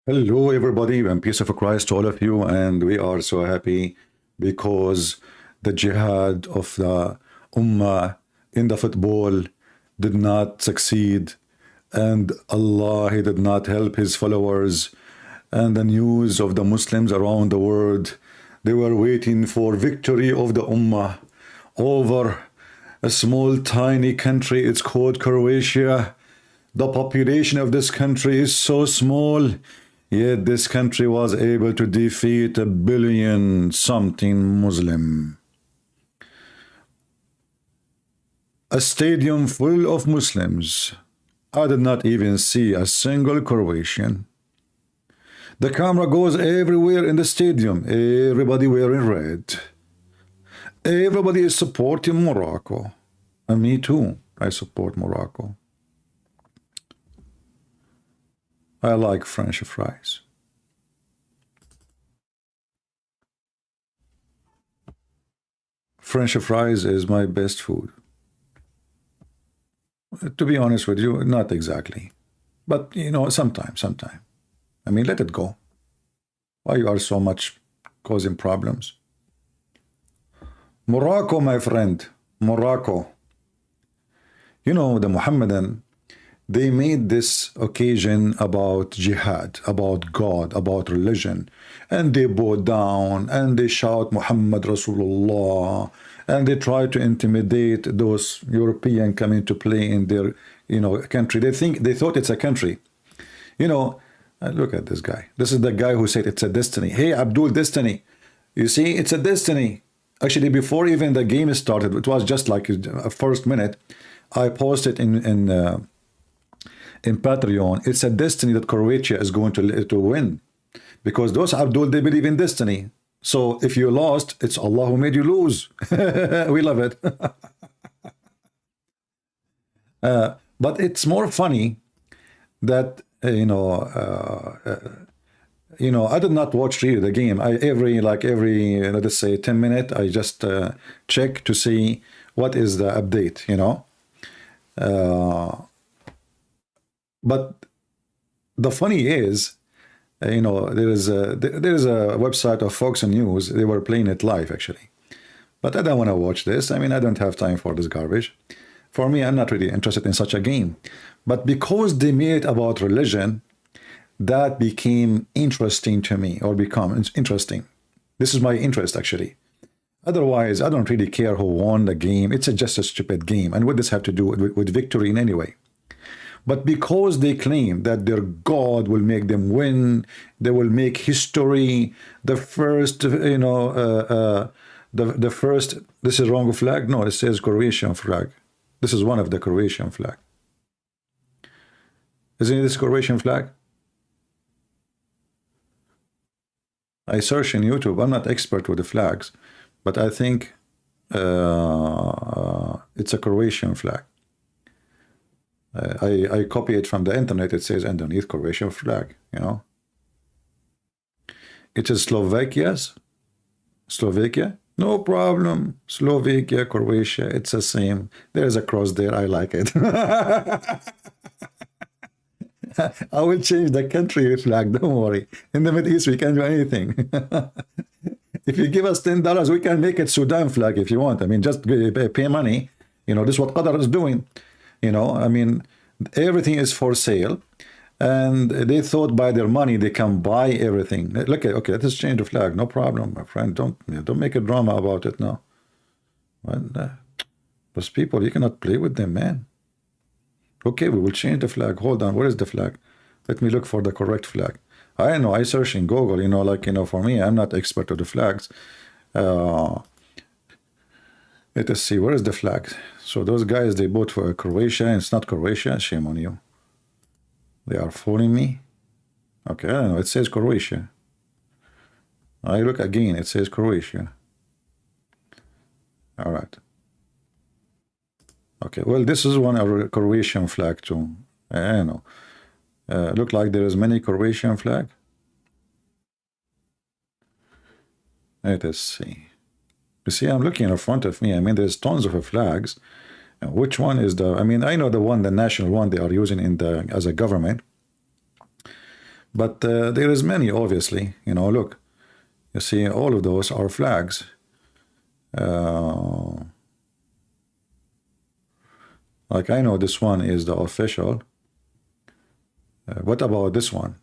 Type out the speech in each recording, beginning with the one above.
Hello, everybody, and peace of Christ to all of you. And we are so happy because the jihad of the Ummah in the football did not succeed, and Allah He did not help His followers. And the news of the Muslims around the world, they were waiting for victory of the Ummah over a small, tiny country. It's called Croatia. The population of this country is so small, yet this country was able to defeat a billion something Muslim. A stadium full of Muslims. I did not even see a single Croatian. The camera goes everywhere in the stadium. Everybody wearing red. Everybody is supporting Morocco. And me too. I support Morocco. I like French fries. French fries is my best food. To be honest with you, not exactly. But, you know, sometime. I mean, let it go. Why you are so much causing problems? Morocco, my friend. Morocco. You know, the Mohammedan, they made this occasion about jihad, about God, about religion, and they bow down and they shout Muhammad Rasulullah, and they try to intimidate those European coming to play in their, country. They thought it's a country. Look at this guy. This is the guy who said it's a destiny. Hey, Abdul, destiny. You see, it's a destiny. Actually, before even the game started, it was just like a first minute. I posted in Patreon, it's a destiny that Croatia is going to win, because those Abdul, they believe in destiny. So if you lost, it's Allah who made you lose. We love it. But it's more funny that I did not watch really the game. Every let's say 10 minutes, I just check to see what is the update. But the funny is, there is a website of Fox News. They were playing it live actually, but I don't want to watch this. I mean, I don't have time for this garbage. For me, I'm not really interested in such a game. But because they made it about religion, that became interesting to me, or become interesting. This is my interest actually. Otherwise, I don't really care who won the game. It's just a stupid game. And what does this have to do with victory in any way? But because they claim that their God will make them win, they will make history, the first, the first, this is wrong flag? No, it says Croatian flag. This is one of the Croatian flag. Isn't this Croatian flag? I search in YouTube. I'm not expert with the flags, but I think it's a Croatian flag. I copy it from the internet. It says underneath Croatian flag, It is Slovakia's. Slovakia? No problem. Slovakia, Croatia, it's the same. There's a cross there. I like it. I will change the country flag. Don't worry. In the Middle East, we can do anything. If you give us $10, we can make it Sudan flag if you want. I mean, just pay money. This is what Qatar is doing. I mean, everything is for sale, and they thought by their money they can buy everything. Look, okay, let's change the flag. No problem, my friend. Don't make a drama about it now. Those people, you cannot play with them, man. Okay, we will change the flag. Hold on, where is the flag? Let me look for the correct flag. I know, I search in Google, for me, I'm not expert of the flags. Let us see, where is the flag? So those guys, they vote for Croatia, and it's not Croatia. Shame on you. They are fooling me. Okay, I don't know, it says Croatia. I look again, it says Croatia. All right. Okay, well, this is one of a Croatian flag too. I don't know. Look like there is many Croatian flag. Let us see. You see, I'm looking in front of me. I mean, there's tons of flags. Which one is the? I mean, I know the one, the national one they are using as a government. But there is many, obviously. You know, look, you see, all of those are flags. Like I know this one is the official. What about this one?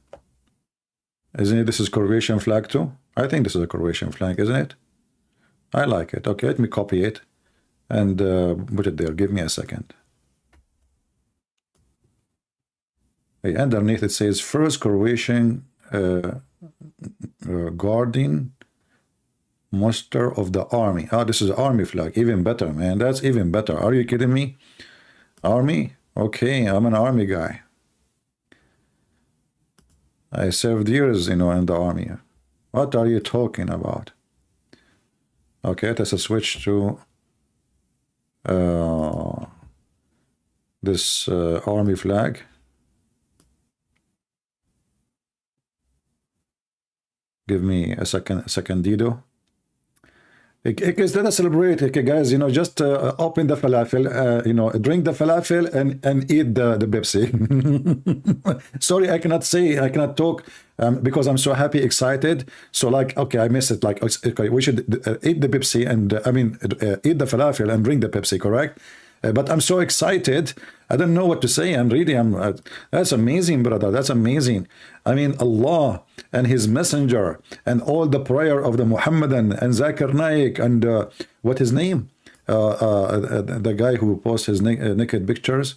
Isn't it? This is Croatian flag too. I think this is a Croatian flag, isn't it? I like it. Okay, let me copy it and put it there. Give me a second. Okay, underneath it says first Croatian guardian muster of the army. Ah, this is army flag. Even better, man. That's even better. Are you kidding me? Army? Okay, I'm an army guy. I served years, you know, in the army. What are you talking about? Okay, let's switch to this army flag. Give me a second, Dido. Because let us celebrate, okay, guys. You know, just open the falafel, you know, drink the falafel and eat the Pepsi. Sorry, I cannot talk because I'm so happy, excited. So like, okay, I missed it. Like, okay, we should eat the Pepsi and eat the falafel and drink the Pepsi, correct? But I'm so excited. I don't know what to say. That's amazing, brother. That's amazing. I mean, Allah and His Messenger and all the prayer of the Muhammadan and Zakir Naik and what his name? The guy who posts his naked pictures,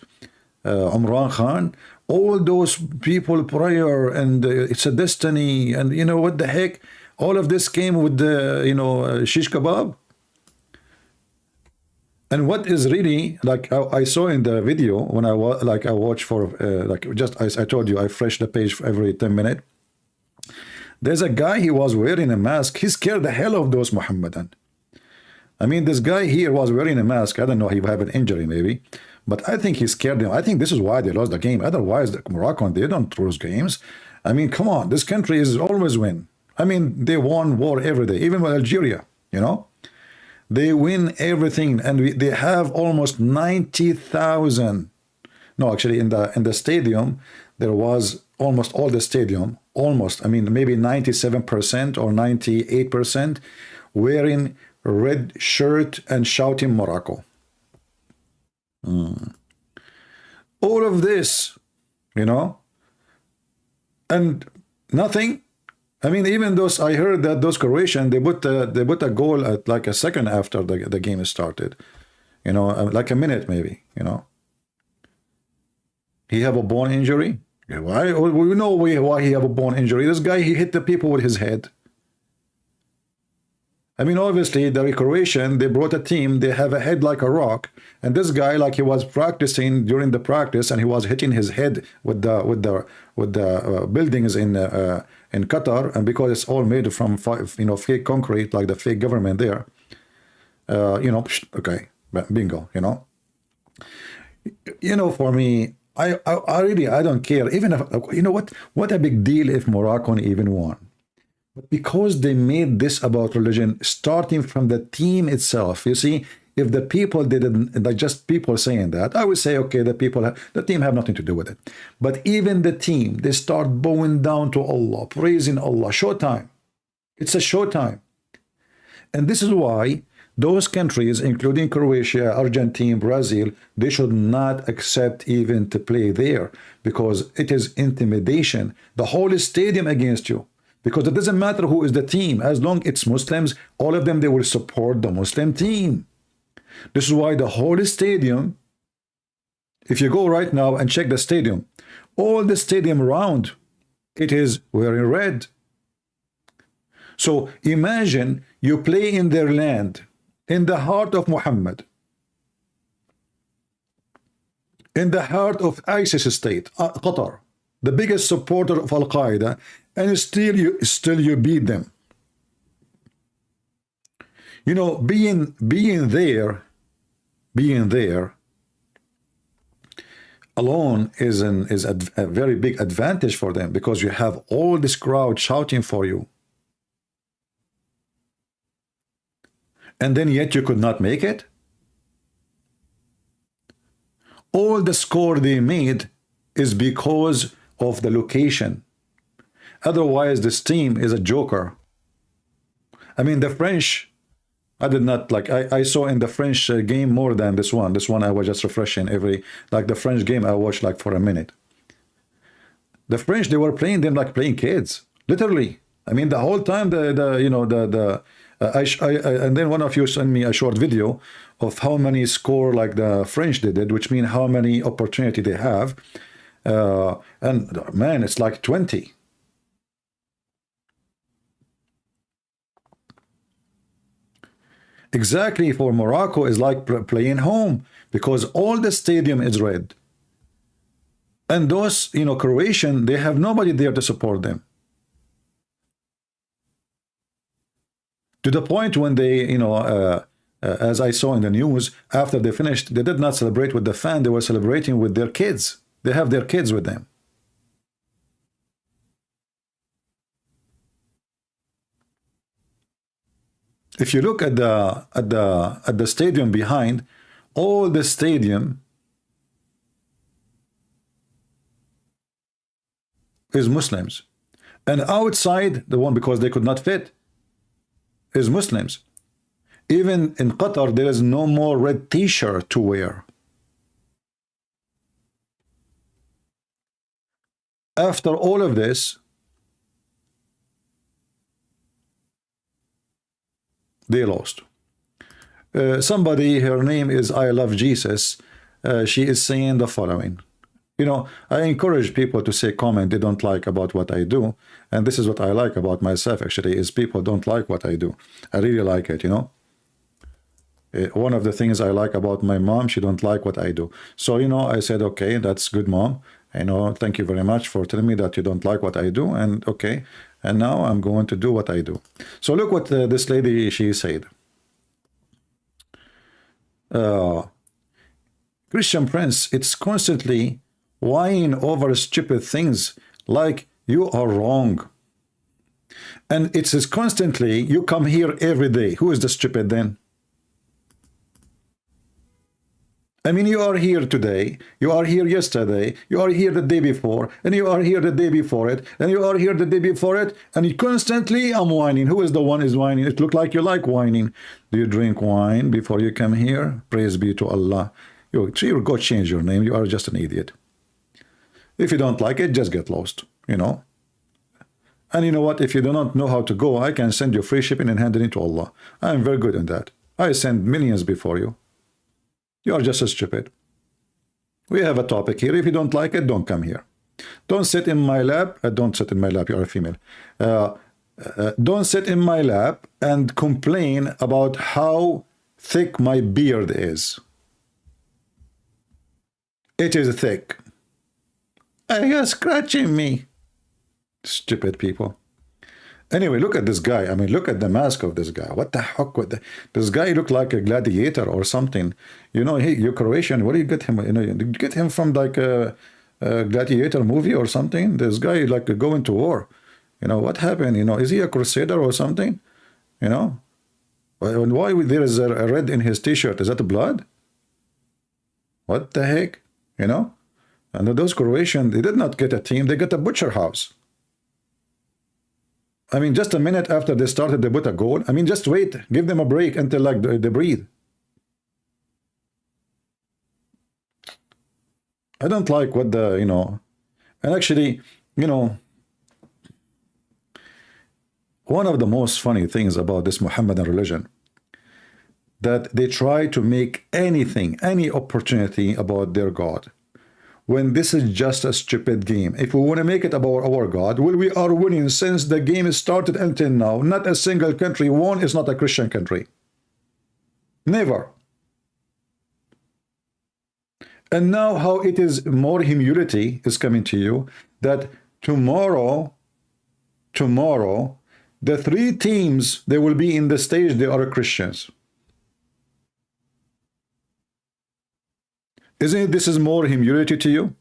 Umran Khan. All those people prayer and it's a destiny and you know what the heck? All of this came with the shish kebab. And what is really like I saw in the video when I watch for like just as I told you, I refresh the page for every 10 minutes. There's a guy, he was wearing a mask. He scared the hell of those Muhammadan. I mean, this guy here was wearing a mask. I don't know, he have an injury maybe, but I think he scared them. I think this is why they lost the game. Otherwise, the Moroccan, they don't lose games. I mean, come on, this country is always win. I mean, they won war every day, even with Algeria, you know. They win everything, and they have almost 90,000. No, actually, in the stadium, there was almost all the stadium, almost. I mean, maybe 97% or 98% wearing red shirt and shouting Morocco. All of this, you know, and nothing. I mean, even those, I heard that those Croatian, they put a goal at like a second after the game started, you know, like a minute maybe, you know. He have a bone injury. Why? We know why he have a bone injury. This guy, he hit the people with his head. I mean, obviously, the Croatian, they brought a team, they have a head like a rock, and this guy, like he was practicing during the practice, and he was hitting his head with the buildings in Qatar, and because it's all made from fake concrete, like the fake government there, okay, bingo, for me, I really don't care, even if what a big deal if Morocco even won. But because they made this about religion, starting from the team itself, you see, if the people didn't, like just people saying that, I would say, okay, the team have nothing to do with it. But even the team, they start bowing down to Allah, praising Allah, showtime. It's a showtime. And this is why those countries, including Croatia, Argentina, Brazil, they should not accept even to play there because it is intimidation. The whole stadium against you. Because it doesn't matter who is the team, as long as it's Muslims, all of them, they will support the Muslim team. This is why the whole stadium, if you go right now and check the stadium, all the stadium around, it is wearing red. So imagine you play in their land, in the heart of Muhammad, in the heart of ISIS state, Qatar, the biggest supporter of Al-Qaeda, and still you beat them. You know, being there alone is a very big advantage for them, because you have all this crowd shouting for you, and then yet you could not make it. All the score they made is because of the location. Otherwise, this team is a joker. I mean, the French, I did not like, I saw in the French game more than this one. This one I was just refreshing every, like the French game I watched like for a minute. The French, they were playing them like playing kids, literally. I mean, the whole time, and then one of you sent me a short video of how many score like the French did, which means how many opportunity they have. And man, it's like 20. Exactly, for Morocco is like playing home because all the stadium is red. And those, Croatian, they have nobody there to support them. To the point when they, as I saw in the news, after they finished, they did not celebrate with the fan, they were celebrating with their kids. They have their kids with them. If you look at the stadium behind, all the stadium is Muslims, and outside the one, because they could not fit, is Muslims. Even in Qatar, there is no more red t-shirt to wear. After all of this, they lost. Somebody, her name is I Love Jesus, she is saying the following. I encourage people to say comment they don't like about what I do, and this is what I like about myself actually, is people don't like what I do. I really like it, One of the things I like about my mom, she don't like what I do. So, I said, okay, that's good, Mom. Thank you very much for telling me that you don't like what I do, and okay, and now I'm going to do what I do. So look what this lady, she said. Christian Prince, it's constantly whining over stupid things like you are wrong. And it's constantly, you come here every day. Who is the stupid then? I mean, you are here today, you are here yesterday, you are here the day before, and you are here the day before it, and you are here the day before it, and you constantly, I'm whining. Who is the one is whining? It looks like you like whining. Do you drink wine before you come here? Praise be to Allah. You go change your name. You are just an idiot. If you don't like it, just get lost, And you know what? If you do not know how to go, I can send you free shipping and hand it to Allah. I am very good in that. I send millions before you. You are just as stupid. We have a topic here. If you don't like it, don't come here. Don't sit in my lap. Don't sit in my lap. You are a female. Don't sit in my lap and complain about how thick my beard is. It is thick. You're scratching me. Stupid people. Anyway, look at this guy. I mean, look at the mask of this guy. What the heck with this guy? Look like a gladiator or something. Hey, you're Croatian. Where do you get him? Did you get him from like a gladiator movie or something? This guy like going to war. What happened? Is he a crusader or something? Why there is a red in his t-shirt? Is that blood? What the heck? And those Croatian, they did not get a team. They got a butcher house. I mean, just a minute after they started, they put a goal. I mean, just wait. Give them a break until like they breathe. I don't like what the, and actually, one of the most funny things about this Muhammadan religion, that they try to make anything, any opportunity about their God, when this is just a stupid game. If we want to make it about our God, well, we are winning since the game started until now. Not a single country won is not a Christian country. Never. And now how it is more humility is coming to you, that tomorrow, the three teams, they will be in the stage, they are Christians. Isn't it, this is more humility to you?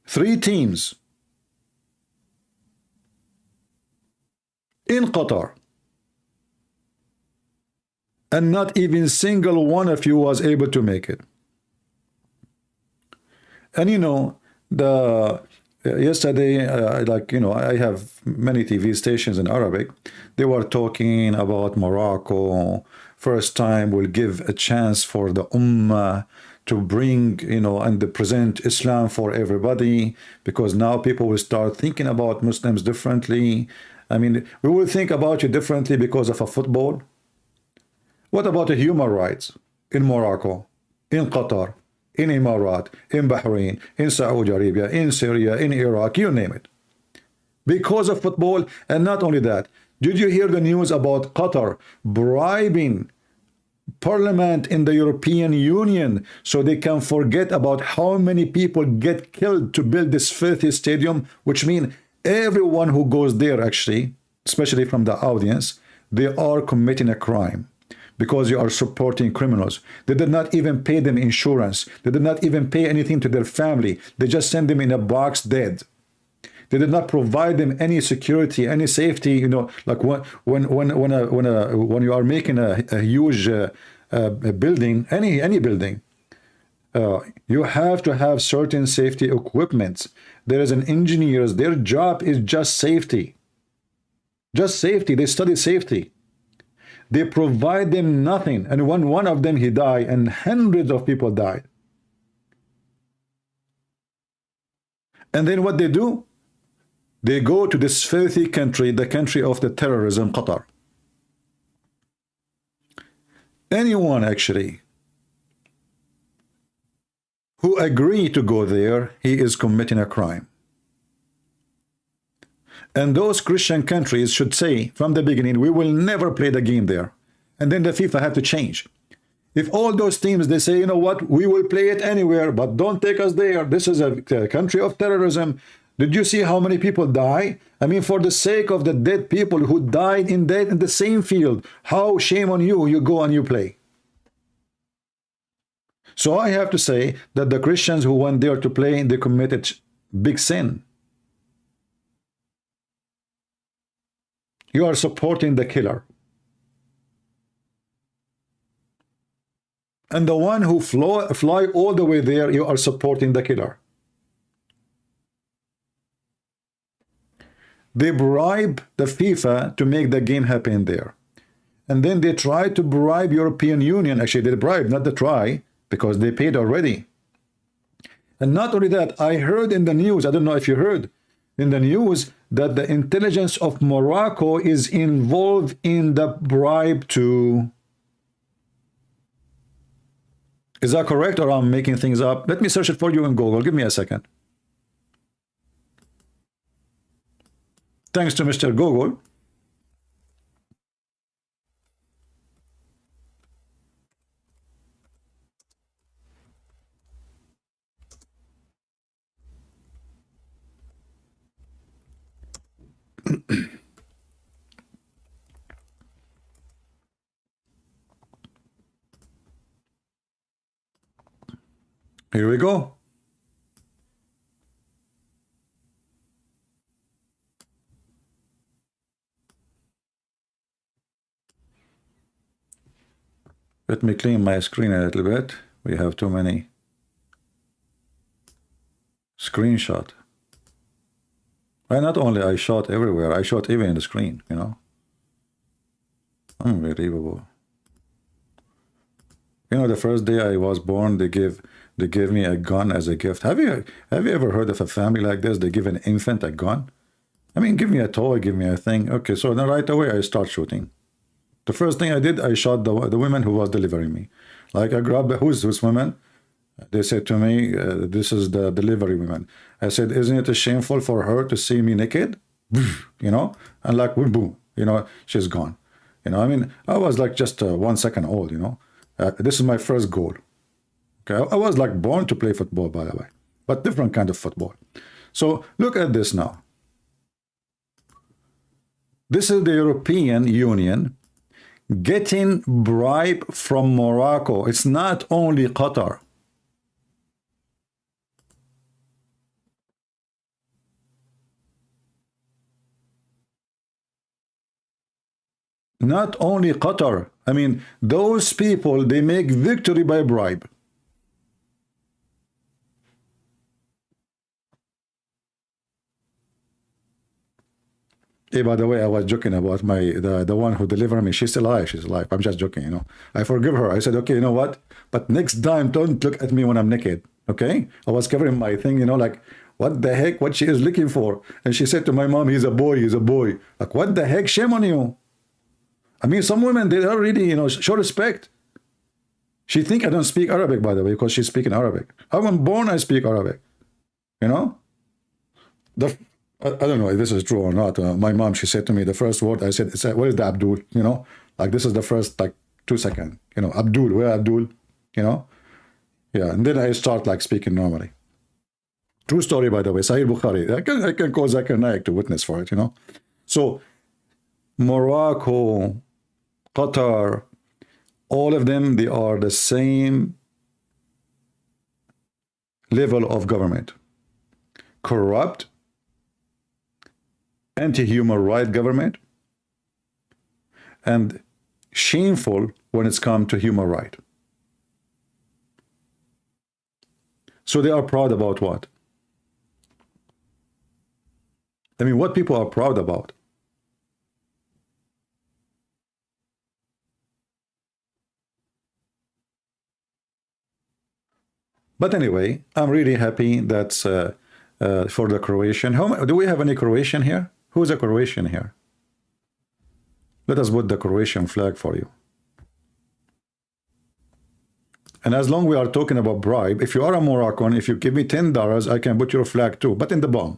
Three teams in Qatar, and not even single one of you was able to make it. And Yesterday, like, I have many TV stations in Arabic. They were talking about Morocco. First time will give a chance for the Ummah to bring, and to present Islam for everybody, because now people will start thinking about Muslims differently. I mean, we will think about you differently because of a football. What about the human rights in Morocco, in Qatar, in Emirat, in Bahrain, in Saudi Arabia, in Syria, in Iraq, you name it? Because of football. And not only that, did you hear the news about Qatar bribing parliament in the European Union so they can forget about how many people get killed to build this filthy stadium? Which means everyone who goes there, actually, especially from the audience, they are committing a crime, because you are supporting criminals. They did not even pay them insurance. They did not even pay anything to their family. They just send them in a box dead. They did not provide them any security, any safety. Like when you are making a huge building, any building, you have to have certain safety equipment. There is an engineers. Their job is just safety. Just safety. They study safety. They provide them nothing. And when one of them, he died, and hundreds of people died. And then what they do? They go to this filthy country, the country of the terrorism, Qatar. Anyone, actually, who agree to go there, he is committing a crime. And those Christian countries should say from the beginning, we will never play the game there. And then the FIFA have to change. If all those teams, they say, you know what, we will play it anywhere, but don't take us there. This is a country of terrorism. Did you see how many people die? I mean, for the sake of the dead people who died in the same field, how shame on you, you go and you play. So I have to say that the Christians who went there to play, they committed big sin. You are supporting the killer. And the one who fly all the way there, you are supporting the killer. They bribe the FIFA to make the game happen there. And then they try to bribe European Union. Actually, they bribe, not the try, because they paid already. And not only that, I heard in the news, I don't know if you heard, in the news, that the intelligence of Morocco is involved in the bribe too. Is that correct, or I'm making things up? Let me search it for you in Google. Give me a second. Thanks to Mr. Google. Here we go. Let me clean my screen a little bit. We have too many screenshot. And not only I shot everywhere, I shot even in the screen, you know. Unbelievable. You know, the first day I was born, they gave me a gun as a gift. Have you ever heard of a family like this? They give an infant a gun? I mean, give me a toy, give me a thing. Okay, so then right away I start shooting. The first thing I did, I shot the woman who was delivering me. Like I grabbed, who's this woman? They said to me, this is the delivery woman. I said, isn't it shameful for her to see me naked? You know, and like, boom, you know, she's gone. You know, I mean, I was like just 1 second old, you know. This is my first goal. Okay, I was like born to play football, by the way, but different kind of football. So look at this now. This is the European Union getting bribe from Morocco. It's not only Qatar. Not only Qatar. I mean, those people, they make victory by bribe. Hey, by the way, I was joking about the one who delivered me. She's still alive. She's alive. I'm just joking, you know. I forgive her. I said, okay, you know what? But next time, don't look at me when I'm naked. Okay? I was covering my thing, you know, like, what the heck? What she is looking for? And she said to my mom, he's a boy. He's a boy. Like, what the heck? Shame on you. I mean, some women, they don't really, you know, show respect. She think I don't speak Arabic, by the way, because she's speaking Arabic. I was born, I speak Arabic. You know? I don't know if this is true or not. My mom, she said to me, the first word I said, what is the Abdul? You know, like this is the first like 2 seconds. You know, Abdul, where Abdul? You know, yeah. And then I start like speaking normally. True story, by the way. Sahih Bukhari. I can call Zakir Naik to witness for it. You know, so Morocco, Qatar, all of them, they are the same level of government. Corrupt, anti-human right government, and shameful when it's come to human right. So they are proud about what? I mean, what people are proud about? But anyway, I'm really happy that's for the Croatian. Do we have any Croatian here? Who's a Croatian here? Let us put the Croatian flag for you. And as long we are talking about bribe, if you are a Moroccan, if you give me $10, I can put your flag too, but in the bomb.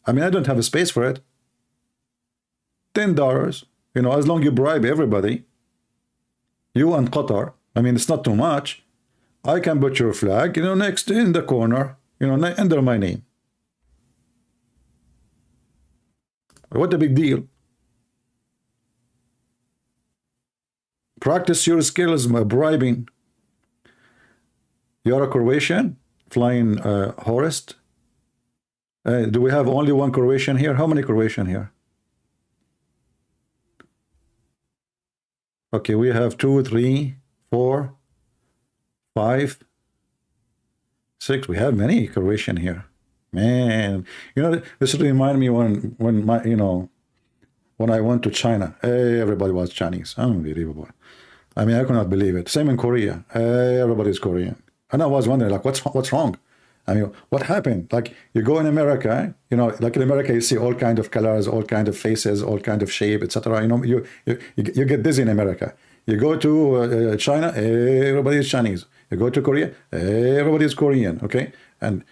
I mean, I don't have a space for it. $10, you know, as long you bribe everybody, you and Qatar, I mean, it's not too much. I can put your flag, you know, next in the corner, you know, under my name. What a big deal. Practice your skills by bribing. You're a Croatian, flying Horst. Do we have only one Croatian here? How many Croatian here? Okay, we have 2, 3, 4, 5, 6. We have many Croatian here. Man, you know, this reminds me when my, you know, when I went to China, everybody was Chinese. Unbelievable. I mean, I could not believe it. Same in Korea. Everybody's Korean. And I was wondering, like, what's wrong? I mean, what happened? Like, you go in America, you know, like in America, you see all kind of colors, all kind of faces, all kind of shape, etc. You know, you get dizzy in America. You go to China, everybody is Chinese. You go to Korea, everybody is Korean, okay? And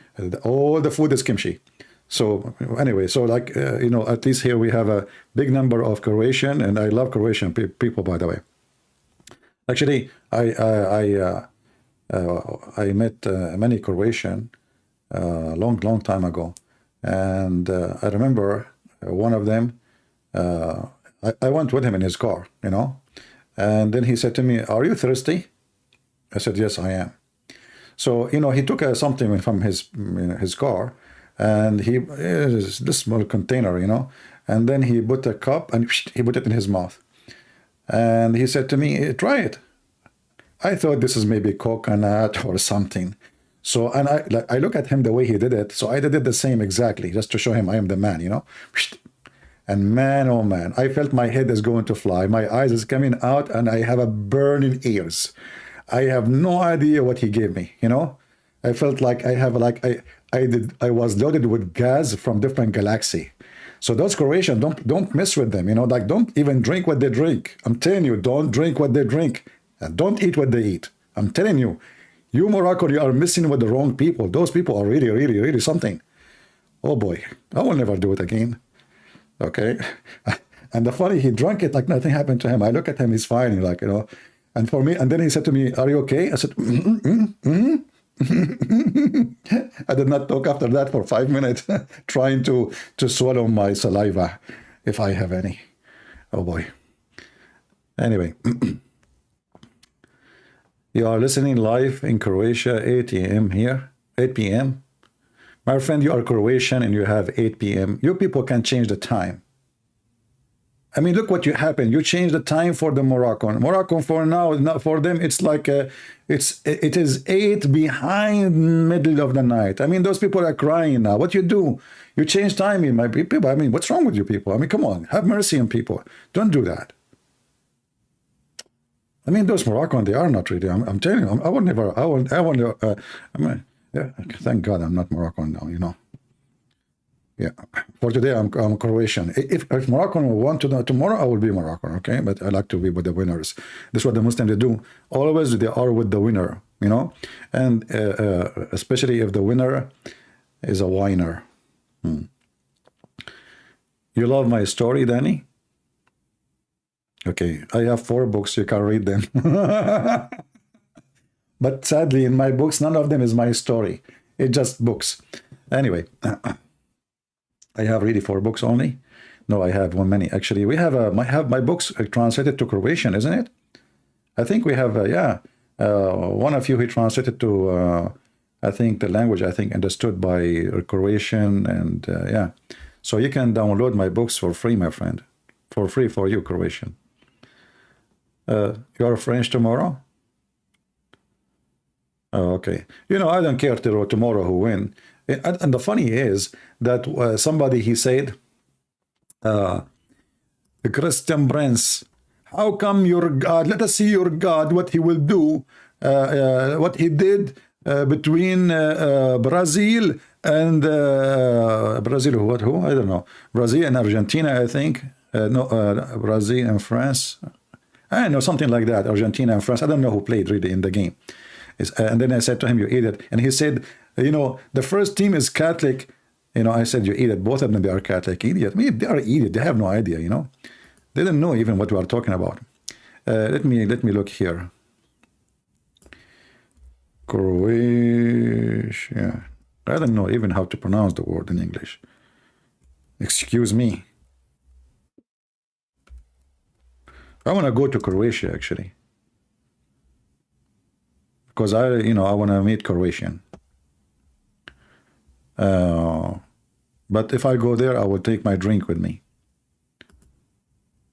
all the food is kimchi. So anyway, so like, you know, at least here we have a big number of Croatian, and I love Croatian people, by the way. Actually, I met many Croatian long time ago, and I remember one of them. I went with him in his car, you know, and then he said to me, "Are you thirsty?" I said, "Yes, I am." So you know, he took something from his car, and this small container, you know, and then he put a cup and he put it in his mouth. And he said to me, "Try it." I thought this is maybe coconut or something. So, and I look at him the way he did it. So I did it the same exactly, just to show him I am the man, you know. And man, oh man, I felt my head is going to fly. My eyes is coming out and I have a burning ears. I have no idea what he gave me, you know. I felt like I was loaded with gas from different galaxy. So those Croatians, don't mess with them, you know, like don't even drink what they drink. I'm telling you, don't drink what they drink. And don't eat what they eat. I'm telling you, you Morocco, you are messing with the wrong people. Those people are really, really, really something. Oh boy, I will never do it again. Okay. And the funny, he drank it like nothing happened to him. I look at him, he's fine, like, you know. And for me, and then he said to me, "Are you okay?" I said, I did not talk after that for 5 minutes, trying to swallow my saliva, if I have any. Oh boy. Anyway. You are listening live in Croatia, 8 a.m. here, 8 p.m. My friend, you are Croatian and you have 8 p.m. You people can change the time. I mean, look what you happened. You changed the time for the Moroccan. Moroccan for now, not for them. It's like it is 8 behind middle of the night. I mean, those people are crying now. What you do? You change timing, my people. I mean, what's wrong with you people? I mean, come on, have mercy on people. Don't do that. I mean, those Moroccan, they are not really. I'm telling you, I would never. I would. I mean, yeah. Thank God I'm not Moroccan now. You know. Yeah, for today I'm Croatian. If Moroccan want to know tomorrow, I will be Moroccan, okay? But I like to be with the winners. This is what the Muslims they do. Always they are with the winner, you know? And especially if the winner is a whiner. You love my story, Danny? Okay, I have 4 books, you can read them. But sadly, in my books, none of them is my story. It's just books. Anyway. I have really 4 books only. No, I have many actually. We have my books translated to Croatian, isn't it? I think we have yeah. One of you he translated to I think the language I think understood by Croatian, and yeah. So you can download my books for free, my friend, for free for you, Croatian. You are French tomorrow? Oh, okay. You know, I don't care tomorrow who win. And the funny is that somebody, he said, Christian Prince, how come your God, let us see your God, what he will do, what he did between Brazil and Brazil, who? I don't know. Brazil and Argentina, I think. No, Brazil and France. I know, something like that. Argentina and France. I don't know who played really in the game. And then I said to him, you idiot. And he said, you know, the first team is Catholic. You know, I said, you idiot. Both of them, they are Catholic. Idiot. I mean, they are idiot. They have no idea, you know. They don't know even what we are talking about. Let me look here. Croatia. I don't know even how to pronounce the word in English. Excuse me. I want to go to Croatia, actually. Because I want to meet Croatian. But if I go there, I will take my drink with me.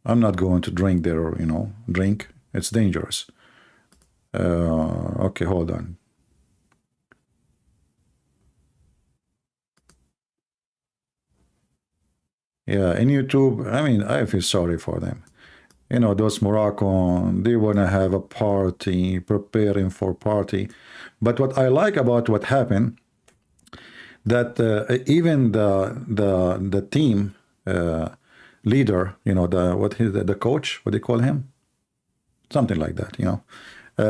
I'm not going to drink there, you know, drink. It's dangerous. Okay, hold on. Yeah, in YouTube, I mean, I feel sorry for them. You know, those Moroccan, they want to have a party, preparing for party. But what I like about what happened, that even the team leader, you know, the coach, what do you call him? Something like that, you know.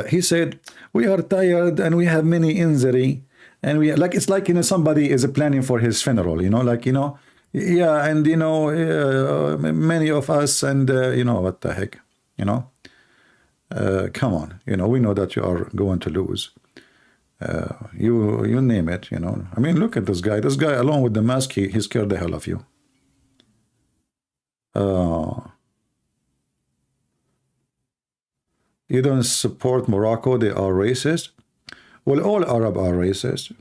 He said, we are tired and we have many injury. And we like, it's like, you know, somebody is planning for his funeral, you know, like, you know, yeah, and you know, many of us, and you know, what the heck, you know, come on, you know, we know that you are going to lose. You name it, you know. I mean, look at this guy. This guy, along with the mask, he scared the hell of you. You don't support Morocco? They are racist. Well, all Arab are racist.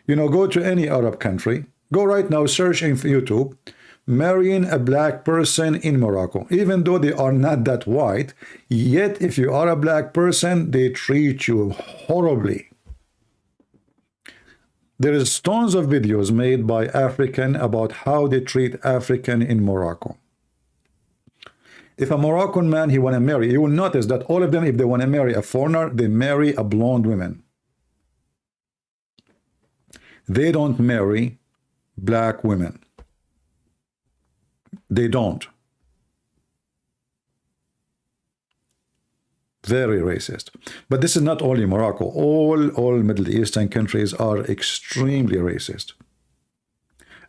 You know, go to any Arab country. Go right now, search in YouTube, marrying a black person in Morocco. Even though they are not that white, yet if you are a black person, they treat you horribly. There is tons of videos made by African about how they treat African in Morocco. If a Moroccan man, he want to marry, you will notice that all of them, if they want to marry a foreigner, they marry a blonde woman. They don't marry black women. They don't. Very racist. But this is not only Morocco. All Middle Eastern countries are extremely racist.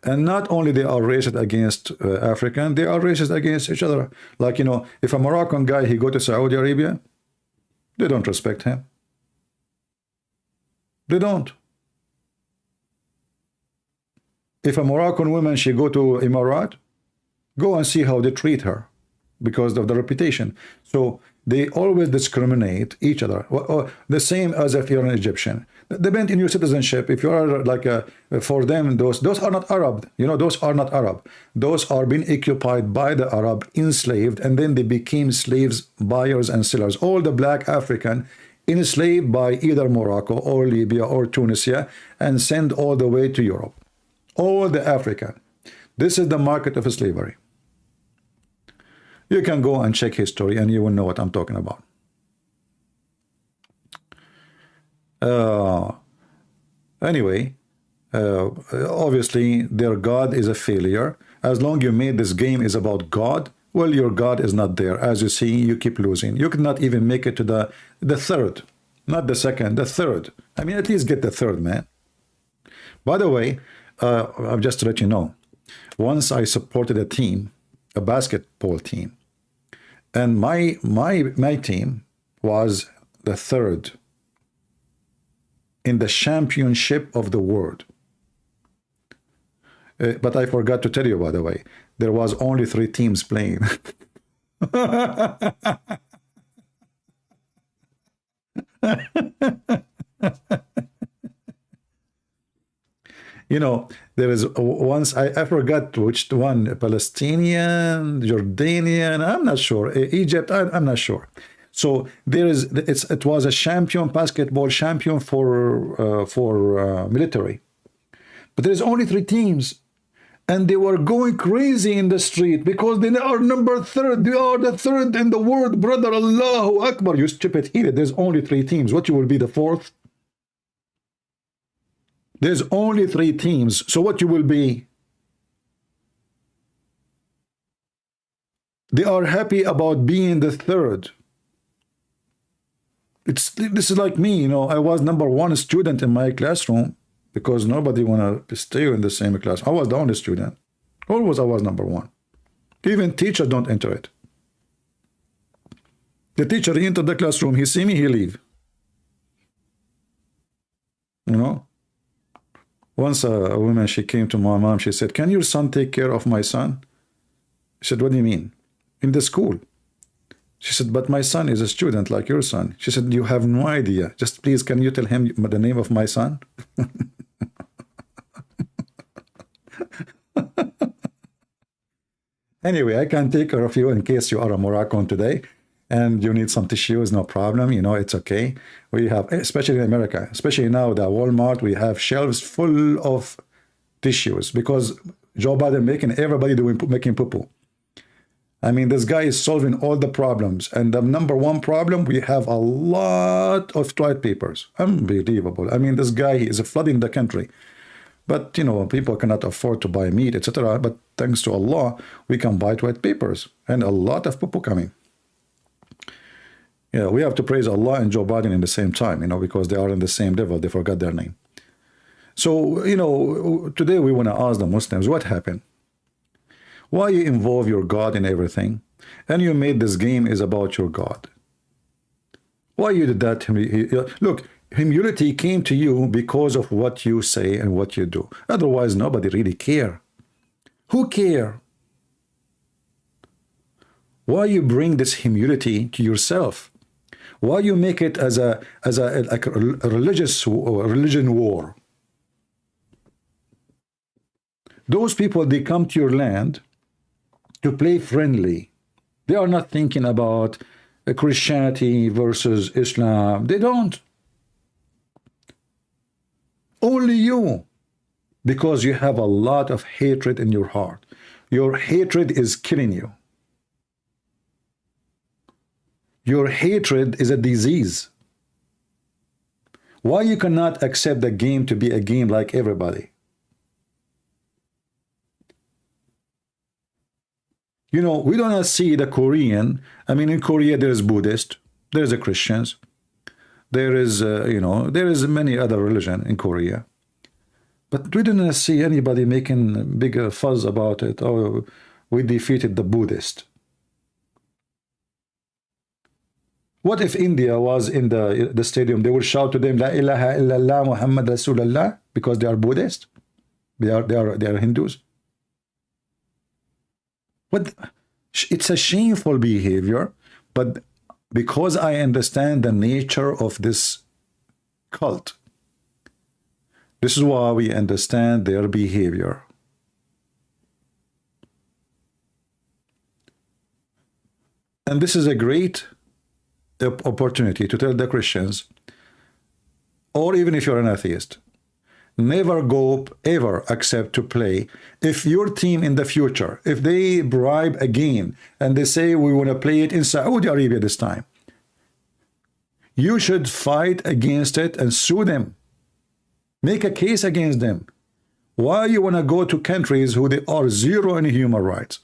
And not only they are racist against African, they are racist against each other. Like, you know, if a Moroccan guy, he go to Saudi Arabia, they don't respect him. They don't. If a Moroccan woman, she go to Emirat, go and see how they treat her because of the reputation. So they always discriminate each other. Or the same as if you're an Egyptian. Depend in your citizenship. If you are like a, for them, those are not Arab. You know, those are not Arab. Those are being occupied by the Arab, enslaved, and then they became slaves, buyers and sellers. All the black African enslaved by either Morocco or Libya or Tunisia and sent all the way to Europe. All the African. This is the market of slavery. You can go and check history and you will know what I'm talking about. Anyway, obviously their God is a failure. As long you made this game is about God, well, your God is not there. As you see, you keep losing. You cannot even make it to the third, not the second, the third. I mean, at least get the third, man. By the way, I'll just to let you know, once I supported a team, a basketball team, and my team was the third in the championship of the world. But I forgot to tell you, by the way, there was only 3 teams playing. You know, there is once, I forgot which one, Palestinian, Jordanian, I'm not sure, Egypt, I'm not sure. So there is, it was a champion, basketball champion for military. But there's only 3 teams. And they were going crazy in the street because they are number 3rd. They are the 3rd in the world, brother. Allahu Akbar. You stupid idiot. There's only 3 teams. What, you will be the 4th? There's only 3 teams. So what you will be? They are happy about being the 3rd. This is like me, you know. I was number 1 student in my classroom because nobody want to stay in the same class. I was the only student. Always I was number 1. Even teachers don't enter it. The teacher, he entered the classroom, he see me, he leave. You know? Once a woman, she came to my mom, she said, "Can your son take care of my son?" I said, "What do you mean?" "In the school." She said, "But my son is a student like your son." She said, "You have no idea. Just please, can you tell him the name of my son?" Anyway, I can take care of you in case you are a Moroccan today and you need some tissues, no problem. You know, it's okay. We have, especially in America, especially now, the Walmart, we have shelves full of tissues because Joe Biden making everybody making poo-poo. I mean, this guy is solving all the problems. And the number 1 problem, we have a lot of toilet papers. Unbelievable. I mean, this guy is flooding the country. But, you know, people cannot afford to buy meat, etc. But thanks to Allah, we can buy toilet papers. And a lot of poo-poo coming. Yeah, we have to praise Allah and Joe Biden in the same time, you know, because they are in the same level. They forgot their name. So, you know, today we want to ask the Muslims, what happened? Why you involve your God in everything? And you made this game is about your God. Why you did that? Look, humility came to you because of what you say and what you do. Otherwise, nobody really care. Who care? Why you bring this humility to yourself? Why you make it as a religion war? Those people, they come to your land to play friendly. They are not thinking about Christianity versus Islam. They don't. Only you, because you have a lot of hatred in your heart. Your hatred is killing you. Your hatred is a disease. Why you cannot accept the game to be a game like everybody? You know, we don't see the Korean. I mean, in Korea, there is Buddhist, there is a Christians, there is, you know, there is many other religion in Korea. But we didn't see anybody making big fuzz about it. Oh, we defeated the Buddhist. What if India was in the stadium? They would shout to them, La ilaha illallah Muhammad Rasulullah, because they are Buddhist. They are Hindus. But it's a shameful behavior. But because I understand the nature of this cult. This is why we understand their behavior. And this is a great opportunity to tell the Christians, or even if you're an atheist, never go, ever accept to play. If your team in the future, if they bribe again and they say we want to play it in Saudi Arabia this time, you should fight against it and sue them. Make a case against them. Why you want to go to countries who they are zero in human rights?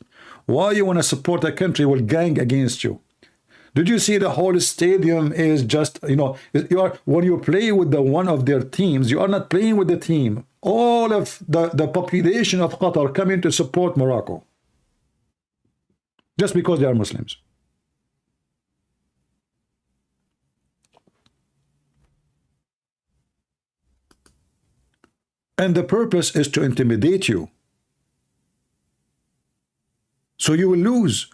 Why you want to support a country will gang against you? Did you see the whole stadium is just, you know, when you play with the one of their teams, you are not playing with the team. All of the population of Qatar come in to support Morocco. Just because they are Muslims. And the purpose is to intimidate you. So you will lose.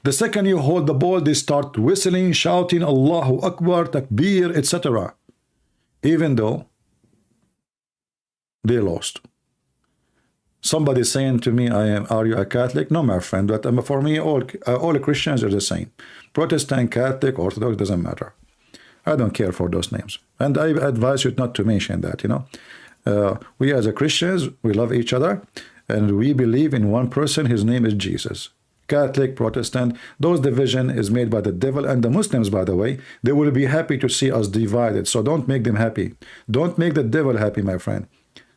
The second you hold the ball, they start whistling, shouting, Allahu Akbar, Takbir, etc. Even though they lost. Somebody saying to me, are you a Catholic? No, my friend, but for me, all Christians are the same. Protestant, Catholic, Orthodox, doesn't matter. I don't care for those names. And I advise you not to mention that, you know. We as a Christians, we love each other, and we believe in one person, his name is Jesus. Catholic, Protestant, those division is made by the devil, and the Muslims, by the way, they will be happy to see us divided. So don't make them happy. Don't make the devil happy, my friend.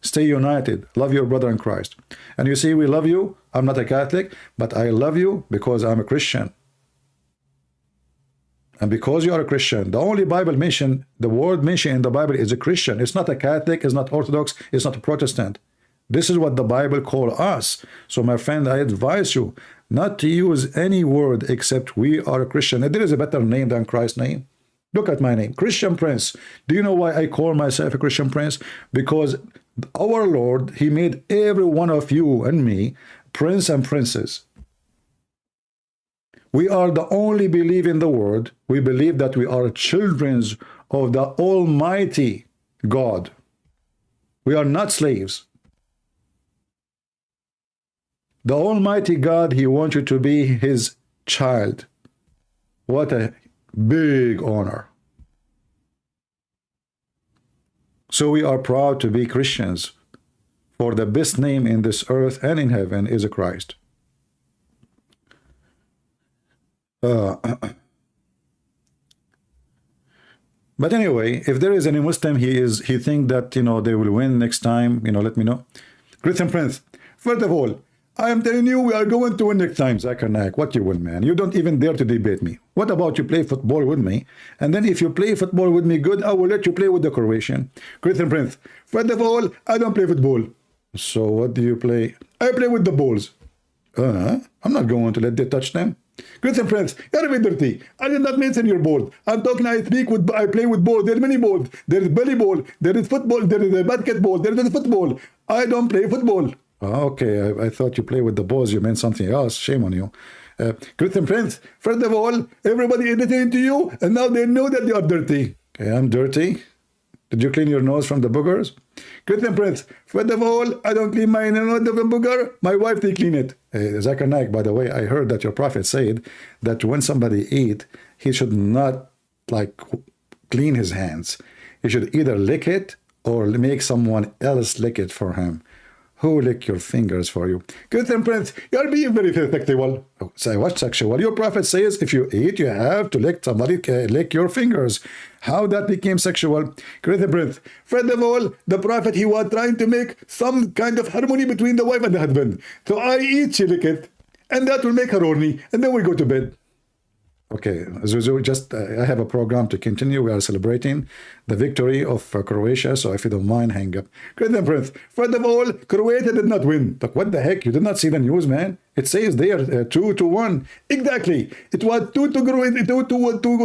Stay united. Love your brother in Christ. And you see, we love you. I'm not a Catholic, but I love you because I'm a Christian. And because you are a Christian, the only Bible mention, the word mentioned in the Bible is a Christian. It's not a Catholic, it's not Orthodox, it's not a Protestant. This is what the Bible calls us. So my friend, I advise you not to use any word except we are a Christian. And there is a better name than Christ's name. Look at my name, Christian Prince. Do you know why I call myself a Christian Prince? Because our Lord, he made every one of you and me prince and princess. We are the only believe in the word. We believe that we are children of the Almighty God. We are not slaves. The Almighty God, he wants you to be his child. What a big honor. So we are proud to be Christians, for the best name in this earth and in heaven is a Christ. But anyway, if there is any Muslim, he think that, you know, they will win next time, you know, let me know. Christian Prince, first of all, I am telling you, we are going to win next time, Zakanak. What you will, man? You don't even dare to debate me. What about you play football with me? And then if you play football with me good, I will let you play with the Croatian. Christian Prince, first of all, I don't play football. So what do you play? I play with the balls. I'm not going to let they touch them. Christian Prince, you're a bit dirty. I did not mention your ball. I'm talking, I play with balls. There are many balls. There is volleyball. There is football. There is a basketball. There is football. I don't play football. Okay, I thought you play with the balls. You meant something else. Shame on you. Christian Prince, first of all, everybody is listening to you, and now they know that you are dirty. Okay, I'm dirty. Did you clean your nose from the boogers? Christian Prince, first of all, I don't clean my nose from the booger. My wife, they clean it. Zakir Naik, by the way, I heard that your prophet said that when somebody eat, he should not like clean his hands. He should either lick it or make someone else lick it for him. Who lick your fingers for you? Christian Prince, you're being very sexual. Oh, say what sexual? Your prophet says if you eat, you have to lick somebody, lick your fingers. How that became sexual? Christian Prince, first of all, the prophet, he was trying to make some kind of harmony between the wife and the husband. So I eat, she lick it, and that will make her horny, and then we go to bed. Okay, Zuzu, just I have a program to continue. We are celebrating the victory of Croatia. So if you don't mind, hang up. Great Prince. First of all, Croatia did not win. Like, what the heck? You did not see the news, man. It says there 2-1. Exactly. It was 2 to Croatia, 2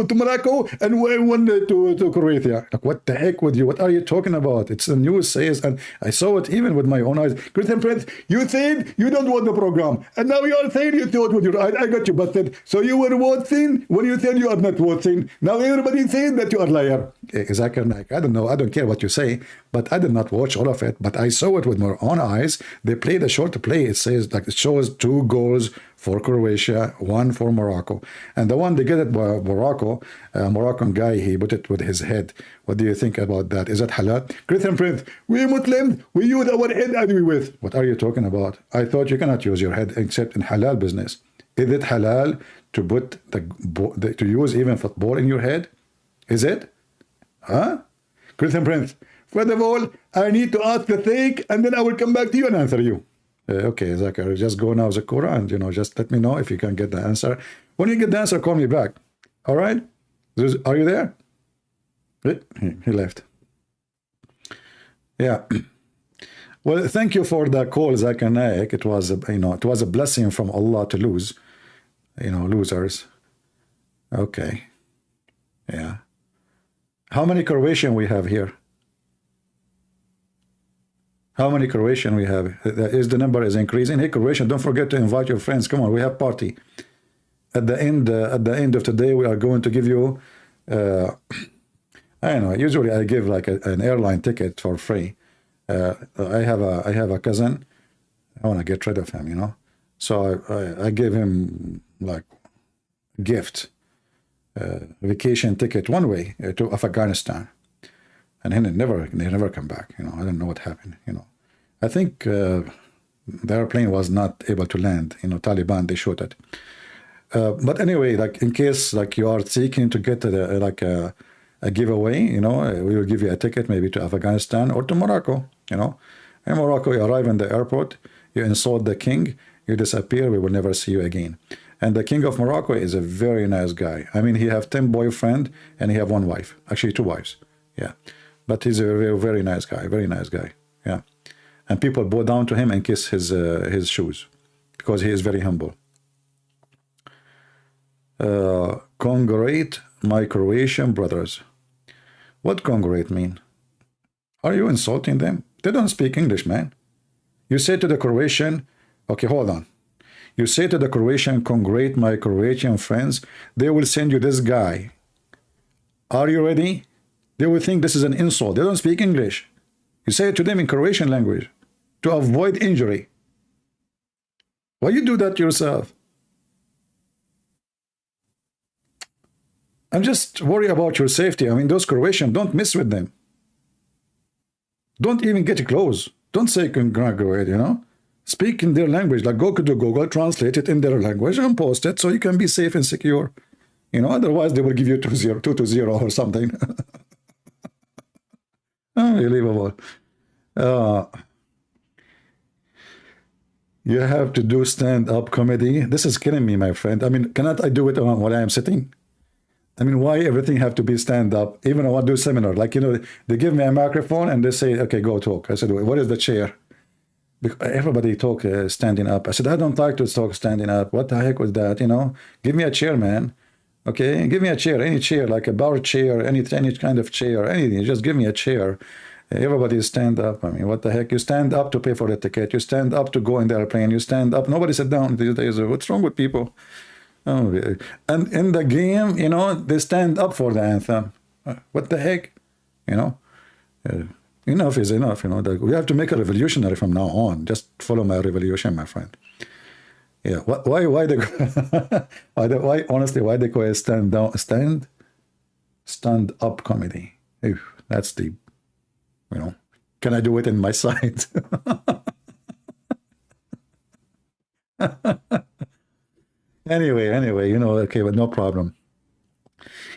to Morocco, and 1 to Croatia. Like, what the heck with you? What are you talking about? It's the news says, and I saw it even with my own eyes. Great Prince, you said you don't want the program, and now you are saying you thought with your eyes. I got you busted. So you were watching when you said you are not watching. Now everybody saying that you are liar. Exactly. I don't know. I don't care what you say, but I did not watch all of it. But I saw it with my own eyes. They played a short play. It says like it shows 2 goals for Croatia, 1 for Morocco, and the one they get it by Morocco, Moroccan guy, he put it with his head. What do you think about that? Is that halal? Christian Prince, we Muslims, we use our head and we with. What are you talking about? I thought you cannot use your head except in halal business. Is it halal to put to use even football in your head? Is it? Huh? Christian Prince, first of all, I need to ask the thing, and then I will come back to you and answer you. Okay, Zakar, just go now, Zakura, and just let me know if you can get the answer. When you get the answer, call me back. All right? Are you there? He left. Yeah. Well, thank you for the call, Zakar Naik. It was, it was a blessing from Allah to lose. Losers. Okay. Yeah. How many Croatian we have here? How many Croatian we have? Is the number is increasing? Hey, Croatian, don't forget to invite your friends. Come on, we have party. At the end of today, we are going to give you, I don't know. Usually, I give like an airline ticket for free. I have a cousin. I want to get rid of him, So I gave him like gift, vacation ticket one way to Afghanistan. And he never come back. I don't know what happened. I think the airplane was not able to land. Taliban, they shot it. But anyway, like in case like you are seeking to get a giveaway, we will give you a ticket maybe to Afghanistan or to Morocco. In Morocco, you arrive in the airport, you insult the king, you disappear. We will never see you again. And the king of Morocco is a very nice guy. I mean, he have 10 boyfriends and he have 1 wife, actually 2 wives. Yeah. But he's a very, very nice guy, very nice guy. Yeah. And people bow down to him and kiss his shoes because he is very humble. Congratulate my Croatian brothers. What congratulate mean? Are you insulting them? They don't speak English, man. You say to the Croatian, okay, hold on. You say to the Croatian, congratulate my Croatian friends. They will send you this guy. Are you ready? They will think this is an insult. They don't speak English. You say it to them in Croatian language to avoid injury. Why you do that yourself? I'm just worried about your safety. I mean, those Croatians, don't mess with them. Don't even get close. Don't say congratulate, Speak in their language. Like go to Google, translate it in their language and post it so you can be safe and secure. Otherwise they will give you 2-0 or something. Unbelievable. You have to do stand-up comedy. This is killing me, my friend. I mean, cannot I do it while I am sitting? I mean, why everything have to be stand-up? Even I want to do a seminar. Like, they give me a microphone and they say, okay, go talk. I said, what is the chair? Everybody talk standing up. I said, I don't like to talk standing up. What the heck was that, Give me a chair, man. Okay, give me a chair, any chair, like a bar chair, any kind of chair, anything. Just give me a chair. Everybody stand up. I mean, what the heck? You stand up to pay for the ticket. You stand up to go in the airplane. You stand up. Nobody sit down these days. What's wrong with people? Oh, and in the game, they stand up for the anthem. What the heck? Enough is enough. We have to make a revolutionary from now on. Just follow my revolution, my friend. Yeah. Why they honestly, why they call it stand up comedy? Ew, that's deep. Can I do it in my side? Anyway, okay, but no problem.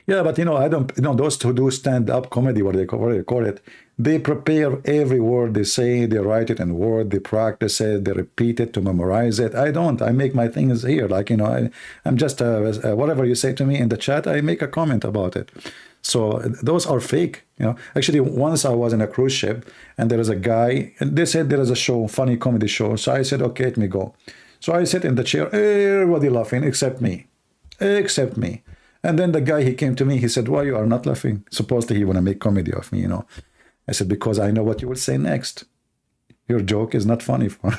Yeah, but I don't, those who do stand-up comedy, what they call it, they prepare every word they say, they write it in Word, they practice it, they repeat it to memorize it. I don't. I make my things here. Like, I'm just, whatever you say to me in the chat, I make a comment about it. So those are fake, you know. Actually, once I was in a cruise ship and there is a guy, and they said there is a show, funny comedy show. So I said, okay, let me go. So I sit in the chair, everybody laughing except me, except me. And then the guy, he came to me, he said, why you are not laughing? Supposedly he want to make comedy of me, you know. I said, because I know what you will say next. Your joke is not funny for me.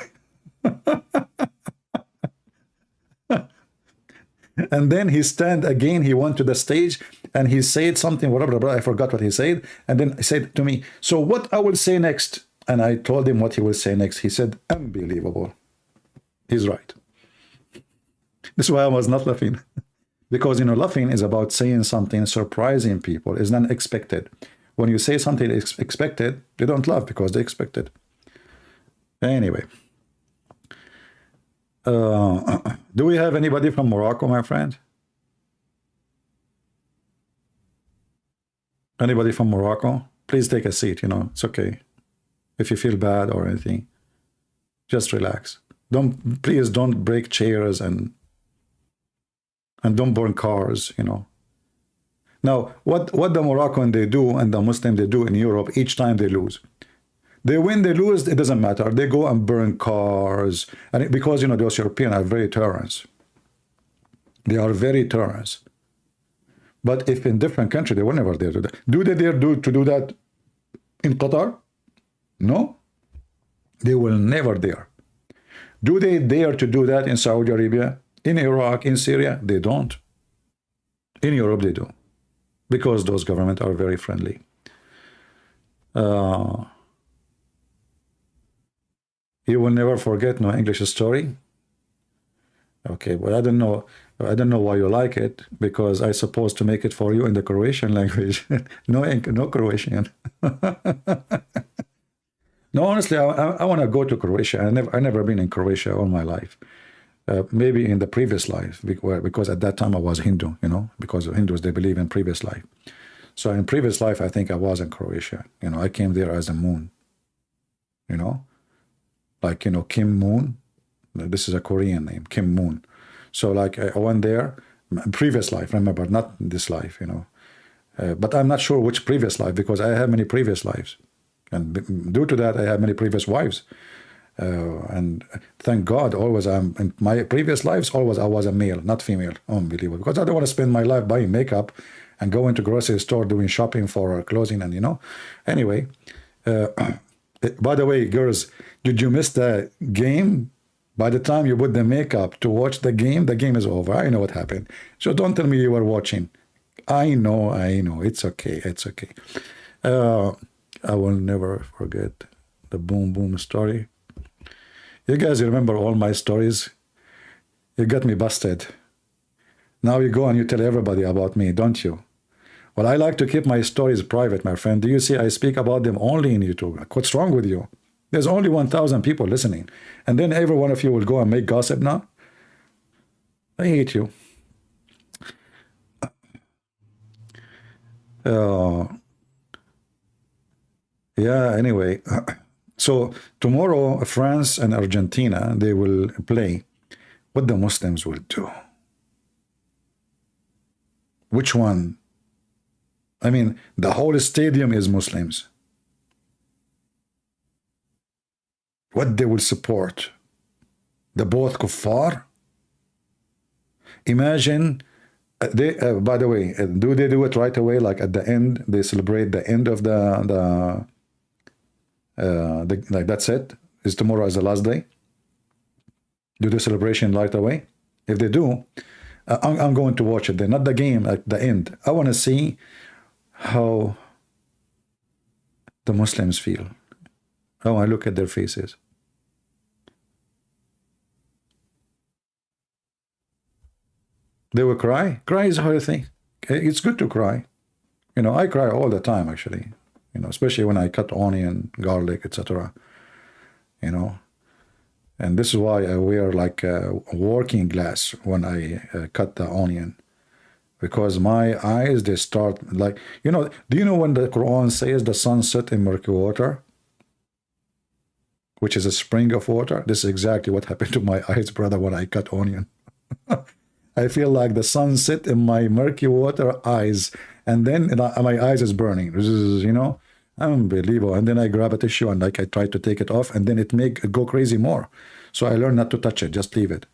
And then he stand again, he went to the stage and he said something, blah, blah, blah. I forgot what he said. And then he said to me, so what I will say next? And I told him what he will say next. He said, unbelievable. He's right. This is why I was not laughing. Because, you know, laughing is about saying something, surprising people. It's not expected. When you say something expected, they don't laugh because they expect it. Anyway. Do we have anybody from Morocco, my friend? Anybody from Morocco? Please take a seat, you know, it's okay. If you feel bad or anything, just relax. Please don't break chairs and don't burn cars, you know. Now, what the Moroccan they do and the Muslim they do in Europe each time they lose. They win, they lose, it doesn't matter. They go and burn cars. And because, you know, those Europeans are very tolerant. They are very tolerant. But if in different countries, they will never dare do that. Do they dare to do that in Qatar? No. They will never dare. Do they dare to do that in Saudi Arabia, in Iraq, in Syria? They don't. In Europe, they do. Because those governments are very friendly. You will never forget no English story. Okay, well, I don't know why you like it, because I supposed to make it for you in the Croatian language. no Croatian. No, honestly, I want to go to Croatia. I never been in Croatia all my life. Maybe in the previous life, because at that time I was Hindu, you know, because Hindus, they believe in previous life. So in previous life, I think I was in Croatia. You know, I came there as a moon, you know. Like, you know, Kim Moon. This is a Korean name, Kim Moon. So like I went there, previous life, remember, not this life, you know. But I'm not sure which previous life, because I have many previous lives. And due to that, I have many previous wives. And thank God, always in my previous lives, always I was a male, not female. Unbelievable. Because I don't want to spend my life buying makeup and going to grocery store doing shopping for clothing and, you know. Anyway, by the way, girls, did you miss the game? By the time you put the makeup to watch the game is over. I know what happened. So don't tell me you were watching. I know. It's okay. It's okay. I will never forget the boom boom story. You guys remember all my stories? You got me busted. Now you go and you tell everybody about me, don't you? Well, I like to keep my stories private, my friend. Do you see I speak about them only in YouTube? What's wrong with you? There's only 1,000 people listening. And then every one of you will go and make gossip now? I hate you. Yeah, anyway. So tomorrow, France and Argentina, they will play. What the Muslims will do. Which one? I mean, the whole stadium is Muslims. What they will support? The both kuffar? Imagine, by the way, do they do it right away? Like at the end, they celebrate the end of like that's it? Is tomorrow as the last day? Do the celebration right away? If they do, I'm going to watch it then. Not the game, like the end. I want to see how the Muslims feel. How I look at their faces. They will cry. Cry is a hard thing. It's good to cry. You know, I cry all the time, actually. You know, especially when I cut onion, garlic, etc. You know, and this is why I wear like a working glass when I cut the onion, because my eyes, they start like, you know, do you know when the Quran says the sun set in murky water, which is a spring of water? This is exactly what happened to my eyes, brother, when I cut onion. I feel like the sun set in my murky water eyes, and then my eyes is burning. This is, unbelievable. And then I grab a tissue and like I try to take it off, and then it go crazy more. So I learned not to touch it, just leave it.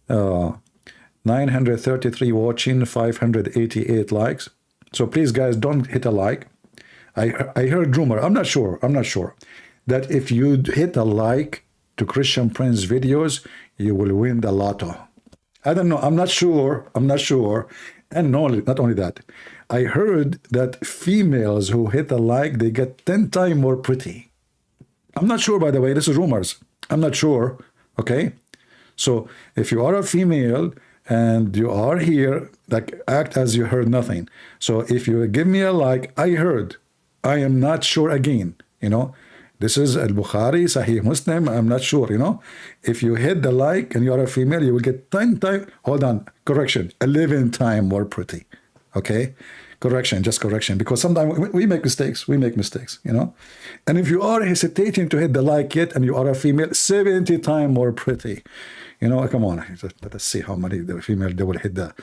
933 watching, 588 likes. So please, guys, don't hit a like. I heard rumor. I'm not sure that if you hit a like to Christian Prince videos, you will win the lotto. I don't know. I'm not sure. And no, not only that, I heard that females who hit a like, they get 10 times more pretty. I'm not sure, by the way. This is rumors. I'm not sure. Okay. So if you are a female and you are here, like, act as you heard nothing. So if you give me a like, I heard. I am not sure again. This is Al-Bukhari, Sahih Muslim. I'm not sure, If you hit the like and you are a female, you will get 10 times, hold on, correction, 11 times more pretty. Okay? Correction, just correction. Because sometimes we make mistakes. And if you are hesitating to hit the like yet and you are a female, 70 times more pretty. Come on, let us see how many the female they will hit the.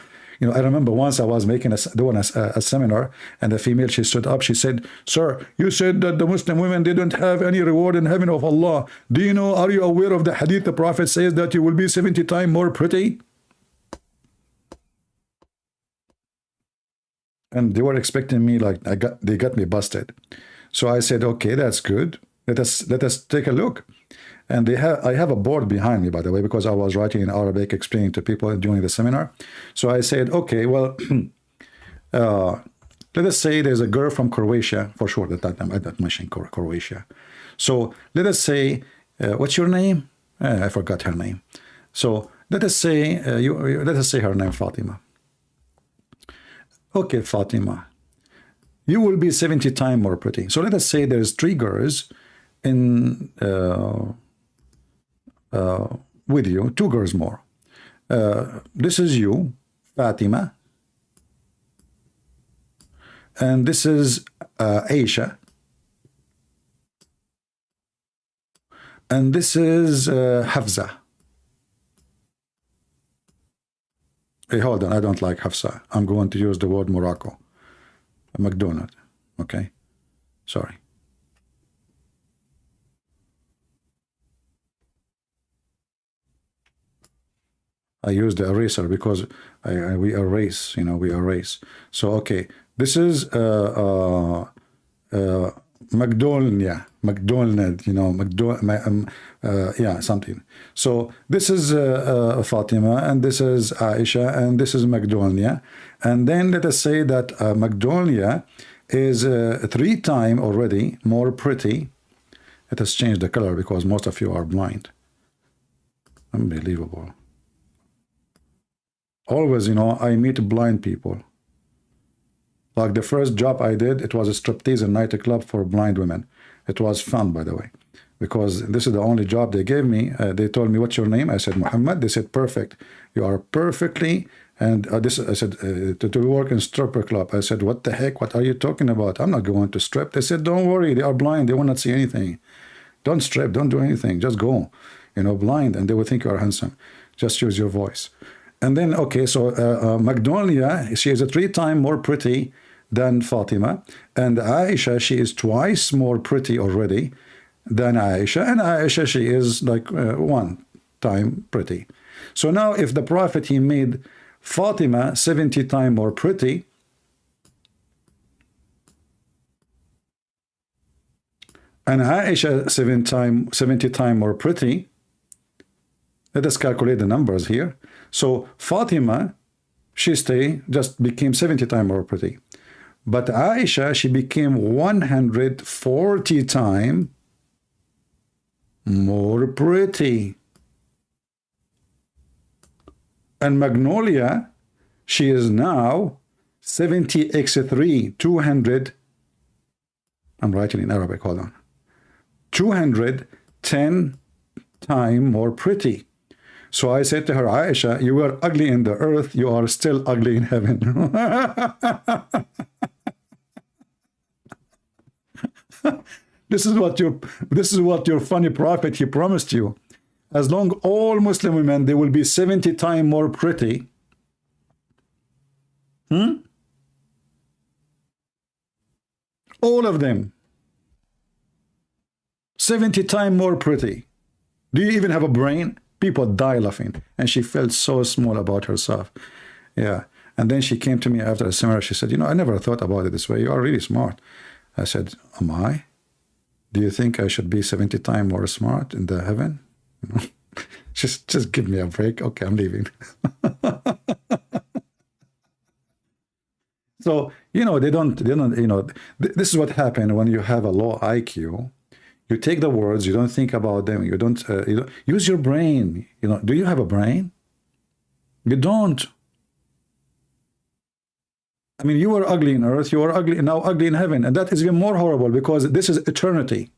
I remember once I was doing a seminar, and the female, she stood up, she said, "Sir, you said that the Muslim women didn't have any reward in heaven of Allah. Do you know, are you aware of the hadith the Prophet says that you will be 70 times more pretty?" And they were expecting me, like, they got me busted. So I said, okay, that's good. Let us take a look. And I have a board behind me, by the way, because I was writing in Arabic, explaining to people during the seminar. So I said, okay, well, let us say there's a girl from Croatia, for sure, that time I didn't mention Croatia. So let us say, what's your name? I forgot her name. So let us say, let us say her name, Fatima. Okay, Fatima, you will be 70 times more pretty. So let us say there's 3 girls in with you, 2 girls more. This is you, Fatima, and this is Aisha, and this is Hafsa. Hey, hold on, I don't like Hafsa. I'm going to use the word Morocco. McDonald, okay? Sorry. I use the eraser because we erase, we erase. So, okay, this is Magdolnia, yeah, something. So this is Fatima, and this is Aisha, and this is Magdolnia. And then let us say that Magdolnia is 3 times already more pretty. Let us change the color because most of you are blind. Unbelievable. Always, I meet blind people. Like the first job I did, it was a striptease and nightclub for blind women. It was fun, by the way, because this is the only job they gave me. They told me, "What's your name?" I said, "Muhammad." They said, "Perfect. You are perfectly." And I said, to work in stripper club. I said, "What the heck? What are you talking about? I'm not going to strip." They said, "Don't worry. They are blind. They will not see anything. Don't strip. Don't do anything. Just go, blind, and they will think you are handsome. Just use your voice." And then, okay, so Magnolia, she is 3 times more pretty than Fatima. And Aisha, she is twice more pretty already than Aisha. And Aisha, she is like 1 time pretty. So now if the Prophet, he made Fatima 70 times more pretty, and Aisha 70 times more pretty, let us calculate the numbers here. So Fatima, she just became 70 times more pretty. But Aisha, she became 140 times more pretty. And Magnolia, she is now 70x3, 200. I'm writing in Arabic, hold on. 210 times more pretty. So I said to her, "Aisha, you were ugly in the earth, you are still ugly in heaven." This is what your funny prophet, he promised you. As long all Muslim women, they will be 70 times more pretty. All of them. 70 times more pretty. Do you even have a brain? People die laughing. And she felt so small about herself. Yeah. And then she came to me after a seminar. She said, you know, I never thought about it this way. You are really smart. I said, am I? Do you think I should be 70 times more smart in the heaven? Just give me a break. Okay, I'm leaving. So, you know, they don't, you know, this is what happened when you have a low IQ. You take the words, you don't think about them, you don't use your brain. You know, do you have a brain? You don't. I mean, you were ugly in earth, you are ugly now, ugly in heaven, and that is even more horrible because this is eternity.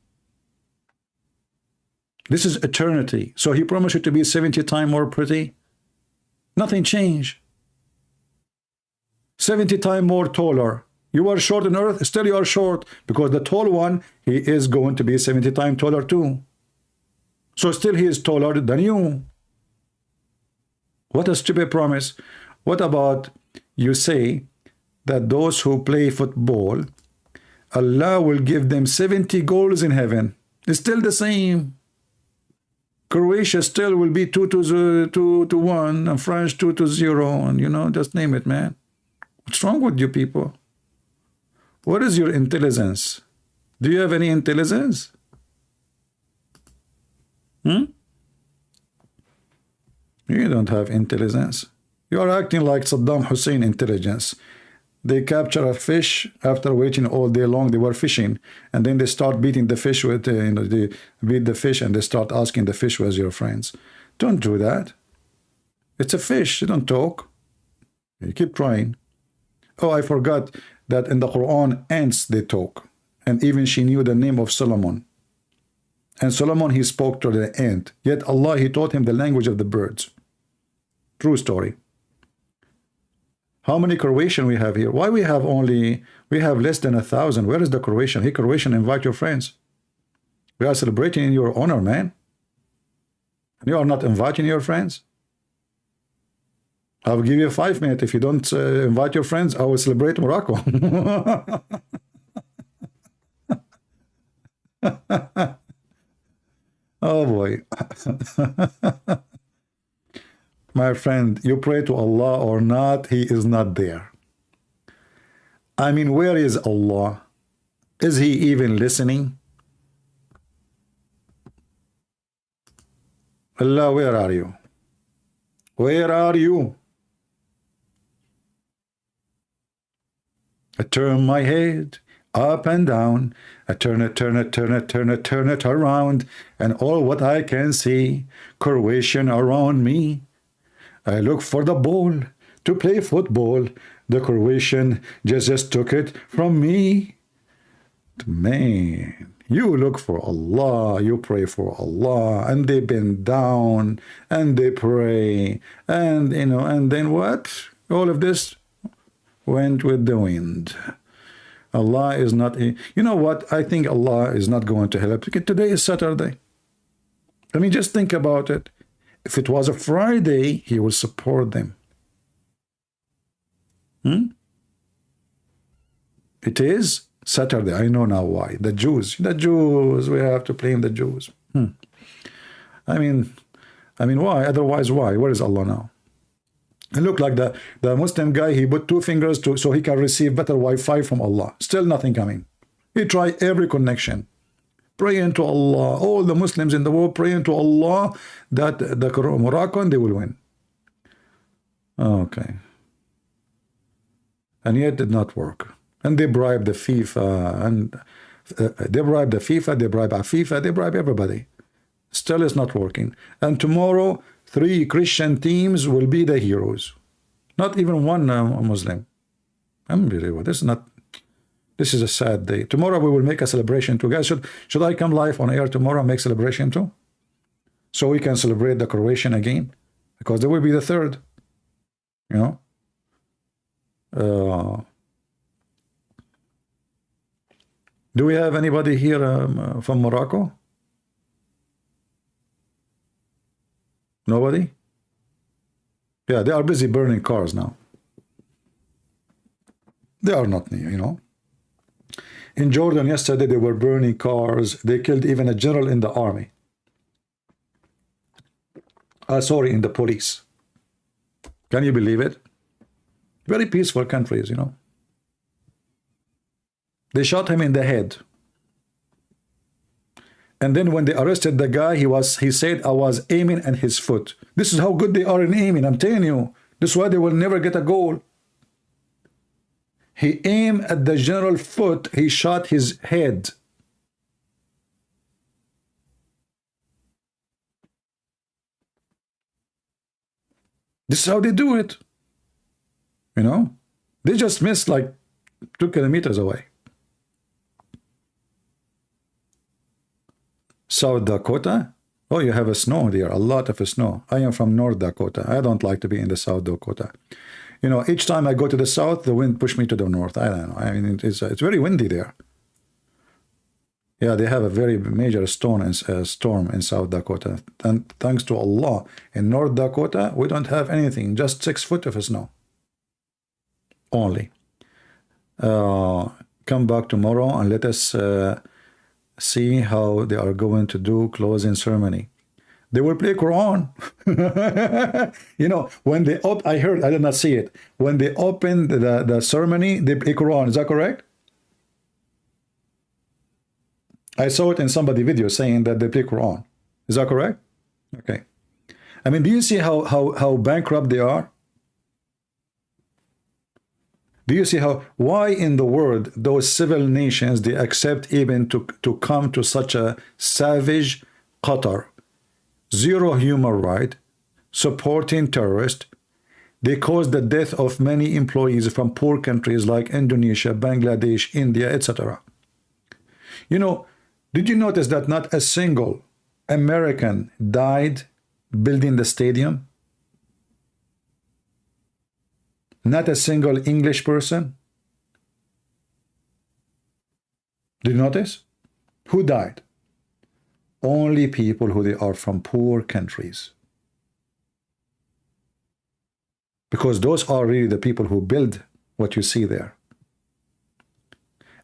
This is eternity. So he promised you to be 70 times more pretty. Nothing changed. 70 times more taller. You are short on earth, still you are short, because the tall one, he is going to be 70 times taller too. So still he is taller than you. What a stupid promise. What about you say that those who play football, Allah will give them 70 goals in heaven? It's still the same. Croatia still will be 2-1, and France 2-0, and you know, just name it, man. What's wrong with you people? What is your intelligence? Do you have any intelligence? You don't have intelligence. You are acting like Saddam Hussein intelligence. They capture a fish after waiting all day long. They were fishing, and then they start beating the fish with, you know, they beat the fish and they start asking the fish, "Where's your friends?" Don't do that. It's a fish. You don't talk. You keep trying. Oh, I forgot that in the Quran, ants, they talk. And even she knew the name of Solomon. And Solomon, he spoke to the ant. Yet Allah, he taught him the language of the birds. True story. How many Croatian we have here? Why we have less than 1,000? Where is the Croatian? Hey, Croatian, invite your friends. We are celebrating in your honor, man. And you are not inviting your friends? I'll give you 5 minutes. If you don't invite your friends, I will celebrate Morocco. Oh boy. My friend, you pray to Allah or not, he is not there. I mean, where is Allah? Is he even listening? Allah, where are you? Where are you? I turn my head up and down. I turn it around, and all what I can see, Croatian around me. I look for the ball to play football. The Croatian just took it from me. Man, you look for Allah, you pray for Allah, and they bend down and they pray, and you know, and then what? All of this went with the wind. Allah is not, you know what? I think Allah is not going to help. Because today is Saturday. I mean, just think about it. If it was a Friday, he will support them. It is Saturday. I know now why. The Jews, we have to blame the Jews. I mean, why? Otherwise, why? Where is Allah now? And look, like the Muslim guy, he put 2 fingers so he can receive better Wi-Fi from Allah. Still nothing coming. He tried every connection. Praying to Allah. All the Muslims in the world praying to Allah that the Moroccan, they will win. Okay. And yet it did not work. And they bribed the FIFA, and they bribed the FIFA, they bribed FIFA, they bribed everybody. Still it's not working. And tomorrow, 3 Christian teams will be the heroes. Not even one Muslim. Unbelievable. This is a sad day. Tomorrow we will make a celebration too. Guys, should I come live on air tomorrow and make celebration too? So we can celebrate the Croatian again? Because they will be the 3rd. You know? Do we have anybody here from Morocco? Nobody? Yeah, they are busy burning cars now. They are not, you know. In Jordan yesterday, they were burning cars. They killed even a general in the army. Sorry, in the police. Can you believe it? Very peaceful countries, you know. They shot him in the head. And then when they arrested the guy, he said, I was aiming at his foot. This is how good they are in aiming, I'm telling you. This is why they will never get a goal. He aimed at the general's foot, he shot his head. This is how they do it. You know? They just missed like 2 kilometers away. South Dakota? Oh, you have a snow there, a lot of snow. I am from North Dakota. I don't like to be in the South Dakota. You know, each time I go to the south, the wind pushes me to the north. I don't know. I mean, it's very windy there. Yeah, they have a very major storm in South Dakota. And thanks to Allah, in North Dakota, we don't have anything, just 6 foot of snow. Only. Come back tomorrow and let us see how they are going to do closing ceremony. They will play Quran. You know, when they I heard, I did not see it. When they open the ceremony, they play Quran. Is that correct? I saw it in somebody's video saying that they play Quran. Is that correct? Okay. I mean, do you see how bankrupt they are? Do you see why in the world those civil nations, they accept even to come to such a savage Qatar? Zero human right, supporting terrorists. They caused the death of many employees from poor countries like Indonesia, Bangladesh, India, etc. You know, did you notice that not a single American died building the stadium? Not a single English person? Did you notice? Who died? Only people who they are from poor countries. Because those are really the people who build what you see there.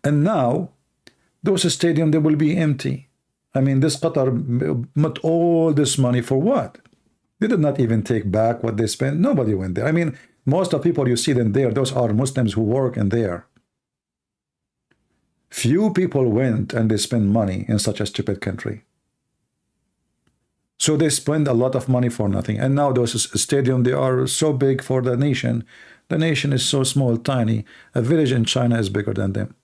And now, those stadiums, they will be empty. I mean, this Qatar put all this money for what? They did not even take back what they spent. Nobody went there. I mean, most of the people you see them there, those are Muslims who work in there. Few people went and they spent money in such a stupid country. So they spend a lot of money for nothing. And now those stadiums, they are so big for the nation. The nation is so small, tiny. A village in China is bigger than them.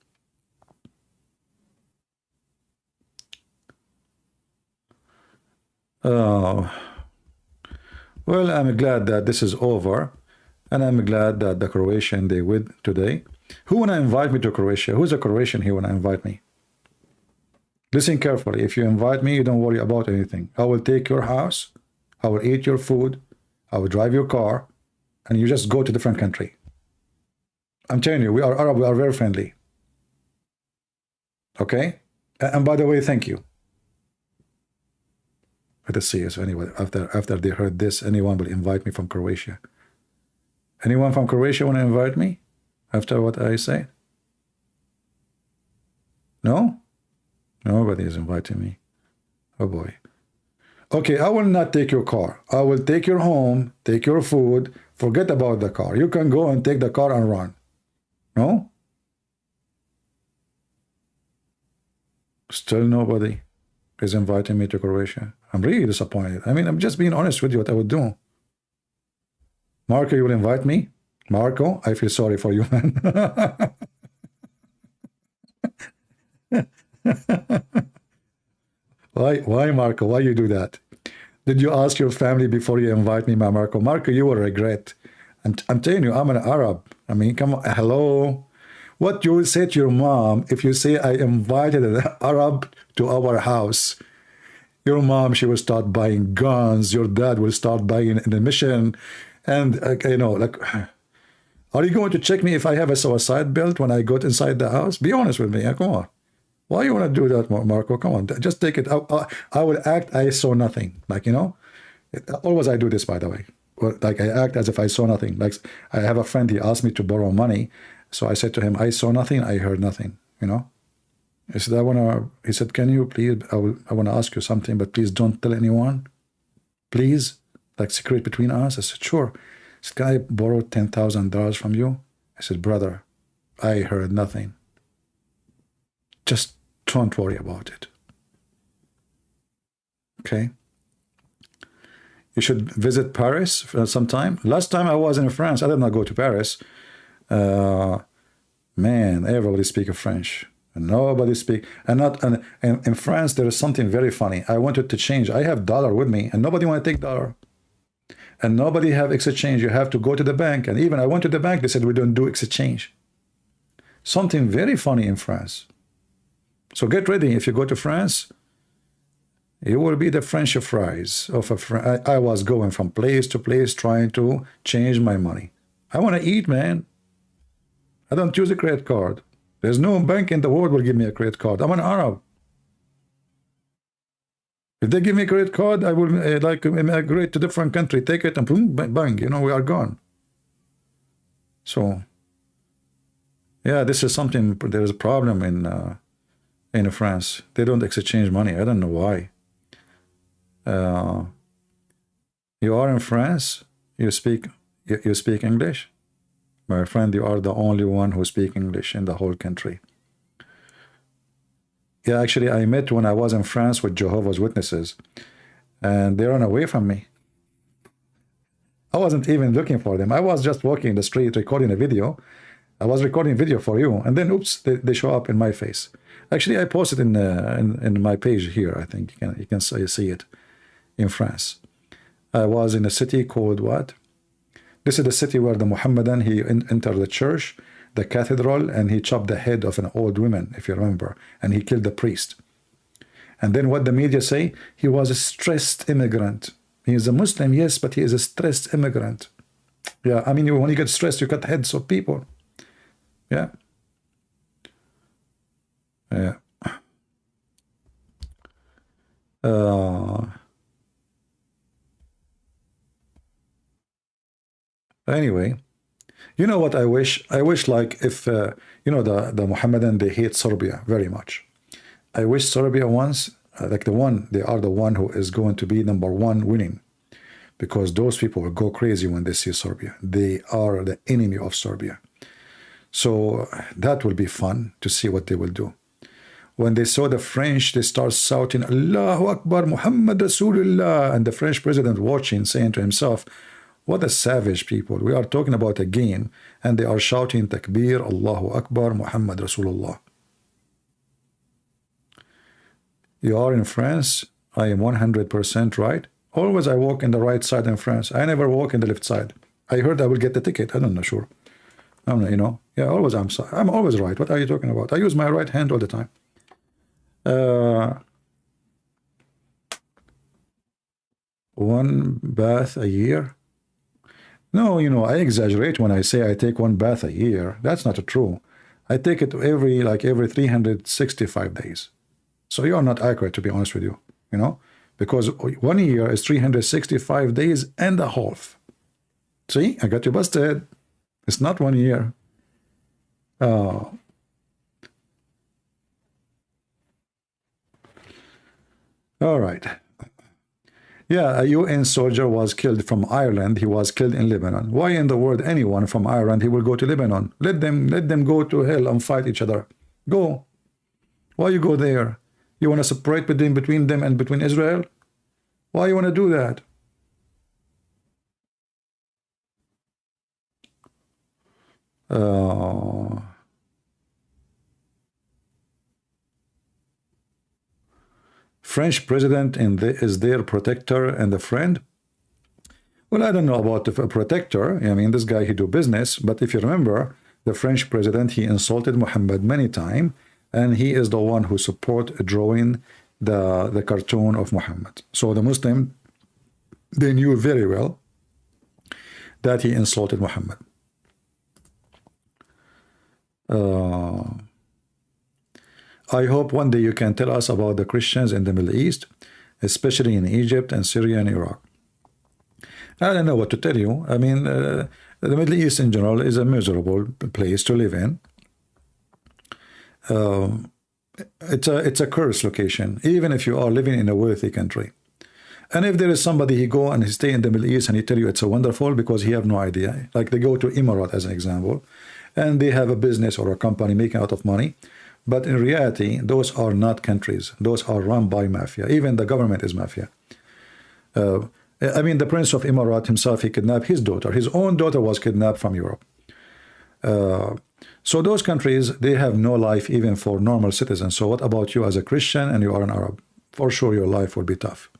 Oh. Well, I'm glad that this is over. And I'm glad that the Croatian, they win today. Who wanna invite me to Croatia? Who's a Croatian here wanna invite me? Listen carefully. If you invite me, you don't worry about anything. I will take your house. I will eat your food. I will drive your car. And you just go to a different country. I'm telling you, we are Arab. We are very friendly. Okay? And by the way, thank you. Let us see if anyone, after they heard this, anyone will invite me from Croatia. Anyone from Croatia want to invite me after what I say? No? Nobody is inviting me. Oh boy. Okay, I will not take your car. I will take your home, take your food, forget about the car. You can go and take the car and run. No? Still nobody is inviting me to Croatia. I'm really disappointed. I mean, I'm just being honest with you what I would do. Marco, you will invite me? Marco, I feel sorry for you, man. Why, Marco? Why you do that? Did you ask your family before you invite me, Marco? Marco, you will regret. I'm telling you, I'm an Arab. I mean, come on, hello. What you will say to your mom if you say I invited an Arab to our house? Your mom, she will start buying guns. Your dad will start buying an emission. And, you know, like, are you going to check me if I have a suicide belt when I got inside the house? Be honest with me. Come on. Why you want to do that, Marco? Come on. Just take it. I will act I saw nothing. Like, you know, always I do this, by the way. Like, I act as if I saw nothing. Like, I have a friend, he asked me to borrow money. So I said to him, I saw nothing, I heard nothing, you know. He said, he said, can you please, I want to ask you something, but please don't tell anyone. Please, like secret between us. I said, sure. He said, can I borrow $10,000 from you? I said, brother, I heard nothing. Just don't worry about it. Okay? You should visit Paris sometime. Last time I was in France, I did not go to Paris. Man, everybody speaks French. And nobody speak. And in France, there is something very funny. I wanted to change. I have dollar with me, and nobody want to take dollar. And nobody have exchange. You have to go to the bank. And even I went to the bank, they said, we don't do exchange. Something very funny in France. So get ready. If you go to France, you will be the French fries of a friend. I was going from place to place trying to change my money. I want to eat, man. I don't use a credit card. There's no bank in the world will give me a credit card. I'm an Arab. If they give me a credit card, I will like immigrate to different country, take it, and boom, bang, you know, we are gone. So, yeah, this is something. There is a problem in France. They don't exchange money. I don't know why. You are in France. You speak English. My friend, you are the only one who speaks English in the whole country. Yeah, actually, I met when I was in France with Jehovah's Witnesses, and they ran away from me. I wasn't even looking for them. I was just walking in the street recording a video. I was recording video for you, and then oops, they show up in my face. Actually, I posted in my page here. I think you can see it in France. I was in a city called what? This is the city where the Muhammadan, he entered the church, the cathedral, and he chopped the head of an old woman, if you remember, and he killed the priest. And then what the media say? He was a stressed immigrant. He is a Muslim, yes, but he is a stressed immigrant. Yeah, I mean, when you get stressed, you cut heads of people. Yeah. Yeah. Anyway, you know what I wish? I wish like if, you know, the Mohammedan, they hate Serbia very much. I wish Serbia once, like they are the one who is going to be #1 winning. Because those people will go crazy when they see Serbia. They are the enemy of Serbia. So that will be fun to see what they will do. When they saw the French, they start shouting, Allahu Akbar, Muhammad Rasulullah. And the French president watching, saying to himself, what a savage people. We are talking about a game, and they are shouting Takbir, Allahu Akbar, Muhammad Rasulullah. You are in France. I am 100% right. Always I walk in the right side in France. I never walk in the left side. I heard I will get the ticket. I don't know, sure. I'm not, you know. Yeah, always I'm always right. What are you talking about? I use my right hand all the time. One bath a year? No, you know, I exaggerate when I say I take one bath a year. That's not true. I take it every 365 days. So you are not accurate, to be honest with you, you know, because 1 year is 365 days and a half. See, I got you busted. It's not 1 year. All right. Yeah, a UN soldier was killed from Ireland. He was killed in Lebanon. Why in the world anyone from Ireland, he will go to Lebanon? Let them go to hell and fight each other. Go. Why you go there? You want to separate between them and between Israel? Why you want to do that? French president is their protector and a friend? Well, I don't know about the protector. I mean, this guy, he do business. But if you remember, the French president, he insulted Muhammad many times. And he is the one who support drawing the cartoon of Muhammad. So the Muslim, they knew very well that he insulted Muhammad. I hope one day you can tell us about the Christians in the Middle East, especially in Egypt and Syria and Iraq. I don't know what to tell you. I mean, the Middle East in general is a miserable place to live in. it's a cursed location, even if you are living in a wealthy country. And if there is somebody, he go and he stay in the Middle East and he tell you it's a wonderful because he have no idea. Like they go to Emirates as an example, and they have a business or a company making a lot of money. But in reality, those are not countries. Those are run by mafia. Even the government is mafia. I mean, the Prince of Emirat himself, he kidnapped his daughter. His own daughter was kidnapped from Europe. So those countries, they have no life even for normal citizens. So what about you as a Christian and you are an Arab? For sure, your life will be tough.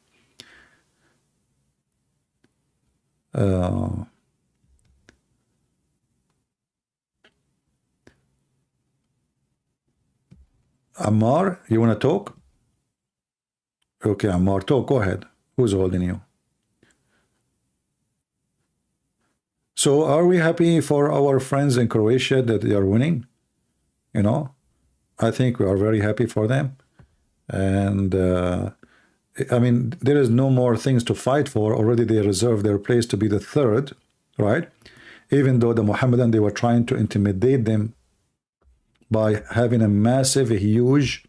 Ammar, you want to talk? Okay, Ammar, talk. Go ahead. Who's holding you? So are we happy for our friends in Croatia that they are winning? You know, I think we are very happy for them. And I mean, there is no more things to fight for. Already they reserved their place to be the third, right? Even though the Mohammedan, they were trying to intimidate them by having a massive, huge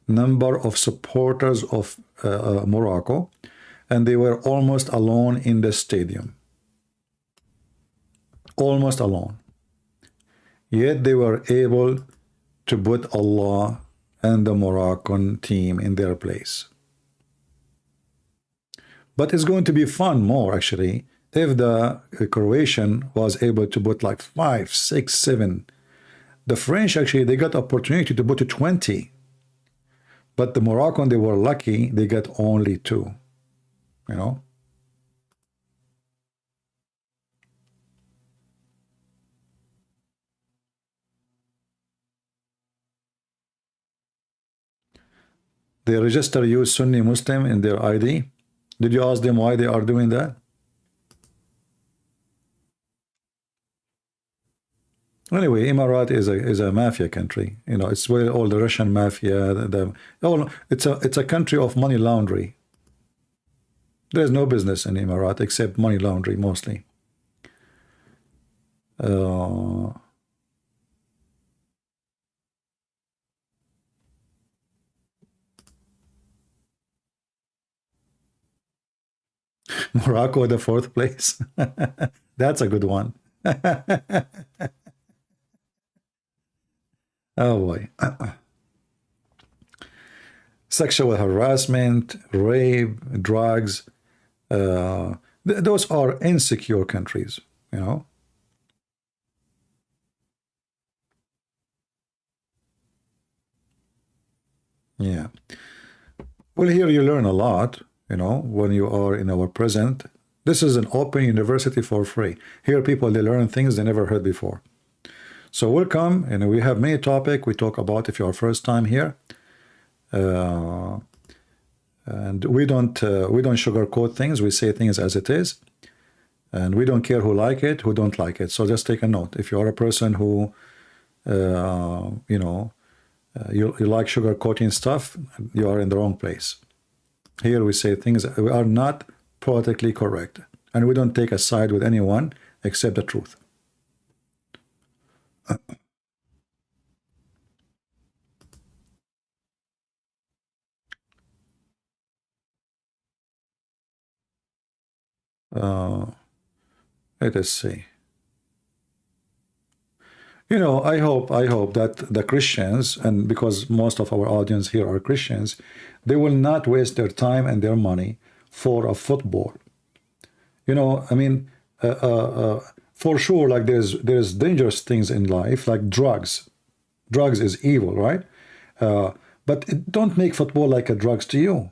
number of supporters of Morocco, and they were almost alone in the stadium. Almost alone. Yet they were able to put Allah and the Moroccan team in their place. But it's going to be fun more, actually, if the Croatian was able to put like 5, 6, 7. The French, actually, they got opportunity to put 20. But the Moroccan, they were lucky, they got only 2. You know? They register you Sunni Muslim in their ID. Did you ask them why they are doing that? Anyway, Emirat is a mafia country. You know, it's where all the Russian mafia, it's a country of money laundering. There's no business in Emirat except money laundering mostly. Morocco, the 4th place. That's a good one. Oh boy. Sexual harassment, rape, drugs. Those are insecure countries, you know. Yeah. Well, here you learn a lot, you know, when you are in our present. This is an open university for free. Here people, they learn things they never heard before. So welcome, and we have many topics we talk about if you're first time here. And we don't sugarcoat things. We say things as it is. And we don't care who like it, who don't like it. So just take a note. If you're a person who, you know, you like sugarcoating stuff, you are in the wrong place. Here we say things that are not politically correct. And we don't take a side with anyone except the truth. Let us see. You know, I hope that the Christians, and because most of our audience here are Christians, they will not waste their time and their money for a football. You know, I mean, for sure, like there's dangerous things in life, like drugs. Drugs is evil, right? But don't make football like a drugs to you.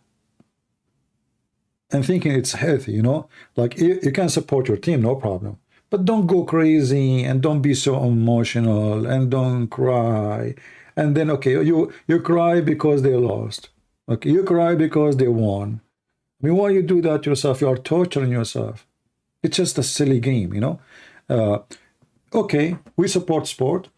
And thinking it's healthy, you know, like you can support your team, no problem. But don't go crazy and don't be so emotional and don't cry. And then, okay, you cry because they lost. Okay, you cry because they won. I mean, why you do that yourself? You are torturing yourself. It's just a silly game, you know. Okay, we support sport.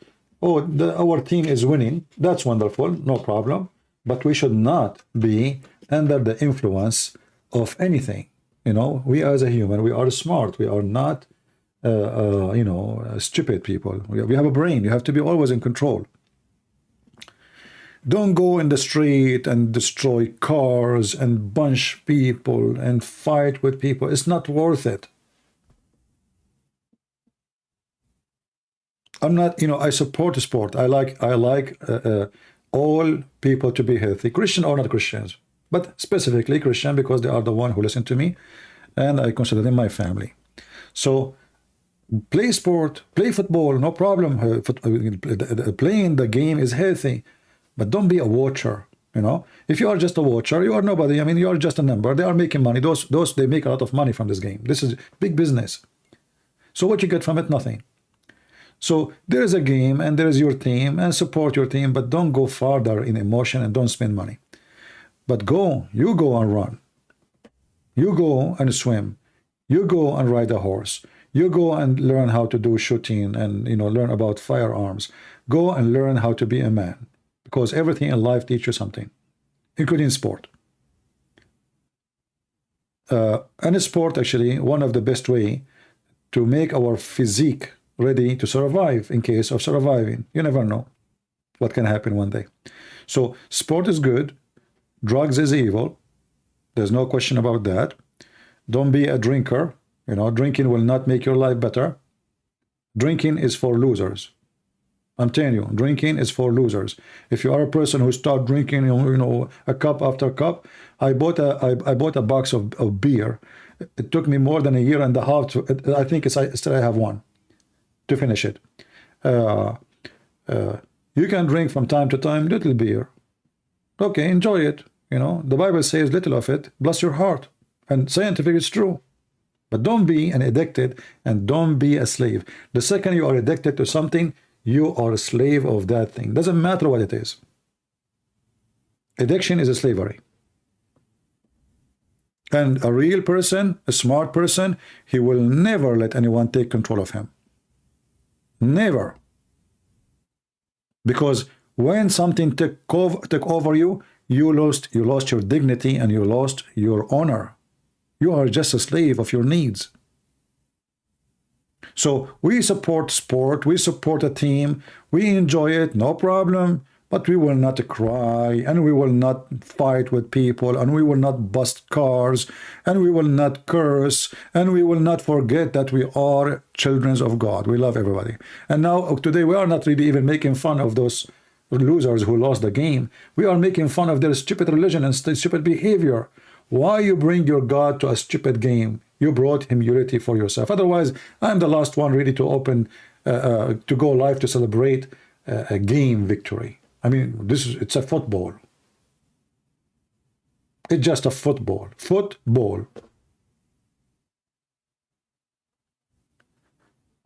Oh, our team is winning. That's wonderful, no problem. But we should not be under the influence of anything. You know, we as a human, we are smart. We are not, you know, stupid people. We have a brain. You have to be always in control. Don't go in the street and destroy cars and bunch people and fight with people. It's not worth it. I'm not, I support the sport. I like all people to be healthy, Christian or not Christians, but specifically Christian because they are the one who listen to me, and I consider them my family. So play sport, play football, no problem. Playing the game is healthy, but don't be a watcher. If you are just a watcher, you are nobody. I mean, you are just a number. They are making money. Those they make a lot of money from this game. This is big business. So what you get from it? Nothing. So there is a game and there is your team, and support your team, but don't go farther in emotion and don't spend money. But you go and run. You go and swim. You go and ride a horse. You go and learn how to do shooting and learn about firearms. Go and learn how to be a man, because everything in life teaches you something, including sport. And sport, actually, one of the best way to make our physique ready to survive in case of surviving. You never know what can happen one day. So sport is good. Drugs is evil. There's no question about that. Don't be a drinker. Drinking will not make your life better. Drinking is for losers. I'm telling you, drinking is for losers. If you are a person who start drinking, a cup after cup. I bought a box of beer. It took me more than a year and a half to. I think I still have one to finish it. You can drink from time to time little beer. Okay, enjoy it. The Bible says little of it, bless your heart. And scientific is true. But don't be an addicted, and don't be a slave. The second you are addicted to something, you are a slave of that thing. Doesn't matter what it is. Addiction is a slavery. And a real person, a smart person, he will never let anyone take control of him. Never. Because when something took over you, you lost your dignity and you lost your honor. You are just a slave of your needs. So we support sport, we support a team, we enjoy it, no problem, but we will not cry, and we will not fight with people, and we will not bust cars, and we will not curse, and we will not forget that we are children of God. We love everybody. And now, today, we are not really even making fun of those losers who lost the game. We are making fun of their stupid religion and stupid behavior. Why you bring your God to a stupid game? You brought humility for yourself. Otherwise, I'm the last one ready to open, to go live to celebrate a game victory. I mean, it's a football. It's just a football. Football.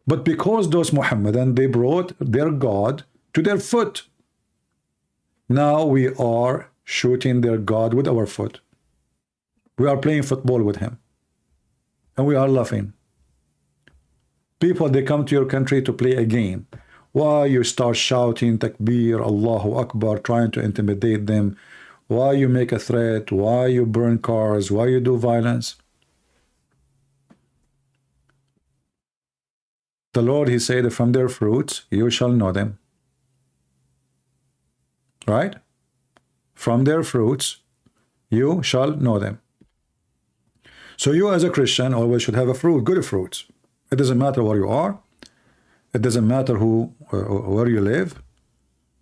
But because those Muhammadan, they brought their God to their foot. Now we are shooting their God with our foot. We are playing football with him. And we are laughing. People, they come to your country to play a game. Why you start shouting Takbir, Allahu Akbar, trying to intimidate them? Why you make a threat? Why you burn cars? Why you do violence? The Lord, he said, from their fruits you shall know them. Right? From their fruits you shall know them. So you as a Christian always should have a fruit, good fruits. It doesn't matter where you are. It doesn't matter where you live,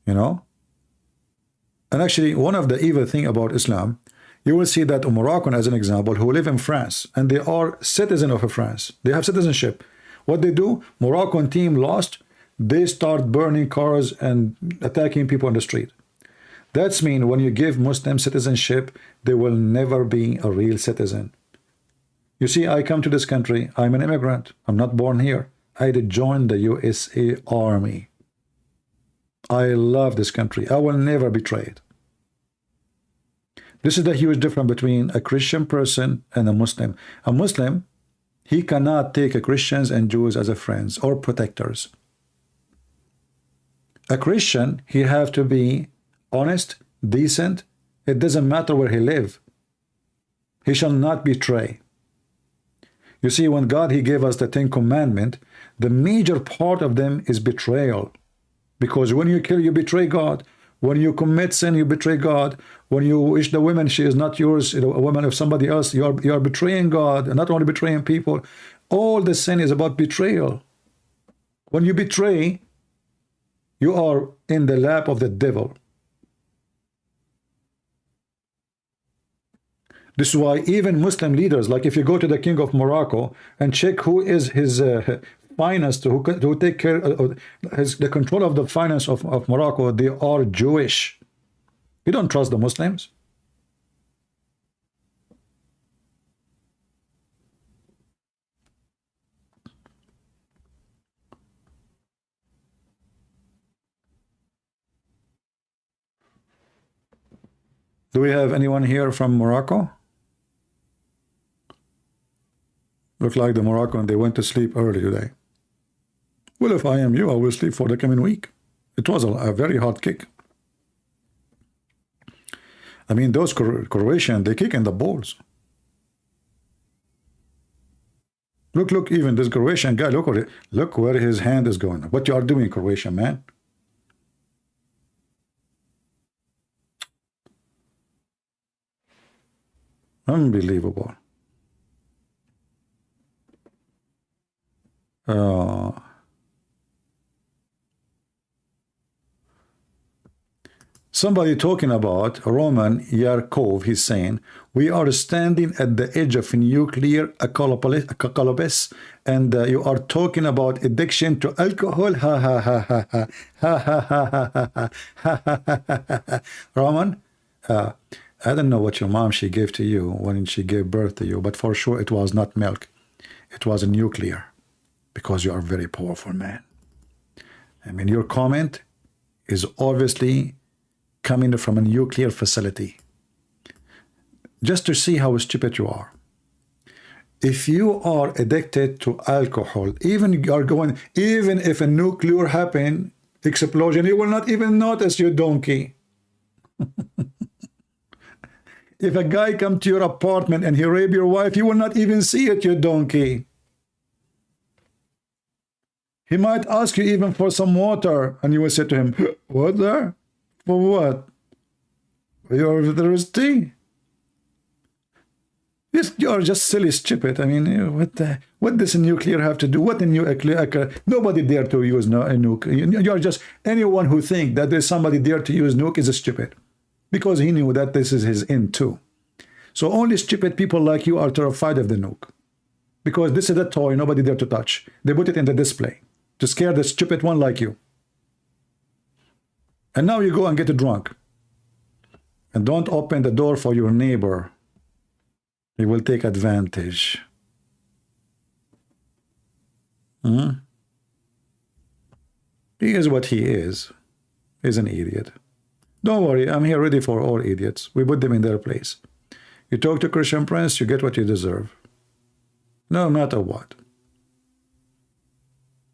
And actually, one of the evil thing about Islam, you will see that Moroccan, as an example, who live in France, and they are citizen of France. They have citizenship. What they do, Moroccan team lost, they start burning cars and attacking people on the street. That's mean when you give Muslim citizenship, they will never be a real citizen. You see, I come to this country, I'm an immigrant, I'm not born here. I did join the USA Army. I love this country. I will never betray it. This is the huge difference between a Christian person and a Muslim. A Muslim, he cannot take Christians and Jews as a friends or protectors. A Christian, he have to be honest, decent. It doesn't matter where he live. He shall not betray. You see, when God, he gave us the 10 Commandments, the major part of them is betrayal. Because when you kill, you betray God. When you commit sin, you betray God. When you wish the woman she is not yours, a woman of somebody else, you are betraying God, and not only betraying people. All the sin is about betrayal. When you betray, you are in the lap of the devil. This is why even Muslim leaders, like if you go to the king of Morocco and check who is his finance, who take care of the control of the finance of Morocco, they are Jewish. You don't trust the Muslims? Do we have anyone here from Morocco? Look like the Moroccan, they went to sleep early today. Well, if I am you, I will sleep for the coming week. It was a very hard kick. I mean, those Croatian, they kick in the balls. Look, even this Croatian guy, look where his hand is going. What you are doing, Croatian man? Unbelievable. Somebody talking about Roman Yarkov, he's saying, we are standing at the edge of a nuclear apocalypse, and you are talking about addiction to alcohol. Ha ha ha ha ha ha ha ha ha. Roman, I don't know what your mom she gave to you when she gave birth to you, but for sure it was not milk. It was a nuclear, because you are a very powerful man. I mean, your comment is obviously coming from a nuclear facility. Just to see how stupid you are. If you are addicted to alcohol, even if a nuclear explosion, you will not even notice, you donkey. If a guy come to your apartment and he rape your wife, you will not even see it, you donkey. He might ask you even for some water, and you will say to him, what there? For what? You're thirsty? Yes, you're just silly, stupid. I mean, what does a nuclear have to do? What a nuclear? Nobody dare to use a nuke. You're just, anyone who think that there's somebody dare to use nuke is a stupid, because he knew that this is his end too. So only stupid people like you are terrified of the nuke, because this is a toy nobody dare to touch. They put it in the display to scare the stupid one like you. And now you go and get drunk. And don't open the door for your neighbor. He will take advantage. He is what he is. He's an idiot. Don't worry, I'm here ready for all idiots. We put them in their place. You talk to Christian Prince, you get what you deserve. No matter what.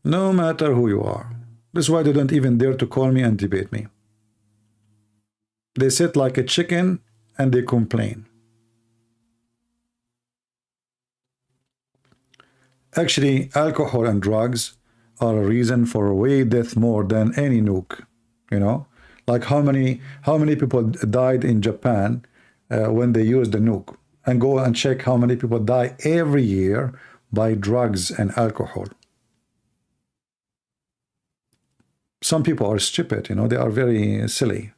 No matter who you are. That's why they don't even dare to call me and debate me. They sit like a chicken and they complain. Actually, alcohol and drugs are a reason for way death more than any nuke. You know, like how many people died in Japan when they used the nuke, and go and check how many people die every year by drugs and alcohol. Some people are stupid, you know, they are very silly.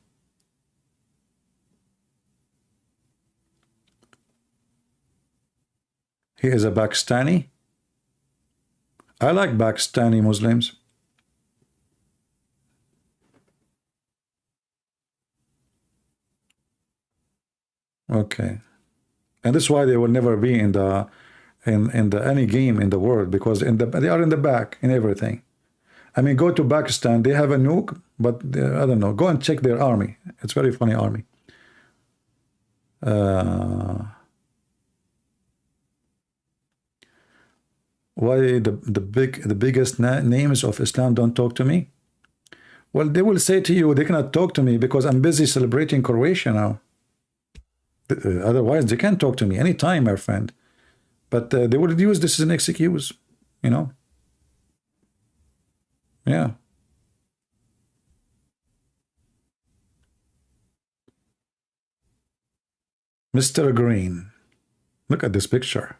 He is a Pakistani. I like Pakistani Muslims. Okay. And that's why they will never be in the any game in the world, because they are in the back in everything. I mean, go to Pakistan, they have a nuke, but I don't know. Go and check their army. It's very funny army. Why the biggest names of Islam don't talk to me? Well, they will say to you, they cannot talk to me because I'm busy celebrating Croatia now. Otherwise, they can't talk to me anytime, my friend. But they would use this as an excuse, you know. Yeah. Mr. Green. Look at this picture.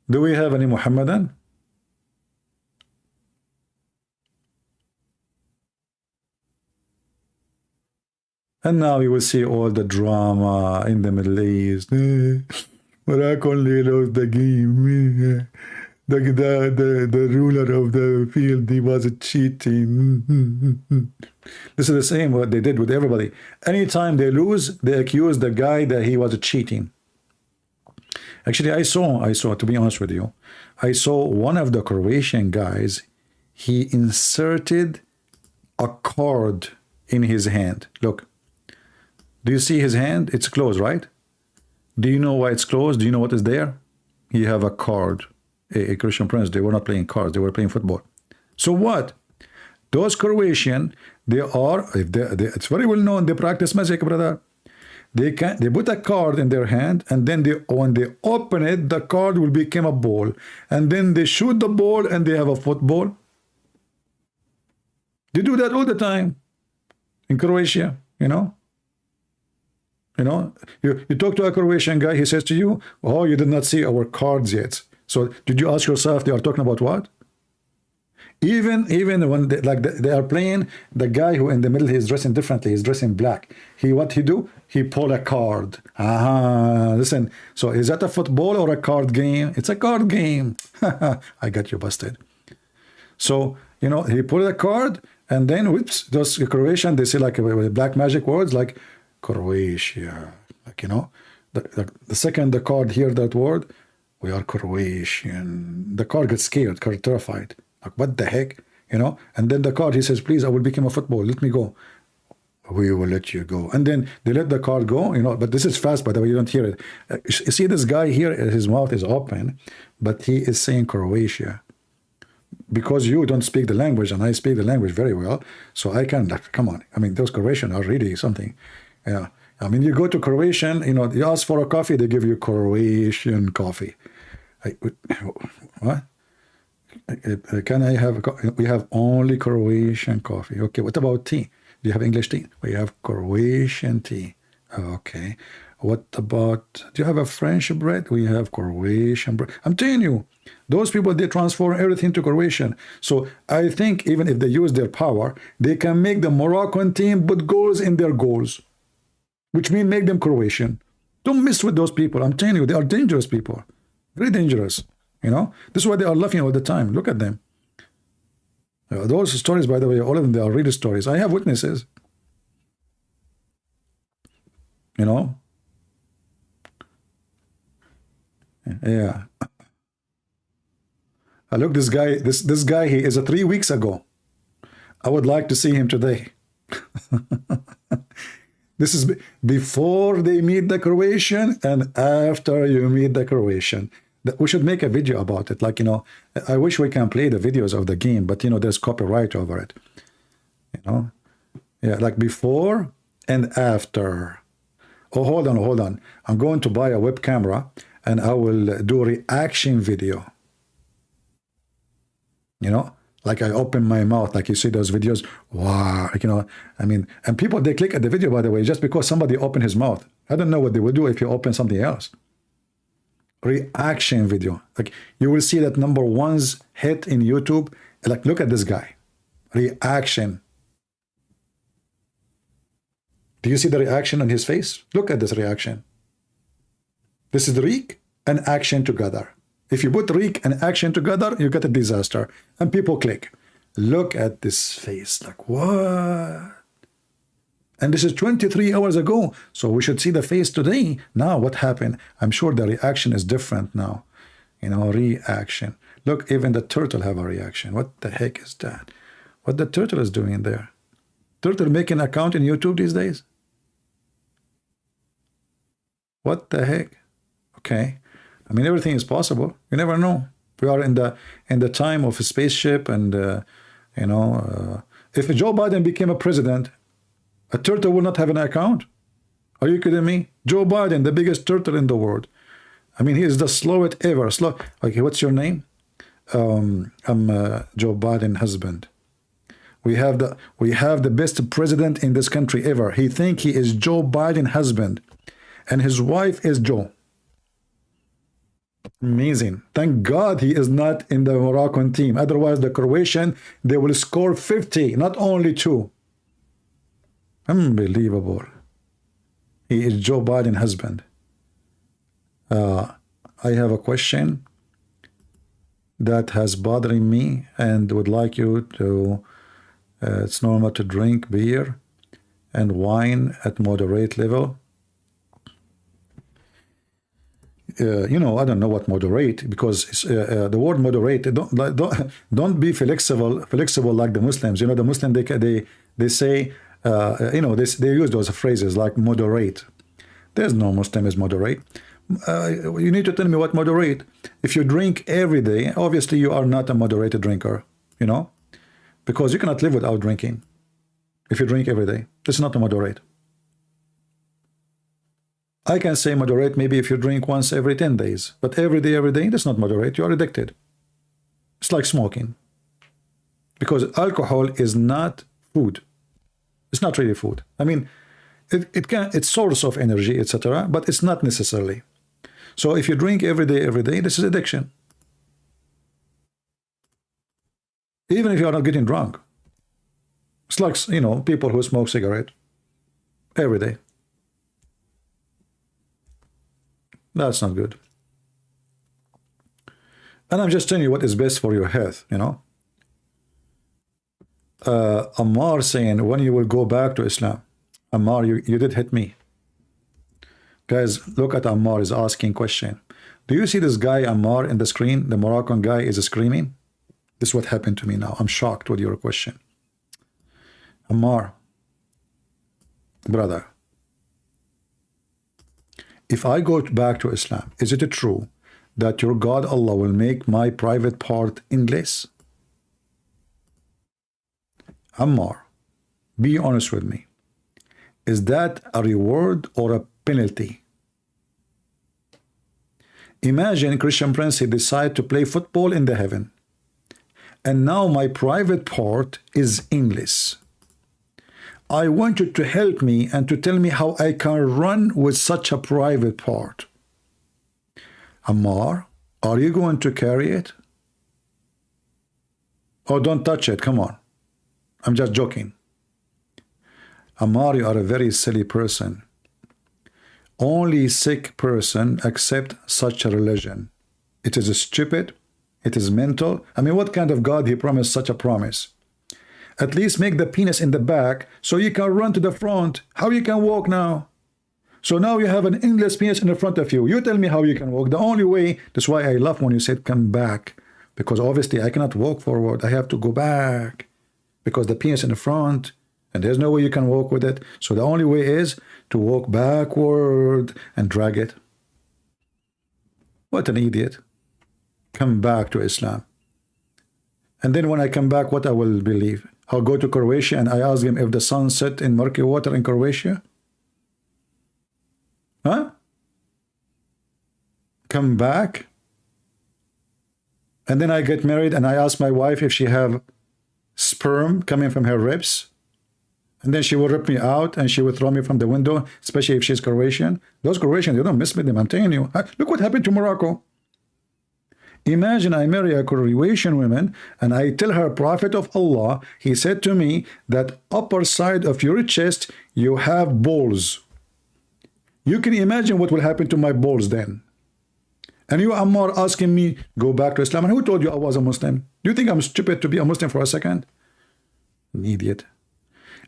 Do we have any Muhammadan? And now you will see all the drama in the Middle East. Morocco only lost the game. The ruler of the field, he was cheating. This is the same what they did with everybody. Anytime they lose, they accuse the guy that he was cheating. Actually, I saw, to be honest with you, I saw one of the Croatian guys, he inserted a card in his hand. Look, do you see his hand? It's closed, right? Do you know why it's closed? Do you know what is there? He have a card. A Christian prince, they were not playing cards, they were playing football. So what? Those Croatian, it's very well known, they practice magic, brother. They put a card in their hand, and then when they open it, the card will become a ball. And then they shoot the ball and they have a football. They do that all the time in Croatia, you know. You talk to a Croatian guy, he says to you, oh, you did not see our cards yet. So did you ask yourself they are talking about what? Even when they are playing, the guy who in the middle, he is dressing differently, he's dressing black. What he do? He pull a card. Listen, so is that a football or a card game? It's a card game. I got you busted. So, he pulled a card, and then whoops, those Croatian, they say like black magic words like Croatia. Like, the second the card hear that word, we are Croatian. The card gets scared, terrified. Like, what the heck? And then the card, he says, please, I will become a football. Let me go. We will let you go. And then they let the card go, but this is fast, by the way, you don't hear it. You see this guy here, his mouth is open, but he is saying Croatia. Because you don't speak the language, and I speak the language very well, so I can, come on. I mean, those Croatian are really something. Yeah. I mean, you go to Croatian, you ask for a coffee, they give you Croatian coffee. What? Can I have we have only Croatian coffee. Okay, what about tea? Do you have English tea? We have Croatian tea. Okay. What about, do you have a French bread? We have Croatian bread. I'm telling you, those people, they transform everything to Croatian. So I think even if they use their power, they can make the Moroccan team put goals in their goals, which means make them Croatian. Don't mess with those people. I'm telling you, they are dangerous people. Very dangerous. This is why they are laughing all the time. Look at them. Those stories, by the way, all of them, they are real stories. I have witnesses. Yeah. Look, this guy, this guy, he is 3 weeks ago. I would like to see him today. This is before they meet the Croatian and after you meet the Croatian. We should make a video about it. Like, I wish we can play the videos of the game, but, there's copyright over it. Yeah, like before and after. Oh, hold on. I'm going to buy a web camera and I will do a reaction video. Like I open my mouth, like you see those videos. Wow, I mean, and people, they click at the video, by the way, just because somebody opened his mouth. I don't know what they will do if you open something else. Reaction video. Like you will see that #1's hit in YouTube. Like, look at this guy. Reaction. Do you see the reaction on his face? Look at this reaction. This is Reek and action together. If you put Reek and action together, you get a disaster. And people click. Look at this face. Like, what? And this is 23 hours ago. So we should see the face today. Now, what happened? I'm sure the reaction is different now. Reaction. Look, even the turtle have a reaction. What the heck is that? What the turtle is doing there? Turtle making an account in YouTube these days? What the heck? Okay. I mean, everything is possible. You never know. We are in the time of a spaceship, and if Joe Biden became a president, a turtle will not have an account. Are you kidding me? Joe Biden, the biggest turtle in the world. I mean, he is the slowest ever. Okay, what's your name? I'm Joe Biden's husband. We have the best president in this country ever. He think he is Joe Biden husband, and his wife is Joe. Amazing. Thank God he is not in the Moroccan team. Otherwise, the Croatian, they will score 50, not only 2. Unbelievable. He is Joe Biden husband. I have a question that has bothering me and would like you to, it's normal to drink beer and wine at moderate level. You know, I don't know what moderate, because the word moderate, don't be flexible like the Muslims. You know, the Muslim, they say, you know, they use those phrases like moderate. There's no Muslim is moderate. You need to tell me what moderate. If you drink every day, obviously you are not a moderated drinker, you know, because you cannot live without drinking. If you drink every day, it's not a moderate. I can say moderate maybe if you drink once every 10 days, but every day, that's not moderate. You are addicted. It's like smoking, because alcohol is not food. It's not really food. I mean, it's source of energy, etc., but it's not necessarily. So if you drink every day, this is addiction. Even if you are not getting drunk. It's like, you know, people who smoke cigarette every day. That's not good. And I'm just telling you what is best for your health, you know. Ammar saying, when you will go back to Islam? Ammar, you did hit me. Guys, look at Ammar is asking question. Do you see this guy Ammar in the screen? The Moroccan guy is screaming. This is what happened to me now. I'm shocked with your question. Ammar, brother, if I go back to Islam, is it true that your God Allah will make my private part endless? Ammar, be honest with me. Is that a reward or a penalty? Imagine Christian Prince, he decide to play football in the heaven, and now my private part is endless. I want you to help me and to tell me how I can run with such a private part. Ammar, are you going to carry it? Oh, don't touch it, come on. I'm just joking. Ammar, you are a very silly person. Only sick person accept such a religion. It is stupid. It is mental. I mean, what kind of God he promised such a promise? At least make the penis in the back so you can run to the front. How you can walk now? So now you have an endless penis in the front of you. You tell me how you can walk. The only way, that's why I love when you said come back. Because obviously I cannot walk forward. I have to go back. Because the penis in the front, and there's no way you can walk with it. So the only way is to walk backward and drag it. What an idiot. Come back to Islam. And then when I come back, what I will believe? I'll go to Croatia and I ask him if the sun set in murky water in Croatia? Huh? Come back? And then I get married and I ask my wife if she have sperm coming from her ribs? And then she will rip me out and she will throw me from the window, especially if she's Croatian. Those Croatians, you don't mess with them, I'm telling you. Look what happened to Morocco. Imagine I marry a Croatian woman and I tell her, Prophet of Allah, he said to me that upper side of your chest, you have balls. You can imagine what will happen to my balls then. And you, Ammar, asking me, go back to Islam. And who told you I was a Muslim? Do you think I'm stupid to be a Muslim for a second? An idiot.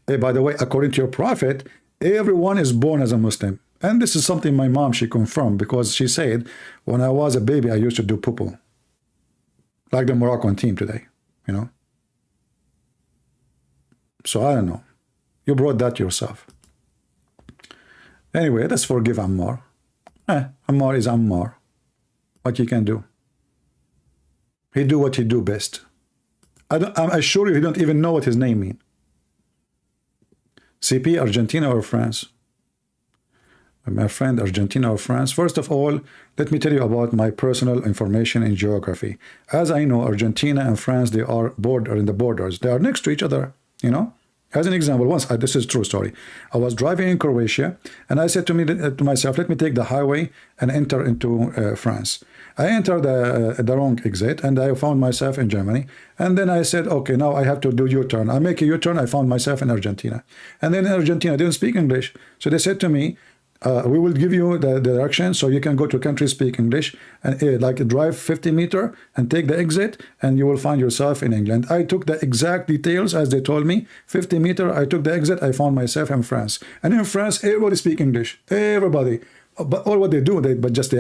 Hey, by the way, according to your Prophet, everyone is born as a Muslim. And this is something my mom, she confirmed, because she said, when I was a baby, I used to do poo-poo. Like the Moroccan team today, you know. So I don't know. You brought that yourself. Anyway, let's forgive Ammar. Ammar is Ammar. What you can do. He do what he do best. I'm assure you he don't even know what his name means. CP, Argentina or France? My friend, Argentina or France? First of all, let me tell you about my personal information in geography. As I know, Argentina and France, they are in the borders. They are next to each other. You know, as an example, once this is a true story. I was driving in Croatia, and I said to myself, let me take the highway and enter into France. I entered the wrong exit, and I found myself in Germany. And then I said, okay, now I have to do U-turn. I make a U-turn. I found myself in Argentina. And then in Argentina, I didn't speak English. So they said to me, we will give you the direction so you can go to country speak English and like drive 50 meters and take the exit, and you will find yourself in England. I took the exact details as they told me. 50 meters, I took the exit, I found myself in France. And in France, everybody speak English. Everybody. But all what they do, they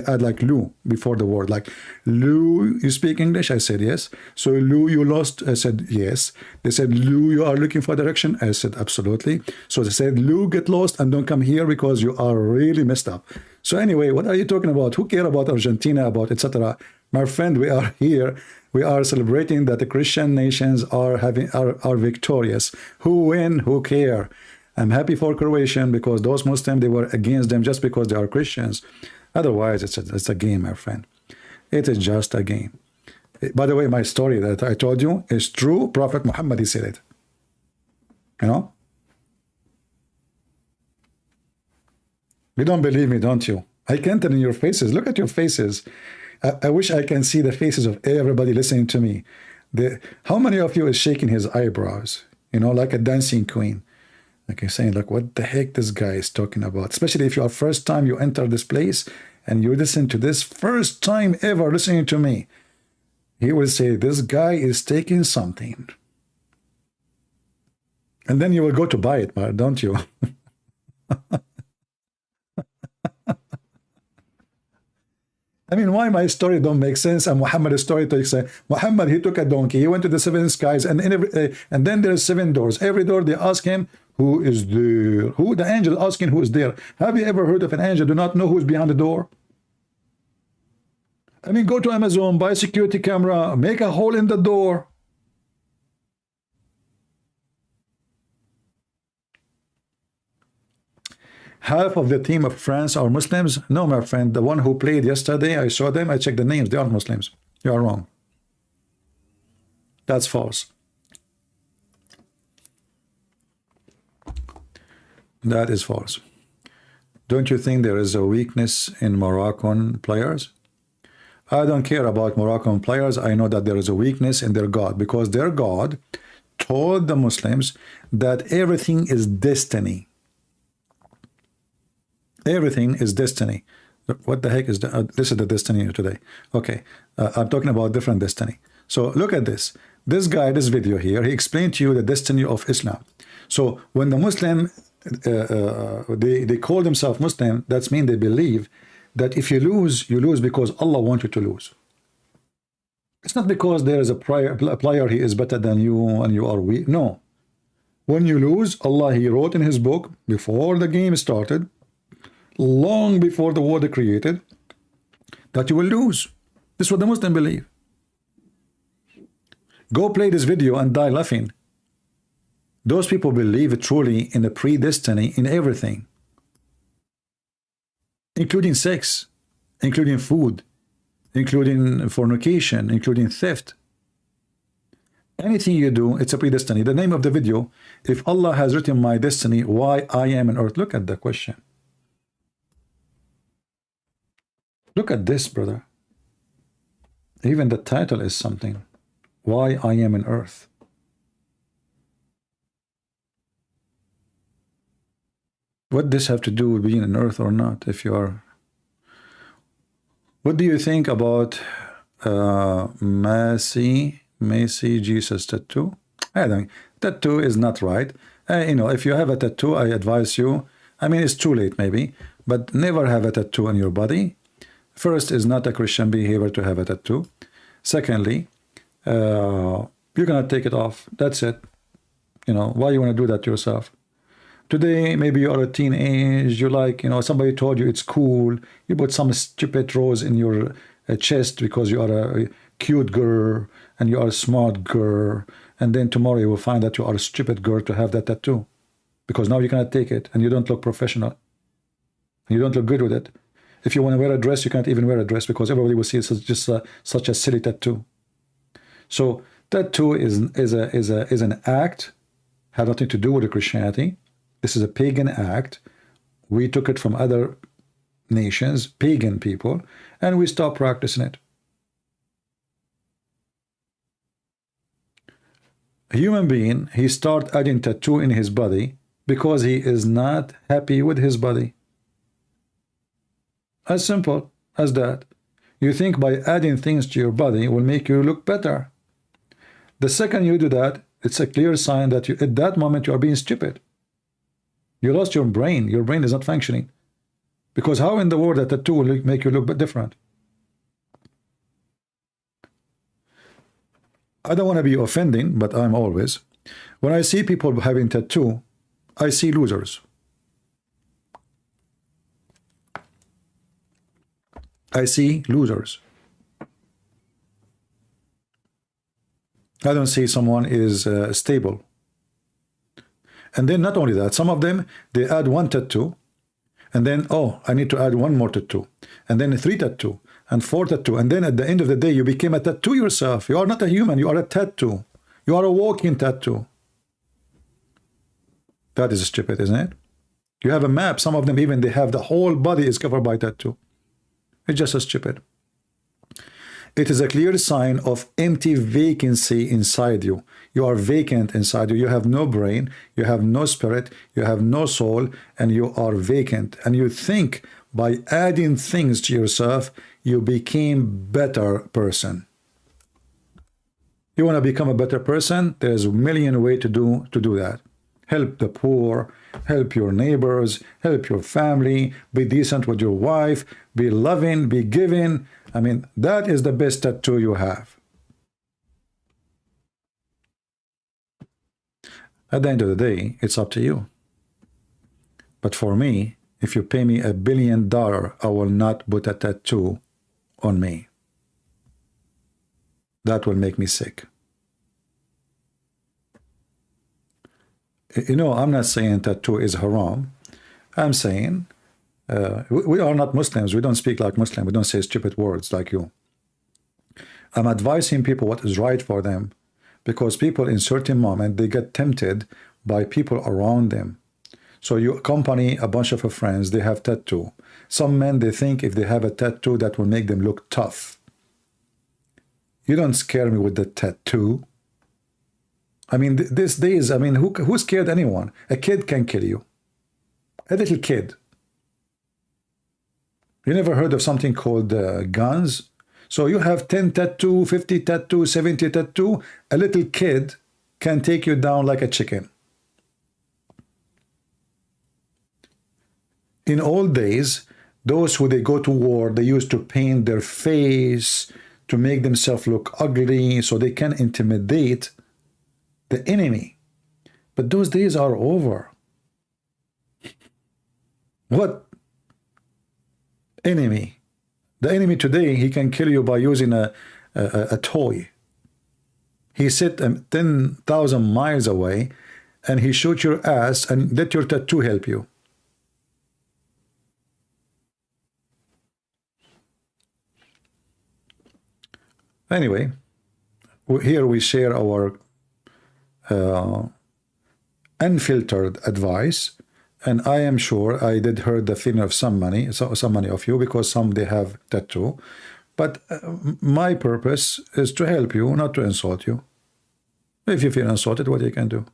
add like Lou before the word. Like, Lou, you speak English? I said yes. So Lou, you lost? I said yes. They said, Lou, you are looking for direction? I said absolutely. So they said, Lou, get lost and don't come here because you are really messed up. So anyway, what are you talking about? Who care about Argentina, about etc.? My friend, we are here. We are celebrating that the Christian nations are victorious. Who win? Who care? I'm happy for Croatian because those Muslims, they were against them just because they are Christians. Otherwise, it's a game, my friend. It is just a game. By the way, my story that I told you is true. Prophet Muhammad, he said it. You know? You don't believe me, don't you? I can't tell in your faces. Look at your faces. I wish I can see the faces of everybody listening to me. How many of you is shaking his eyebrows? You know, like a dancing queen. Like you're saying, like, what the heck this guy is talking about? Especially if you are first time you enter this place and you listen to this, first time ever listening to me. He will say, this guy is taking something. And then you will go to buy it, don't you? I mean, why my story don't make sense and Muhammad's story takes sense? Muhammad, he took a donkey, he went to the seven skies, and and then there's seven doors. Every door they ask him, who is there? Who the angel asking who is there? Have you ever heard of an angel do not know who is behind the door? I mean, go to Amazon, buy a security camera, make a hole in the door. Half of the team of France are Muslims. No, my friend, the one who played yesterday, I saw them, I checked the names, they aren't Muslims. You are wrong. That's false. That is false. Don't you think there is a weakness in Moroccan players? I don't care about Moroccan players. I know that there is a weakness in their God, because their God told the Muslims that everything is destiny. Everything is destiny. What the heck is that? This is the destiny today. Okay, I'm talking about different destiny. So look at this. This guy, this video here, he explained to you the destiny of Islam. So when the Muslim, they call themselves Muslim, that means they believe that if you lose because Allah wants you to lose. It's not because there is a player he is better than you and you are weak. No. When you lose, Allah, he wrote in his book before the game started, long before the world created, that you will lose. This is what the Muslims believe. Go play this video and die laughing. Those people believe truly in the predestiny in everything, including sex, including food, including fornication, including theft. Anything you do, it's a predestiny. The name of the video, if Allah has written my destiny, why I am on earth? Look at the question. Look at this, brother. Even the title is something. Why I am in earth. What does this have to do with being on earth or not? If you are, what do you think about Macy Jesus tattoo? I think tattoo is not right. You know, if you have a tattoo, I advise you. I mean, it's too late maybe, but never have a tattoo on your body. First, is not a Christian behavior to have a tattoo. Secondly, you're gonna take it off. That's it. You know, why you want to do that to yourself? Today, maybe you are a teenage, you like, you know, somebody told you it's cool. You put some stupid rose in your chest because you are a cute girl and you are a smart girl. And then tomorrow you will find that you are a stupid girl to have that tattoo. Because now you cannot take it and you don't look professional. You don't look good with it. If you want to wear a dress, you can't even wear a dress because everybody will see it's just such a silly tattoo. So tattoo is an act had nothing to do with Christianity. This is a pagan act. We took it from other nations, pagan people, and we stopped practicing it. A human being, he start adding tattoo in his body because he is not happy with his body. As simple as that. You think by adding things to your body will make you look better. The second you do that, it's a clear sign that at that moment you are being stupid. You lost your brain. Your brain is not functioning. Because how in the world that tattoo will make you look different? I don't want to be offending, but I'm always. When I see people having tattoo, I see losers. I see losers. I don't see someone is stable. And then not only that, some of them, they add one tattoo, and then, oh, I need to add one more tattoo, and then 3 tattoo, and 4 tattoo, and then at the end of the day, you became a tattoo yourself. You are not a human, you are a tattoo. You are a walking tattoo. That is stupid, isn't it? You have a map. Some of them even, they have the whole body is covered by tattoo. It's just so stupid. It is a clear sign of empty vacancy inside you. You are vacant inside you. You have no brain, you have no spirit, you have no soul, and you are vacant. And you think by adding things to yourself, you became better person. You want to become a better person? There's a million ways to do that. Help the poor, help your neighbors, help your family, be decent with your wife, be loving, be giving. I mean, that is the best tattoo you have. At the end of the day, it's up to you. But for me, if you pay me $1 billion, I will not put a tattoo on me. That will make me sick. You know, I'm not saying tattoo is haram. I'm saying we are not Muslims. We don't speak like Muslims. We don't say stupid words like you. I'm advising people what is right for them, because people in certain moment, they get tempted by people around them. So you accompany a bunch of friends, they have tattoo. Some men, they think if they have a tattoo, that will make them look tough. You don't scare me with the tattoo. I mean, these days, I mean, who scared anyone? A kid can kill you. A little kid. You never heard of something called guns? So you have 10 tattoo, 50 tattoo, 70 tattoo. A little kid can take you down like a chicken. In old days, those who they go to war, they used to paint their face to make themselves look ugly so they can intimidate the enemy. But those days are over. What enemy? The enemy today, he can kill you by using a toy. He sit 10,000 miles away and he shoot your ass and let your tattoo help you. Anyway, here we share our unfiltered advice, and I am sure I did hurt the feeling of some many of you, because some they have tattoo, but my purpose is to help you, not to insult you. If you feel insulted, what you can do?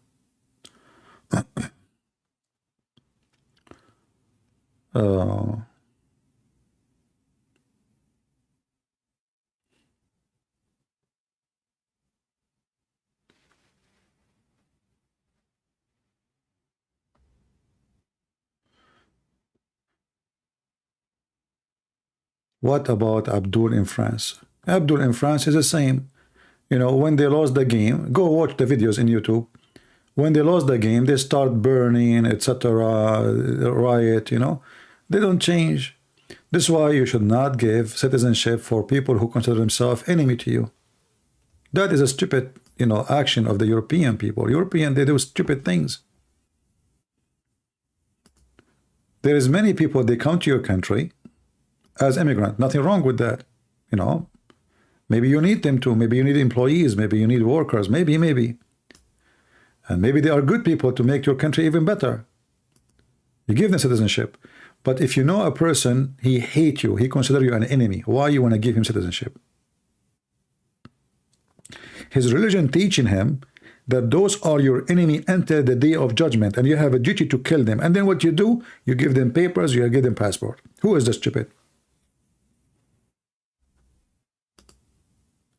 What about Abdul in France? Abdul in France is the same. You know, when they lost the game, go watch the videos in YouTube. When they lost the game, they start burning, etc., riot, you know. They don't change. This is why you should not give citizenship for people who consider themselves enemy to you. That is a stupid, you know, action of the European people. European, they do stupid things. There is many people, they come to your country as immigrant. Nothing wrong with that, you know. Maybe you need them to. Maybe you need employees. Maybe you need workers. Maybe. And maybe they are good people to make your country even better. You give them citizenship. But if you know a person, he hates you, he considers you an enemy, why you want to give him citizenship? His religion teaching him that those are your enemy until the day of judgment, and you have a duty to kill them. And then what you do, you give them papers, you give them passport. Who is the stupid?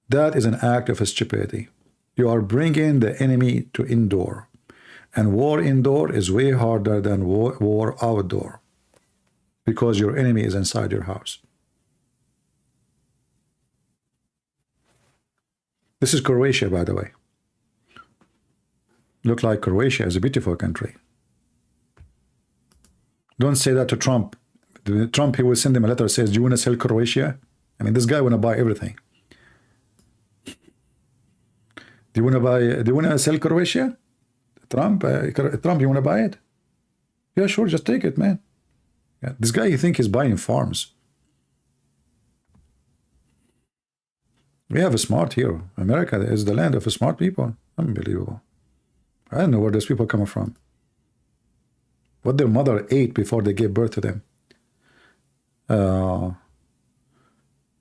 That is an act of stupidity. You are bringing the enemy to indoor. And war indoor is way harder than war outdoor, because your enemy is inside your house. This is Croatia, by the way. Look like Croatia is a beautiful country. Don't say that to Trump. Trump, he will send him a letter that says, do you want to sell Croatia? I mean, this guy want to buy everything. Do you want to sell Croatia? Trump, you want to buy it? Yeah, sure, just take it, man. Yeah, this guy, you think he's buying farms. We have a smart hero. America is the land of smart people. Unbelievable. I don't know where those people come from. What their mother ate before they gave birth to them.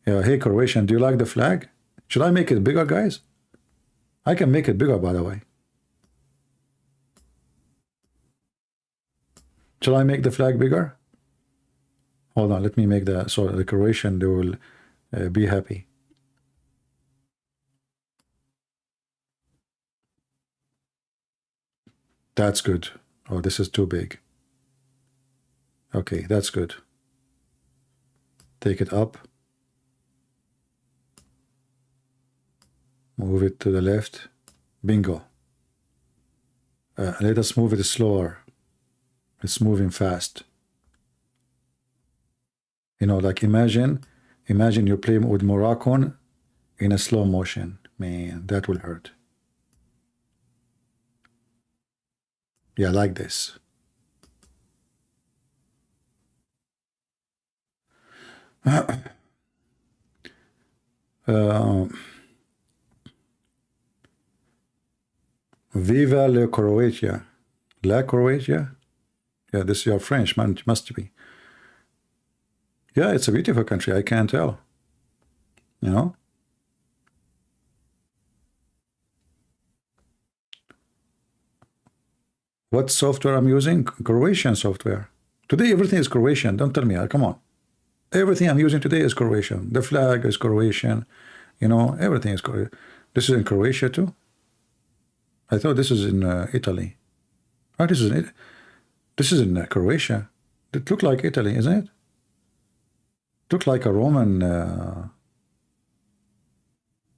Yeah, hey, Croatian, do you like the flag? Should I make it bigger, guys? I can make it bigger, by the way. Shall I make the flag bigger? Hold on, let me make the, so the Croatian, they will be happy. That's good. Oh, this is too big. Okay, that's good. Take it up. Move it to the left. Bingo. Let us move it slower. It's moving fast. You know, like imagine you're playing with Moroccan in a slow motion. Man, that will hurt. Yeah, like this. Viva la Croatia. La Croatia? Yeah, this is your French, man. It must be. Yeah, it's a beautiful country. I can't tell. You know? What software I'm using? Croatian software. Today, everything is Croatian. Don't tell me. Come on. Everything I'm using today is Croatian. The flag is Croatian. You know, everything is Croatian. This is in Croatia, too? I thought this is in Italy. Oh, this is in Croatia. It looked like Italy, isn't it? It looked like a Roman.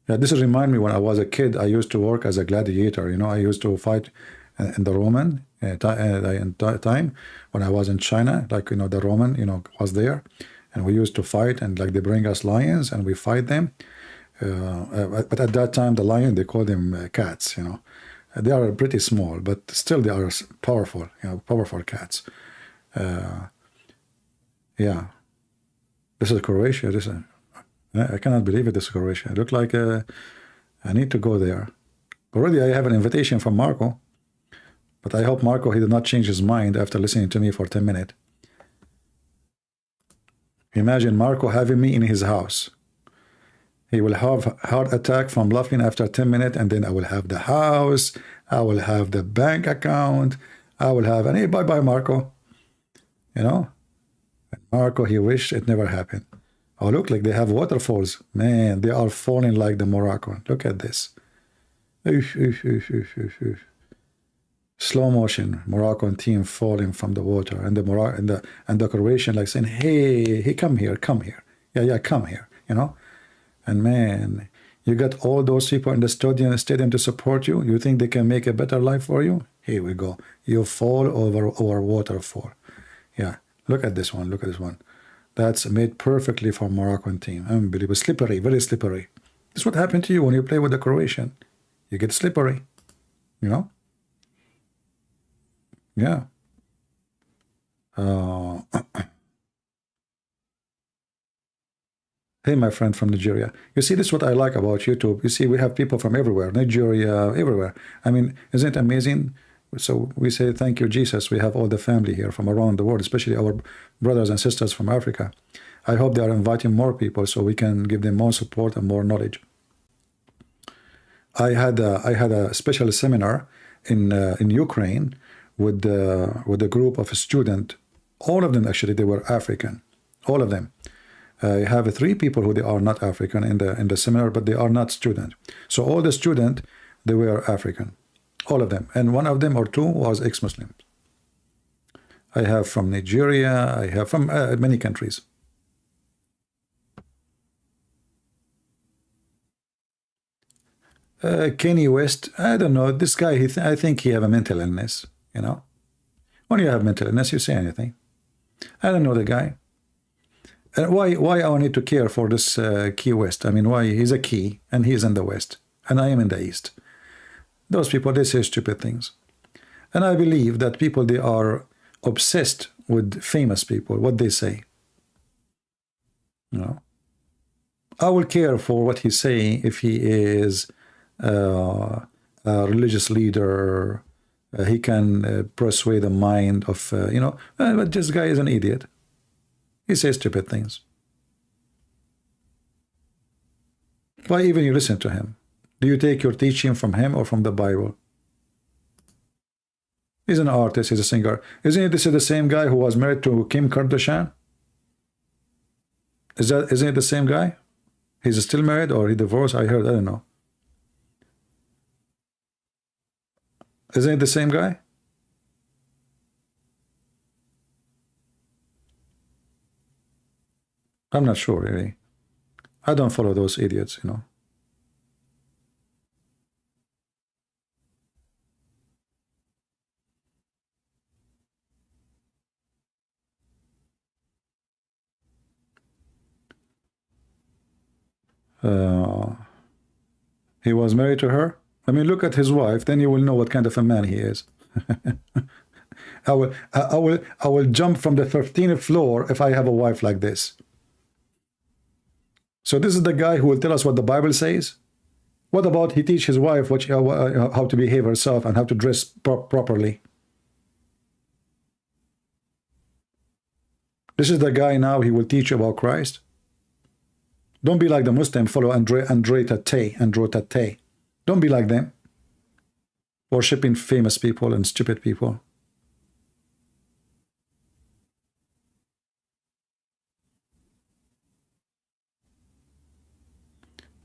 Yeah, this remind me when I was a kid. I used to work as a gladiator. You know, I used to fight in the Roman time when I was in China. Like, you know, the Roman, you know, was there, and we used to fight, and like they bring us lions and we fight them. But at that time, the lion, they call them cats. You know. They are pretty small, but still they are powerful, you know, powerful cats. Yeah. This is Croatia. I cannot believe it, this is Croatia. It looked like I need to go there. Already I have an invitation from Marco, but I hope Marco, he did not change his mind after listening to me for 10 minutes. Imagine Marco having me in his house. He will have a heart attack from laughing after 10 minutes, and then I will have the house, I will have the bank account, I will have, and hey, bye-bye, Marco. You know? And Marco, he wished it never happened. Oh, look, like they have waterfalls. Man, they are falling like the Moroccan. Look at this. Slow motion, Moroccan team falling from the water, and the Croatian like saying, hey, come here. Yeah, come here, you know? And man, you got all those people in the stadium to support you. You think they can make a better life for you? Here we go. You fall over our waterfall. Yeah, look at this one. Look at this one. That's made perfectly for Moroccan team. Unbelievable. Slippery, very slippery. This is what happened to you when you play with the Croatian. You get slippery, you know? Yeah. Hey, my friend from Nigeria. You see, this is what I like about YouTube. You see, we have people from everywhere, Nigeria, everywhere. I mean, isn't it amazing? So we say, thank you, Jesus. We have all the family here from around the world, especially our brothers and sisters from Africa. I hope they are inviting more people so we can give them more support and more knowledge. I had a special seminar in Ukraine with a group of students. All of them, actually, they were African. All of them. I have three people who they are not African in the seminar, but they are not student. So all the student, they were African, all of them, and one of them or two was ex-Muslim. I have from Nigeria. I have from many countries. Kanye West, I don't know. This guy, I think he have a mental illness. You know, when you have mental illness, you say anything. I don't know the guy. Why I need to care for this Key West? I mean, why? He's a key and he's in the West and I am in the East. Those people, they say stupid things. And I believe that people, they are obsessed with famous people, what they say. You know, I will care for what he's saying if he is a religious leader. He can persuade the mind of, you know, but this guy is an idiot. He says stupid things. Why even you listen to him? Do you take your teaching from him or from the Bible? He's an artist, he's a singer. Isn't this the same guy who was married to Kim Kardashian? Isn't it the same guy? He's still married or he divorced? I heard, I don't know. Isn't it the same guy? I'm not sure, really. I don't follow those idiots, you know. He was married to her. I mean, look at his wife, then you will know what kind of a man he is. I will jump from the 13th floor if I have a wife like this. So this is the guy who will tell us what the Bible says. What about he teach his wife how to behave herself and how to dress properly? This is the guy now, he will teach you about Christ. Don't be like the Muslim, follow Andre Tate. Don't be like them. Worshipping famous people and stupid people.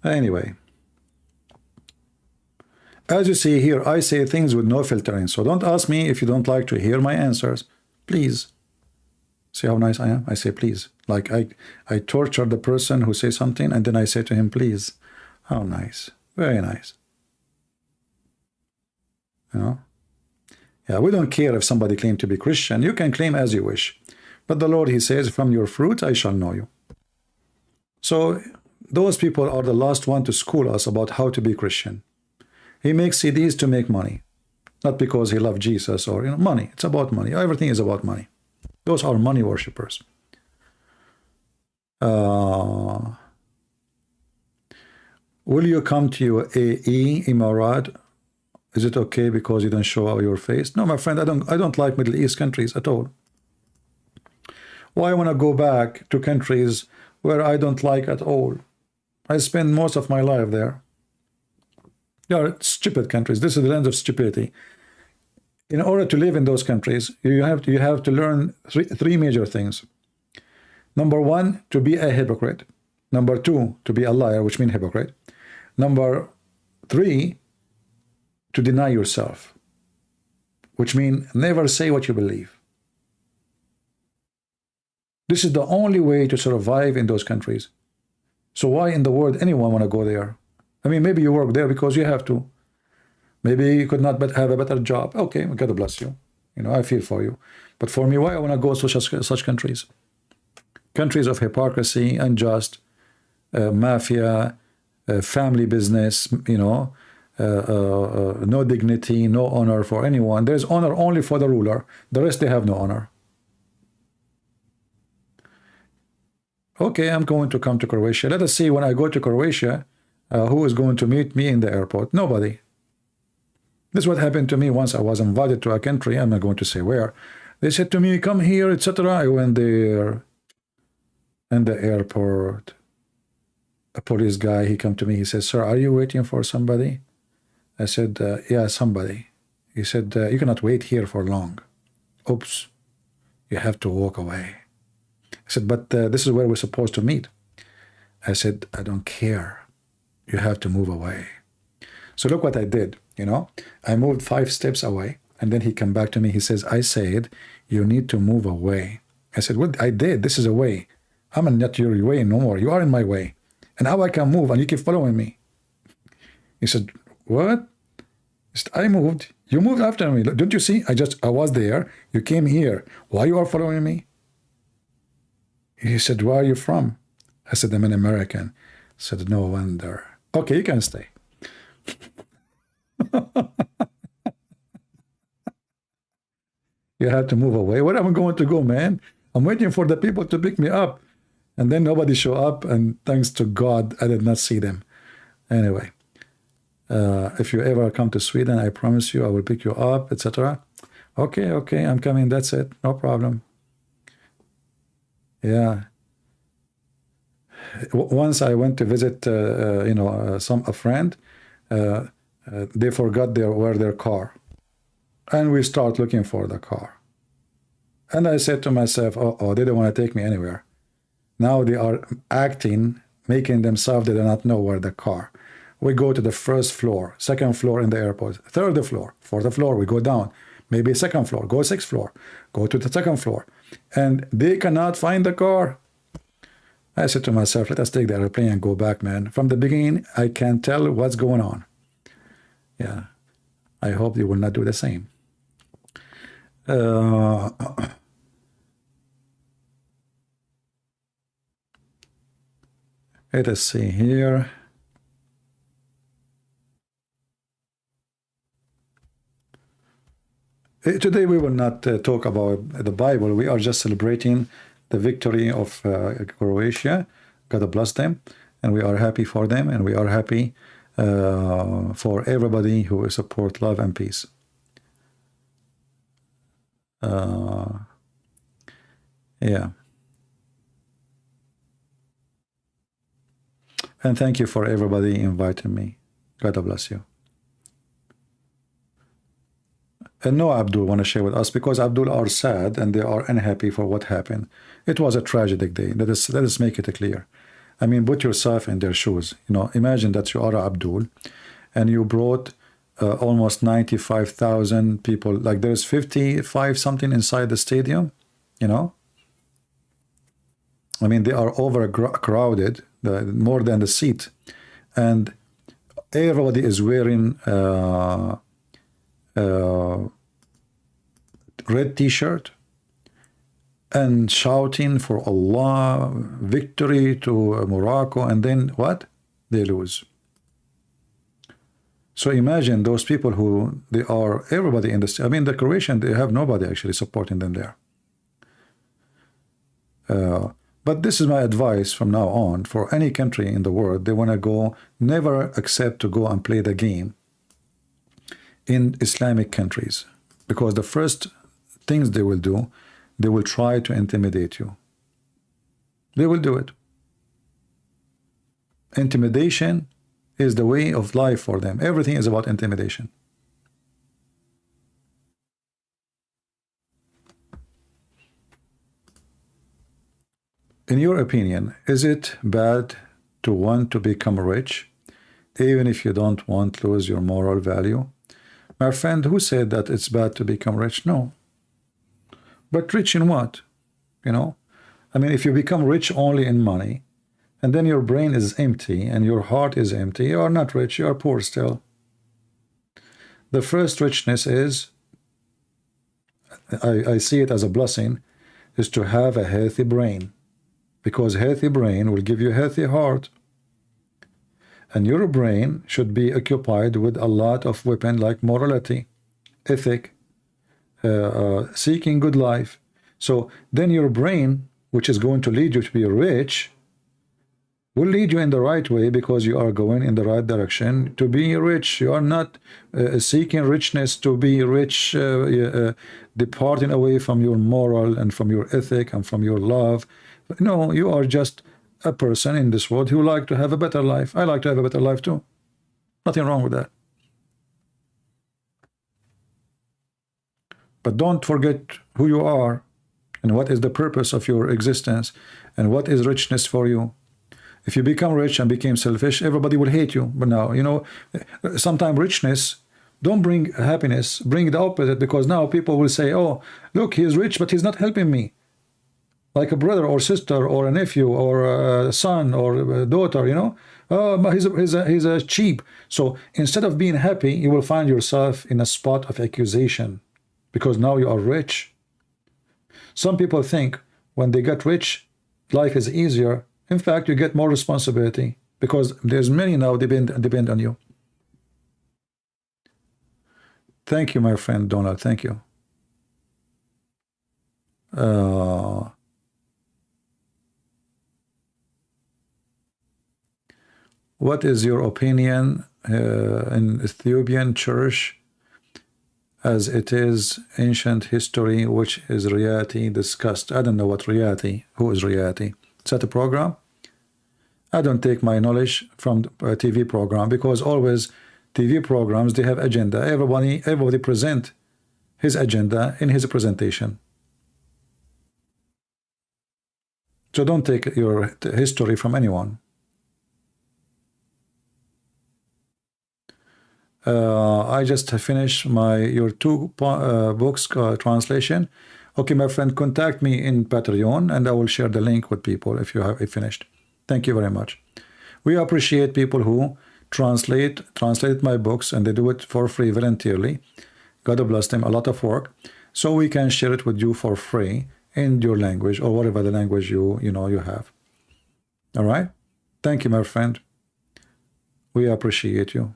Anyway, as you see here, I say things with no filtering. So don't ask me if you don't like to hear my answers. Please. See how nice I am? I say please. Like I torture the person who says something and then I say to him, please. How nice. Very nice. You know? Yeah, we don't care if somebody claims to be Christian. You can claim as you wish. But the Lord, he says, from your fruit I shall know you. So those people are the last one to school us about how to be Christian. He makes CDs to make money. Not because he loved Jesus or, you know, money. It's about money. Everything is about money. Those are money worshippers. Will you come to your AE, Emirat? Is it okay because you don't show out your face? No, my friend, I don't like Middle East countries at all. Why I want to go back to countries where I don't like at all? I spend most of my life there. They are stupid countries. This is the land of stupidity. In order to live in those countries, you have to learn three major things. Number one, to be a hypocrite. Number two, to be a liar, which means hypocrite. Number three, to deny yourself, which means never say what you believe. This is the only way to survive in those countries. So why in the world anyone want to go there? I mean, maybe you work there because you have to. Maybe you could not have a better job. Okay, God bless you. You know, I feel for you. But for me, why I want to go to such countries? Countries of hypocrisy, unjust, mafia, family business, you know, no dignity, no honor for anyone. There's honor only for the ruler. The rest, they have no honor. Okay, I'm going to come to Croatia. Let us see when I go to Croatia, who is going to meet me in the airport? Nobody. This is what happened to me once. I was invited to a country. I'm not going to say where. They said to me, come here, etc. I went there in the airport. A police guy, he come to me. He says, sir, are you waiting for somebody? I said, yeah, somebody. He said, you cannot wait here for long. Oops, you have to walk away. I said, but this is where we're supposed to meet. I said, I don't care. You have to move away. So look what I did, you know. I moved 5 steps away, and then he come back to me. He says, I said, you need to move away. I said, well, I did. This is a way. I'm not your way no more. You are in my way. And how I can move, and you keep following me. He said, what? He said, I moved. You moved after me. Don't you see? I was there. You came here. Why you are following me? He said, where are you from? I said, I'm an American. I said, no wonder. Okay, you can stay. You have to move away. Where am I going to go, man? I'm waiting for the people to pick me up. And then nobody show up, and thanks to God, I did not see them. Anyway, if you ever come to Sweden, I promise you I will pick you up, etc. Okay, okay, I'm coming. That's it. No problem. Yeah. Once I went to visit, you know, a friend. They forgot their car, and we start looking for the car. And I said to myself, oh, they don't want to take me anywhere. Now they are acting, making themselves they do not know where the car. We go to the first floor, second floor in the airport, third floor, fourth floor, we go down, maybe second floor, go sixth floor, go to the second floor, and they cannot find the car. I said to myself, let us take the airplane and go back, man. From the beginning, I can tell what's going on. Yeah, I hope you will not do the same. Let us see here. Today we will not talk about the Bible. We are just celebrating the victory of Croatia. God bless them, and we are happy for them, and we are happy for everybody who support love and peace. Yeah. And thank you for everybody inviting me. God bless you. And no Abdul want to share with us, because Abdul are sad and they are unhappy for what happened. It was a tragic day. Let us make it clear. I mean, put yourself in their shoes. You know, imagine that you are Abdul, and you brought almost 95,000 people. Like there's 55 something inside the stadium. You know, I mean, they are overcrowded, more than the seat, and everybody is wearing red t-shirt and shouting for Allah, victory to Morocco, and then what? They lose. So imagine those people who they are, everybody in the, I mean, the Croatian, they have nobody actually supporting them there. But this is my advice from now on for any country in the world. They want to go, never accept to go and play the game in Islamic countries, because the first things they will do, they will try to intimidate you. They will do it. Intimidation is the way of life for them. Everything is about intimidation. In your opinion, is it bad to want to become rich, even if you don't want to lose your moral value? My friend, who said that it's bad to become rich? No. But rich in what? You know? I mean, if you become rich only in money, and then your brain is empty and your heart is empty, you are not rich, you are poor still. The first richness is, I see it as a blessing, is to have a healthy brain. Because healthy brain will give you a healthy heart. And your brain should be occupied with a lot of weapon like morality, ethic, seeking good life. So then your brain which is going to lead you to be rich, will lead you in the right way because you are going in the right direction to be rich. You are not seeking richness to be rich, departing away from your moral and from your ethic and from your love. No, you are just a person in this world who like to have a better life. I like to have a better life too. Nothing wrong with that. But don't forget who you are and what is the purpose of your existence and what is richness for you. If you become rich and became selfish, everybody will hate you. But now, you know, sometimes richness don't bring happiness, bring the opposite, because now people will say, oh, look, he's rich, but he's not helping me. Like a brother or sister or a nephew or a son or a daughter, you know, oh, but he's a cheap. So instead of being happy, you will find yourself in a spot of accusation because now you are rich. Some people think when they get rich, life is easier. In fact, you get more responsibility because there's many now depend on you. Thank you, my friend Donald. Thank you. What is your opinion in Ethiopian church as it is ancient history, which is reality discussed? I don't know what reality. Who is reality? Is that a program? I don't take my knowledge from a TV program because always TV programs, they have agenda. Everybody present his agenda in his presentation. So don't take your history from anyone. I just finished your two books translation. Okay, my friend, contact me in Patreon and I will share the link with people if you have finished. Thank you very much. We appreciate people who translate my books and they do it for free voluntarily. God bless them, a lot of work. So we can share it with you for free in your language or whatever the language you have. All right? Thank you, my friend. We appreciate you.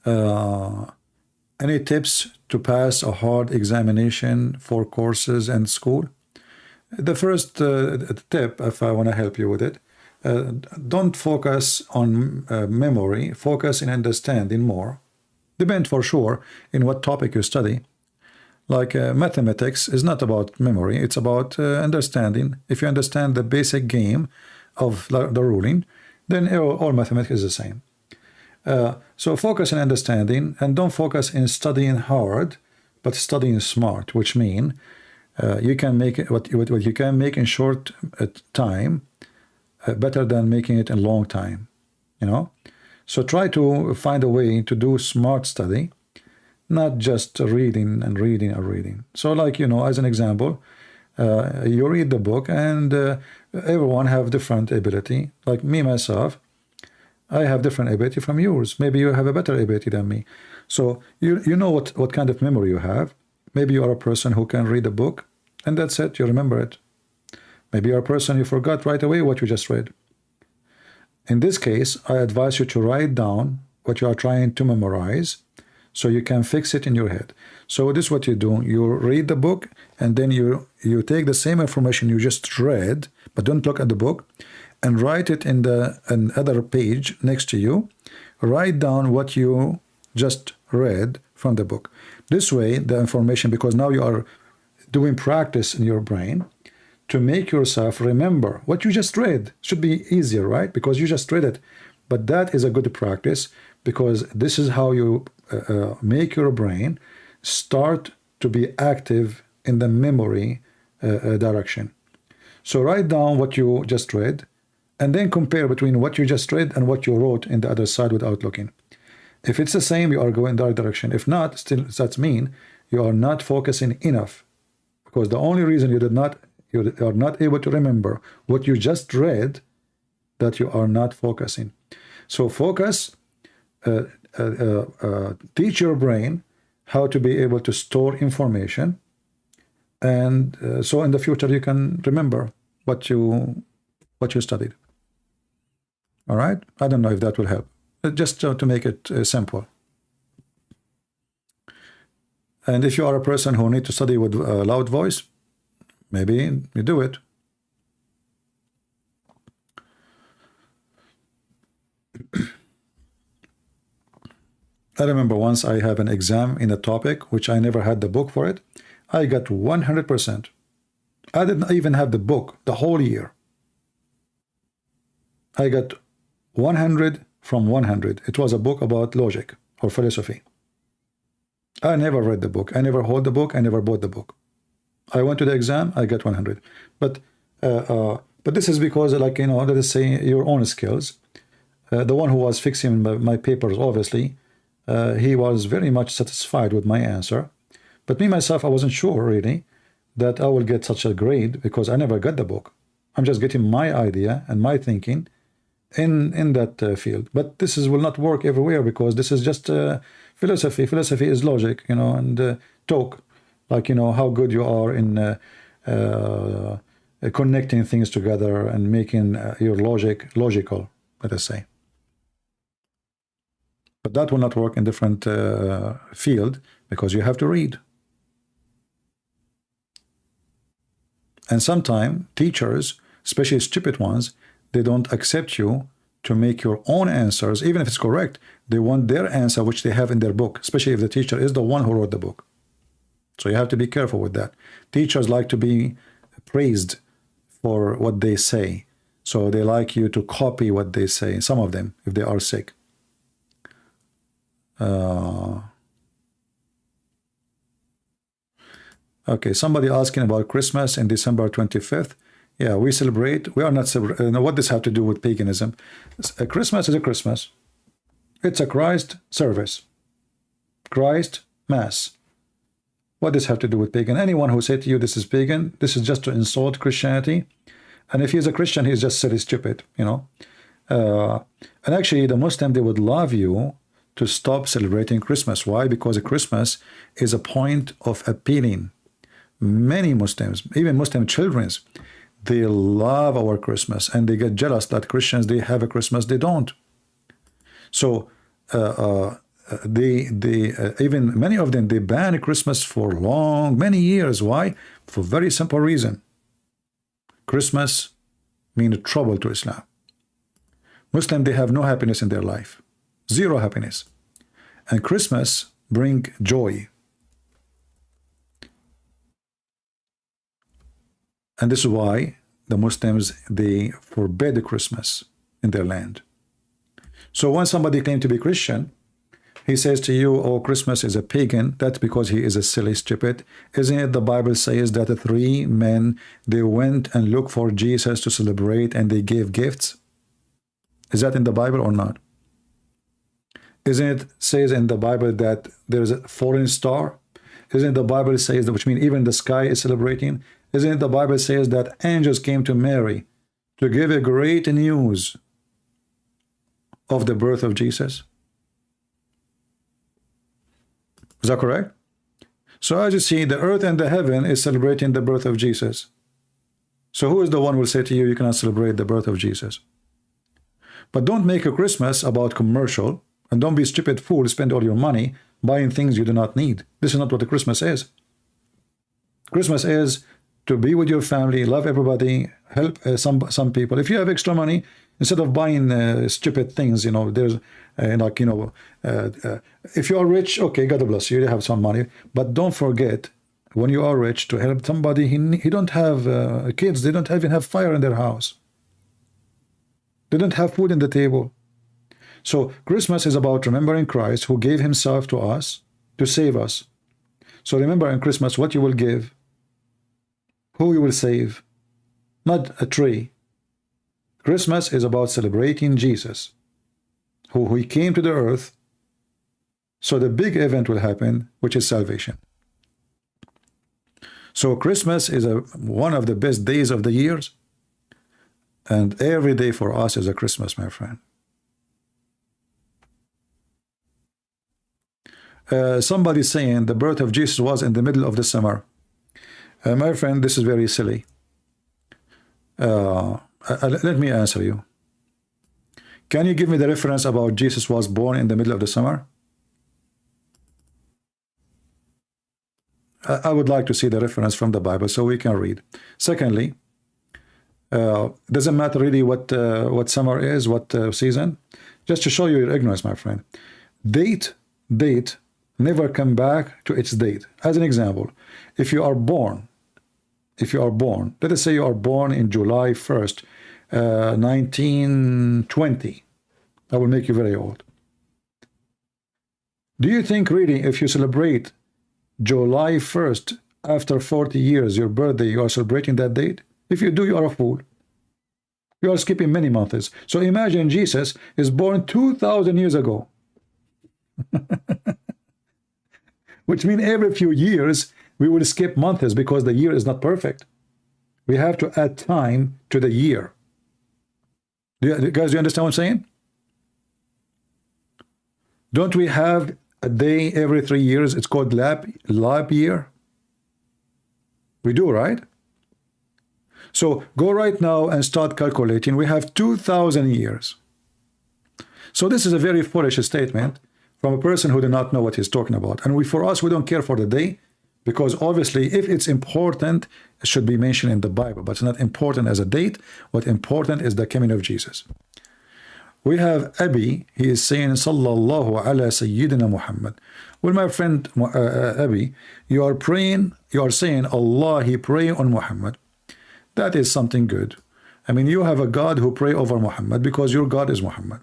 Any tips to pass a hard examination for courses and school? The first tip, if I want to help you with it, don't focus on memory, focus in understanding more. Depend for sure in what topic you study. Like mathematics is not about memory, it's about understanding. If you understand the basic game of the ruling, then all mathematics is the same. So focus on understanding and don't focus in studying hard, but studying smart, which means you can make it what you can make in short time better than making it in long time, you know. So try to find a way to do smart study, not just reading and reading and reading. So like, you know, as an example, you read the book and everyone have different ability. Like me myself, I have different ability from yours. Maybe you have a better ability than me. So you know what kind of memory you have. Maybe you are a person who can read a book and that's it, you remember it. Maybe you're a person you forgot right away what you just read. In this case, I advise you to write down what you are trying to memorize so you can fix it in your head. So this is what you do. You read the book and then you take the same information you just read, but don't look at the book, and write it in another page next to you. Write down what you just read from the book. This way, the information, because now you are doing practice in your brain to make yourself remember what you just read. Should be easier, right? Because you just read it. But that is a good practice because this is how you make your brain start to be active in the memory direction. So write down what you just read and then compare between what you just read and what you wrote in the other side without looking. If it's the same, you are going in the right direction. If not, still that means you are not focusing enough, because the only reason you are not able to remember what you just read, that you are not focusing. So focus, teach your brain how to be able to store information, and so in the future you can remember what you studied. All right? I don't know if that will help. Just to make it simple. And if you are a person who need to study with a loud voice, Maybe you do it. I remember once I have an exam in a topic which I never had the book for it. I got 100%. I didn't even have the book the whole year. I got 100 from 100. It was a book about logic or philosophy. I never read the book. I never hold the book. I never bought the book. I went to the exam. I got 100. But this is because, like, you know, let us say your own skills. The one who was fixing my papers, obviously, he was very much satisfied with my answer. But me, myself, I wasn't sure, really, that I will get such a grade because I never got the book. I'm just getting my idea and my thinking in that field. But this will not work everywhere because this is just philosophy. Philosophy is logic, you know, and talk, like, you know, how good you are in connecting things together and making your logic logical, let us say. But that will not work in different field because you have to read. And sometimes teachers, especially stupid ones, they don't accept you to make your own answers, even if it's correct. They want their answer, which they have in their book, especially if the teacher is the one who wrote the book. So you have to be careful with that. Teachers like to be praised for what they say. So they like you to copy what they say, some of them, if they are sick. Okay, somebody asking about Christmas in December 25th. Yeah, we celebrate. We are not celebrating. What does this have to do with paganism? Christmas is a Christmas. It's a Christ service. Christ Mass. What does this have to do with pagan? Anyone who said to you this is pagan, this is just to insult Christianity. And if he's a Christian, he's just silly stupid, you know. And actually, the Muslim, they would love you to stop celebrating Christmas. Why? Because Christmas is a point of appealing. Many Muslims, even Muslim children, they love our Christmas and they get jealous that Christians, they have a Christmas, they don't. So even many of them, they ban Christmas for many years. Why? For very simple reason. Christmas means trouble to Islam. Muslims, they have no happiness in their life. Zero happiness. And Christmas bring joy. And this is why the Muslims, they forbid Christmas in their land. So when somebody claims to be Christian, he says to you, oh, Christmas is a pagan. That's because he is a silly stupid. Isn't it the Bible says that the 3 men, they went and looked for Jesus to celebrate and they gave gifts? Is that in the Bible or not? Isn't it says in the Bible that there is a falling star? Isn't the Bible says that, which means even the sky is celebrating? Isn't it the Bible says that angels came to Mary to give a great news of the birth of Jesus? Is that correct? So as you see, the earth and the heaven is celebrating the birth of Jesus. So who is the one who will say to you, you cannot celebrate the birth of Jesus? But don't make a Christmas about commercial, and don't be stupid fool, spend all your money buying things you do not need. This is not what the Christmas is. Christmas is to be with your family, love everybody, help some people. If you have extra money, instead of buying stupid things, you know, there's like, you know, if you are rich, okay, God bless you, you have some money, but don't forget when you are rich to help somebody. He don't have kids, they don't even have fire in their house, they don't have food on the table. So Christmas is about remembering Christ who gave himself to us to save us. So remember in Christmas what you will give, who you will save, not a tree. Christmas is about celebrating Jesus, who he came to the earth, so the big event will happen, which is salvation. So Christmas is one of the best days of the years, and every day for us is a Christmas, my friend. Somebody saying the birth of Jesus was in the middle of the summer. My friend, this is very silly. Let me answer you. Can you give me the reference about Jesus was born in the middle of the summer? I would like to see the reference from the Bible so we can read. Secondly, doesn't matter really what summer is, what season. Just to show you your ignorance, my friend. Date never come back to its date. As an example, if you are born, let us say you are born in July 1st, 1920. I will make you very old. Do you think really if you celebrate July 1st after 40 years, your birthday, you are celebrating that date? If you do, you are a fool. You are skipping many months. So imagine Jesus is born 2,000 years ago. Which means every few years we will skip months because the year is not perfect. We have to add time to the year. Guys, do you understand what I'm saying? Don't we have a day every 3 years? It's called lap year. We do, right? So go right now and start calculating. We have 2,000 years. So this is a very foolish statement from a person who does not know what he's talking about. And for us, we don't care for the day, because obviously if it's important, it should be mentioned in the Bible, but it's not important as a date. What's important is the coming of Jesus. We have Abi, he is saying, Sallallahu ala Sayyidina Muhammad. Well, my friend Abi, you are praying, you are saying, Allah, he pray on Muhammad. That is something good. I mean, you have a God who pray over Muhammad because your God is Muhammad.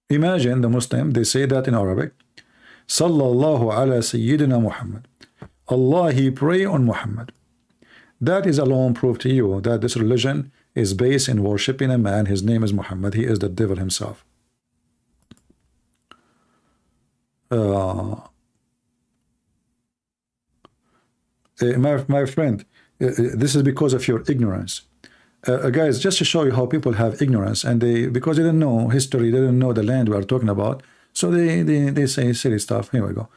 Imagine the Muslim, they say that in Arabic, Sallallahu ala Sayyidina Muhammad. Allah, he pray on Muhammad. That is alone proof to you that this religion is based in worshipping a man. His name is Muhammad. He is the devil himself. My friend, this is because of your ignorance. Guys, just to show you how people have ignorance, and because they don't know history, they don't know the land we are talking about, so they say silly stuff. Here we go.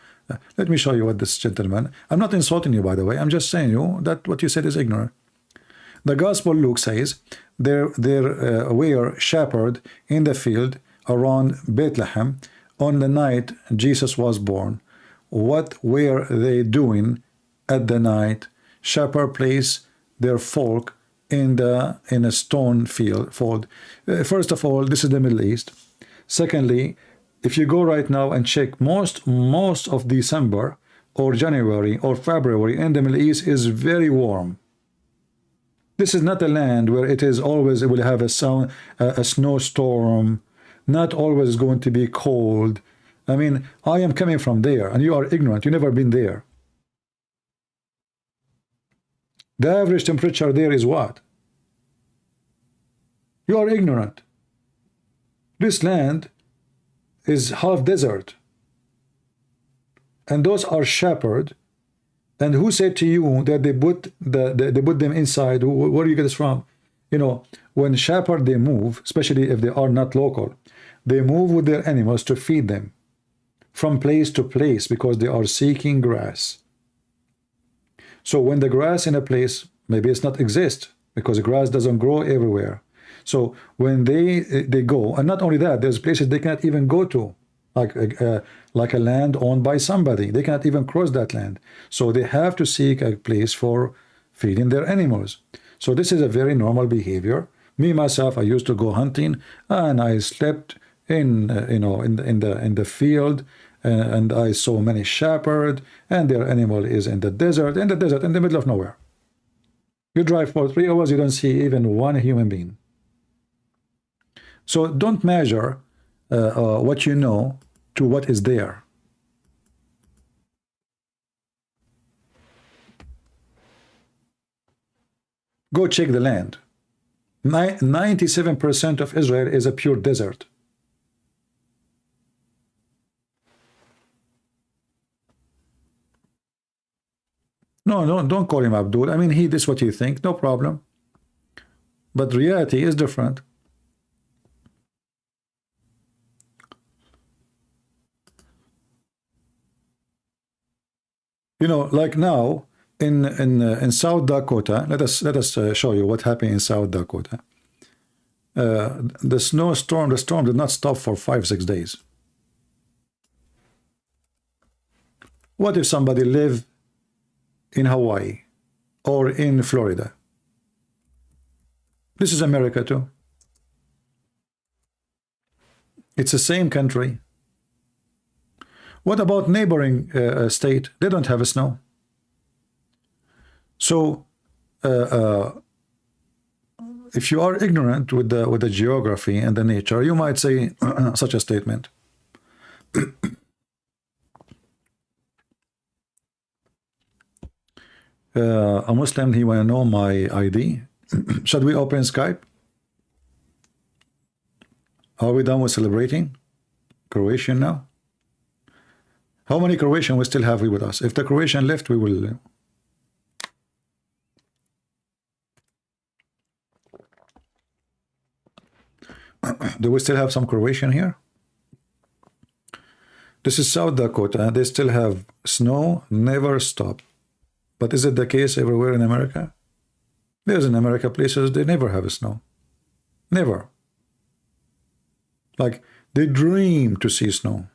Let me show you what this gentleman. I'm not insulting you, by the way. I'm just saying you that what you said is ignorant. The Gospel Luke says there were shepherds in the field around Bethlehem on the night Jesus was born. What were they doing at the night? Shepherd place their flock in a stone fold. First of all, this is the Middle East. Secondly, if you go right now and check most of December or January or February in the Middle East is very warm. This is not a land where it will have a snowstorm, not always going to be cold. I mean, I am coming from there and you are ignorant. You've never been there. The average temperature there is what? You are ignorant. This land is half desert, and those are shepherds. And who said to you that they put them inside? Where do you get this from? You know, when shepherds, they move, especially if they are not local, they move with their animals to feed them from place to place because they are seeking grass. So when the grass in a place, maybe it's not exist because the grass doesn't grow everywhere. So when they go, and not only that, there's places they cannot even go to, like a land owned by somebody. They cannot even cross that land. So they have to seek a place for feeding their animals. So this is a very normal behavior. Me myself, I used to go hunting, and I slept in the field, and I saw many shepherds, and their animal is in the desert, in the middle of nowhere. You drive for 3 hours, you don't see even one human being. So don't measure what you know to what is there. Go check the land. 97% of Israel is a pure desert. No, don't call him Abdul. I mean, this is what you think, no problem. But reality is different. You know, like now in South Dakota, let us show you what happened in South Dakota. The storm did not stop for 5-6 days. What if somebody live in Hawaii or in Florida? This is America too. It's the same country. What about neighboring state? They don't have a snow. So if you are ignorant with the geography and the nature, you might say such a statement. A Muslim, he want to know my ID. Should we open Skype? Are we done with celebrating Croatian now? How many Croatian we still have with us? If the Croatian left, we will. Do we still have some Croatian here? This is South Dakota. They still have snow, never stop. But is it the case everywhere in America? There's in America places they never have snow. Never. Like they dream to see snow.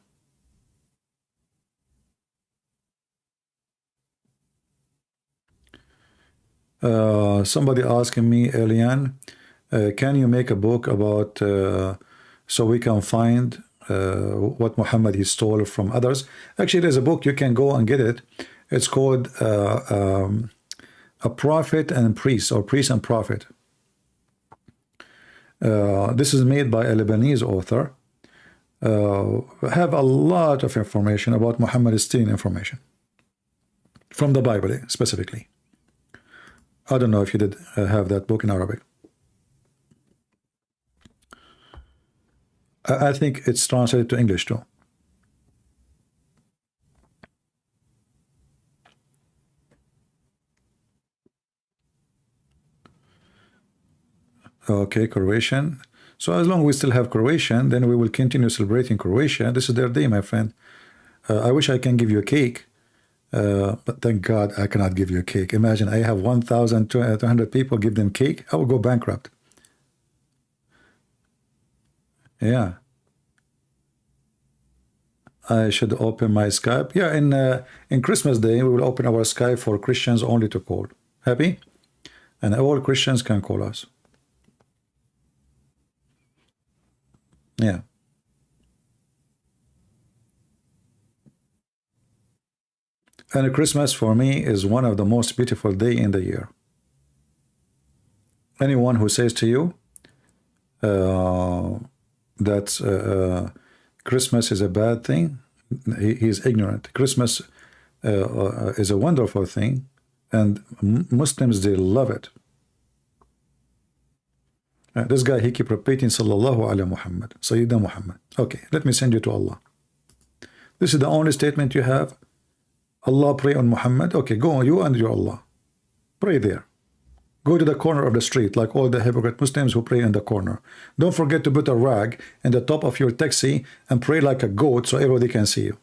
Somebody asking me, Elian, can you make a book about so we can find what Muhammad he stole from others? Actually, there's a book, you can go and get it. It's called A Prophet and Priest, or Priest and Prophet. This is made by a Lebanese author. Have a lot of information about Muhammad stealing information from the Bible specifically. I don't know if you did have that book in Arabic. I think it's translated to English too. Okay, Croatian. So as long as we still have Croatian, then we will continue celebrating Croatia. This is their day, my friend. I wish I can give you a cake, but thank God I cannot give you a cake. Imagine I have 1,200 people, give them cake, I will go bankrupt. Yeah. I should open my Skype. Yeah, in Christmas Day, we will open our Skype for Christians only to call. Happy? And all Christians can call us. Yeah. And Christmas for me is one of the most beautiful day in the year. Anyone who says to you that Christmas is a bad thing, he is ignorant. Christmas is a wonderful thing, and Muslims, they love it. This guy, he keep repeating Sallallahu Alaihi Muhammad, Sayyidina Muhammad. Okay, let me send you to Allah. This is the only statement you have. Allah pray on Muhammad. Okay, go on, you and your Allah. Pray there. Go to the corner of the street like all the hypocrite Muslims who pray in the corner. Don't forget to put a rag in the top of your taxi and pray like a goat so everybody can see you.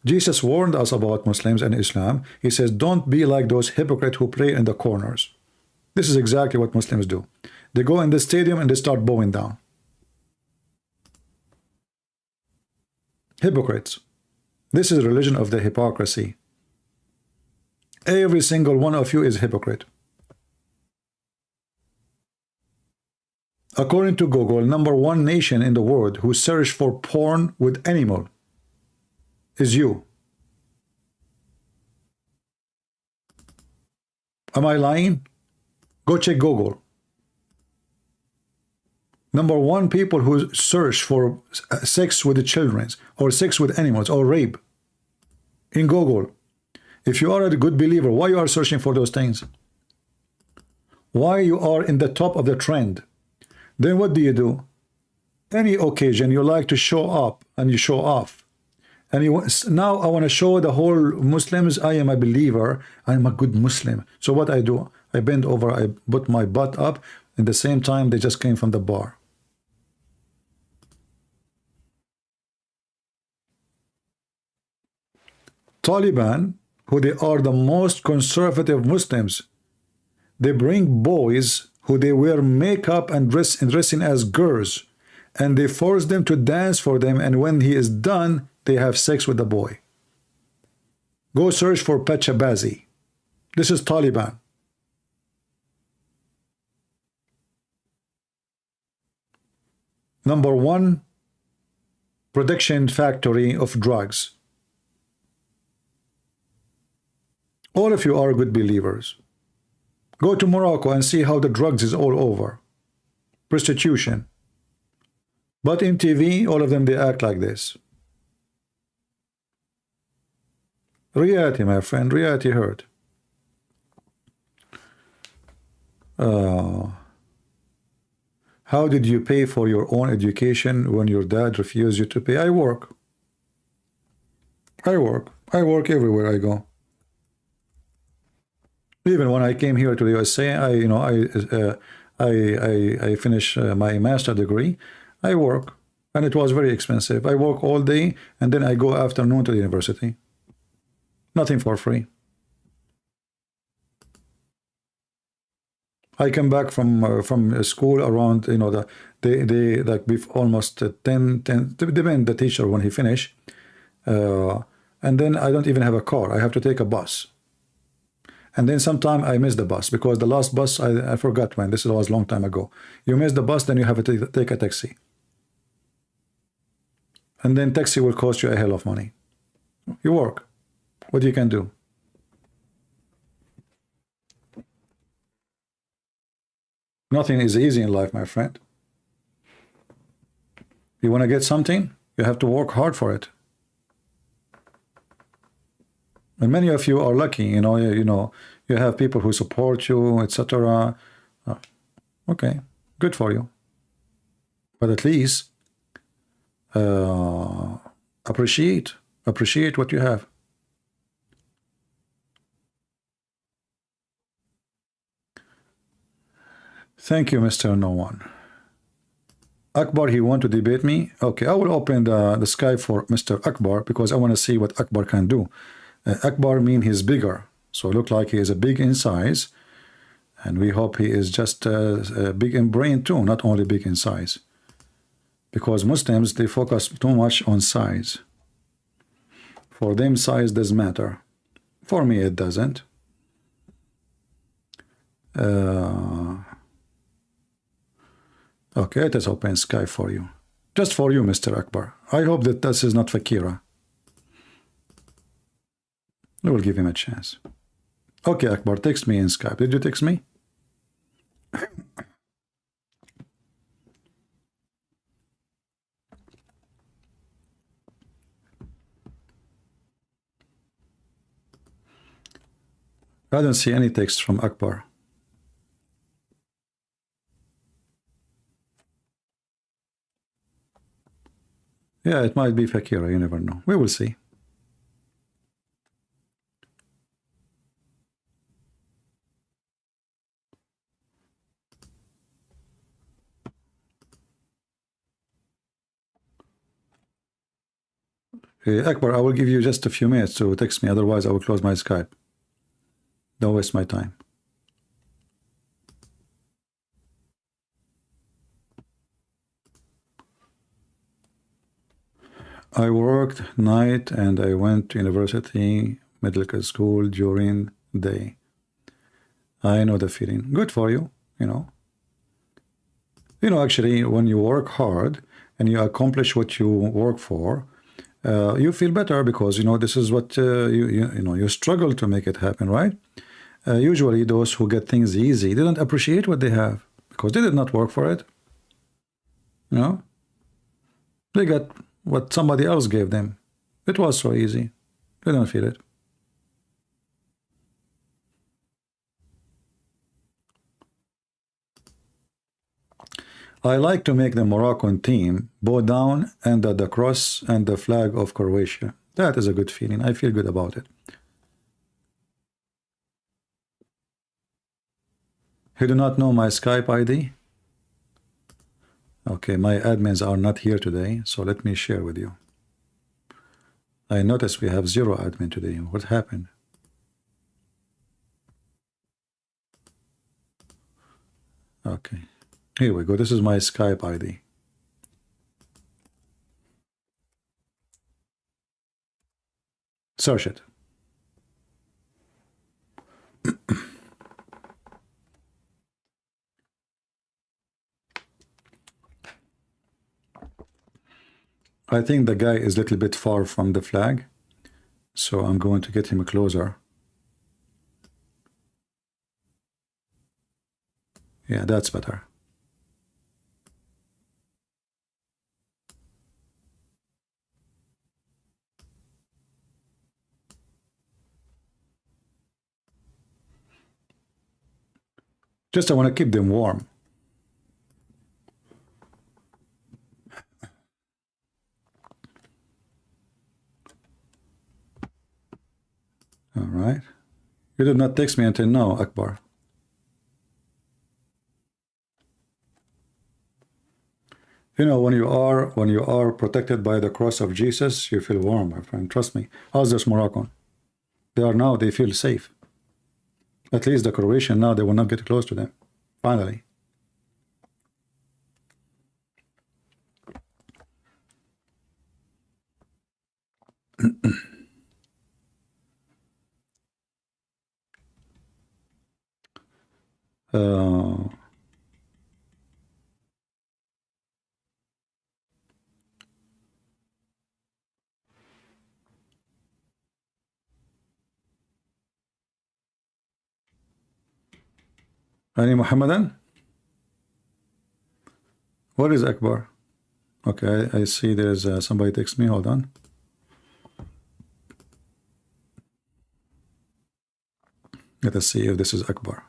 Jesus warned us about Muslims and Islam. He says, don't be like those hypocrites who pray in the corners. This is exactly what Muslims do. They go in the stadium and they start bowing down. Hypocrites. This is religion of the hypocrisy. Every single one of you is hypocrite. According to Google, #1 nation in the world who search for porn with animal is you. Am I lying? Go check Google. #1 people who search for sex with the children or sex with animals or rape in Google. If you are a good believer, why you are searching for those things? Why you are in the top of the trend? Then what do? Any occasion you like to show up and you show off. And now I want to show the whole Muslims I am a believer, I am a good Muslim. So what I do? I bend over, I put my butt up, at the same time they just came from the bar. Taliban, who they are the most conservative Muslims, they bring boys who they wear makeup and dressing as girls, and they force them to dance for them, and when he is done, they have sex with the boy. Go search for Pechabazzi. This is Taliban. Number one production factory of drugs. All of you are good believers. Go to Morocco and see how the drugs is all over. Prostitution. But in TV, all of them, they act like this. Reality, my friend, reality hurt. How did you pay for your own education when your dad refused you to pay? I work. I work everywhere I go. Even when I came here to the USA, I finished my master degree. I work, and it was very expensive. I work all day, and then I go afternoon to the university. Nothing for free. I come back from school around, you know, they like almost 10, depend the teacher when he finish, and then I don't even have a car. I have to take a bus. And then sometime I miss the bus because the last bus, I forgot when. This was a long time ago. You miss the bus, then you have to take a taxi. And then taxi will cost you a hell of money. You work. What you can do? Nothing is easy in life, my friend. You want to get something, you have to work hard for it. And many of you are lucky, you know, you have people who support you, etc. Okay, good for you. But at least appreciate what you have. Thank you, Mr. No One. Akbar, he want to debate me? Okay, I will open the Skype for Mr. Akbar because I want to see what Akbar can do. Akbar mean he's bigger, so look like he is a big in size, and we hope he is just big in brain too, not only big in size. Because Muslims, they focus too much on size. For them, size does matter. For me, it doesn't. Okay, let us open Skype for you. Just for you, Mr. Akbar. I hope that this is not Fakira. We will give him a chance. Okay, Akbar, text me in Skype. Did you text me? I don't see any text from Akbar. Yeah, it might be Fakira, you never know. We will see. Akbar, I will give you just a few minutes to text me, otherwise I will close my Skype. Don't waste my time. I worked night and I went to university, medical school during day. I know the feeling. Good for you, you know. You know, actually, when you work hard and you accomplish what you work for, you feel better because, you know, this is what you struggle to make it happen, right? Usually those who get things easy, they don't appreciate what they have because they did not work for it. You know, they got what somebody else gave them. It was so easy. They don't feel it. I like to make the Moroccan team bow down under the cross and the flag of Croatia. That is a good feeling. I feel good about it. You do not know my Skype ID? Okay, my admins are not here today, so let me share with you. I notice we have 0 admin today. What happened? Okay, here we go. This is my Skype ID. Search it. I think the guy is a little bit far from the flag, so I'm going to get him closer. Yeah, that's better. Just I want to keep them warm. All right. You did not text me until now, Akbar. You know, when you are protected by the cross of Jesus, you feel warm, my friend. Trust me. How's this Moroccan? They feel safe. At least the Croatian now, they will not get close to them. Finally. uh, any Muhammadan? What is Akbar? Okay, I see there's somebody text me. Hold on. Let us see if this is Akbar.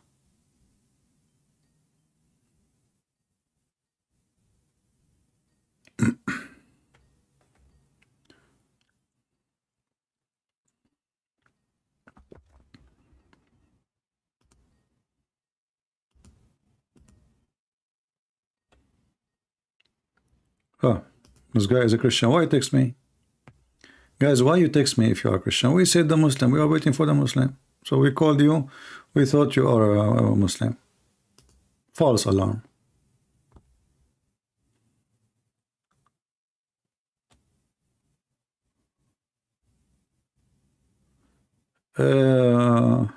Oh, this guy is a Christian. Why text me? Guys, why you text me if you are Christian? We said the Muslim. We are waiting for the Muslim. So we called you. We thought you are a Muslim. False alarm. No,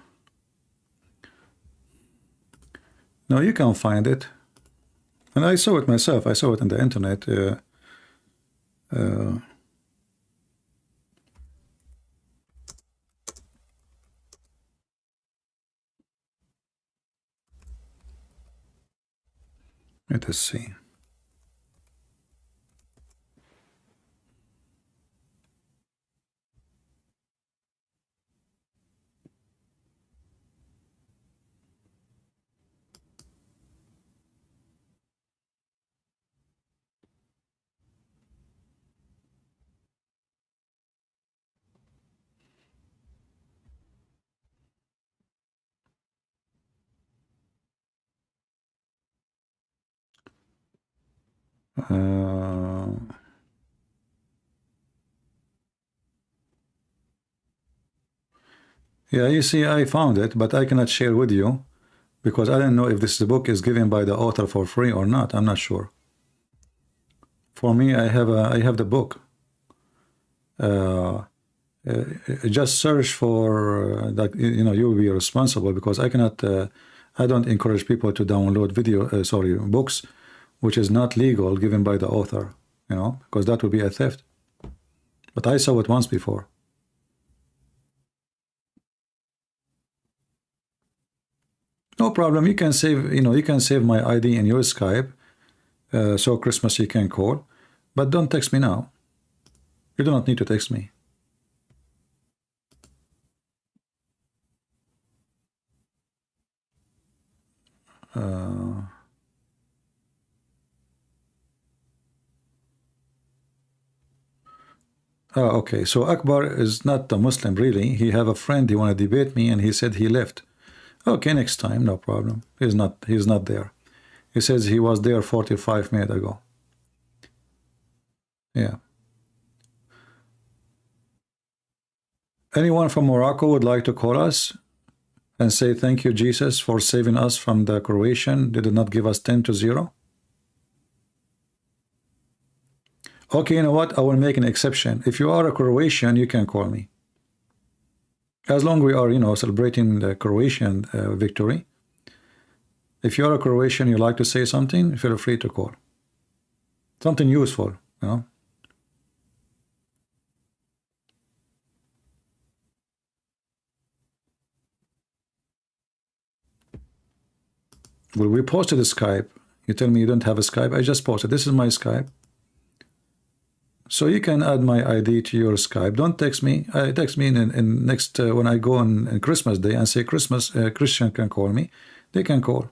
you can't find it. And I saw it myself. I saw it on the internet. Let us see. Yeah, you see, I found it, but I cannot share with you because I don't know if this book is given by the author for free or not. I'm not sure. For me, I have the book. Just search for that. You know, you will be responsible because I cannot. I don't encourage people to download books, which is not legal, given by the author. You know, because that would be a theft. But I saw it once before. No problem. You can save. You know, you can save my ID in your Skype. So Christmas you can call, but don't text me now. You do not need to text me. Okay, so Akbar is not a Muslim really. He have a friend, he want to debate me, and he said he left. Okay, next time, no problem. He's not there. He says he was there 45 minutes ago. Yeah. Anyone from Morocco would like to call us and say thank you, Jesus, for saving us from the Croatian? They did not give us 10-0. Okay, you know what? I will make an exception. If you are a Croatian, you can call me. As long we are, you know, celebrating the Croatian victory. If you're a Croatian, you like to say something, feel free to call. Something useful, you know. Well, we posted a Skype. You tell me you don't have a Skype. I just posted. This is my Skype. So you can add my ID to your Skype. Don't text me. Text me in next when I go on Christmas Day and say Christmas. Christian can call me. They can call.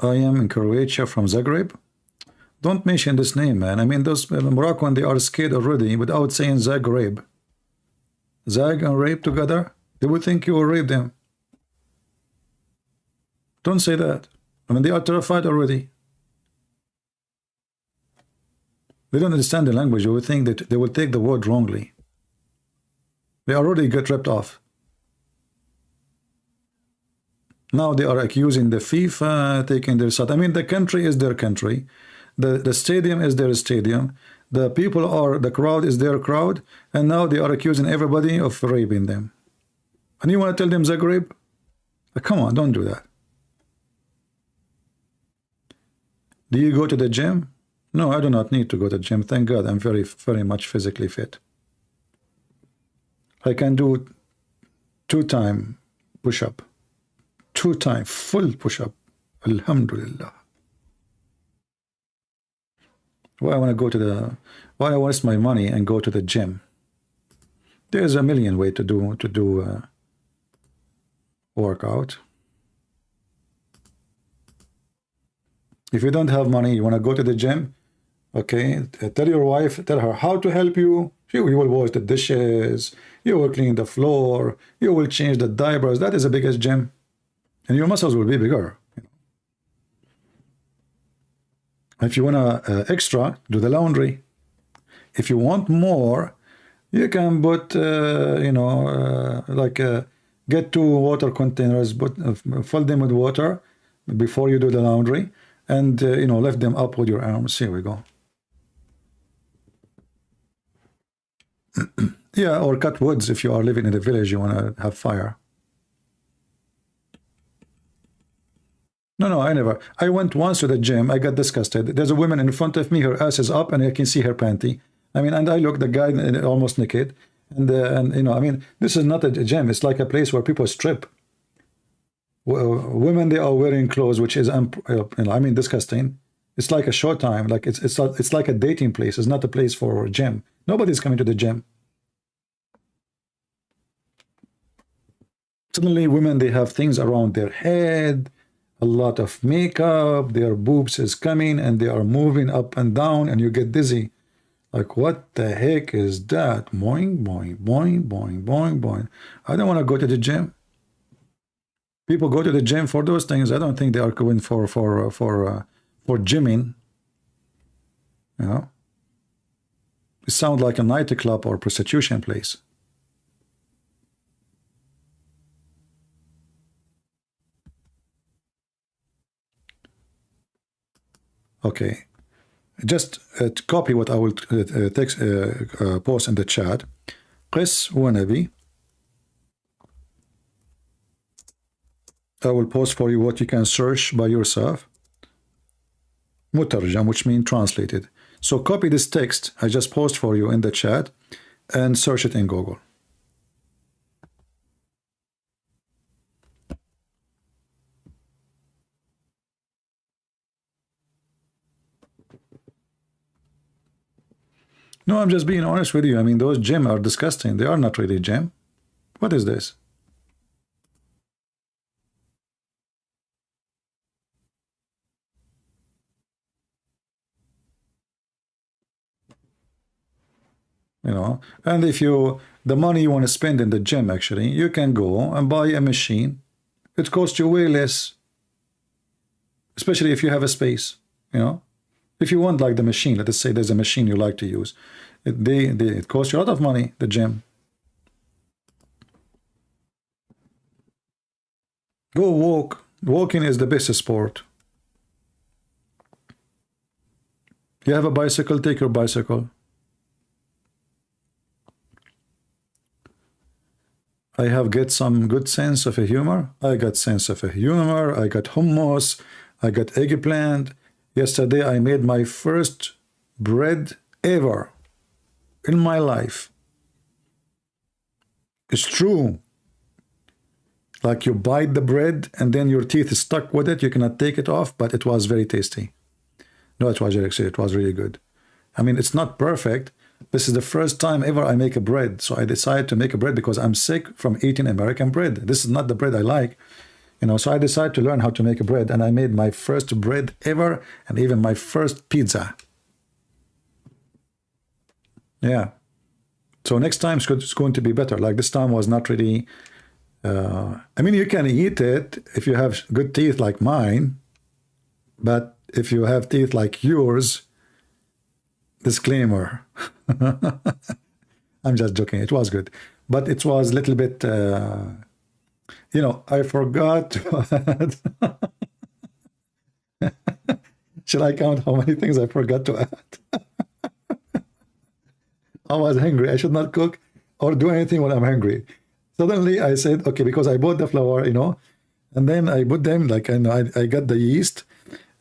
I am in Croatia from Zagreb. Don't mention this name, man. I mean, those Moroccan, they are scared already without saying Zagreb. Zag and rape together. They will think you will rape them. Don't say that. I mean, they are terrified already. They don't understand the language. They will think that they will take the word wrongly. They already get ripped off. Now they are accusing the FIFA taking their side. I mean, the country is their country. The stadium is their stadium. The people are, the crowd is their crowd. And now they are accusing everybody of raping them. And you want to tell them Zagreb? Come on, don't do that. Do you go to the gym? No, I do not need to go to the gym. Thank God, I'm very, very much physically fit. I can do 2-time push-up. 2-time full push-up. Alhamdulillah. Why I want to go to the? Why I waste my money and go to the gym? There's a million ways to do workout. If you don't have money, you want to go to the gym, okay, tell your wife, tell her how to help you. You will wash the dishes, you will clean the floor, you will change the diapers. That is the biggest gym. And your muscles will be bigger. If you want extra, do the laundry. If you want more, you can put, get 2 water containers, but fill them with water before you do the laundry. And, lift them up with your arms. Here we go. Yeah, or cut woods if you are living in a village, you want to have fire. No, I never. I went once to the gym. I got disgusted. There's a woman in front of me. Her ass is up, and I can see her panty. I mean, and I look, the guy almost naked. And I mean, this is not a gym. It's like a place where people strip. Women, they are wearing clothes, which is, I mean, disgusting. It's like a short time. Like it's like a dating place. It's not a place for a gym. Nobody's coming to the gym. Suddenly, women, they have things around their head, a lot of makeup, their boobs is coming, and they are moving up and down, and you get dizzy. Like, what the heck is that? Boing, boing, boing, boing, boing, boing. I don't want to go to the gym. People go to the gym for those things. I don't think they are going for gymming. You know, it sounds like a nightclub or prostitution place. Okay, just copy what I will post in the chat. Qis Wanabi. I will post for you what you can search by yourself. Mutarjam, which means translated. So copy this text I just post for you in the chat and search it in Google. No, I'm just being honest with you. I mean, those gym are disgusting. They are not really gym. What is this? You know, and if you, the money you want to spend in the gym, actually, you can go and buy a machine. It costs you way less, especially if you have a space, you know. If you want like the machine, let us say there's a machine you like to use, it costs you a lot of money, the gym. Go walk. Walking is the best sport. You have a bicycle, take your bicycle. I have get some good sense of a humor. I got sense of a humor. I got hummus. I got eggplant. Yesterday I made my first bread ever. in my life. It's true. Like you bite the bread and then your teeth is stuck with it. You cannot take it off, but it was very tasty. No, it was actually, it was really good. I mean, it's not perfect. This is the first time ever I make a bread. So I decided to make a bread because I'm sick from eating American bread. This is not the bread I like. You know, so I decided to learn how to make a bread, and I made my first bread ever and even my first pizza. Yeah. So next time it's going to be better. Like this time was not really, I mean, you can eat it if you have good teeth like mine, but if you have teeth like yours, disclaimer. I'm just joking. It was good, but it was a little bit, you know, I forgot to add. Should I count how many things I forgot to add? I was hungry. I should not cook or do anything when I'm hungry. Suddenly I said, okay, because I bought the flour, you know, and then I put them like, and I got the yeast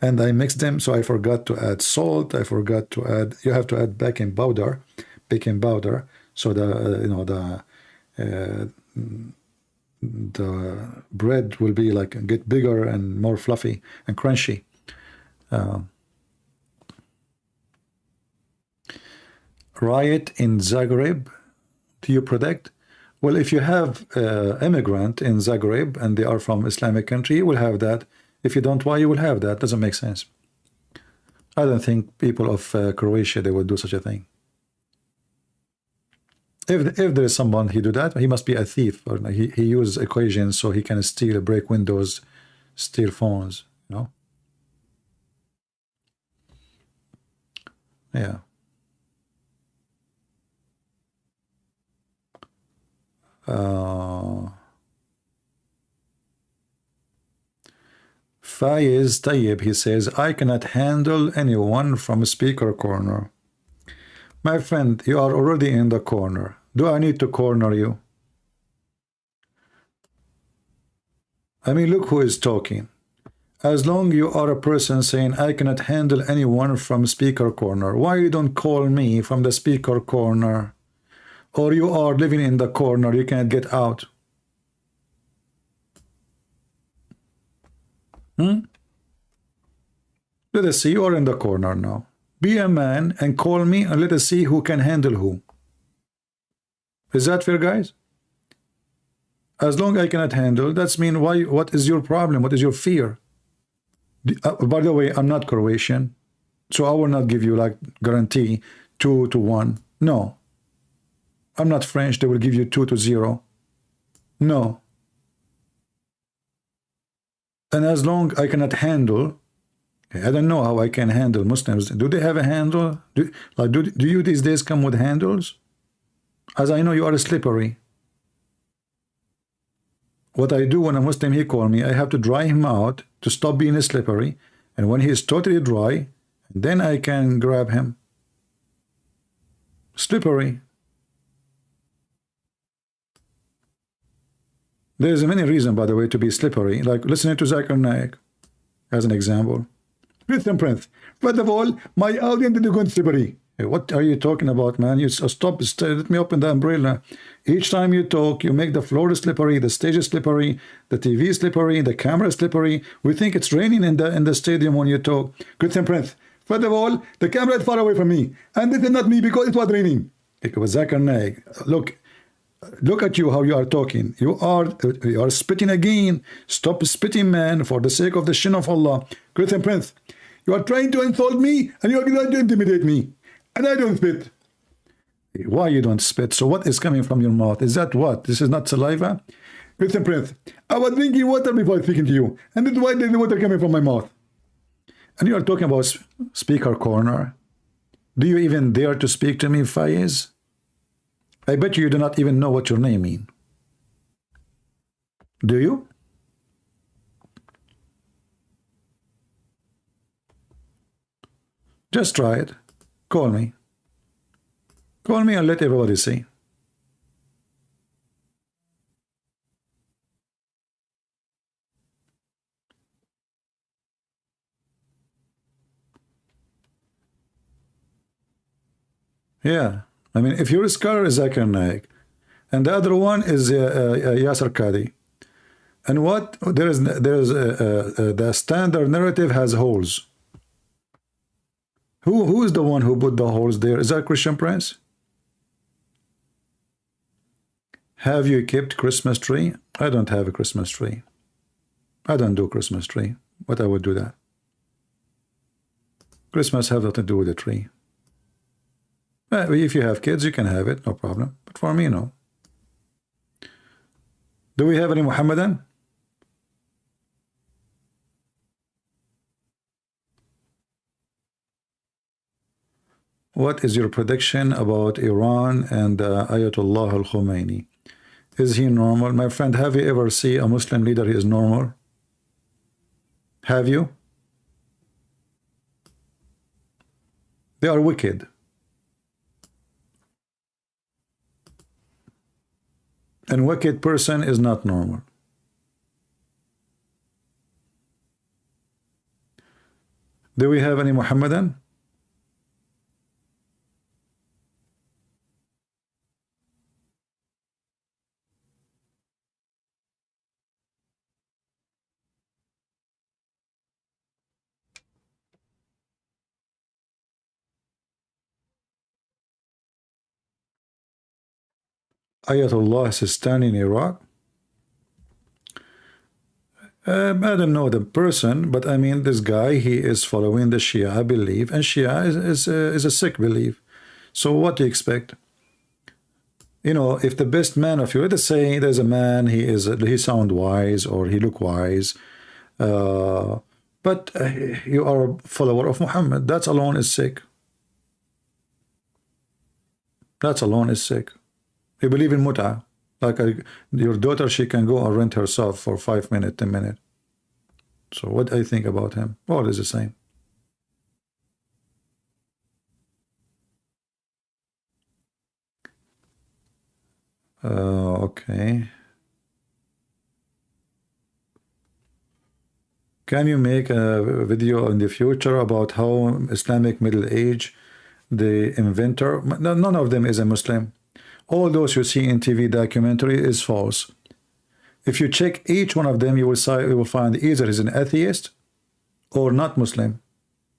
and I mixed them. So I forgot to add salt. I forgot to add, you have to add baking powder. So the, you know, the bread will be like, get bigger and more fluffy and crunchy. Riot in Zagreb, do you predict? Well, if you have immigrant in Zagreb and they are from Islamic country, you will have that. If you don't, why you will have that? Doesn't make sense. I don't think people of Croatia, they would do such a thing. If there is someone he do that, he must be a thief, or he uses equations so he can steal, break windows, steal phones, you know? Yeah. Faiz Tayyib, he says, I cannot handle anyone from speaker corner. My friend, you are already in the corner. Do I need to corner you? I mean, look who is talking. As long you are a person saying, I cannot handle anyone from speaker corner, why you don't call me from the speaker corner? Or you are living in the corner, you can't get out. Let us see, you are in the corner now. Be a man and call me and let us see who can handle who. Is that fair, guys? As long as I cannot handle, that's mean why? What is your problem? What is your fear? By the way, I'm not Croatian, so I will not give you like guarantee 2-1. No. I'm not French, they will give you 2-0. No. And as long I cannot handle, I don't know how I can handle Muslims. Do they have a handle? Do you these days come with handles? As I know, you are slippery. What I do when a Muslim, he call me, I have to dry him out to stop being slippery. And when he is totally dry, then I can grab him. Slippery. There's many reasons, by the way, to be slippery. Like listening to Zakir Naik, as an example. Listen, Prince. First of all, my audience is going slippery. What are you talking about, man? You stop, let me open the umbrella. Each time you talk, you make the floor slippery, the stage is slippery, the TV is slippery, the camera is slippery. We think it's raining in the stadium when you talk. Christian Prince, first of all, the camera is far away from me, and this is not me because it was raining. It was Zakir Naik. Look at you, how you are talking. You are spitting again. Stop spitting, man, for the sake of the shin of Allah. Christian Prince, you are trying to insult me, and you are trying to intimidate me. And I don't spit. Why you don't spit? So what is coming from your mouth? Is that what? This is not saliva? Listen, Prince, I was drinking water before speaking to you. And that's why there's water coming from my mouth. And you are talking about speaker corner. Do you even dare to speak to me, Faiz? I bet you do not even know what your name means. Do you? Just try it. Call me. Call me and let everybody see. Yeah. I mean, if your scholar is Zakir Naik, and the other one is Yasser Qadi, and what the standard narrative has holes. Who is the one who put the holes there? Is that Christian Prince? Have you kept Christmas tree? I don't have a Christmas tree. I don't do Christmas tree. But I would do that. Christmas has nothing to do with the tree. If you have kids, you can have it, no problem. But for me, no. Do we have any Muhammadan? What is your prediction about Iran and Ayatollah al-Khomeini? Is he normal? My friend, have you ever seen a Muslim leader who is normal? Have you? They are wicked. And wicked person is not normal. Do we have any Muhammadan? Ayatollah Sistani in Iraq? I don't know the person, but I mean this guy, he is following the Shia belief, and Shia is a sick belief. So what do you expect? You know, if the best man of you, let's say there's a man, he sound wise or he look wise, but you are a follower of Muhammad, that alone is sick. That alone is sick. You believe in muta, like your daughter, she can go and rent herself for 5 minutes, 10 minutes. So what I think about him, all is the same. Okay. Can you make a video in the future about how Islamic Middle Age, the inventor, none of them is a Muslim. All those you see in TV documentary is false. If you check each one of them, you will find either he's an atheist or not Muslim.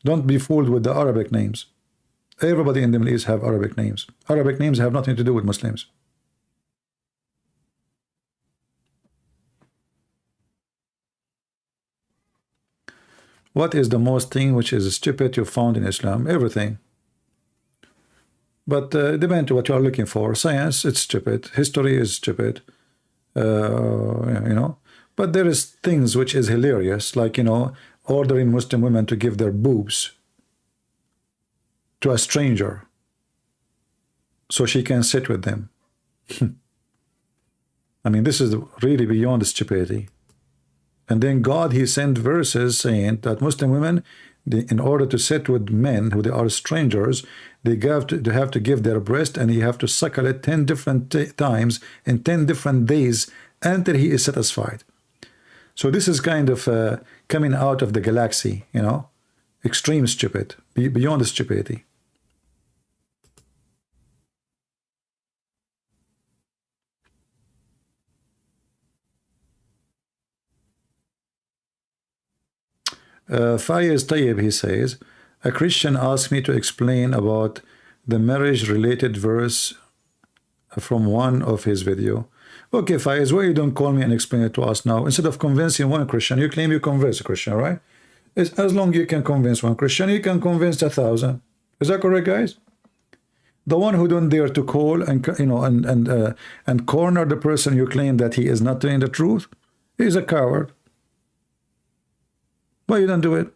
Don't be fooled with the Arabic names. Everybody in the Middle East have Arabic names. Arabic names have nothing to do with Muslims. What is the most thing which is stupid you found in Islam? Everything. But depends on what you are looking for. Science, it's stupid. History is stupid. You know. But there is things which is hilarious, like, you know, ordering Muslim women to give their boobs to a stranger so she can sit with them. I mean, this is really beyond stupidity. And then God, he sent verses saying that Muslim women, in order to sit with men who they are strangers, they have to give their breast, and you have to suckle it 10 different times in 10 different days until he is satisfied. So this is kind of coming out of the galaxy, you know, extreme stupid, beyond stupidity. Fayez Tayyib, he says, a Christian asked me to explain about the marriage-related verse from one of his video. Okay, Fayez, why you don't call me and explain it to us now? Instead of convincing one Christian, you claim you convince a Christian, right? As long as you can convince one Christian, you can convince 1,000. Is that correct, guys? The one who don't dare to call and, you know, and corner the person you claim that he is not telling the truth, he's a coward. Why you don't do it?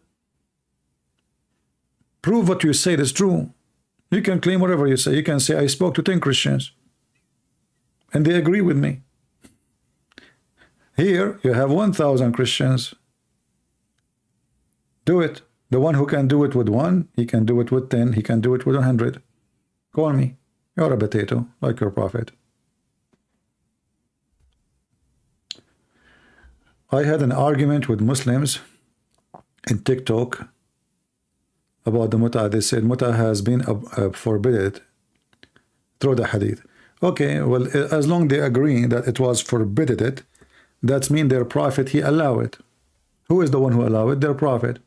Prove what you say is true. You can claim whatever you say. You can say, I spoke to 10 Christians and they agree with me. Here you have 1,000 Christians. Do it. The one who can do it with 1, he can do it with 10, he can do it with 100. Call me. You're a potato, like your prophet. I had an argument with Muslims in TikTok about the muta. They said muta has been forbidden through the hadith. Okay, well, as long they agree that it was forbidden it, that means their prophet, he allow it. Who is the one who allow it? Their prophet.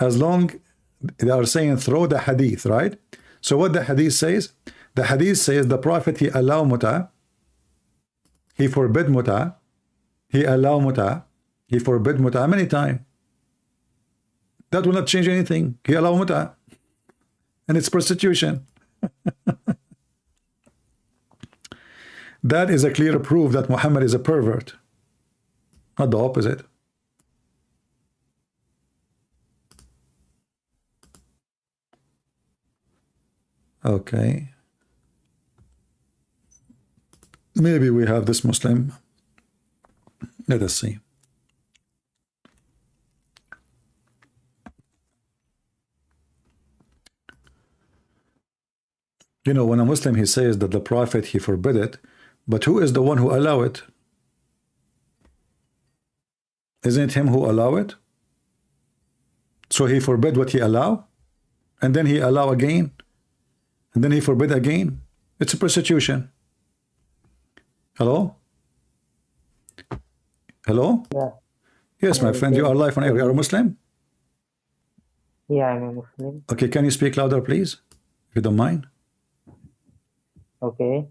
As long they are saying through the hadith, right? So what the hadith says? The hadith says the prophet, he allow muta, he forbid muta, he allow muta, he forbid muta many times. That will not change anything. He allow muta, and it's prostitution. That is a clear proof that Muhammad is a pervert, not the opposite. Okay. Maybe we have this Muslim. Let us see. You know, when a Muslim, he says that the Prophet, he forbid it, but who is the one who allow it? Isn't it him who allow it? So he forbid what he allow, and then he allow again, and then he forbid again. It's a prostitution. Hello? Hello? Yeah. Yes, my friend, you are live on air. You are a Muslim? Yeah, I'm a Muslim. Okay, can you speak louder, please? If you don't mind. Okay.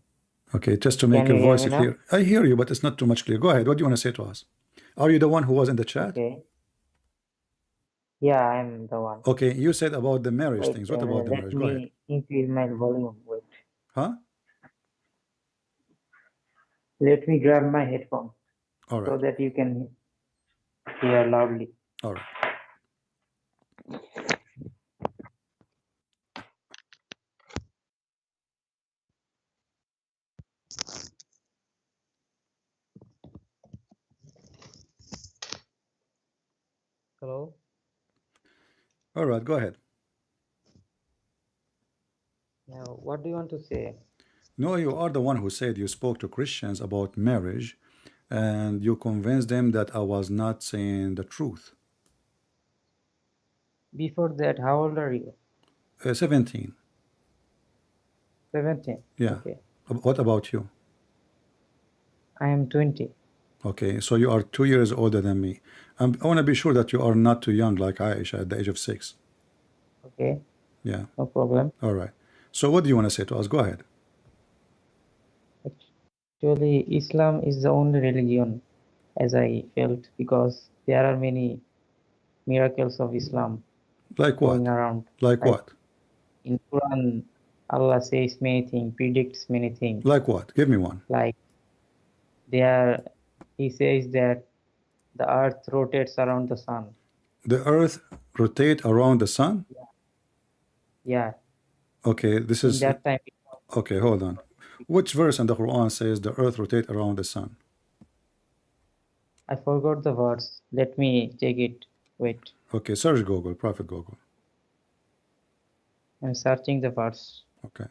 Okay, just to make Can your you hear voice me now? clear. I hear you, but it's not too much clear. Go ahead. What do you want to say to us? Are you the one who was in the chat? Okay. Yeah, I'm the one. Okay, you said about the marriage Wait, things. What about the let marriage? Go ahead. me increase my volume. Wait. Huh? Let me grab my headphones All so right. that you can hear loudly. All right. Hello? All right, go ahead. Now, what do you want to say? No, you are the one who said you spoke to Christians about marriage and you convinced them that I was not saying the truth. Before that, how old are you? 17. 17. Yeah. Okay. What about you? I am 20. Okay, so you are 2 years older than me. I want to be sure that you are not too young like Aisha at the age of 6. Okay. Yeah. No problem. All right. So what do you want to say to us? Go ahead. Actually, Islam is the only religion, as I felt, because there are many miracles of Islam Like going what? around. Like Like what? in Quran, Allah says many things, predicts many things. Like what? Give me one. Like there, He says that the earth rotates around the sun. The earth rotate around the sun? Yeah, Okay, this in is that time, okay, hold on. Which verse in the Quran says the earth rotate around the sun? I forgot the verse. Let me check it. Wait, Okay, search Google, Prophet Google. I'm searching the verse. Okay.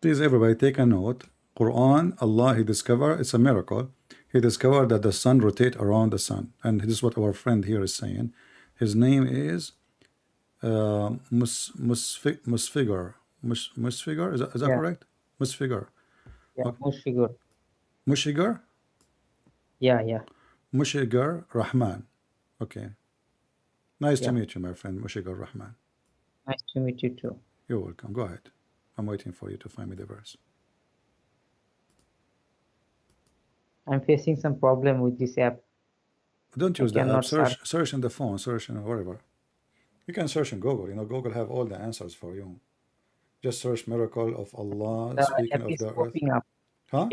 Please, everybody, take a note. Quran, Allah, He discovered, it's a miracle. He discovered that the sun rotate around the sun. And this is what our friend here is saying. His name is Musfigar. Musfigar? Is that Yeah, correct? Musfigar. yeah, Okay. Mushfigur. Mushigar? Yeah. Mushigar Rahman. Okay. Nice to Yeah. meet you, my friend, Mushigar Rahman. Nice to meet you too. You're welcome. Go ahead. I'm waiting for you to find me the verse. I'm facing some problem with this app. Don't I use the app. cannot Search in the phone. Search in wherever. You can search in Google. You know, Google have all the answers for you. Just search miracle of Allah The speaking app of is the earth. popping up. Huh?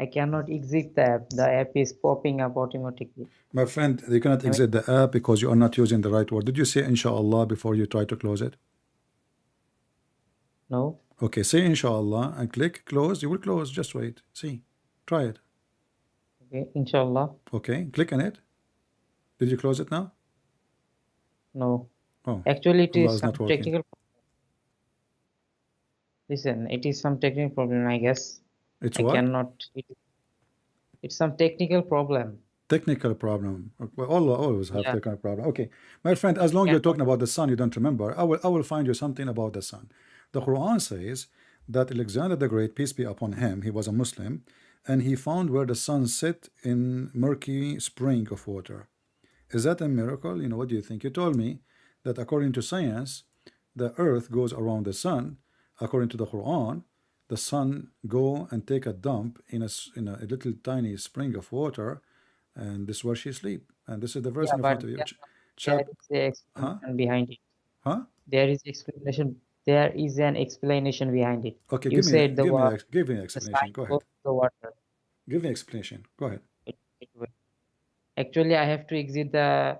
I cannot exit the app. The app is popping up automatically. My friend, you cannot exit the app because you are not using the right word. Did you say inshallah before you try to close it? No. Okay, say inshallah and click close. You will close. Just wait. See. Try it. Okay, inshallah. Okay, click on it. Did you close it now? No. Oh, Actually, it Allah is is not some working. technical. Listen, it is some technical problem, I guess. It's I what? cannot. It's some technical problem. Technical problem. Well, Allah always have Yeah, technical problem. Okay, my friend, as long you're cannot. talking about the sun, you don't remember. I will find you something about the sun. The Quran says that Alexander the Great, peace be upon him, he was a Muslim, and he found where the sun set in murky spring of water. Is that a miracle? What do you think? You told me that according to science, the earth goes around the sun. According to the Quran, the sun go and take a dump in a little tiny spring of water, and this is where she sleep. And this is the verse Yeah, in but front of you. there Chap, is a huh? explanation behind it. Huh? There is explanation. There is an explanation behind it. Okay, You give me said the give me word, give me an the explanation. sign Go goes ahead. to the water. Give me an explanation. Go ahead. It will. Actually, I have to exit the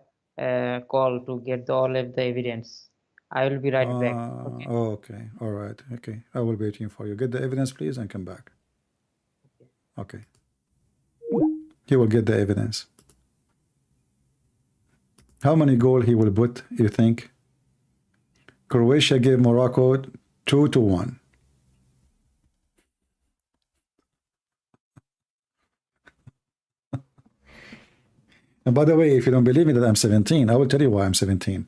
call to get all of the evidence. I will be right back. Okay. Okay. All right. Okay. I will be waiting for you. Get the evidence, please, and come back. Okay. He will get the evidence. How many goal he will put, you think? Croatia gave Morocco 2-1. And by the way, if you don't believe me that I'm 17, I will tell you why I'm 17.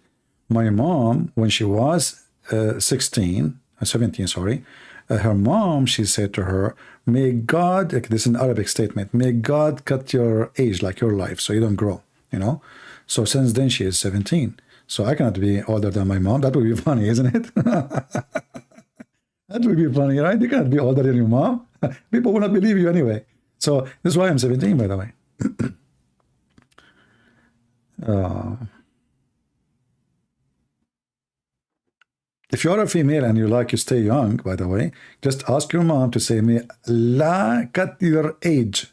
My mom, when she was 17, sorry, her mom, she said to her, may God, like, this is an Arabic statement, may God cut your age like your life so you don't grow. So since then she is 17. So I cannot be older than my mom. That would be funny, isn't it? That would be funny, right? You cannot be older than your mom. People will not believe you anyway. So this is why I'm 17, by the way. If you are a female and you like to stay young, by the way, just ask your mom to say me la cut your age.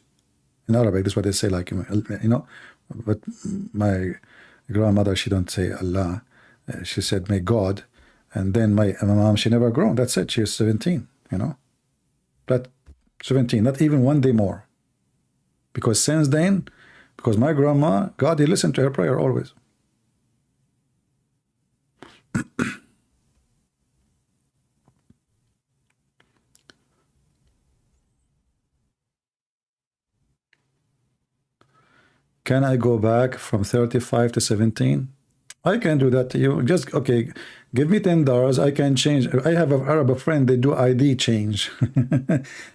In Arabic, this is what they say, like. But my grandmother, she don't say Allah. She said may God. And then my mom, she never grown. That's it. She is 17. But 17, not even one day more. Because since then, because my grandma, God, he listened to her prayer always. Can I go back from 35 to 17? I can do that to you. Just, okay, give me $10. I can change. I have an Arab friend, they do ID change.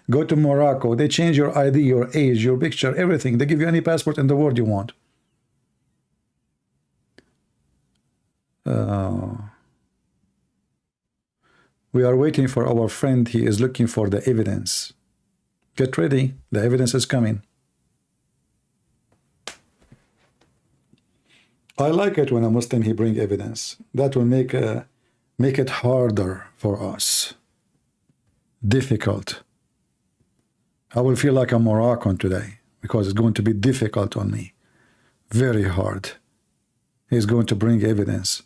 Go to Morocco. They change your ID, your age, your picture, everything. They give you any passport in the world you want. We are waiting for our friend. He is looking for the evidence. Get ready. The evidence is coming. I like it when a Muslim he bring evidence. That will make it harder for us. Difficult. I will feel like a Moroccan today because it's going to be difficult on me. Very hard. He's going to bring evidence.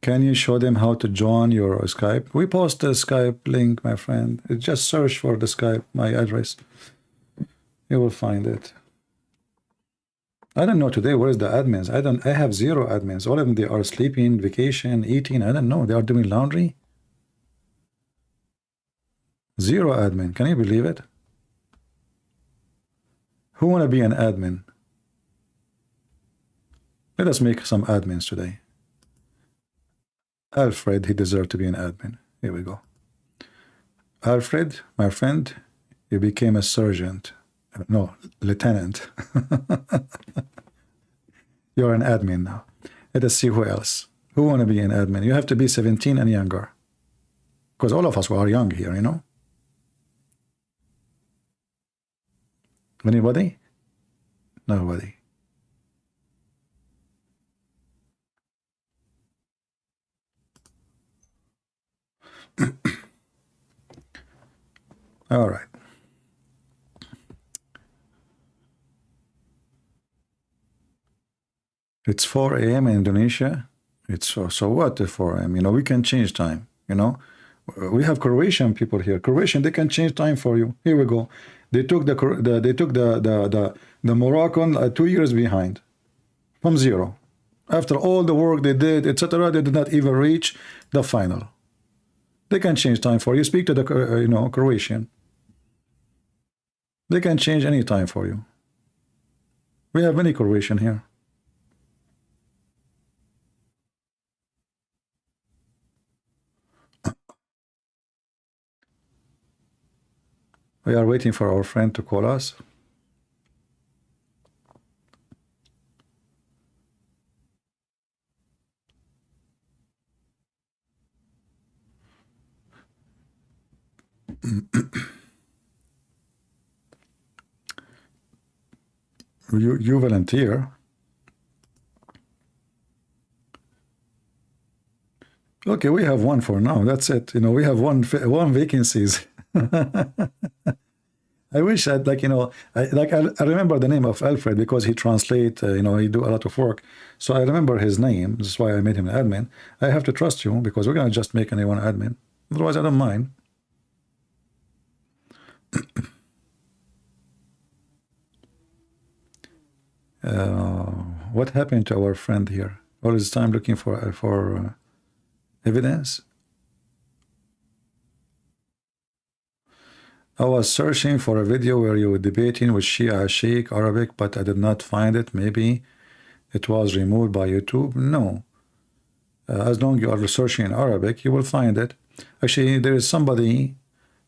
Can you show them how to join your Skype? We post the Skype link, my friend. Just search for the Skype, my address. You will find it. I don't know today where's the admins. I have zero admins. All of them, they are sleeping, vacation, eating. I don't know. They are doing laundry. Zero admin. Can you believe it? Who want to be an admin? Let us make some admins today. Alfred, he deserved to be an admin. Here we go. Alfred, my friend, you became a sergeant. No, lieutenant. You're an admin now. Let us see who else. Who want to be an admin? You have to be 17 and younger. Because all of us are young here. Anybody? Nobody. All right. It's 4 a.m. in Indonesia. It's so what at 4 a.m.? We can change time. You know, we have Croatian people here. Croatian, they can change time for you. Here we go. They took the Moroccan 2 years behind from zero. After all the work they did, etc., they did not even reach the final. They can change time for you. Speak to the Croatian. They can change any time for you. We have many Croatian here. We are waiting for our friend to call us. You volunteer. Okay, we have one for now. That's it. We have one vacancies. I wish I'd I remember the name of Alfred because he translate. He do a lot of work, so I remember his name. That's why I made him an admin. I have to trust you because we're gonna just make anyone admin. Otherwise, I don't mind. What happened to our friend here? All this time looking for evidence. I was searching for a video where you were debating with Shia Sheikh Arabic, but I did not find it. Maybe it was removed by YouTube. No. As long as you are researching in Arabic, you will find it. Actually, there is somebody,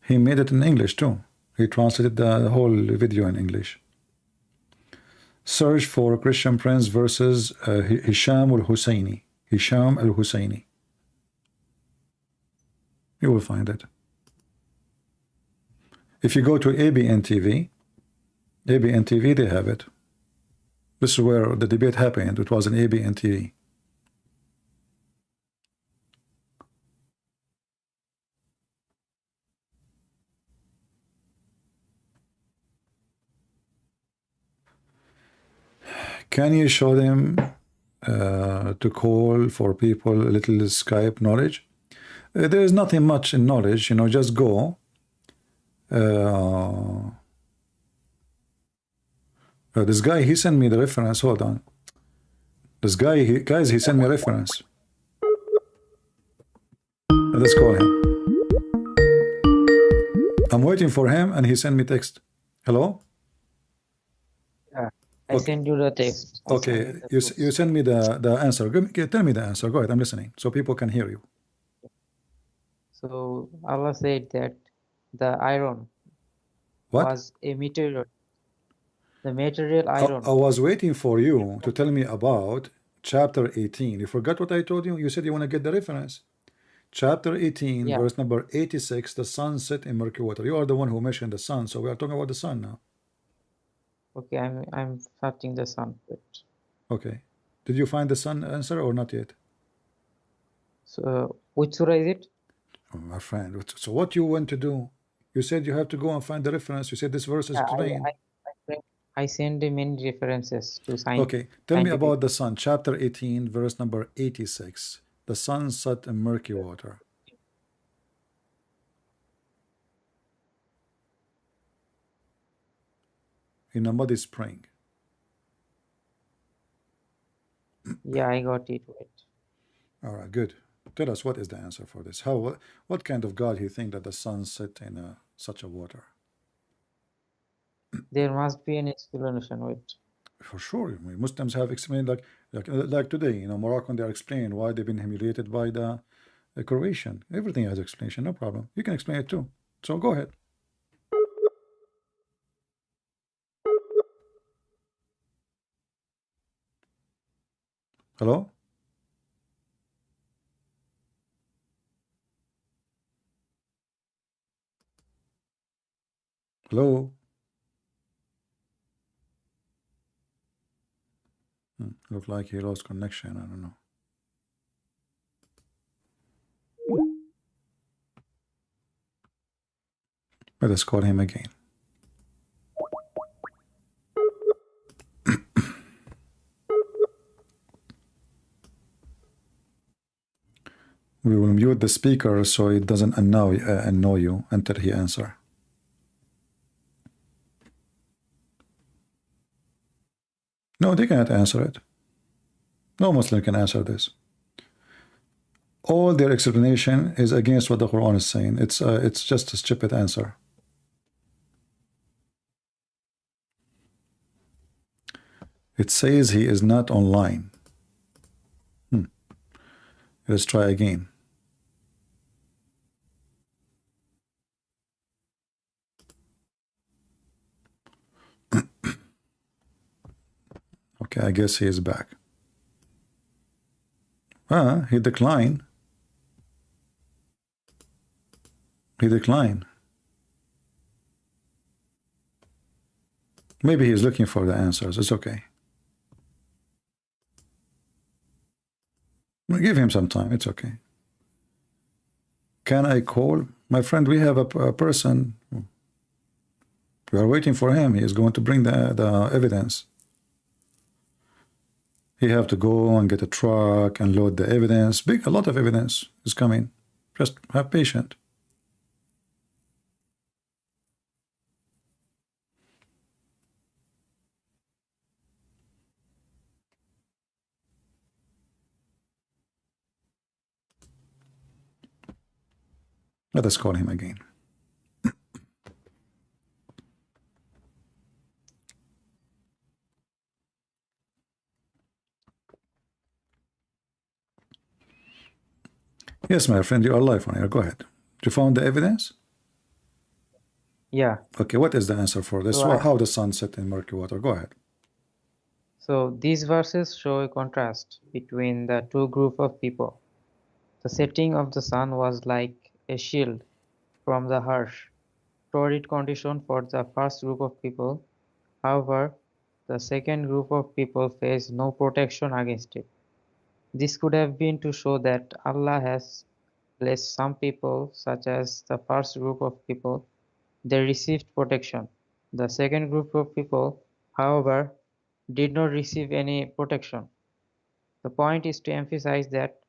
he made it in English too. He translated the whole video in English. Search for Christian Prince versus Hisham al-Husseini. Hisham al-Husseini. You will find it. If you go to ABN TV, they have it. This is where the debate happened. It was in ABN TV. Can you show them to call for people a little Skype knowledge? There is nothing much in knowledge, just go. This guy, he sent me the reference. Hold on. This guy, guys, he sent me a reference. Let's call him. I'm waiting for him, and he sent me text. Hello? I send you the text. Okay, you send me the answer. Tell me the answer. Go ahead, I'm listening, so people can hear you. So Allah said that the iron was a material. The material iron. I was waiting for you to tell me about chapter 18. You forgot what I told you? You said you want to get the reference. Chapter 18, verse number 86, the sun set in murky water. You are the one who mentioned the sun, so we are talking about the sun now. Okay, I'm searching the sun. Okay. Did you find the sun answer or not yet? So which surah is it? Oh, my friend. So what you want to do? You said you have to go and find the reference. You said this verse is plain. I send many references to science. Okay, tell me about the sun. Chapter 18, verse number 86. The sun set in murky water. In a muddy spring. Yeah, I got it. Wait. All right, good. Tell us, what is the answer for this? What kind of God he think that the sun set in such a water? There must be an explanation. Wait. For sure, Muslims have explained like today. Moroccan, they are explaining why they've been humiliated by the Croatian. Everything has explanation, no problem. You can explain it too. So go ahead. Hello? Hello? Look like he lost connection. I don't know. Let us call him again. We will mute the speaker so it doesn't annoy you until he answer. No, they cannot answer it. No Muslim can answer this. All their explanation is against what the Quran is saying. It's just a stupid answer. It says he is not online. Let's try again. Okay, I guess he is back. He declined. He declined. Maybe he's looking for the answers. It's okay. We'll give him some time. It's okay. Can I call? My friend, we have a person. We are waiting for him. He is going to bring the evidence. He have to go and get a truck and load the evidence. A lot of evidence is coming. Just have patience. Let us call him again. Yes, my friend, you are live on here. Go ahead. You found the evidence? Yeah. Okay, what is the answer for this? So How the sun set in murky water? Go ahead. So these verses show a contrast between the two groups of people. The setting of the sun was like a shield from the harsh, torrid condition for the first group of people. However, the second group of people faced no protection against it. This could have been to show that Allah has blessed some people, such as the first group of people. They received protection. The second group of people, however, did not receive any protection. The point is to emphasize that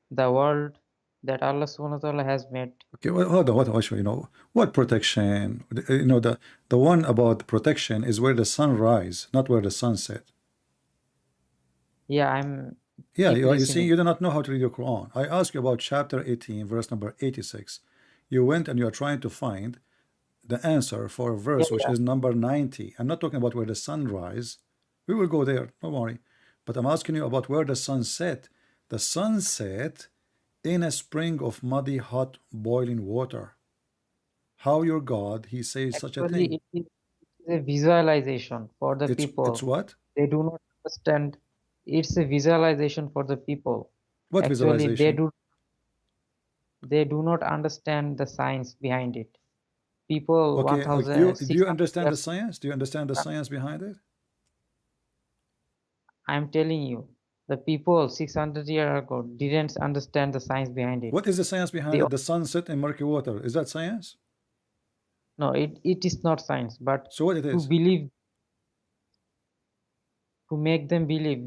the world that Allah subhanahu wa ta'ala has made. Okay, well, hold on, you know, what protection? You know, the one about protection is where the sun rise, not where the sun set. Yeah, Yeah, keep you see, listening. you do not know how to read your Quran. I asked you about chapter 18, verse number 86. You went and you are trying to find the answer for a Yeah, verse which yeah. is number 90. I'm not talking about where the sun rise. We will go there, don't worry. But I'm asking you about where the sun set. The sun set in a spring of muddy, hot, boiling water. How your God, he says such a thing? Actually, it is a visualization for the It's people. what? They do not understand. It's a visualization for the people. What Actually, visualization? they do not understand the science behind it. People Okay, do you 1,600 understand the years. science? Do you understand the science behind it? I'm telling you, the people 600 years ago didn't understand the science behind it. What is the science behind They it? The sun set in murky water. Is that science? No, it is not science, but So what it to is? believe, to make them believe,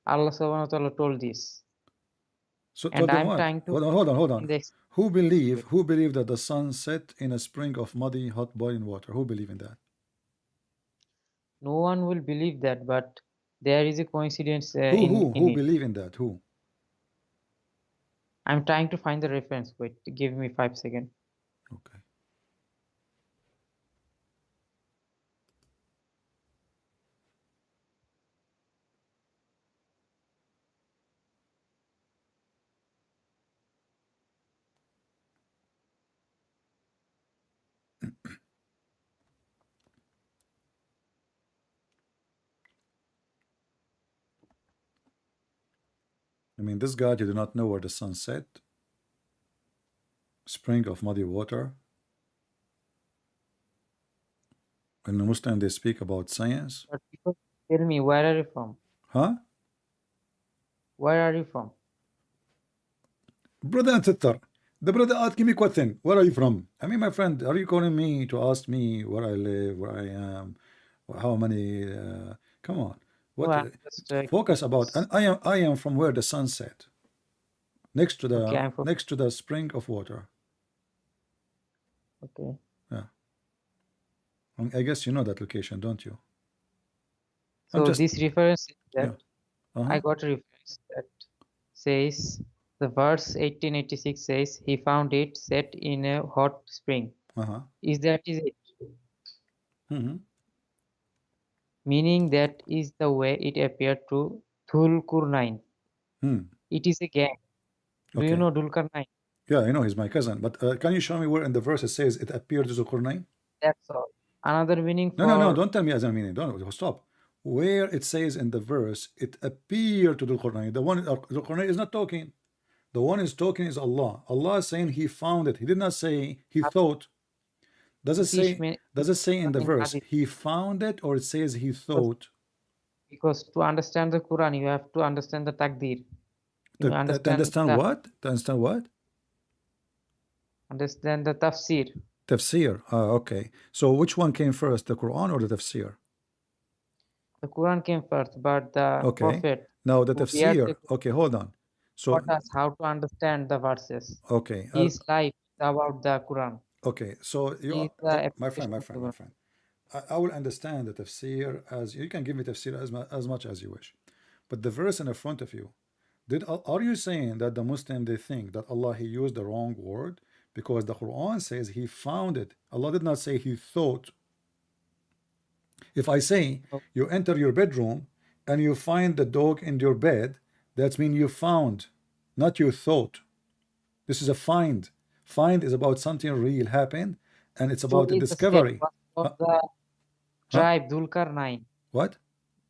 Allah subhanahu wa ta'ala told this. So And told them I'm what? trying to Hold in on. the Who believe that the sun set in a spring of muddy, hot, boiling water? Who believe in that? no one will believe that, but there is a coincidence in Who it. believe in that? Who? I'm trying to find the reference. Wait, give me 5 seconds. Okay. I mean, this God, you do not know where the sun set, spring of muddy water. When the Muslim they speak about science, But people tell me, where are you from? huh? Where are you from? Brother and sister, the brother asking me question. Where are you from? I mean, my friend, are you calling me to ask me where I live, where I am, how many? Come on, No, what? I'm just Focus about. And curious. I am from where the sun set. Okay, I'm for next to the spring of water. okay. Yeah, I guess you know that location, don't you? I'm So just this reference is yeah. that I Uh-huh. got a reference that says the verse 1886 says he found it set in a hot spring. Uh-huh. Is it? Mm-hmm. Meaning that is the way it appeared to Dhulqarnain. Hmm. It is a gang. Do you Okay. know Dhulqarnain? Yeah, I know he's my cousin, but can you show me where in the verse it says it appeared to Zulqarnain? That's all. Another meaning No, no, no, for don't tell me as a meaning. Don't stop. Where it says in the verse it appeared to Zulqarnain. The one Zulqarnain is not talking. The one is talking is Allah. Allah is saying he found it. He did not say he thought. British Does it say in the in verse Hadith. he found it or it says he Because, thought? because to understand the Quran, you have to understand the Takdir. You To understand what? To understand what? understand the Tafsir. Tafsir. Okay. So which one came first, the Quran or the Tafsir? The Quran came first, but the Okay. Prophet Now the who bears the tafsir. Quran Okay, hold on. So taught us how to understand the verses. okay, His life is about the Quran. okay. So you He are is the my friend, application my of the friend, my Quran. friend. I will understand the tafsir as you can give me tafsir as much as you wish, but the verse in front of you. Are you saying that the Muslim they think that Allah he used the wrong word because the Quran says he found it? Allah did not say he thought. If I say So you enter your bedroom and you find the dog in your bed, that means you found, not you thought. This is a find. Find is about something real happened, and it's about a actually the set discovery. was for Huh? the Huh? tribe Dhulqarnain. What?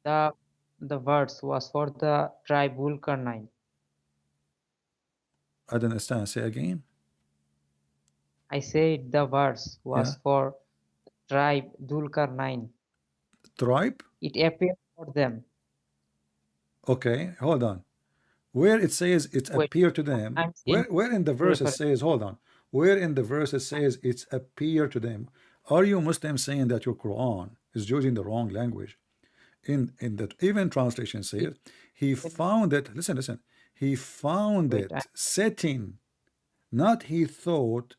The the verse was for the tribe Dhulqarnain. I don't understand. Say again. I said the verse Yeah. was for tribe Dhulqarnain. Tribe. It appeared for them. Okay. Hold on. Where it says it Wait, appeared to them. I'm saying Where in the two verse it references. says? Hold on. Where in the verse it says it's appeared to them? Are you Muslims saying that your Quran is using the wrong language? In that even translation It, says he found it. Listen, listen. He found wait, it setting, not he thought,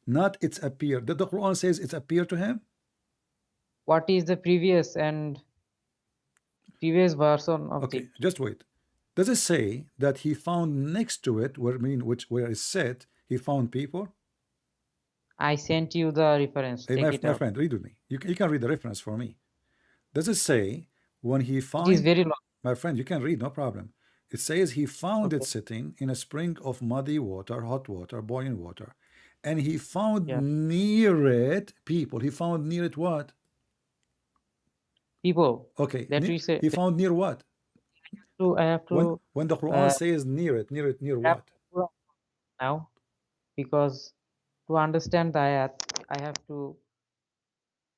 not it's appeared. That the Quran says it's appeared to him. what is the previous version of Okay, the? just wait. Does it say that he found next to it, where where it's set, he found people? I sent you the reference. Hey, Check it my out. friend, read with me. You can read the reference for me. Does it say when he It is find, very long. my friend, you can read, no problem. It says he found it Okay. sitting in a spring of muddy water, hot water, boiling water. And he found Yeah. near it people. He found near it what? People Okay, that we say he found near what? I have to When the Quran uh, says near grab what? the Quran now because to understand the ayat, I have to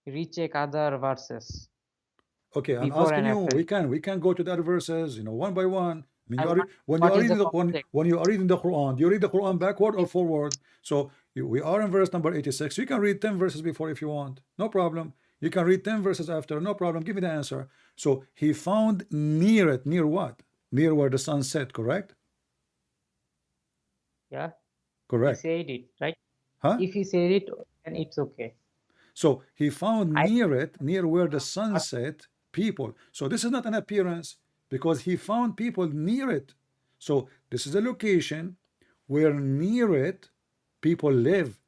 recheck other verses Okay, I'm before asking and you. after it. We can go to the other verses, one by one. I mean, I you are want when you what are is the reading context? when you are reading the Quran, do you read the Quran backward or forward? So we are in verse number 86. You can read 10 verses before if you want, no problem. You can read 10 verses after, no problem. Give me the answer. So he found near it, near what? Near where the sun set, correct? Yeah, he Correct. said it right. Huh? If he said it, then it's okay. So he found I near it, near where the sun set, people. So this is not an appearance because he found people near it. So this is a location where near it people live.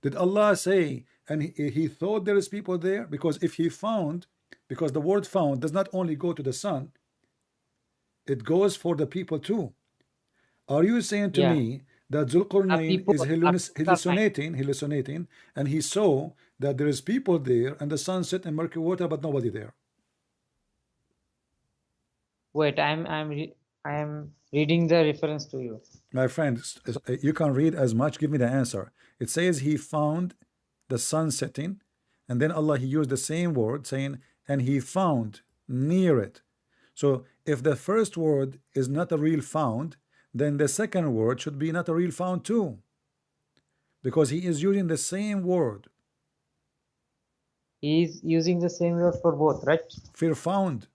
Did Allah say, and he thought there is people there? Because if he found, because the word found does not only go to the sun, it goes for the people too. Are you saying to yeah. me that The Zulqarnain people is are Dhulqarnain. hallucinating, and he saw that there is people there and the sun set in murky water, but nobody there? Wait, I am reading the reference to you. My friend, So you can read as much. Give me the answer. It says he found the sun setting, and then Allah he used the same word saying, and he found near it. So if the first word is not a real found, then the second word should be not a real found too, because he is using the same word. he is using the same word for both, right? Fear found.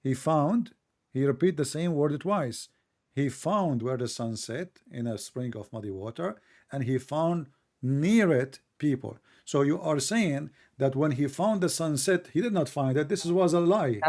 He found. He repeat the same word twice. he found where the sun set in a spring of muddy water, and he found near it people. So you are saying that when he found the sunset, he did not find it. This was a lie.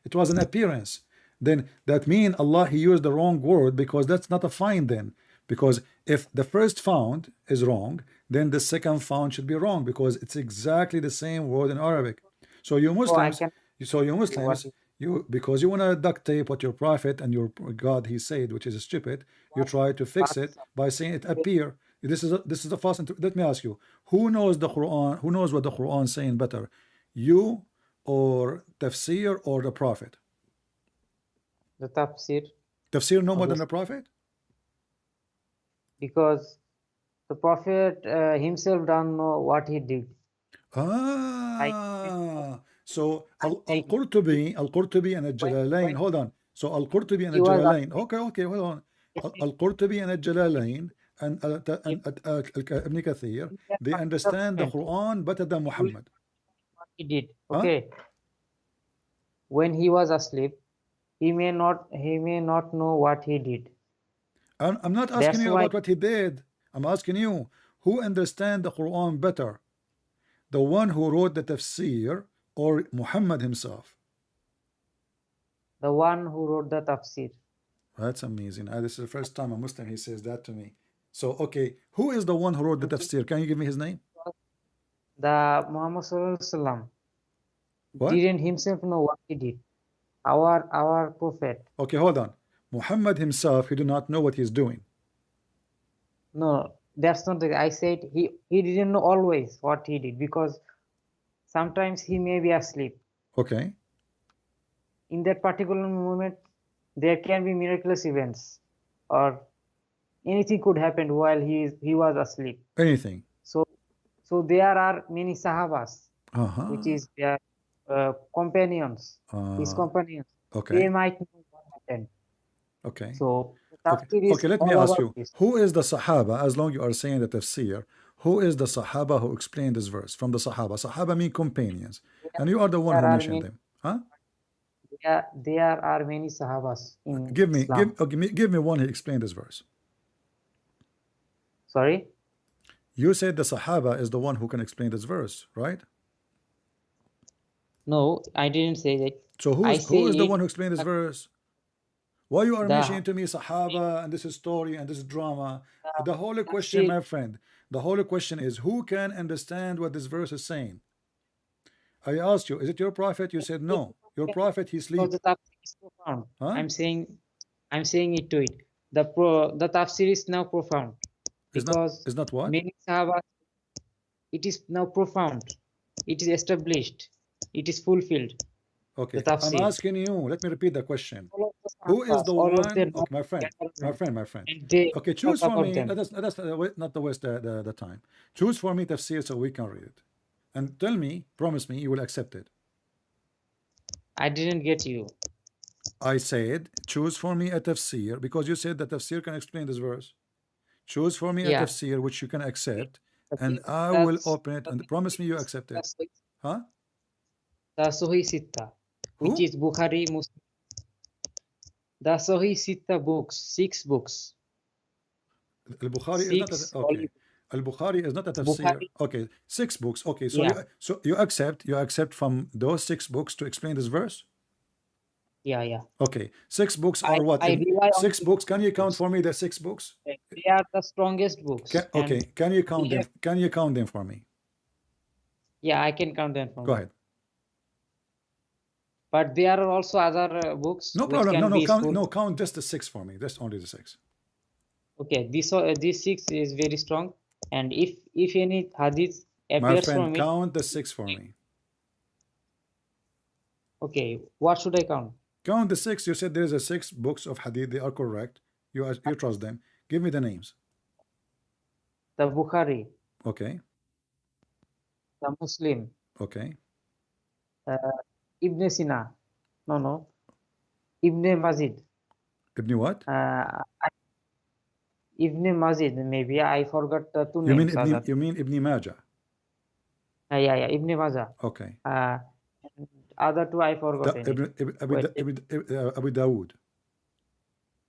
It was an appearance. Then that means Allah, he used the wrong word, because that's not a find then. Because if the first found is wrong, then the second found should be wrong, because it's exactly the same word in Arabic. So you So I Muslims, can so you see what Muslims, is you, because you want to duct tape what your prophet and your God he said, which is stupid, you what try to fix it verses of by saying it it. appear. This is a false. Let me ask you, who knows the Quran? Who knows what the Quran is saying better, you or tafsir or the prophet? The tafsir, Tafsir no more than the obviously, prophet. because the Prophet himself don't know what he did. Like So I'm saying, Al-Qurtubi and Al-Jalalain. when Hold on. So Al-Qurtubi and he was Al-Jalalain. asleep, Okay, hold on. he said, Al-Qurtubi and Al-Jalalain and if Ibn Kathir, in that they particular understand the moment Quran better than you will Muhammad. know what he did. Huh? Okay, when he was asleep, he may not know what he did. I'm not asking That's you why about what he did. I'm asking you, who understand the Quran better? The one who wrote the tafsir or Muhammad himself? the one who wrote the tafsir, That's amazing. This is the first time a Muslim he says that to me. So, okay, who is the one who wrote the which is tafsir? Can you give me his name? the Muhammad Sallallahu Alaihi Wasallam What? didn't himself know what he did. Our prophet, Okay, hold on. Muhammad himself, he do not know what he's doing. no, that's not the. I said he didn't know always what he did, because sometimes he may be asleep. Okay, In that particular moment, there can be miraculous events, or anything could happen while he was asleep. anything. So there are many Sahabas, which Uh-huh. is their companions, his Uh, companions. They okay, might know what happened. okay. So the Okay, tafsir okay, is let me all ask about you, this. who is the Sahaba, as long you are saying the tafsir, who is the Sahaba who explained this verse from the Sahaba? Sahaba mean companions, and you are the one There who are mentioned many. them. Huh? There are many Sahabas in Give me, Islam. give me one who explained this verse. Sorry? You said the Sahaba is the one who can explain this verse, right? No, I didn't say that. So I who is the say one who explained this that verse? Why you are mentioning the to me Sahaba and this is story and this is drama? the The whole question, tafsir, my friend, the whole question is who can understand what this verse is saying? I asked you, is it your prophet? You said no. Your prophet, he because sleep. the tafsir is profound. Huh? I'm saying it to it. The tafsir is now profound, because Is not what? many Sahabas, it is now profound. It is established. It is fulfilled. The Okay, I'm tafsir. asking you. Let me repeat the question. All of the Who is Sahabas, the all of one? them Okay, gathered my friend. and they Okay, talk choose for about me. them. Not the waste the time. Choose for me tafsir so we can read it, and tell me, promise me, you will accept it. I didn't get you. I said, choose for me a tafsir because you said that tafsir can explain this verse. Choose for me a Yeah. tafsir which you can accept, and Okay, I will that's open it the and thing promise me you is accept it. Huh? the Sahih Sitta, which Who? is Bukhari Muslim. The Sahih Sitta books, 6 books, Al-Bukhari is not a, 6 holy okay. Al-Bukhari is not a tafsir. Bukhari. Okay, 6 books. Okay, so Yeah, you accept from those 6 books to explain this verse? yeah, yeah. Okay, 6 books I are what? I rely on Six these books. Can you count books. for me the 6 books? They are the strongest books, and Okay, can you they count them? have. Can you count them for me? Yeah, I can count them from Go you. ahead. But there are also other books No which problem. No, can no, be count. useful. No, count just the six for me. Just only the six. Okay, this 6 is very strong, and if any hadith My appears friend, from it, count the six for me. okay, what should I count? Count the six. You said there is a 6 books of hadith. They are correct. You trust them. Give me the names. The Bukhari, Okay. the Muslim, Okay. uh, Ibn Sina, no, Ibn Mazid, Ibn what? uh, Ibn Mazid, maybe I forgot the two You mean names Ibn? other. You mean Ibn Majah? Yeah, Ibn Majah. Okay. Uh, and other two I The forgotten it. Ibn Wait, Abu Dawood.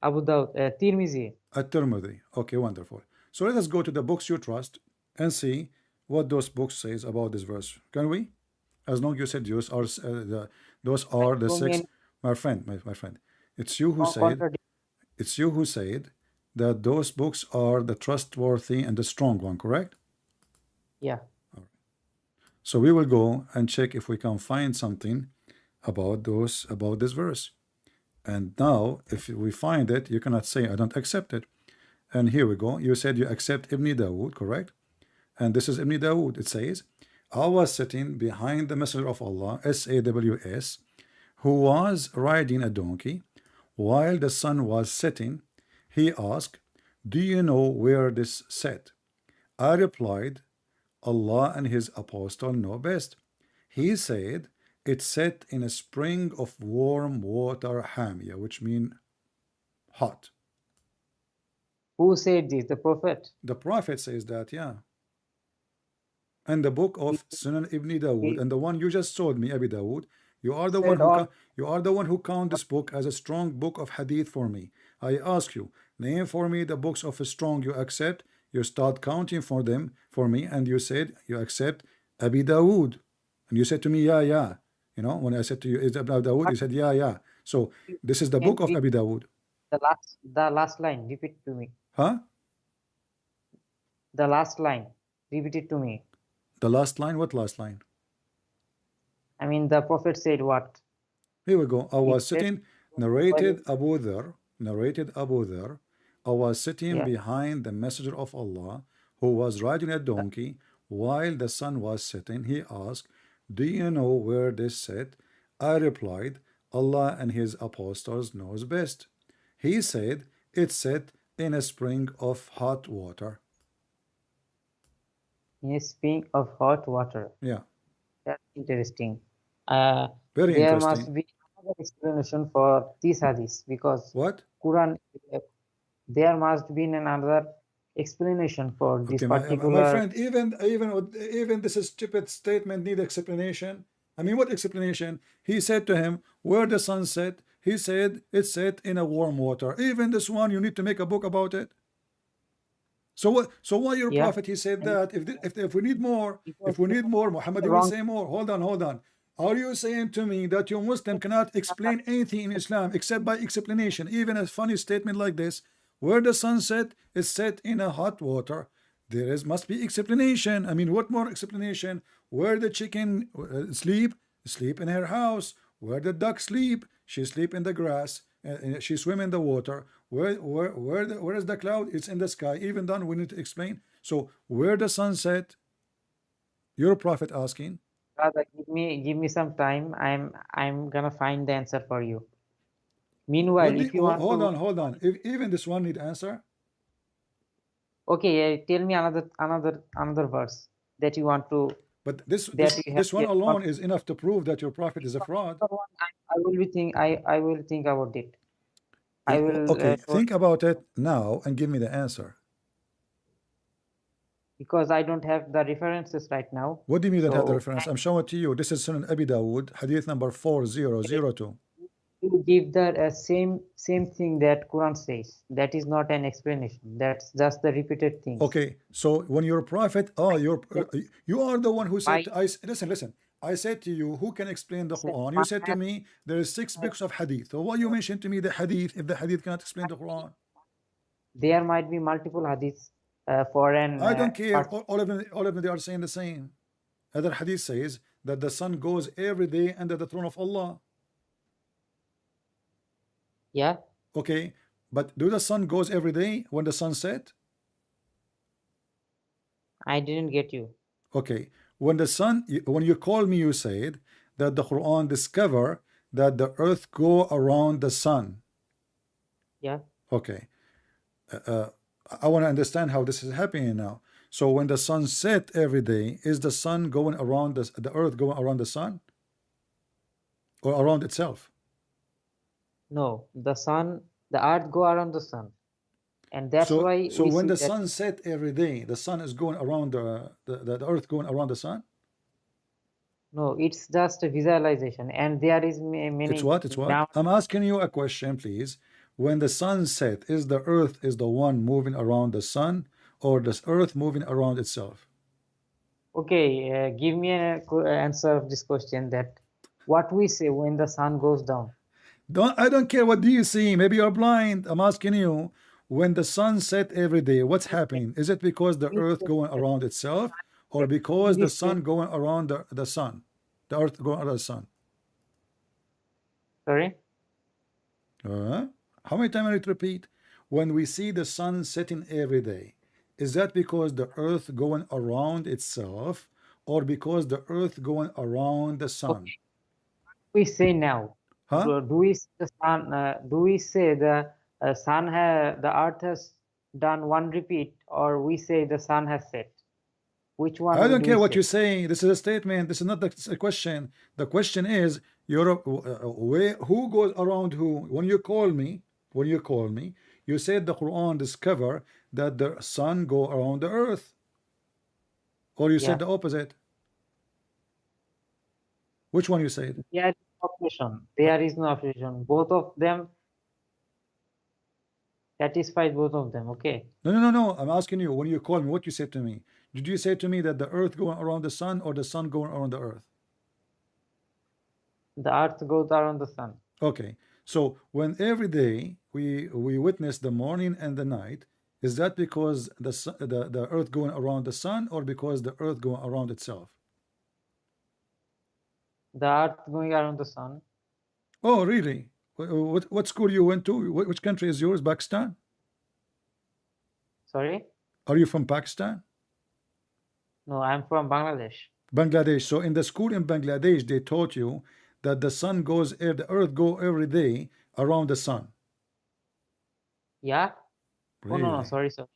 Abu Dawud, Tirmizi. At-Tirmidhi. Okay, wonderful. So let us go to the books you trust and see what those books says about this verse. Can we? As long you said those Like are the so six. many My friend, it's you who said contradict. it's you who said that those books are the trustworthy and the strong one, correct? Yeah. So we will go and check if we can find something about this verse. And now, if we find it, you cannot say I don't accept it. And here we go. You said you accept Ibn Dawood, correct? And this is Ibn Dawood. It says, I was sitting behind the Messenger of Allah, SAWS, who was riding a donkey. While the sun was setting, he asked, do you know where this set? I replied, Allah and his apostle know best. He said, it set in a spring of warm water, hamia, which mean hot. Who said this? The Prophet. The Prophet says that, yeah. And the book He, of Sunan Ibn Dawood, he and the one you just told me, Abi Dawood, said all. you are the one who count this book as a strong book of hadith for me. I ask you, name for me the books of a strong you accept. You start counting for them for me, and you said you accept Abi Dawood, and you said to me, yeah, yeah. You know, when I said to you, is Abi Dawood, you What said, yeah, yeah. So this is the can book of read Abi Dawood, the last line? Repeat to me. huh? The last line. Repeat it to me. The last line. What last line? I mean, the Prophet said what? Here we go. I He was said, sitting, narrated Abu Dhar. I was sitting yeah, behind the Messenger of Allah, who was riding a donkey while the sun was setting. He asked, do you know where this set? I replied, Allah and his apostles knows best. He said, it set in a spring of hot water. in a spring of hot water. Yeah, That's interesting. Uh, very there must interesting. be another explanation for this hadith because What? Quran. There must be another explanation for this Okay, my particular. friend, even this stupid statement need explanation. I mean, what explanation? He said to him, where the sun set, he said, it set in a warm water. Even this one, you need to make a book about it. So what? So why your Yeah, prophet? He said and that if we need more, because you Muhammad, the he will wrong. say more. Hold on. Are you saying to me that your Muslim cannot explain anything in Islam except by explanation? Even a funny statement like this, where the sun set is set in a hot water. There is must be explanation. I mean, what more explanation? Where the chicken sleep in her house. Where the duck sleep, she sleep in the grass. She swim in the water. Where is the cloud? It's in the sky. Even then, we need to explain. So where the sun set? Your prophet asking. Brother, give me some time. I'm gonna find the answer for you. Meanwhile, if you want to, Hold on. If even this one need answer, okay, tell me another verse that you want to but this that this you have this one yet not. alone is enough to prove that your prophet is a fraud. Another one, I will think about it. I will Okay, do think about it now and give me the answer. because I don't have the references right now. What do you mean you don't have the So reference? I'm showing it to you. This is Sunan Abi Dawood, hadith number 4002. you give the same thing that Quran says. That is not an explanation. That's just the repeated things. Okay, so when your prophet, oh, you are the one who said, My listen. I said to you, who can explain the said, Quran? You my, said to me, there is six books of hadith. So why you mentioned to me the hadith if the hadith cannot explain the Quran? there might be multiple hadiths for an I don't care. part. All of them, they are saying the same. Other hadith says that the sun goes every day under the throne of Allah. Yeah, Okay, but do the sun goes every day when the sun set? I didn't get you. Okay, when you call me, you said that the Quran discover that the earth go around the sun. Yeah, Okay, I want to understand how this is happening now. So when the sun set every day, is the sun going around the earth going around the sun or around itself? no, the earth go around the sun, and that's So why so we when see the that. sun set every day, the sun is going around the earth going around the sun. No, it's just a visualization, and there is It's many what? It's what? now. I'm asking you a question, please. When the sun set, is the earth is the one moving around the sun, or the earth moving around itself? Okay, give me an answer of this question, that what we say when the sun goes down. I don't care what do you see. Maybe you're blind. I'm asking you, when the sun set every day, what's happening? Is it because the We earth say going that around itself, or in because the this sun going around the sun? The earth going around the sun. sorry, Uh, how many times I need to repeat? When we see the sun setting every day, is that because the earth going around itself, or because the earth going around the sun? okay, we say now. Huh? Do we say the sun? Do we say the the earth has done one repeat, or we say the sun has set? Which I one don't do care we what say? you're saying. This is a statement. This is not the question. The question is, who goes around who? When you call me, you said the Quran discover that the sun go around the earth, or you said Yeah, the opposite. Which one you said? there is no option. Uh, There is no option. Both of them satisfies both of them. Okay, No, no, no, no. I'm asking you, when you call me, what you said to me? Did you say to me that the earth going around the sun, or the sun going around the earth? the earth goes around the sun. Okay. So when every day we witness the morning and the night, is that because the earth going around the sun, or because the earth going around itself? The earth going around the sun. Oh, really? What school you went to? Which country is yours? Pakistan? Sorry, Are you from Pakistan? no, I'm from Bangladesh. Bangladesh. So in the school in Bangladesh, they taught you that the sun goes, the earth go every day around the sun. Yeah. Oh no, no, Really? sorry, sorry.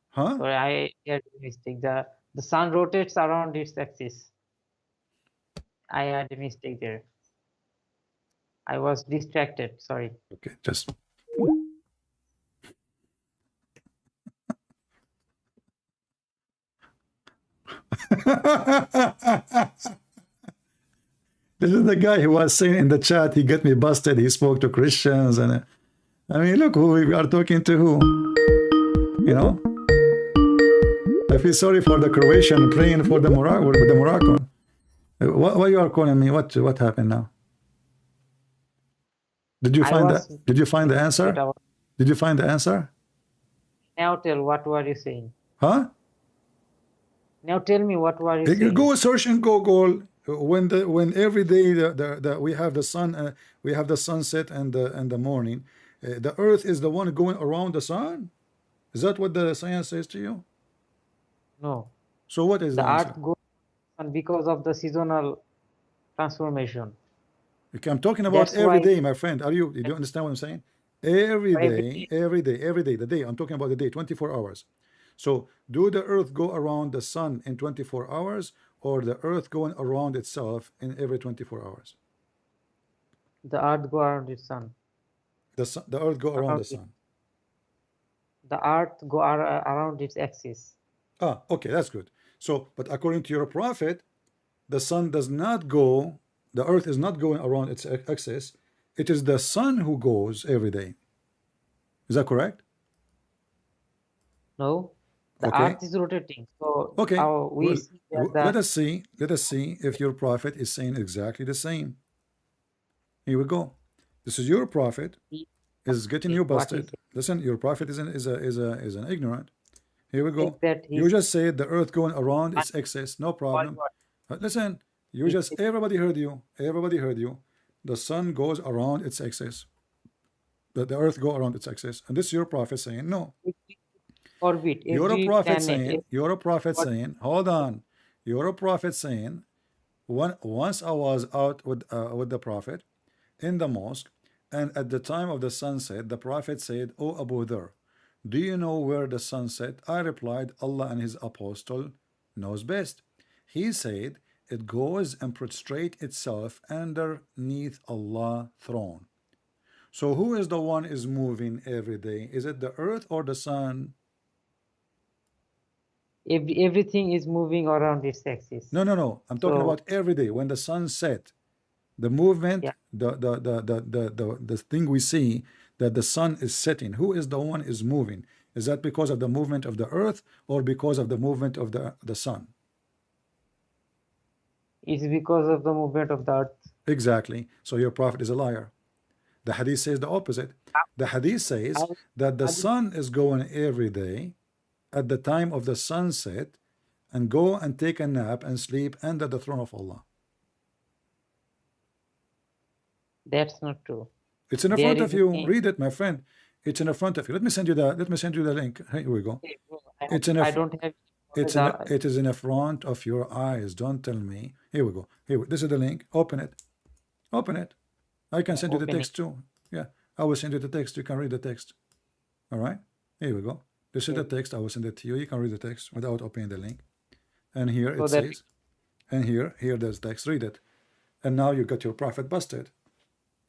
Huh? Sorry, I had a mistake. The sun rotates around its axis. I had a mistake there. I was distracted. Sorry. Okay, just this is the guy who was saying in the chat, he got me busted. He spoke to Christians, and I mean, look who we are talking to. Who, you know? I feel sorry for the Croatian praying for the Morocco with the Moroccan. What you are calling me? What happened now? Did you I find that? was Did you find the that answer? I was Did you find the answer? now tell what were you saying? Huh? Now tell me what were you Go saying? search in Google. When every day we have the sun, we have the sunset and the morning. The Earth is the one going around the sun. Is that what the science says to you? No. So what is the The answer? earth goes on because of the seasonal transformation. Okay, I'm talking about That's every why day, my friend. Do you understand what I'm saying? Every every day, day every day, every day, the day. I'm talking about the day, 24 hours. So do the Earth go around the sun in 24 hours, or the Earth going around itself in every 24 hours? the earth go around its sun. The Earth go around Around the it. sun. The earth go around its axis. Ah, okay, that's good. So, but according to your prophet, the sun does not go, the Earth is not going around its axis. It is the sun who goes every day. Is that correct? No, the Okay. earth is rotating. So Okay. we Well, see that let the us see. Let us see if your prophet is saying exactly the same. Here we go. This is your prophet he, is getting okay, you what he busted. said Listen, your prophet is an ignorant. Here we is go. that You he just said the earth going around said its axis, no what problem. what Listen, you he just said everybody heard you. Everybody heard you. The sun goes around its axis. The earth go around its axis. And this is your prophet saying, no. every orbit, You're a every prophet planet, saying, you're a prophet what saying, hold on. You're a prophet saying, once I was out with the prophet in the mosque, and at the time of the sunset, the prophet said, "O Abu Dhar, do you know where the sun set?" I replied, "Allah and his apostle knows best." He said, "It goes and prostrate itself underneath Allah's throne." So who is the one is moving every day? Is it the earth or the sun? everything is moving around its axis. No, no, no. I'm talking So about every day when the sun set. The movement, yeah, the thing we see, that the sun is setting? Who is the one is moving? Is that because of the movement of the earth or because of the movement of the sun? It's because of the movement of the earth. Exactly. So your prophet is a liar. The hadith says the opposite. The hadith says And that the I will- sun is going every day at the time of the sunset and go and take a nap and sleep under the throne of Allah. that's not true. It's in the There front of is a you. thing. Read it, my friend. It's in the front of you. Let me send you the link. Here we go. Okay, bro, It's in a I don't have it is in the front of your eyes. Don't tell me. Here we go. This is the link. Open it. Open it. I can send you the opening. text too. Yeah, I will send you the text. You can read the text. All right. Here we go. This is the text. I will send it to you. You can read the text without opening the link. And here So it that says, and here there's text. Read it. And now you got your prophet busted.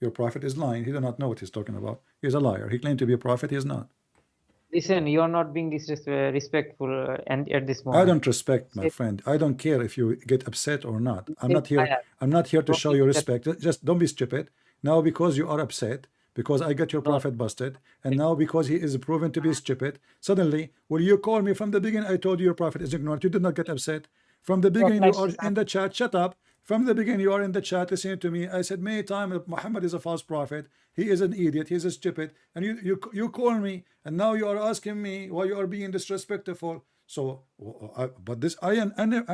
Your prophet is lying. He does not know what he's talking about. He's a liar. He claimed to be a prophet. He is not. listen, you're not being respectful and at this I moment. don't respect, my Say, friend. I don't care if you get upset or not. I'm say not here. liar. I'm not here to Don't show be you that. respect. Just don't be stupid. Now because you are upset, because I got your No, prophet busted, and now because he is proven to be stupid, suddenly, will you call me from the beginning? I told you your prophet is ignorant. You did not get upset. From the beginning, you are in the chat. Shut up. From the beginning, you are in the chat listening to me. I said many times that Muhammad is a false prophet. He is an idiot. He is a stupid. And you call me, and now you are asking me why you are being disrespectful. So, but this I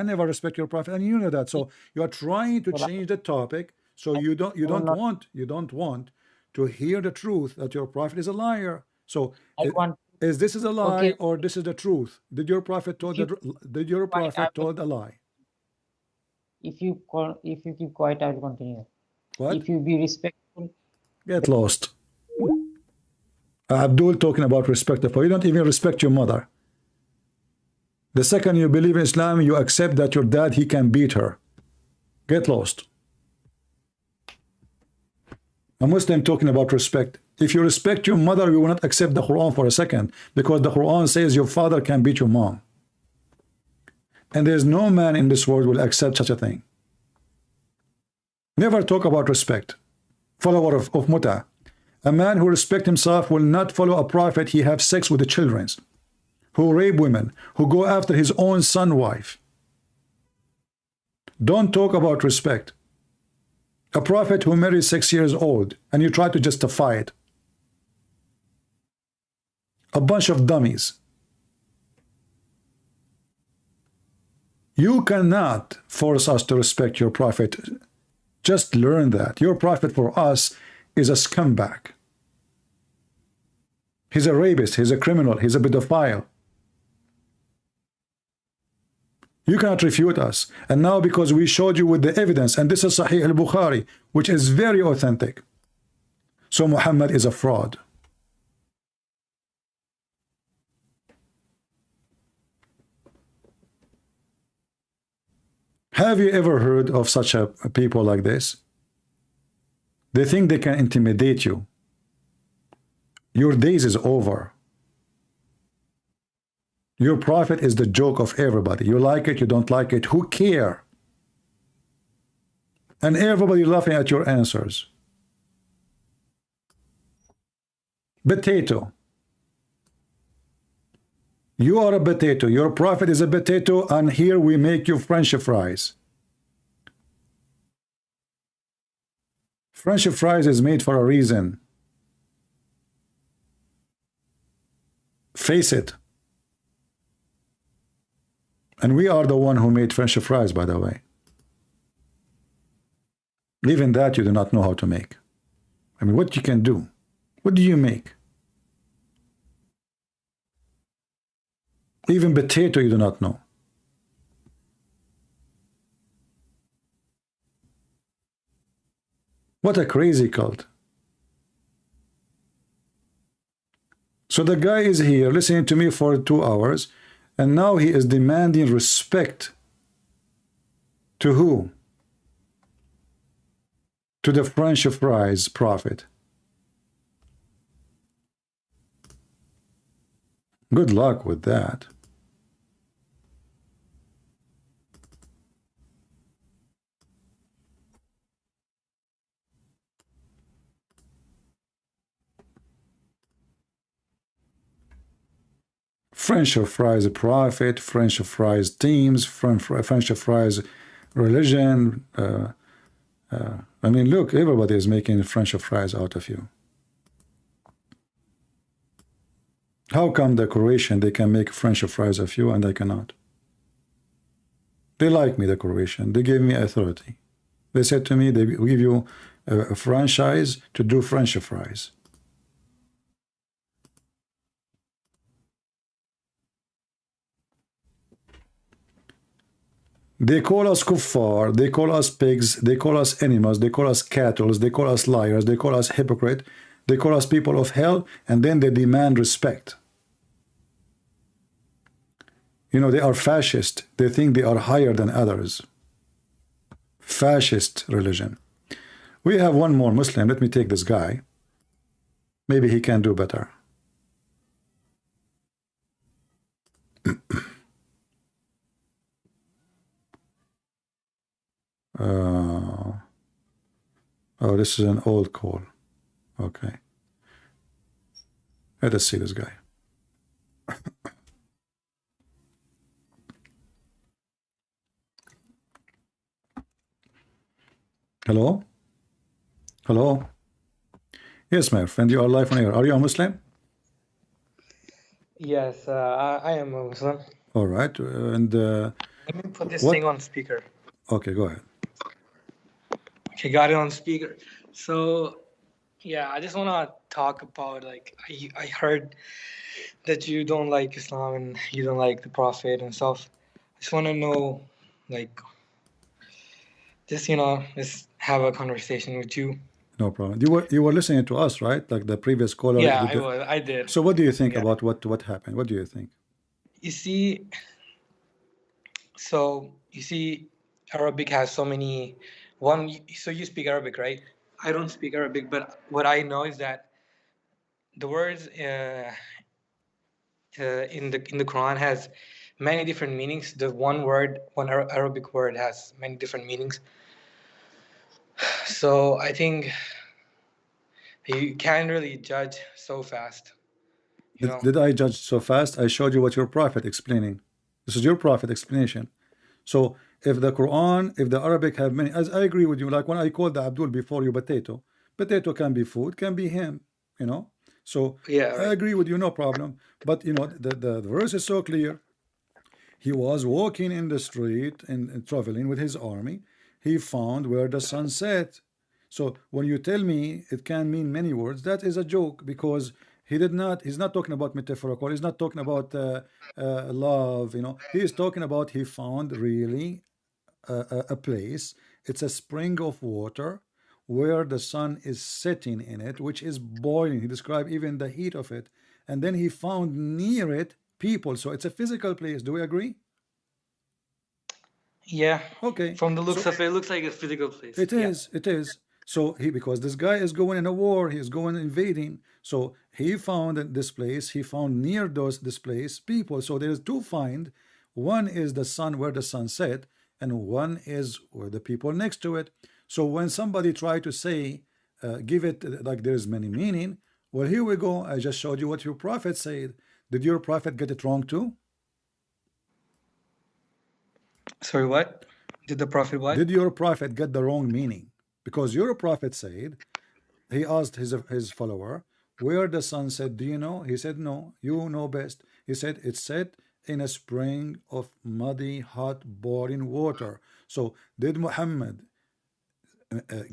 never respect your prophet, and you know that. So you are trying to change the topic. So I will not. you don't want to hear the truth that your prophet is a liar. So I want. is this is a lie Okay, or this is the truth? Did your prophet if told you did your quiet, I prophet will. told a lie? If you keep quiet, I will continue. What? If you be respectful, Get lost. Abdul talking about respectful. You don't even respect your mother. The second you believe in Islam, you accept that your dad, he can beat her. Get lost. A Muslim talking about respect. If you respect your mother, you will not accept the Quran for a second, because the Quran says your father can beat your mom. And there's no man in this world will accept such a thing. Never talk about respect. Follower of Muta. A man who respects himself will not follow a prophet. He have sex with the children, who rape women, who go after his own son wife. Don't talk about respect. A prophet who marries 6 years old, and you try to justify it. A bunch of dummies. You cannot force us to respect your prophet. Just learn that. Your prophet for us is a scumbag. He's a rapist, he's a criminal, he's a pedophile. You cannot refute us. And now because we showed you with the evidence, and this is Sahih al-Bukhari, which is very authentic. So Muhammad is a fraud. Have you ever heard of such a people like this? They think they can intimidate you. Your days is over. Your prophet is the joke of everybody. You like it, you don't like it, who care? And everybody laughing at your answers. Potato. You are a potato. Your prophet is a potato, and here we make you French fries. French fries is made for a reason. Face it. And we are the one who made French fries, by the way. Even that you do not know how to make. I mean, what you can do? What do you make? Even potato you do not know. What a crazy cult. So the guy is here listening to me for 2 hours, and now he is demanding respect. To who? To the French fries prophet. Good luck with that. French fries profit, French fries teams, French fries religion. I mean, look, everybody is making French fries out of you. How come the Croatian, they can make French fries of you and I cannot? They like me, the Croatian. They gave me authority. They said to me, they give you a franchise to do French fries. They call us kuffar, they call us pigs, they call us animals, they call us cattle, they call us liars, they call us hypocrite, they call us people of hell, and then they demand respect. You know, they are fascist. They think they are higher than others. Fascist religion. We have one more Muslim. Let me take this guy. Maybe he can do better. Oh, this is an old call. Okay. Let us see this guy. Hello? Hello? Yes, my friend, you are live on air. Are you a Muslim? Yes, I am a Muslim. All right. And Let me put this what? thing on speaker. Okay, go ahead. Okay, got it on speaker. So, yeah, I just want to talk about, like, I heard that you don't like Islam and you don't like the Prophet and stuff. I just want to know, like, just, just have a conversation with you. No problem. You were listening to us, right? Like the previous caller. Yeah, I did. So what do you think Yeah. about what happened? What do you think? You see, Arabic has so many. So you speak Arabic, right? I don't speak Arabic, but what I know is that the words in the Quran has many different meanings. The one Arabic word has many different meanings. So I think you can't really judge so fast. Did I judge so fast? I showed you what your prophet explaining. This is your prophet explanation. So if the Quran, if the Arabic have many, as I agree with you, like when I called the Abdul before you potato, potato can be food, can be him, you know. So Yeah, right. I agree with you, no problem. But you know, the verse is so clear. He was walking in the street and traveling with his army. He found where the sun set. So when you tell me it can mean many words, that is a joke because he's not talking about metaphorical, he's not talking about love, you know. He is talking about he found really a place. It's a spring of water where the sun is setting in it, which is boiling. He described even the heat of it. And then he found near it people. So it's a physical place. Do we agree? Yeah. Okay. From the looks of it, it looks like a physical place. It is. It is. So because this guy is going in a war, he's going invading. So he found this place. He found near this place people. So there is two find. One is the sun where the sun set, and one is where the people next to it. So when somebody try to say, give it like there's many meaning. Well, here we go. I just showed you what your prophet said. Did your prophet get it wrong too? Sorry, what? Did the prophet what? Did your prophet get the wrong meaning? Because your prophet said, he asked his follower, where the sun set, do you know? He said, no, you know best. He said, it's set in a spring of muddy, hot, boiling water. So did Muhammad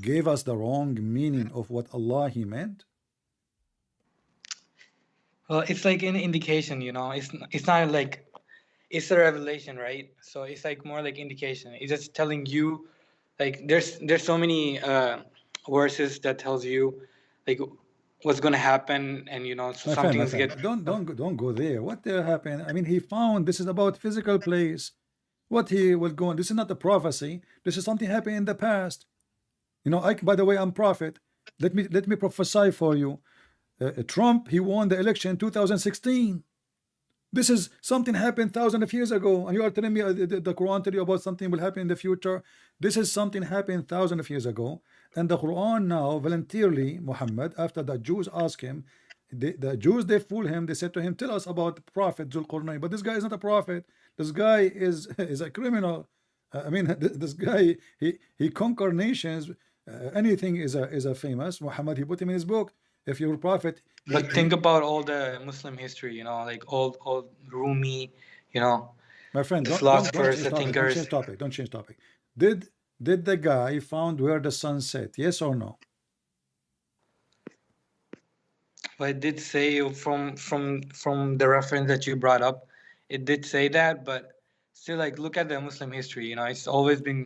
gave us the wrong meaning of what Allah he meant? Well, it's like an indication, It's not like it's a revelation, right? So it's like more like indication. It's just telling you, like there's so many verses that tells you, like what's gonna happen, and My friend, something's get. don't go there. What happened? I mean, he found this is about physical place. What he will go on. This is not a prophecy. This is something happened in the past. You know, by the way, I'm prophet. Let me prophesy for you. Trump, he won the election in 2016. This is something happened thousands of years ago, and you are telling me the Quran tell you about something will happen in the future. This is something happened thousands of years ago, and the Quran now voluntarily, Muhammad, after the Jews asked him, the Jews, they fool him. They said to him, tell us about the prophet Zulqarnain. But this guy is not a prophet. This guy is a criminal. I mean, this guy, he conquered nations. Anything is a famous. Muhammad, he put him in his book. If you're a prophet, But think about all the Muslim history, you know, like old Rumi, you know, my friend, the don't philosophers, change the topic. Don't thinkers. change topic. Don't change topic. Did the guy found where the sun set? Yes or no? But it did say from the reference that you brought up, it did say that. But still, like, look at the Muslim history. You know, it's always been,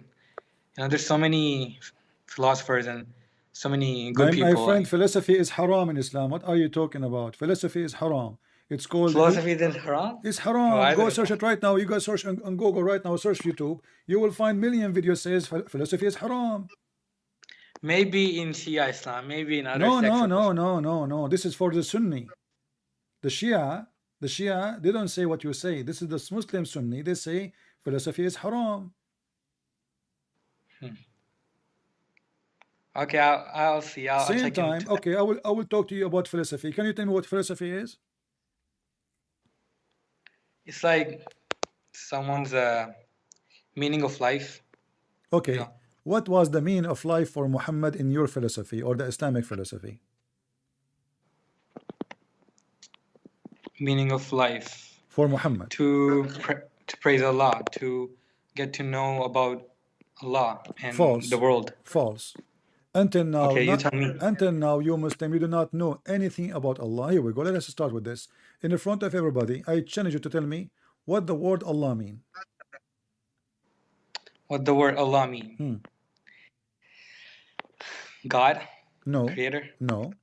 you know, there's so many philosophers and so many good My people. friend, Like, philosophy is haram in Islam. What are you talking about? Philosophy is haram. It's called philosophy is haram. it's Why haram. is Go it search it right now. You guys search on Google right now. Search YouTube. You will find million videos says philosophy is haram. Maybe in Shia Islam, maybe in other No, sects no, of no, Islam. no, no, no. This is for the Sunni. The Shia, they don't say what you say. This is the Muslim Sunni. They say philosophy is haram. Okay, I'll see. I'll Same check time, into that. okay, I will talk to you about philosophy. Can you tell me what philosophy is? It's like someone's meaning of life. Okay, Yeah. what was the meaning of life for Muhammad in your philosophy or the Islamic philosophy? Meaning of life. For Muhammad. To praise Allah, to get to know about Allah and False. the world. False. Until now, Okay, you tell me. until now, you Muslim, you do not know anything about Allah. Here we go. Let us start with this. In the front of everybody, I challenge you to tell me what the word Allah mean. What the word Allah mean? God? No. Creator? No.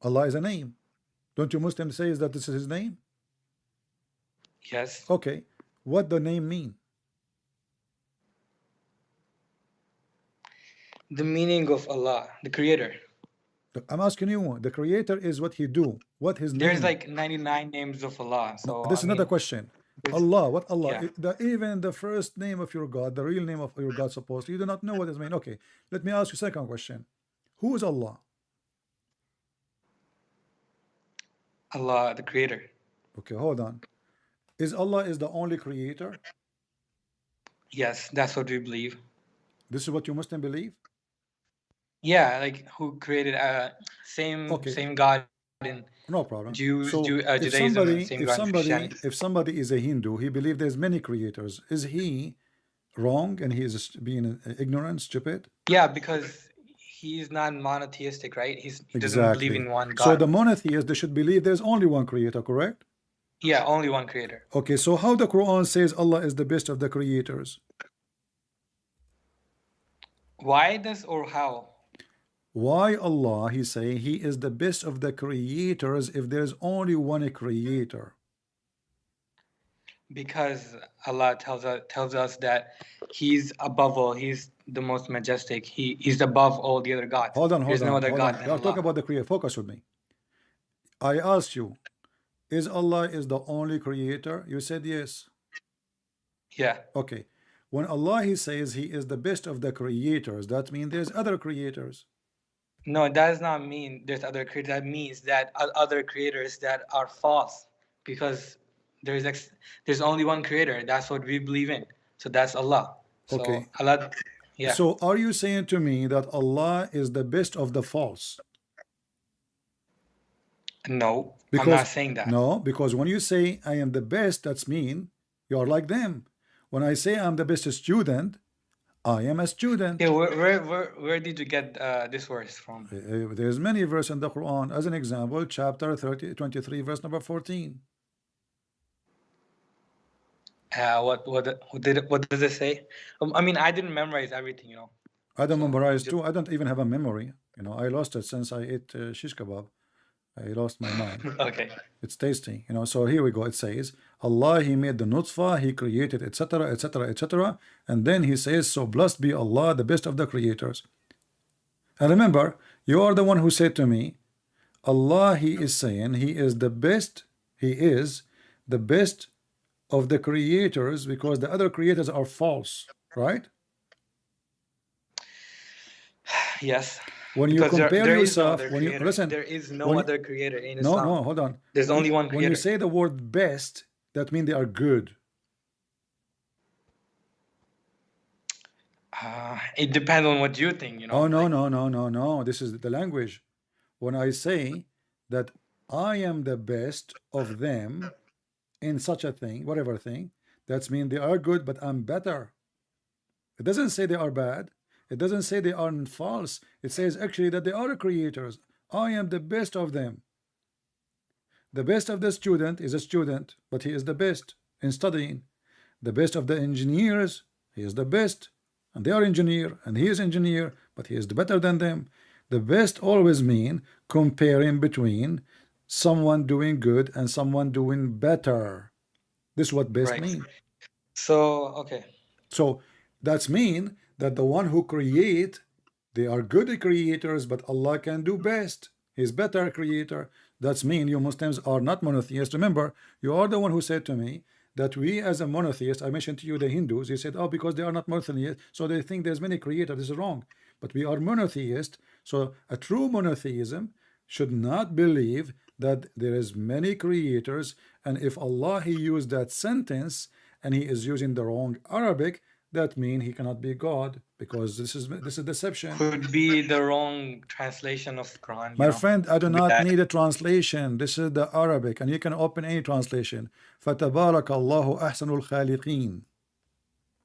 Allah is a name. Don't you Muslims say that this is his name? Yes. Okay. What the name mean? The meaning of Allah, the creator. I'm asking you, the creator is what he do, what his There's name. like 99 names of Allah. So This is another question. Allah, what Allah? Yeah. Even the first name of your God, the real name of your God, supposed you do not know what it means. Okay, let me ask you second question. Who is Allah? Allah, the creator. Okay, hold on. Is Allah is the only creator? Yes, that's what we believe. This is what you Muslim believe? Yeah, like who created same God in no problem. Jews, So if Judaism, and somebody same God in Christianity. if somebody is a Hindu, he believes there's many creators. Is he wrong and he is being ignorant, stupid? Yeah, because he's not monotheistic, right? He doesn't Exactly. believe in one God. So the monotheists, they should believe there's only one creator, correct? Yeah, only one creator. Okay, so how the Quran says Allah is the best of the creators? Why does or how? Why Allah, he say he is the best of the creators if there's only one creator? Because Allah tells us that He's above all. He's the most majestic. He's above all the other gods. Hold on, There's no other God than You are Allah. talking about the creator. Focus with me. I asked you, is Allah is the only creator? You said yes. Yeah. Okay. When Allah he says he is the best of the creators, that means there's other creators. No, that does not mean there's other creators. That means that other creators that are false, because there's only one creator. That's what we believe in. So that's Allah. So Okay. Allah, yeah. So are you saying to me that Allah is the best of the false? No, Because, I'm not saying that. No, because when you say I am the best, that's mean you are like them. When I say I'm the best student, I am a student. Yeah, where did you get this verse from? There's many verses in the Quran. As an example, chapter 23, verse number 14. What does it say? I mean, I didn't memorize everything, you know. I don't memorize too. I don't even have a memory. You know, I lost it since I ate shish kebab. I lost my mind. Okay. It's tasty, you know. So here we go. It says, Allah, He made the nutfa, He created, etc., etc., etc. And then He says, so blessed be Allah, the best of the creators. And remember, you are the one who said to me, Allah, He is saying He is the best. He is the best of the creators because the other creators are false, right? Yes. when you Because compare there is no yourself, other when you creator. listen, There is no when other creator in no, Islam. no, hold on. There's only one When you creator. say the word best, that means they are good. It depends on what you think, you know. Oh, no, Like, no, no, no, no. This is the language. When I say that I am the best of them in such a thing, whatever thing, that's mean they are good, but I'm better. It doesn't say they are bad. It doesn't say they are false. It says actually that they are creators. I am the best of them. The best of the student is a student, but he is the best in studying. The best of the engineers, he is the best, and they are engineer, and he is engineer, but he is better than them. The best always mean comparing between someone doing good and someone doing better. This is what best right. mean. So, okay. So that's mean that the one who create, they are good creators, but Allah can do best. He's better creator. That's mean you Muslims are not monotheists. Remember, you are the one who said to me that we as a monotheist, I mentioned to you the Hindus, you said, oh, because they are not monotheists, so they think there's many creators. This is wrong. But we are monotheist. So a true monotheism should not believe that there is many creators, and if Allah he used that sentence and he is using the wrong Arabic, that means he cannot be God, because this is deception. Could be the wrong translation of Quran, you My know. friend, I do With not that. need a translation. This is the Arabic, and you can open any translation. فَتَبَارَكَ اللَّهُ أَحْسَنُ الْخَالِقِينَ.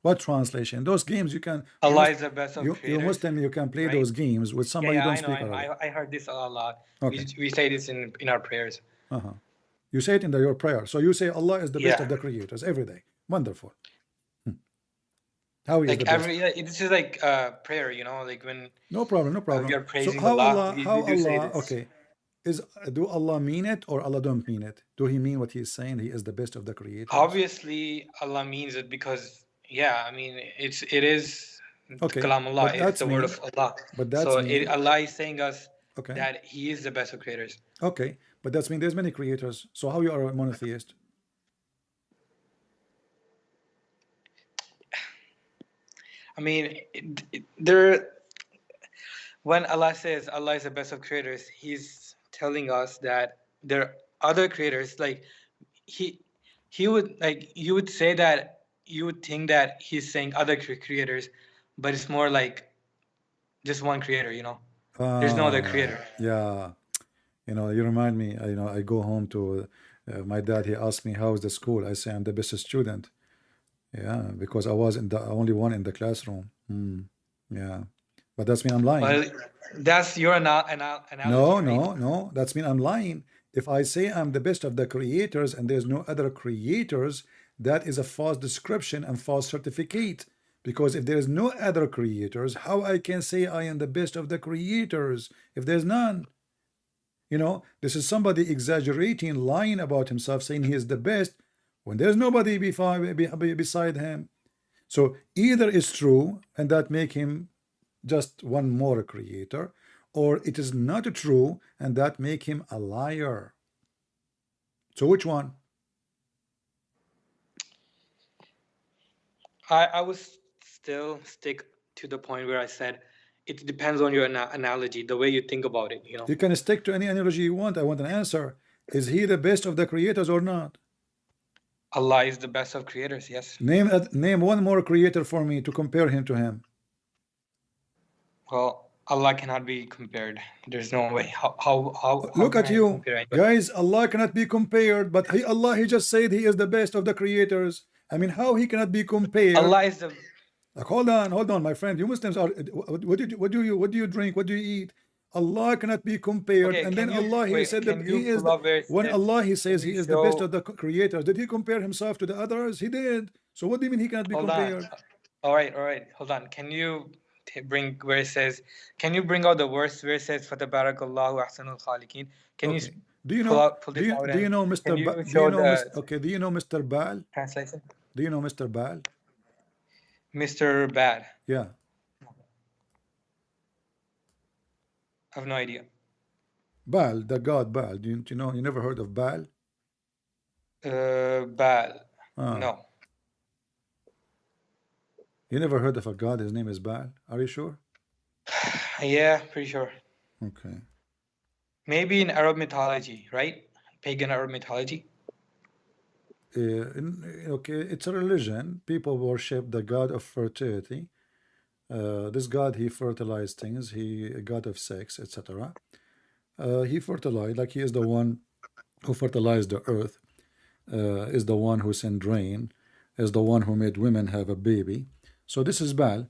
What translation? Those games you can. Allah is the best of You creators, Muslim, you can play right? those games with Yeah, somebody yeah, who don't I know. speak Arabic. I heard this a lot. Okay. We say this in our prayers. You say it in your prayer. So you say Allah is the best Yeah. of the creators every day. Wonderful. How he is Like the best? this is like prayer, you know, like when No problem, no problem. we are So praising how Allah, Allah, we how do say Allah, this. okay, do Allah mean it or Allah don't mean it? Do he mean what he's saying? He is the best of the creators. Obviously, Allah means it because, yeah, I mean, it is Okay, Kalamullah, but it's that's the word mean. of Allah. But that's So mean. Allah is saying us Okay. that He is the best of creators. Okay, but that's mean there's many creators. So how you are a monotheist? I mean, when Allah says Allah is the best of creators, He's telling us that there are other creators. Like He would, like, you would say that you would think that He's saying other creators, but it's more like just one creator. You know, there's no other creator. Yeah, you remind me. I go home to my dad. He asked me how's the school. I say I'm the best student. Yeah, because I was in the only one in the classroom. Yeah, but that's mean I'm lying. Well, that's your analogy. No, right? no. That's mean I'm lying. If I say I'm the best of the creators and there's no other creators, that is a false description and false certificate. Because if there is no other creators, how I can say I am the best of the creators if there's none? This is somebody exaggerating, lying about himself, saying he is the best when there's nobody beside him. So either it's true and that make him just one more creator, or it is not true and that make him a liar. So which one? I would still stick to the point where I said it depends on your analogy, the way you think about it. You can stick to any analogy you want. I want an answer. Is he the best of the creators or not? Allah is the best of creators. Yes. Name one more creator for me to compare him to him. Well, Allah cannot be compared. There's no way. How Look can at I you compare anybody? guys. Allah cannot be compared, but Allah he just said he is the best of the creators. I mean, how he cannot be compared? Allah is the. Like, hold on, my friend. You Muslims are. What do you drink? What do you eat? Allah cannot be compared. Okay, and then Allah he wait, said can that you he is pull up where it when says- Allah he says can he you is the best show- of the creators. Did he compare himself to the others? He did. So what do you mean he cannot be Hold compared? on. All right. Hold on. Can you bring where it says? Can you bring out the verse where it says "Fatabarakallahu ahsanul khaliqin"? Can you Do you pull know? out, pull Do this you, out? do you and know Mr. Can you Do show you know the okay? Do you know Mr. Baal? translation? Do you know Mr. Baal? Mr. Bad. Yeah. I have no idea. Baal, the god Baal. Do you know? You never heard of Baal? Bad. No. You never heard of a god? His name is Baal. Are you sure? Yeah, pretty sure. Okay. Maybe in Arab mythology, right? Pagan Arab mythology. Okay, it's a religion. People worship the god of fertility. This god, he fertilized things. He a god of sex, etc. He fertilized, like he is the one who fertilized the earth. Is the one who sent rain. Is the one who made women have a baby. So this is Baal.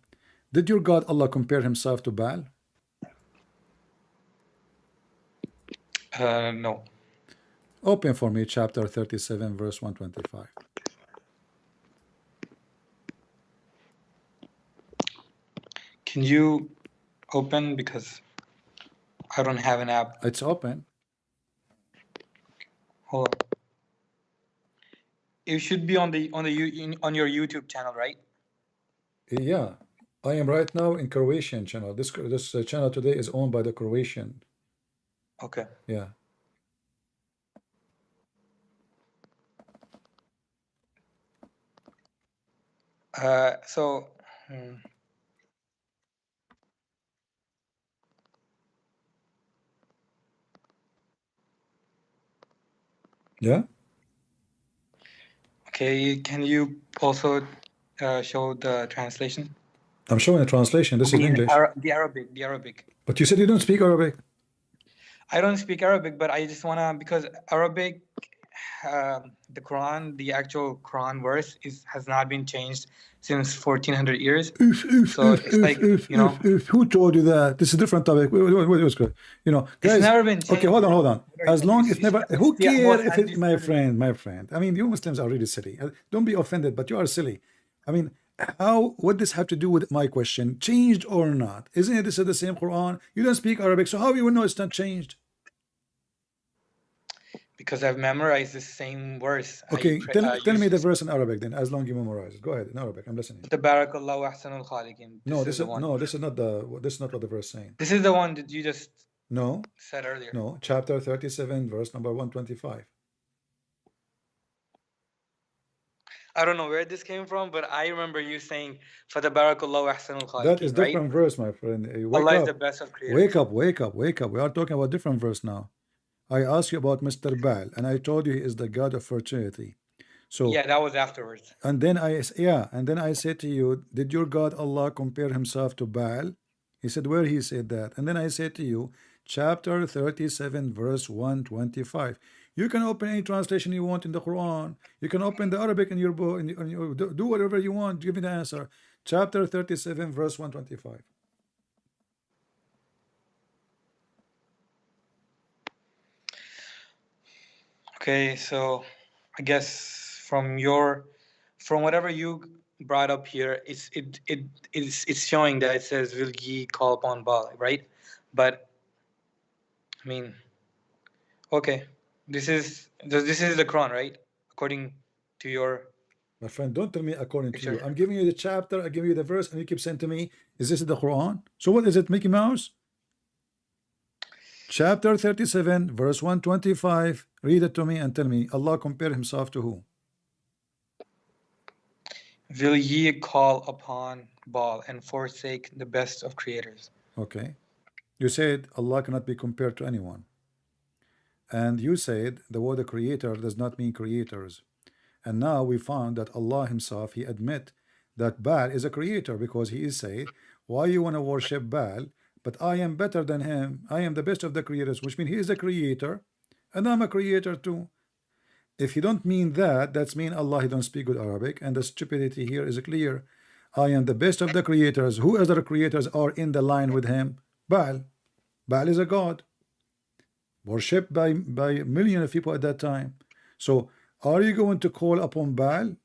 Did your God Allah compare himself to Baal? No. Open for me chapter 37, verse 125. Can you open, because I don't have an app. It's open. Hold on. It should be on your YouTube channel, right? Yeah, I am right now in Croatian channel. This channel today is owned by the Croatian. Okay. Yeah. So. Yeah. Okay, can you also show the translation? I'm showing a translation. This is English. The Arabic. But you said you don't speak Arabic. I don't speak Arabic, but I just wanna, because Arabic, the Quran, the actual Quran verse has not been changed since 1400 years. So it's like, you know. Who told you that? This is a different topic. What's good? You know, guys. It's never been changed. Okay, hold on. As long as never, who cares if it, my undisputed. friend? I mean, you Muslims are really silly. Don't be offended, but you are silly. I mean, how? What does have to do with my question? Changed or not? Isn't it this is the same Quran? You don't speak Arabic, so how you will know it's not changed? Because I've memorized the same verse. Okay, tell me the verse in Arabic then. As long you memorize it, go ahead in Arabic. I'm listening. Tabarakallahu ahsanul khaliqin. This is not what the verse is saying. This is the one that you just said earlier. No, chapter 37, verse number 125. I don't know where this came from, but I remember you saying Fatabarakallahu ahsanul khaliqin. That is different verse, my friend. Wake Allah up. is the best of creators. Wake up. We are talking about different verse now. I asked you about Mr. Baal, and I told you he is the god of fertility. So yeah, that was afterwards. And then I said to you, did your God Allah compare himself to Baal? He said, where he said that? And then I said to you, chapter 37, verse 125. You can open any translation you want in the Quran. You can open the Arabic in your book, do whatever you want. Give me the answer. Chapter 37, verse 125. Okay, so I guess from whatever you brought up here, it's showing that it says will ye call upon Baal, right? But I mean, okay, this is the Quran, right? According to your. My friend, don't tell me according to you. I'm giving you the chapter, I give you the verse, and you keep saying to me, is this the Quran? So what is it, Mickey Mouse? Chapter 37, verse 125. Read it to me and tell me, Allah compared himself to who? Will ye call upon Baal and forsake the best of creators? Okay. You said Allah cannot be compared to anyone. And you said the word creator does not mean creators. And now we found that Allah himself, he admit that Baal is a creator, because he is said, why you want to worship Baal? But I am better than him. I am the best of the creators, which means he is a creator and I'm a creator too. If he don't mean that, that's mean Allah he don't speak good Arabic, and the stupidity here is clear. I am the best of the creators. Who other creators are in the line with him? Baal. Baal is a god, worshipped by millions of people at that time. So are you going to call upon Baal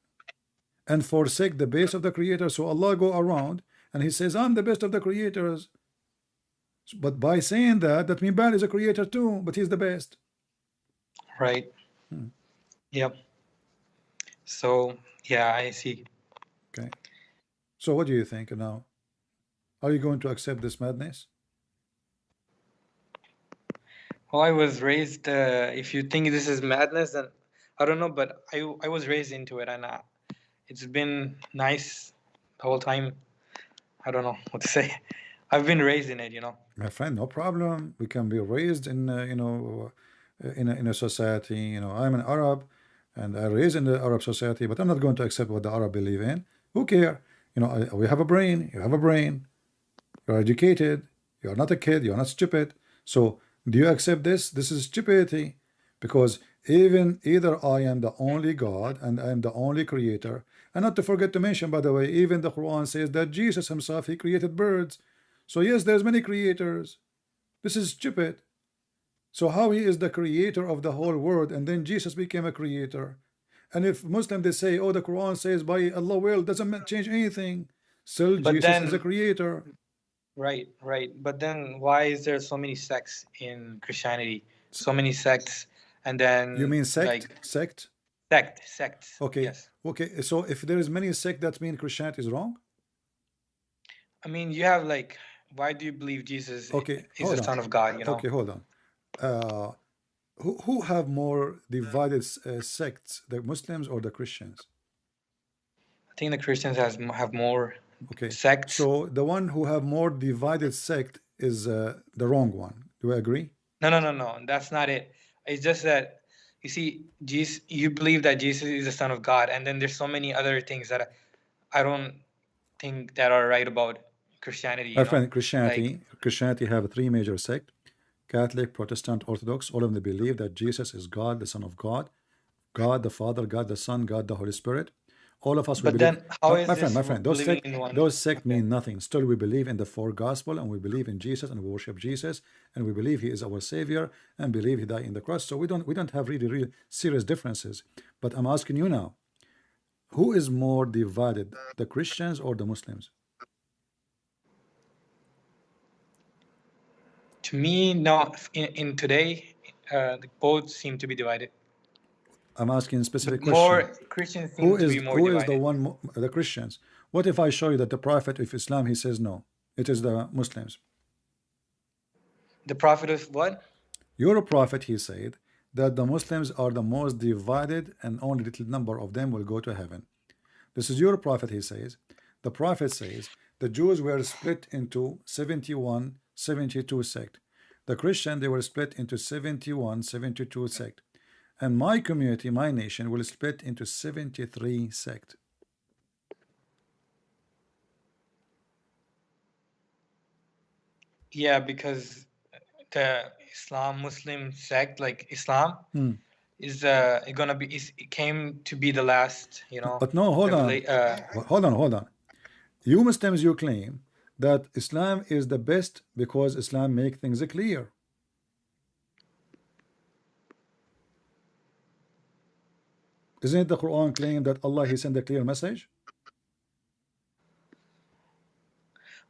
and forsake the base of the creator? So Allah go around and he says, I'm the best of the creators. But by saying that, that means Baal is a creator too, but he's the best. Right. Yep. So yeah, I see. Okay. So what do you think now? Are you going to accept this madness? Well, I was raised. If you think this is madness, then I don't know. But I was raised into it, and it's been nice the whole time. I don't know what to say. I've been raised in it, My friend, no problem. We can be raised in, in a society. I'm an Arab, and I raised in the Arab society, but I'm not going to accept what the Arab believe in. Who care? We have a brain. You have a brain. You're educated. You're not a kid. You're not stupid. So, do you accept this? This is stupidity, because either I am the only God and I am the only creator, and not to forget to mention, by the way, even the Quran says that Jesus himself, he created birds. So yes, there's many creators. This is stupid. So how he is the creator of the whole world, and then Jesus became a creator? And if Muslim they say, oh, the Quran says by Allah will, doesn't change anything. Still, But Jesus is a then, creator. right. But then why is there so many sects in Christianity? So many sects, and then You mean sect? like Sect? sects. Okay. Yes. Okay. So if there is many sect, that means Christianity is wrong? I mean, you have like, why do you believe Jesus Okay. is the Hold Son on. of God? Okay. Hold on. Who have more divided sects, the Muslims or the Christians? I think the Christians have more Okay, sects. so the one who have more divided sect is the wrong one. Do you agree? No. That's not it. It's just that you see, Jesus. You believe that Jesus is the Son of God, and then there's so many other things that I don't think that are right about Christianity. My friend, Like, Christianity have three major sects: Catholic, Protestant, Orthodox. All of them believe that Jesus is God, the Son of God, God the Father, God the Son, God the Holy Spirit. All of us we but believe. then how is this My friend, living in one? those sect Okay. mean nothing. Still, we believe in the four gospel, and we believe in Jesus, and we worship Jesus, and we believe He is our Savior, and believe He died in the cross. So we don't have really real serious differences. But I'm asking you now, who is more divided, the Christians or the Muslims? To me, no. In today, both seem to be divided. I'm asking a specific But more question. Christians Who seem to be is more who is the divided. one, the Christians? What if I show you that the Prophet of Islam, he says no, it is the Muslims. The prophet of what? Your prophet, he said that the Muslims are the most divided and only little number of them will go to heaven. This is your prophet, he says. The prophet says the Jews were split into 71, 72 sect. The Christian, they were split into 71, 72 sect. And my community, my nation, will split into 73 sect. Yeah, because the Muslim sect, like Islam, is it came to be the last, But no, hold on. Hold on. You Muslims, you claim that Islam is the best because Islam make things clear. Isn't it the Quran claim that Allah he sent a clear message?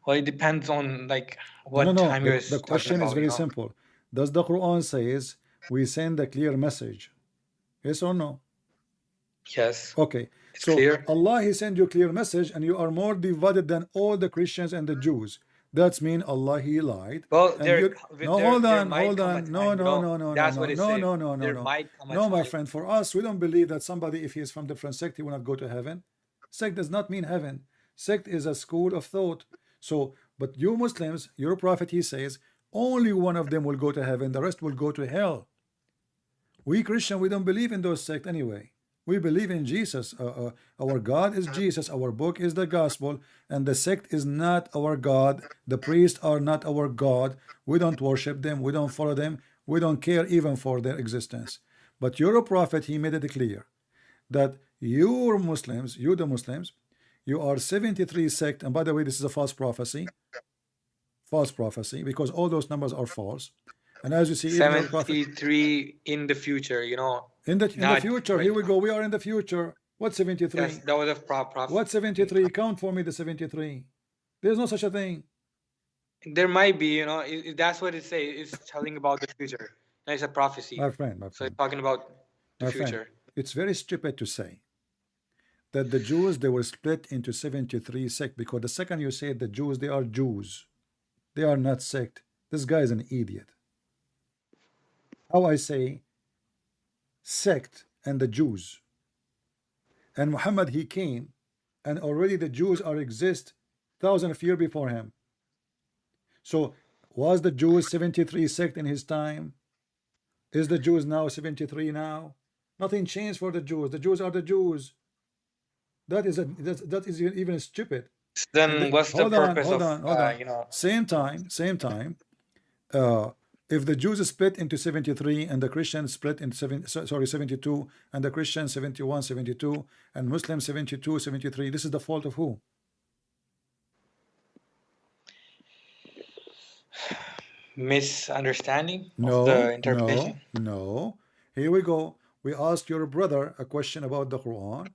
well, it depends on like No, no, what no. time The, you're the talking question is about, very simple. Does the Quran says we send a clear message? Yes or no? Yes, Okay. it's So clear. Allah he sent you a clear message and you are more divided than all the Christians and the Jews. That's mean Allah he lied. Well, And you no hold there on, might hold come a on. No, time, no, no, no, no, that's no, what it no, says. no, no, no, There no. might come a No, my time. friend, for us, we don't believe that somebody, if he is from different sect, he will not go to heaven. Sect does not mean heaven. Sect is a school of thought. So, but you Muslims, your prophet, he says, only one of them will go to heaven, the rest will go to hell. We Christian, we don't believe in those sects anyway. We believe in Jesus. Our God is Jesus. Our book is the gospel, and the sect is not our God. The priests are not our God. We don't worship them. We don't follow them. We don't care even for their existence. But your prophet, he made it clear that you Muslims, you the Muslims, you are 73 sect. And by the way, this is a false prophecy, because all those numbers are false. And as you see, even your prophet 73 in the future, in the not future, right here we now. go. We are in the future. What 73? Yes, that was a prophet. What 73? Count for me the 73. There's no such a thing. There might be, that's what it says. It's telling about the future. And it's a prophecy. My So it's friend, talking about the my friend, future. it's very stupid to say that the Jews, they were split into 73 sect, because the second you say the Jews, they are Jews. They are not sect. This guy is an idiot. How I say sect and the Jews. And Muhammad, he came, and already the Jews are exist thousands of years before him. So was the Jews 73 sect in his time? Is the Jews now 73 now? Nothing changed for the Jews. The Jews are the Jews. That is even stupid. And Then what's the hold on, purpose hold of on, hold on. you know? Same time. If the Jews split into 73 and the Christians split into 72 and the Christians 71, 72 and Muslims 72, 73, this is the fault of who? Misunderstanding of the No, interpretation. no. Here we go. We asked your brother a question about the Quran.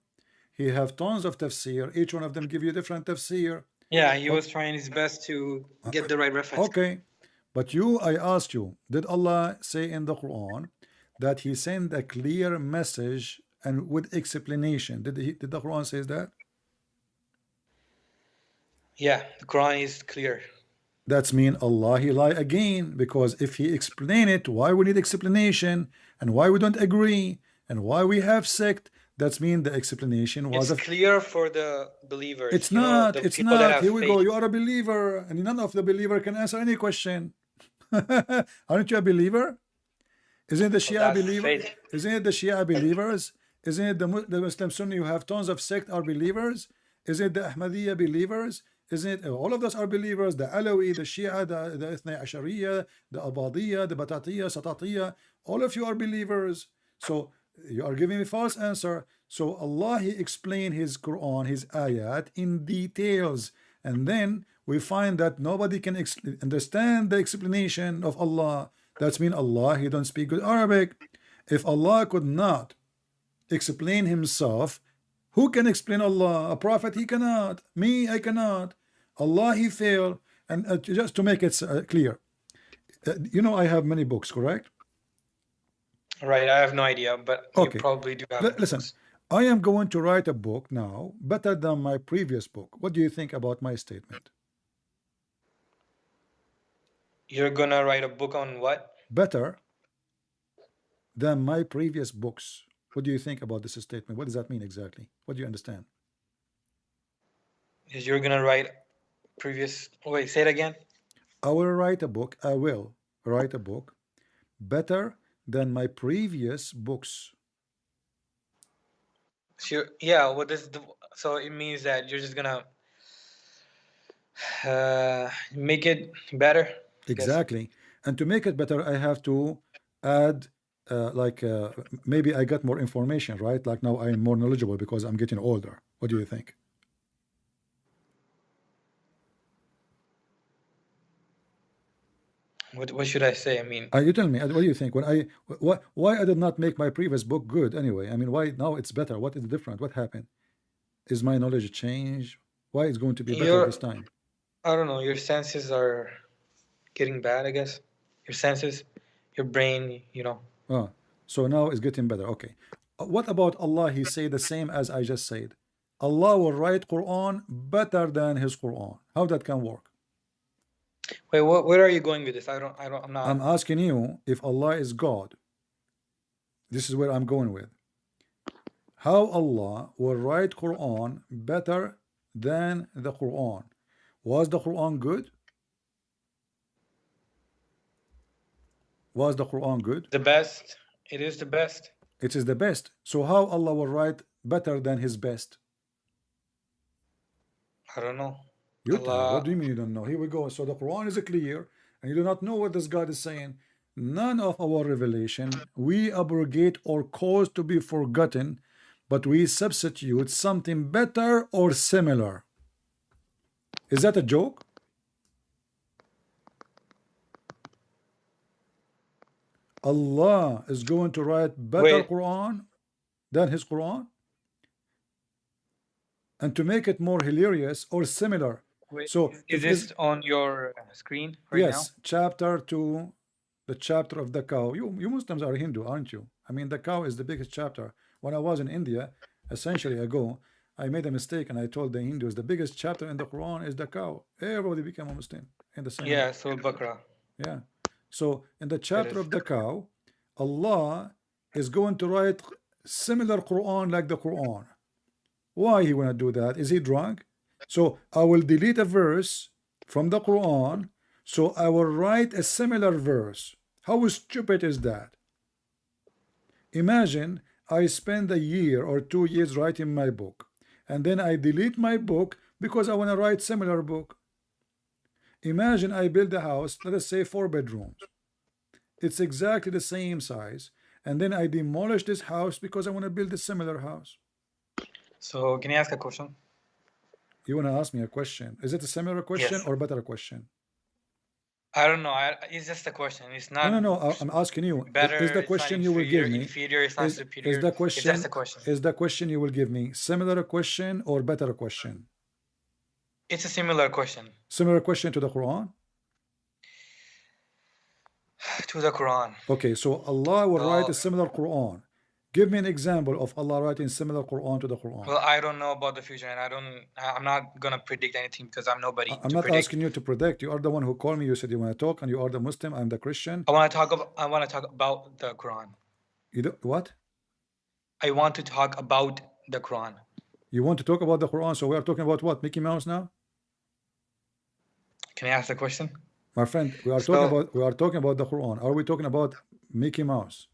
He have tons of tafsir. Each one of them give you different tafsir. Yeah, he was trying his best to get the right reference. Okay. But I asked you, did Allah say in the Quran that He sent a clear message and with explanation? Did the Quran says that? Yeah, the Quran is clear. That's mean Allah He lie again, because if He explain it, why we need explanation and why we don't agree and why we have sect? That's mean the explanation was It's clear for the believers. It's you know, not. the It's people that not. have Here we faith. go. You are a believer, and none of the believer can answer any question. Aren't you a believer? Isn't the Shia that's believer? faith. Isn't it the Shia believers? Isn't it the Muslim Sunni? You have tons of sect are believers. Isn't it the Ahmadiyya believers? Isn't it all of us are believers? The Alawi, the Shia, the Ithna Ashariya, the Abadiyya, the Batatiyya, Satatiyya. All of you are believers. So you are giving me false answer. So Allah He explained His Quran, His ayat in details, and then we find that nobody can understand the explanation of Allah. That's mean Allah He don't speak good Arabic. If Allah could not explain Himself, who can explain Allah? A prophet He cannot. Me I cannot. Allah He failed. And just to make it clear, I have many books, correct? Right, I have no idea, but you probably do have Listen, books. I am going to write a book now better than my previous book. What do you think about my statement? You're gonna write a book on what? Better than my previous books. What do you think about this statement? What does that mean exactly? What do you understand? Is you're gonna write previous... Wait, say it again. I will write a book better than my previous books. Sure. Yeah, what does so it means that you're just gonna make it better? Exactly. And to make it better, I have to add maybe I got more information, right? Like now I am more knowledgeable because I'm getting older. What do you think? What should I say? I mean, you tell me. What do you think? Why I did not make my previous book good anyway? I mean, why now it's better? What is different? What happened? Is my knowledge changed? Why it's going to be better this time? I don't know. Your senses are getting bad, I guess. Your senses, your brain, So now it's getting better. Okay. What about Allah? He say the same as I just said. Allah will write Quran better than His Quran. How that can work? Wait, where are you going with this? I'm not. I'm asking you if Allah is God. This is where I'm going with. How Allah will write Quran better than the Quran? Was the Quran good? Was the Quran good? The best. It is the best. It is the best. So how Allah will write better than His best? I don't know. You tell. What do you mean you don't know? Here we go. So the Quran is clear, and you do not know what this God is saying. None of our revelation we abrogate or cause to be forgotten, but we substitute something better or similar. Is that a joke? Allah is going to write better Quran than His Quran? And to make it more hilarious or similar. Wait, so is this on your screen right now? Yes, chapter 2, the chapter of the cow. You Muslims are Hindu, aren't you? I mean, the cow is the biggest chapter. When I was in India, essentially ago, I made a mistake and I told the Hindus the biggest chapter in the Quran is the cow. Everybody became a Muslim in the same. Yeah, so Bakra. Yeah. So in the chapter of the cow, Allah is going to write similar Quran like the Quran. Why he wanna do that? Is he drunk? So I will delete a verse from the Quran So I will write a similar verse. How stupid is that? Imagine I spend a year or 2 years writing my book, and then I delete my book because I want to write similar book. Imagine I build a house, let us say 4 bedrooms. It's exactly the same size, and then I demolish this house because I want to build a similar house. So can I ask a question? You want to ask me a question? Is it a similar question Yes. or better question? I don't know. It's just a question. It's not No. I'm asking you. better. Is the It's not question you will give me? inferior. It's not Is superior. the It's question? just a question. Is the question you will give me similar question or better question? It's a similar question. Similar question to the Quran. To the Quran. Okay, so Allah will write a similar Quran. Give me an example of Allah writing similar Quran to the Quran. Well, I don't know about the future, and I'm not gonna predict anything because I'm nobody. I'm not asking you to predict. You are the one who called me. You said you want to talk, and you are the Muslim. I'm the Christian. I want to talk about the Quran. You do what? I want to talk about the Quran. You want to talk about the Quran? So we are talking about what? Mickey Mouse now? Can I ask the question? My friend, we are talking about the Quran. Are we talking about Mickey Mouse?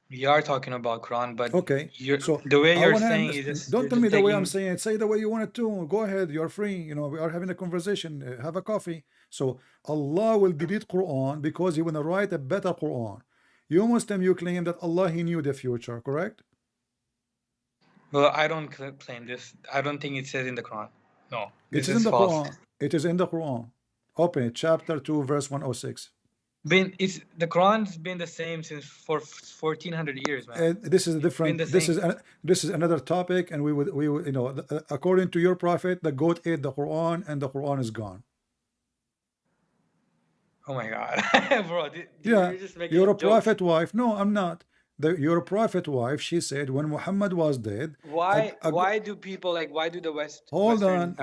We are talking about Quran, but okay. So the way you're saying is just, don't tell me the way I'm saying it. Say the way you want it to. Go ahead. You're free. You know, we are having a conversation. Have a coffee. So Allah will delete Quran because He want to write a better Quran. You Muslim, you claim that Allah He knew the future, correct? Well, I don't claim this. I don't think it says in the Quran. No, it is in the false. Quran. It is in the Quran. Open it, chapter 2, verse 106. The Quran's been the same since for 1400 years, man. This is a different. This is another topic, and we would you know, according to your prophet, the goat ate the Quran, and the Quran is gone. Oh my God, bro! Yeah, you're a prophet wife. No, I'm not. Your prophet wife, she said when Muhammad was dead. Why do people why do the West? Hold on.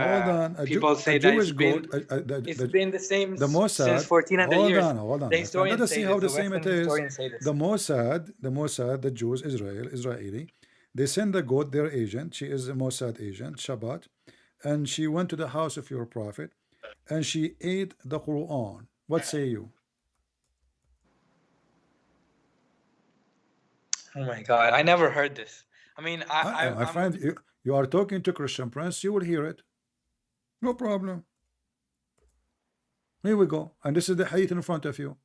People say that it's been the same the Mossad, since 1400 years. Hold on. The historians let us see how the same it is. The Mossad, the Jews, Israeli, they send the goat, their agent. She is a Mossad agent, Shabbat, and she went to the house of your prophet, and she ate the Quran. What say you? Oh my God, I never heard this. I mean, my friend, you are talking to Christian Prince, you will hear it. No problem. Here we go. And this is the hadith in front of you.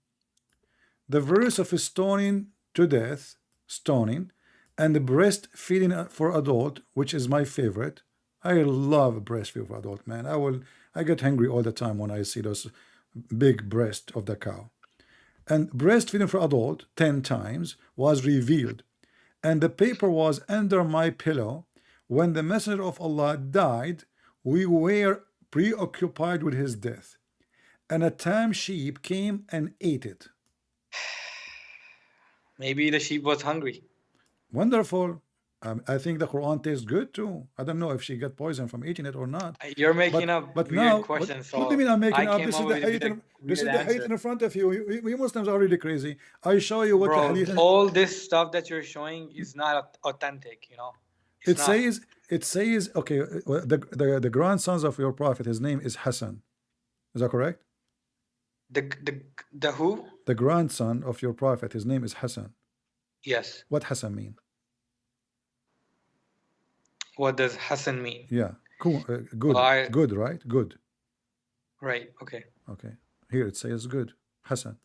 The verse of stoning to death, stoning, and the breastfeeding for adult, which is my favorite. I love breastfeeding for adult, man. I get hungry all the time when I see those big breasts of the cow. And breastfeeding for adult 10 times was revealed, and the paper was under my pillow. When the messenger of Allah died, we were preoccupied with his death, and a tame sheep came and ate it. Maybe the sheep was hungry. Wonderful. I think the Quran tastes good too. I don't know if she got poison from eating it or not. You're making up weird now, questions. What do you mean I'm making up? This is the hadith in front of you. We Muslims are really crazy. I show you what the hadith. All this stuff that you're showing is not authentic. You know. It says. Okay. The grandsons of your prophet. His name is Hassan. Is that correct? The who? The grandson of your prophet. His name is Hassan. Yes. What Hassan mean? What does Hassan mean? Yeah, cool. Good. Good, right? Good. Right. Okay. Okay. Here it says good. Hassan.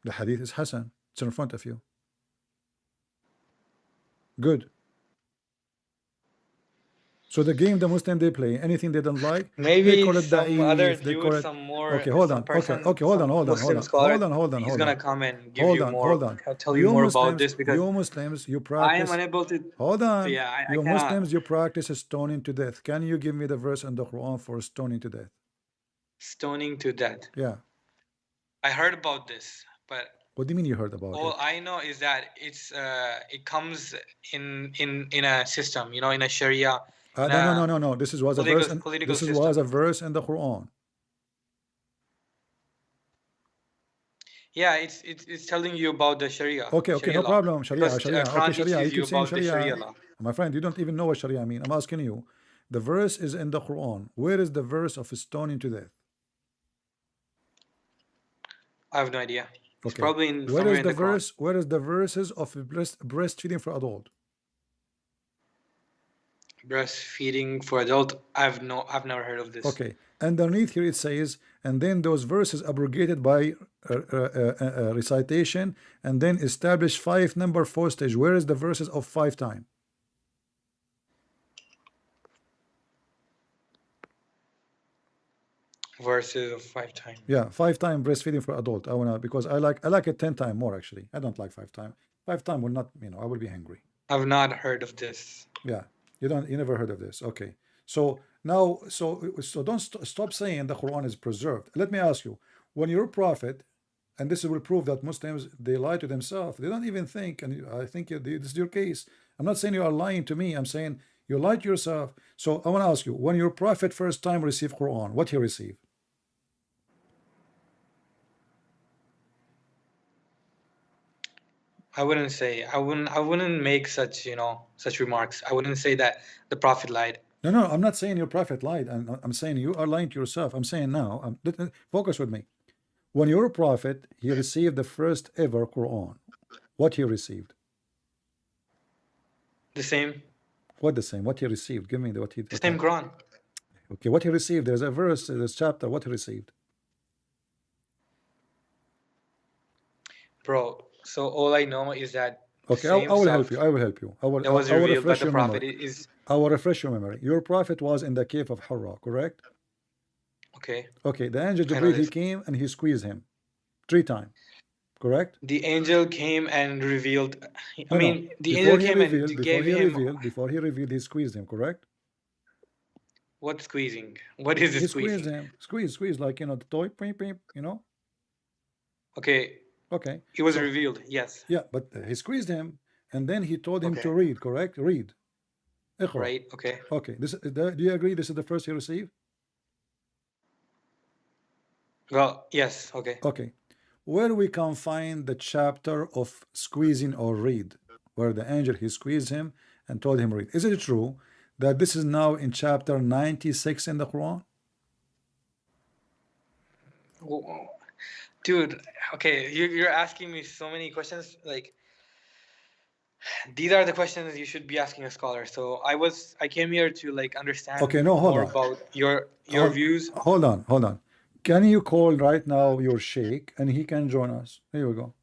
The hadith is Hassan. It's in front of you. Good. So the game the Muslim they play, anything they don't like, maybe they call it some other dude, some more. Okay, hold on. Hold on. He's gonna come and give you more. I'll tell you more about this because you Muslims, you practice. I am unable to. Hold on. Yeah, you Muslims, you practice stoning to death. Can you give me the verse in the Quran for stoning to death? Stoning to death. Yeah. I heard about this, but. What do you mean you heard about it? All I know is that it comes in a system, you know, in a Sharia. No. This was a verse. Was a verse in the Quran. Yeah, it's telling you about the Sharia. Okay, Sharia no problem. Sharia. Okay, Sharia. You keep saying Sharia. Sharia law. My friend, you don't even know what Sharia mean. I'm asking you. The verse is in the Quran. Where is the verse of stoning to death? I have no idea. It's Okay. probably Where somewhere is in the the Quran. verse? Where is the verses of breastfeeding for adult? Breastfeeding for adult. I've never heard of this. Okay. Underneath here it says, and then those verses abrogated by recitation, and then establish 5 number 4 stage. Where is the verses of 5 time? Verses of 5 times. Yeah, 5 time breastfeeding for adult. I wanna, because I like it 10 time more actually. I don't like 5 time. 5 time will not, I will be hungry. I've not heard of this. Yeah, you never heard of this. Okay, so now, so don't stop saying the Quran is preserved. Let me ask you, when your prophet, and this will prove that Muslims, they lie to themselves. They don't even think, and I think this is your case. I'm not saying you are lying to me. I'm saying you lie to yourself. So I want to ask you, when your prophet first time received Quran, what he received? I wouldn't make such, such remarks. I wouldn't say that the Prophet lied. No, I'm not saying your prophet lied. I'm saying you are lying to yourself. I'm saying now, focus with me. When your prophet, he received the first ever Quran, what he received? The same. What the same? What he received? Give me what he. The same Quran. Okay, what he received. There's a verse, there's chapter. What he received? Bro, so all I know is that Okay, I will help you. I will help you. I will. that was I will revealed by refresh the your Prophet memory. is I will refresh your memory. Your prophet was in the cave of Hira, correct? okay. Okay, the angel I know Jibril, he this. came and he squeezed him 3 times, correct? The angel came and revealed. I No, mean, the before angel he came and revealed, gave him before he revealed, he squeezed him, correct? what squeezing? What is He this squeezed squeezing? him, squeeze, like the toy, ping, ping, Okay, Okay, it was so revealed. Yes. yeah, but he squeezed him, and then he told him to Okay. read, correct? Read. Iqra. Right. Okay. Okay, do you agree this is the first he received? Well, yes. Okay. Okay, where we can find the chapter of squeezing or read, where the angel he squeezed him and told him read. Is it true that this is now in chapter 96 in the Quran? Whoa. Dude, okay, you're asking me so many questions. Like, these are the questions you should be asking a scholar. So I came here to like understand Okay, no, hold more on. about your Hold, views. hold on. Can you call right now your sheikh and he can join us? Here we go.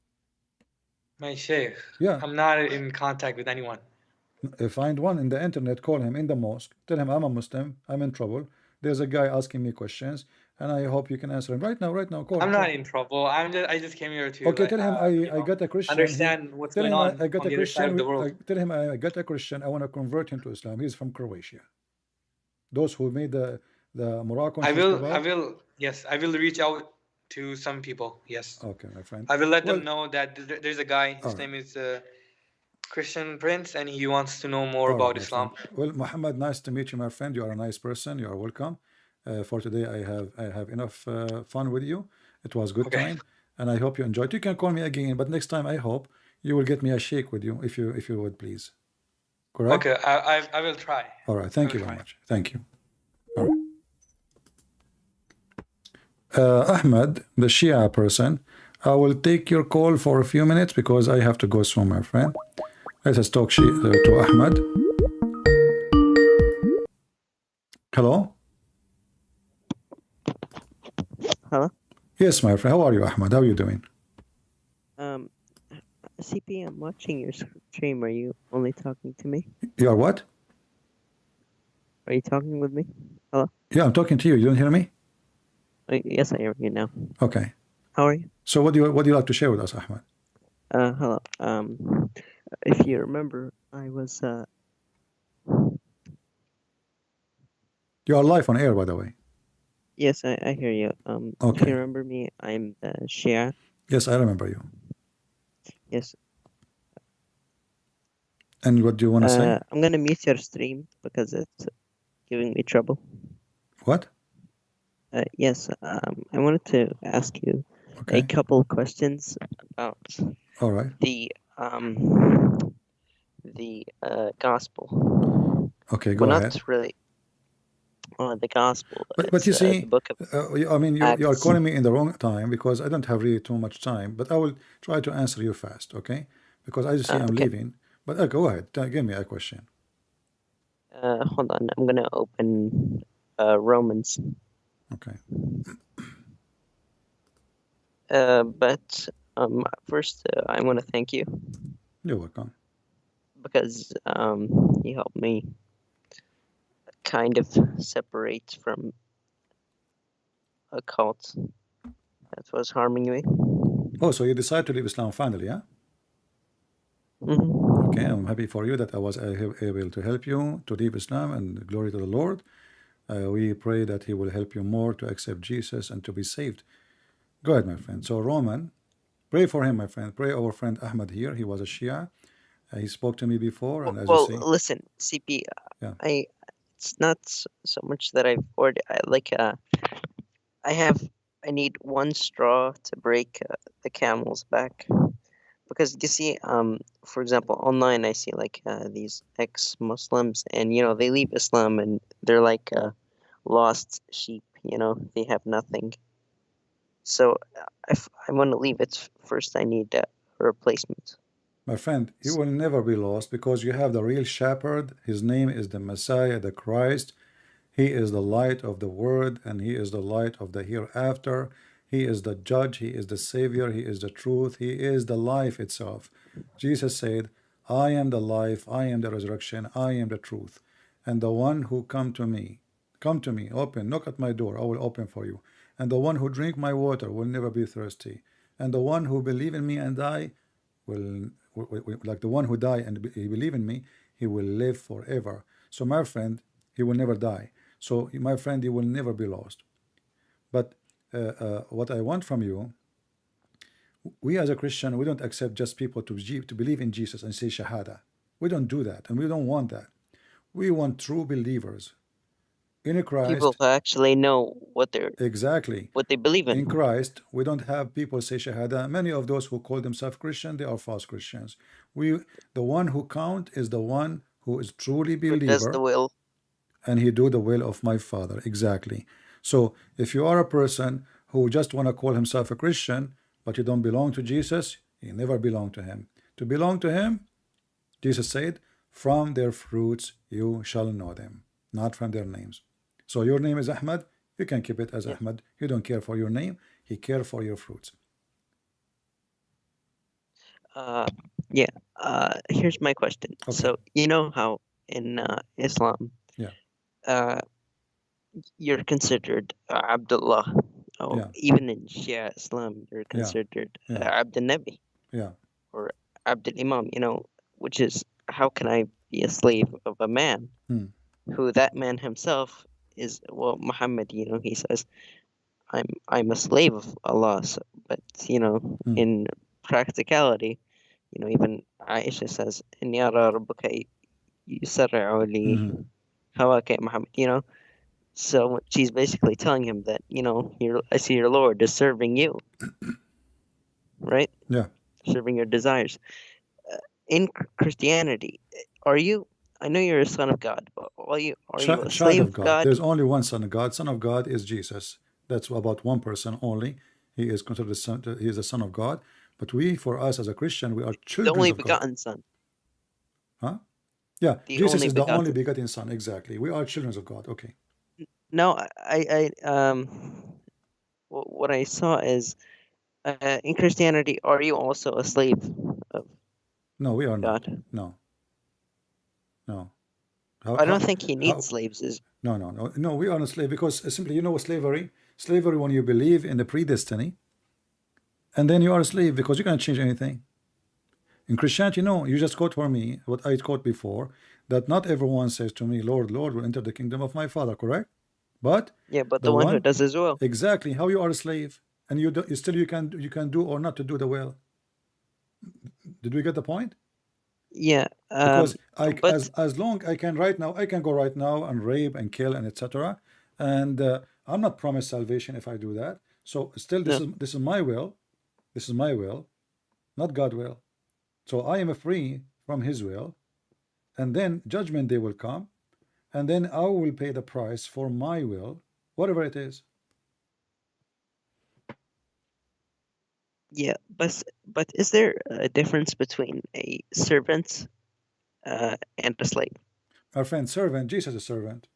My sheikh. Yeah. I'm not in contact with anyone. Find one in the internet, call him in the mosque, tell him I'm a Muslim, I'm in trouble. There's a guy asking me questions, and I hope you can answer him right now. Call. I'm call. not in trouble. I just came here to Okay, like, tell him I got a Christian. understand what's Tell going him on I got on a the other side of the Christian. world. Tell him I got a Christian. I want to convert him to Islam. He's from Croatia. Those who made the Moroccan festival. Yes, I will reach out to some people. Yes. Okay, my friend. I will let Well, them know that there's a guy. His all right. name is Christian Prince, and he wants to know more All right, about my Islam. friend. Well, Muhammad, nice to meet you, my friend. You are a nice person. You are welcome. For today, I have enough fun with you. It was good Okay. time, and I hope you enjoyed. You can call me again, but next time I hope you will get me a shake with you, if you would please. Correct? Okay, I will try. All right. Thank you very much. Thank you. All right. Ahmed, the Shia person, I will take your call for a few minutes because I have to go soon, my friend. Let us talk to Ahmed. Hello? Hello? Yes, my friend. How are you, Ahmed? How are you doing? CP, I'm watching your stream. Are you only talking to me? You are what? Are you talking with me? Hello? Yeah, I'm talking to you. You don't hear me? Yes, I hear you now. Okay. How are you? So what do you like to share with us, Ahmed? Hello. If you remember, I was You are live on air, by the way. Yes, I hear you. If Okay. you remember me, I'm the Shia. Yes, I remember you. Yes. And what do you want to say? I'm gonna mute your stream because it's giving me trouble. What? Yes. I wanted to ask you a couple questions about All right. the gospel. Okay, go ahead. Not really. the gospel. But It's you the see, book of I mean, you are Acts. calling me in the wrong time because I don't have really too much time. But I will try to answer you fast, okay? Because I see I'm Okay. leaving. But go ahead, give me a question. Hold on. I'm gonna open Romans. Okay. But first, I want to thank you You're welcome. because you helped me kind of separate from a cult that was harming me. Oh, so you decided to leave Islam finally, yeah? Hmm. Okay, I'm happy for you that I was able to help you to leave Islam, and glory to the Lord. We pray that He will help you more to accept Jesus and to be saved. Go ahead, my friend. So, Roman, pray for him, my friend. Pray our friend Ahmad here. He was a Shia. He spoke to me before, and as you Well, see, listen, CP. yeah. It's not so much that I've ordered. I need one straw to break the camel's back. Because you see, for example, online I see like these ex-Muslims, and they leave Islam and they're like lost sheep. They have nothing. So if I want to leave it first, I need a replacement. My friend, you will never be lost because you have the real shepherd. His name is the Messiah, the Christ. He is the light of the world, and He is the light of the hereafter. He is the judge, He is the Savior, He is the truth, He is the life itself. Jesus said, I am the life, I am the resurrection, I am the truth. And the one who come to me, open, knock at my door, I will open for you. And the one who drink my water will never be thirsty. And the one who believe in me and die like the one who die and he believe in me, he will live forever. So my friend, he will never die. So my friend, you will never be lost. But what I want from you, we as a Christian, we don't accept just people to believe in Jesus and say Shahada. We don't do that, and we don't want that. We want true believers in People Christ. who actually know Exactly. what they believe In in. Christ, we don't have people say Shahada. Many of those who call themselves Christian, they are false Christians. The one who count is the one who is truly Who does the believer, will? and he do the will of my Father. Exactly. So if you are a person who just want to call himself a Christian, but you don't belong to Jesus, you never belong to him. To belong to him, Jesus said, from their fruits you shall know them, not from their names. So your name is Ahmad, you can keep it as Yeah. Ahmad. He don't care for your name, he care for your fruits. Yeah. Here's my question. Okay. So you know how in Islam, Yeah. uh, you're considered Abdullah. Oh, Yeah. even in Shia Islam, you're Yeah. considered Yeah. Abd Nabi Yeah. or Abd Imam. Which is how can I be a slave of a man Hmm. who that man himself is? Well, Muhammad. He says I'm a slave of Allah. But Hmm. in practicality, even Aisha says, "Inni ara rabbuka yusarri'u li Hmm. hawaka Muhammad." So she's basically telling him that, I see your Lord is serving you, right? Yeah. Serving your desires. In Christianity, are you? I know you're a son of God, but are you a Child slave of of God. God? There's only one Son of God. Son of God is Jesus. That's about one person only. He is considered the son. He is the Son of God. But we, for us as a Christian, we are The children only of God. begotten Son. Huh? Yeah. The Jesus only is the only begotten. begotten Son. Exactly. We are children of God. Okay. No, what I saw is in Christianity, are you also a slave of No, we are not. God? No. No. I don't think he needs How? slaves. No. We are not slave because simply, you know, slavery. Slavery when you believe in the predestiny, and then you are a slave because you can't change anything. In Christianity, no, you just quote for me what I quote before, that not everyone says to me, Lord, Lord, will enter the kingdom of my Father, correct? But Yeah, but the the one who one, does as well. exactly, how you are a slave, and you still you can do or not to do the will. Did we get the point? Yeah, Because but as long I can right now, I can go right now and rape and kill and etc. And I'm not promised salvation if I do that. So still, no. this is my will. This is my will, not God will. So I am free from His will, and then judgment day will come, and then I will pay the price for my will, whatever it is. Yeah, but is there a difference between a servant and a slave? Our friend, servant, Jesus is servant.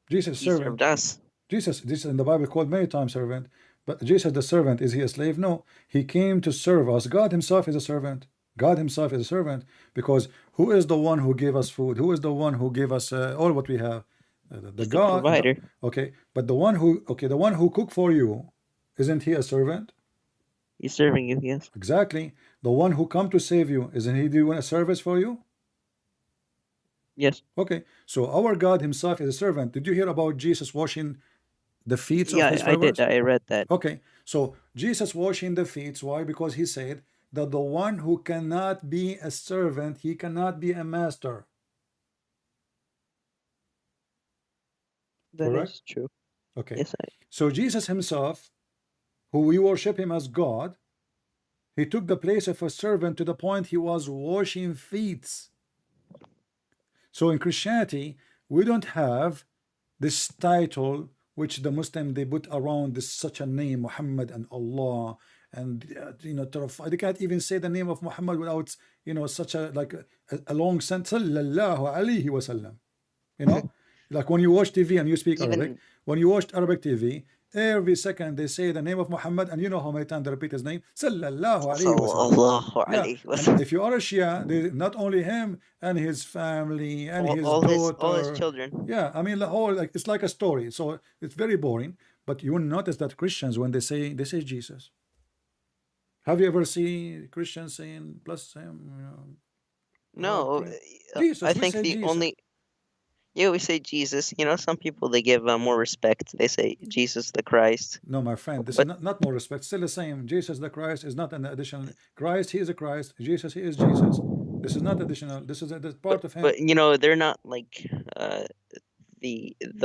Jesus He served servant. us. Jesus in the Bible called many times servant, but Jesus the servant, is he a slave? No, he came to serve us. God himself is a servant. God himself is a servant, because who is the one who gave us food? Who is the one who gave us all what we have? The He's the God. provider. Okay, but the one who cook for you, isn't he a servant? He's serving you, yes. Exactly. The one who come to save you, isn't he doing a service for you? Yes. Okay, so our God himself is a servant. Did you hear about Jesus washing the feet of Yeah, his I did. followers? I read that. Okay, so Jesus washing the feet. Why? Because he said that the one who cannot be a servant, he cannot be a master. That Correct? is true. Okay. Yes, So Jesus himself, who we worship him as God, he took the place of a servant to the point he was washing feet. So in Christianity, we don't have this title which the Muslim they put around this such a name, Muhammad and Allah, and they can't even say the name of Muhammad without such a like a long sentence, sallallahu alayhi wasallam. Like when you watch TV and you speak Arabic, even when you watch Arabic TV, every second they say the name of Muhammad, and you know how many times they repeat his name, sallallahu alayhi wasallam. Sallallahu Yeah, alayhi and wasallam. if you are a Shia, not only him and his family and his All his daughter. children. Yeah, I mean the whole like it's like a story. So it's very boring. But you will notice that Christians, when they say Jesus. Have you ever seen Christians saying bless him? No, Jesus, I we think say the Jesus. only we say Jesus. Some people they give more respect. They say Jesus the Christ. No, my friend, this is But not more respect. Still the same. Jesus the Christ is not an additional. Christ, he is a Christ. Jesus, he is Jesus. This is not additional. This is part of him. but they're not like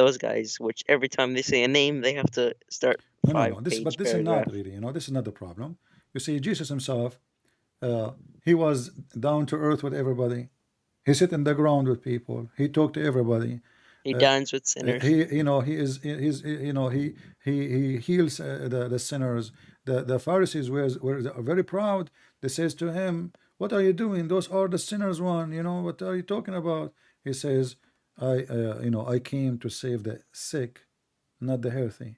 those guys, which every time they say a name, they have to start No. 5-page But this is paragraph. not really. This is not the problem. You see, Jesus himself, he was down to earth with everybody. He sit in the ground with people. He talked to everybody. He dines with sinners. He heals the sinners. The Pharisees were very proud. They says to him, "What are you doing? Those are the sinners one. What are you talking about?" He says, I came to save the sick, not the healthy."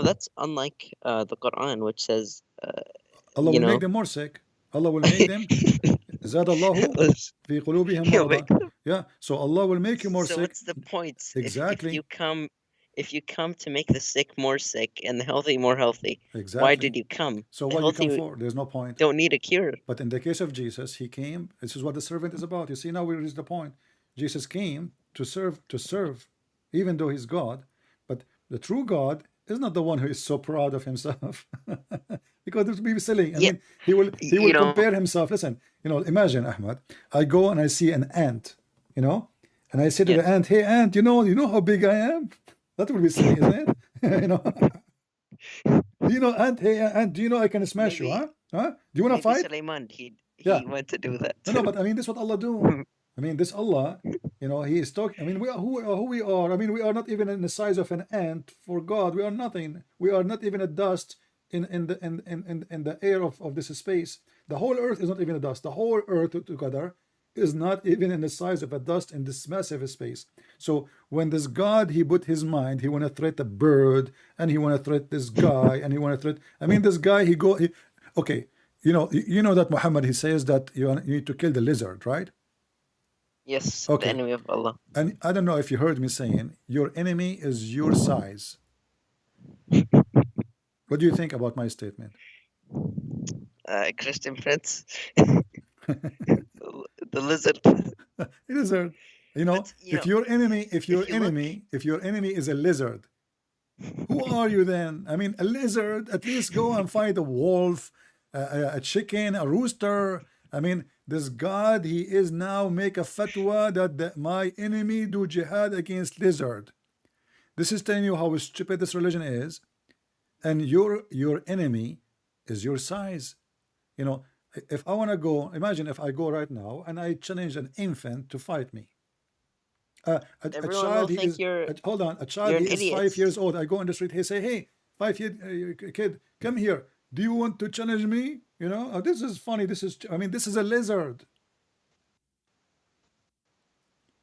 That's unlike the Quran, which says, Allah will make them more sick. Allah will make them. زاد الله في قلوبهم مرضا. Yeah, so Allah will make you more So sick. what's the point? Exactly. If you come to make the sick more sick and the healthy more healthy, Exactly. why did you come? So The what you come healthy for? There's no point. don't need a cure. But in the case of Jesus, he came. This is what the servant is about. You see, now we reach the point. Jesus came to serve, even though he's God. But the true God is not the one who is so proud of himself, because it would be silly. I mean, he will compare himself. Listen, imagine, Ahmad. I go and I see an ant, and I say to the ant, "Hey, ant, you know how big I am." That would be silly, isn't it? Ant, hey, ant, do you know I can smash you, huh? Do you want to fight? Sulaiman, he Yeah. went to do that. No, but I mean, this is what Allah do. I mean, this Allah, He is talking. I mean, we are who we are. I mean, we are not even in the size of an ant for God. We are nothing. We are not even a dust in the air of this space. The whole earth is not even a dust. The whole earth together is not even in the size of a dust in this massive space. So when this God, he put his mind, he want to threat a bird, and he want to threat this guy, and he want to threat. I mean, this guy, okay. You know that Muhammad, he says that you need to kill the lizard, right? Yes, Okay. the enemy of Allah. And I don't know if you heard me saying, your enemy is your size. What do you think about my statement? Christian Prince. The lizard. Lizard. If your enemy is a lizard, who are you then? I mean, a lizard, at least go and find a wolf, a chicken, a rooster. I mean, this God, he is now make a fatwa that my enemy do jihad against lizard. This is telling you how stupid this religion is. And your enemy is your size. If I want to go, imagine if I go right now and I challenge an infant to fight me. A Everyone will child, he think is, hold on, a child, you're he an is idiot. 5 years old. I go on the street, he say, hey, 5 year kid, come here. Do you want to challenge me? You know, this is funny. This is, I mean, this is a lizard.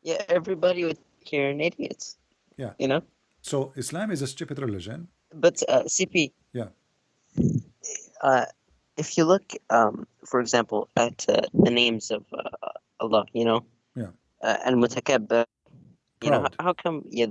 Yeah, everybody would think you're an idiot. Yeah. You know. So Islam is a stupid religion. But CP. Yeah. If you look, for example, at the names of Allah, you know, Yeah. Al-Mutakabbir, you know, Proud. how come, yeah,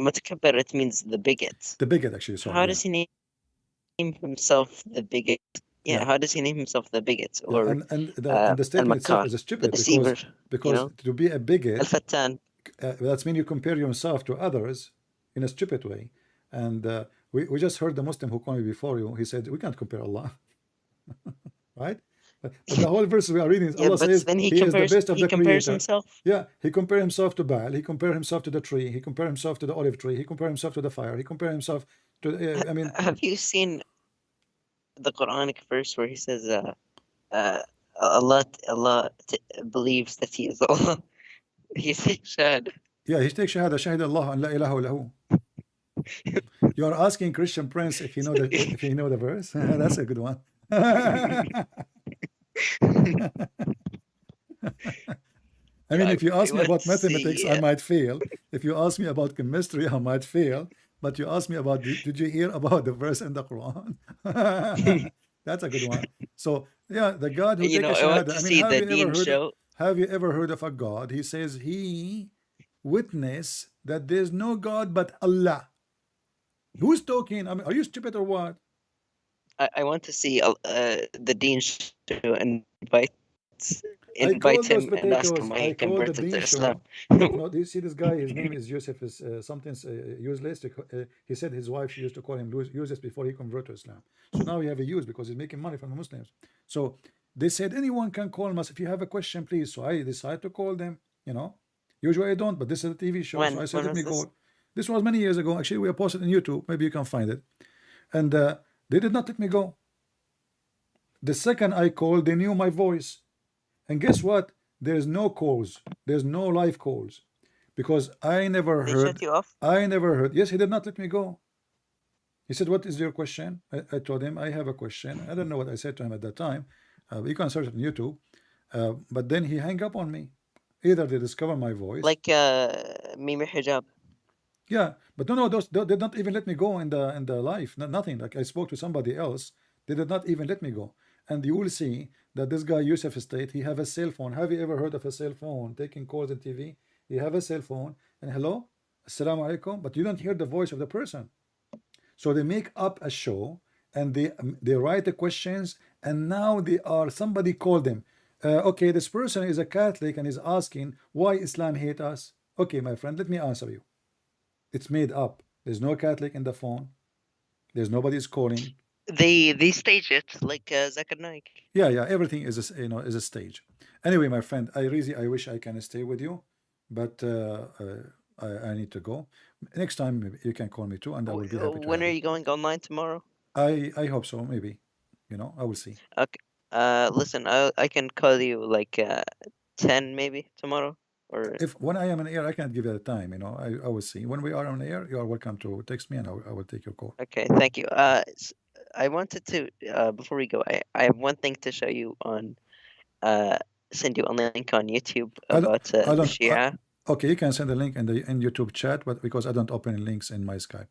Mutakabbir, it means the bigot. The bigot, actually, sorry. How does he name himself the bigot? Yeah, Yeah. how does he name himself the bigot? Yeah, Or and the statement itself Al-Makkar, is the stupid deceiver, because you know, to be a bigot, Al-Fattan. that's mean you compare yourself to others in a stupid way. And we just heard the Muslim who called me before you. He said we can't compare Allah, right? But the whole verse we are reading, Yeah, Allah but says then He is the best of he the compares Creator. himself. Yeah, He compared Himself to Baal. He compared Himself to the tree. He compared Himself to the olive tree. He compared Himself to the fire. He compared Himself to. I mean, Have you seen the Quranic verse where he says, Allah believes that he is Allah? He says, Shahad. yeah, he takes shahada, shahid Allah an la ilaha illa hu. You are asking Christian Prince if he know the verse. That's a good one. I mean, if you ask me want about to mathematics, see, I might fail. If you ask me about chemistry, I might fail. But you ask me about, did you hear about the verse in the Quran? That's a good one. So yeah, the God who you take know, a I want shahada. to I mean, see the Deen show. have you ever heard of a God? He says he witness that there's no God but Allah. Who's talking? I mean, are you stupid or what? I want to see the Deen show and I call invite those him and ask potatoes. him why I he call the converted to bean Islam. show. No, do you see this guy? His name is Yusuf. Is something useless. He said his wife used to call him useless before he converted to Islam. So now we have a use because he's making money from the Muslims. So they said anyone can call us if you have a question, please. So I decided to call them. You know, usually I don't, but this is a TV show, so I said When let me was this? call. This was many years ago. Actually, we are posted on YouTube. Maybe you can find it. And they did not let me go. The second I called, they knew my voice. And guess what? There's no calls. There's no live calls. Because I never They heard. shut you off? I never heard. Yes, he did not let me go. He said, what is your question? I told him, I have a question. I don't know what I said to him at that time. You can search it on YouTube. But then he hung up on me. Either they discover my voice. Like Mimi Hijab. Yeah, but no, those they did not even let me go in the live. Nothing. Like I spoke to somebody else, they did not even let me go. And you will see that this guy Yusuf State, he have a cell phone. Have you ever heard of a cell phone taking calls on TV? He have a cell phone and hello, assalamu alaikum, but you don't hear the voice of the person. So they make up a show and they write the questions, and now they are somebody called them. Okay, this person is a Catholic and is asking why Islam hate us. Okay, my friend, let me answer you. It's made up. There's no Catholic in the phone. There's nobody's calling. They stage it like Zakir Naik. Yeah. Everything is a stage. Anyway, my friend, I wish I can stay with you, but I need to go. Next time maybe you can call me too, and I will be happy to. When are you going online tomorrow? I hope so. Maybe, I will see. Okay. Listen, I can call you like 10 maybe tomorrow. Or When I am on air, I can't give you the time. I will see. When we are on air, you are welcome to text me, and I will take your call. okay, thank you. I wanted to before we go, I have one thing to show you on send you a link on YouTube about the Shia. Okay, you can send a link in YouTube chat, but because I don't open links in my Skype.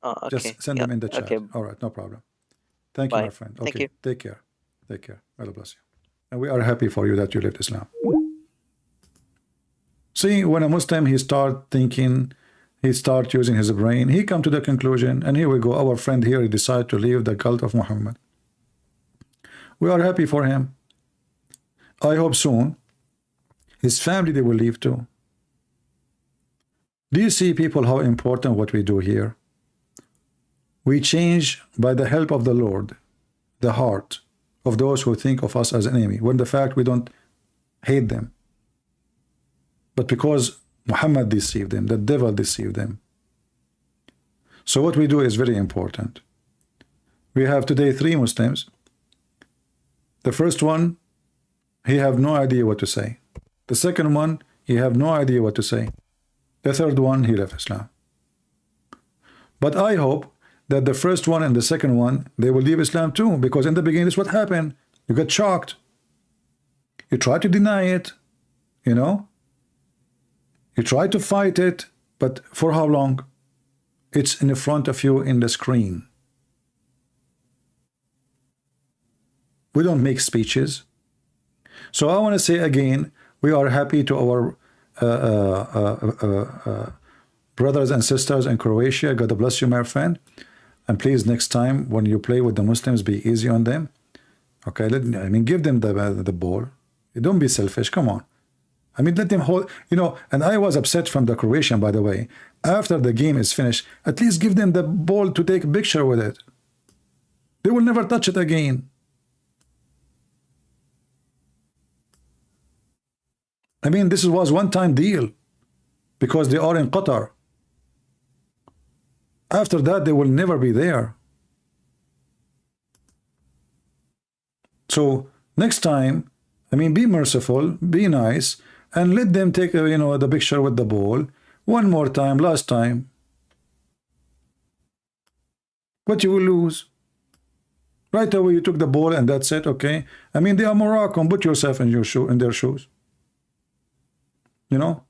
Oh, okay. Just send them in the chat. Okay. All right, no problem. Thank you, my friend. Okay, Thank you. Take care. Take care. God bless you. And we are happy for you that you left Islam. See, when a Muslim, he start thinking, he start using his brain, he come to the conclusion, and here we go, our friend here, he decided to leave the cult of Muhammad. We are happy for him. I hope soon his family, they will leave too. Do you see, people, how important what we do here? We change, by the help of the Lord, the heart of those who think of us as an enemy, when the fact we don't hate them. But because Muhammad deceived them, the devil deceived them. So what we do is very important. We have today 3 Muslims. The first one, he have no idea what to say. The second one, You have no idea what to say. The third one, he left Islam. But I hope that the first one and the second one, they will leave Islam too, because in the beginning, this is what happened. You get shocked. You try to deny it, you know. You try to fight it, but for how long? It's in front of you in the screen. We don't make speeches. So I want to say again, we are happy to our brothers and sisters in Croatia. God bless you, my friend. And please, next time when you play with the Muslims, be easy on them. Okay, I mean, give them the ball. Don't be selfish. Come on. I mean, let them hold, you know. And I was upset from the Croatian, by the way. After the game is finished, at least give them the ball to take a picture with it. They will never touch it again. I mean, this was one-time deal because they are in Qatar. After that, they will never be there. So next time, I mean, be merciful, be nice, and let them take, you know, the picture with the ball one more time, last time. But you will lose. Right away, you took the ball and that's it. Okay. I mean, they are Moroccan. Put yourself in their shoes. You know,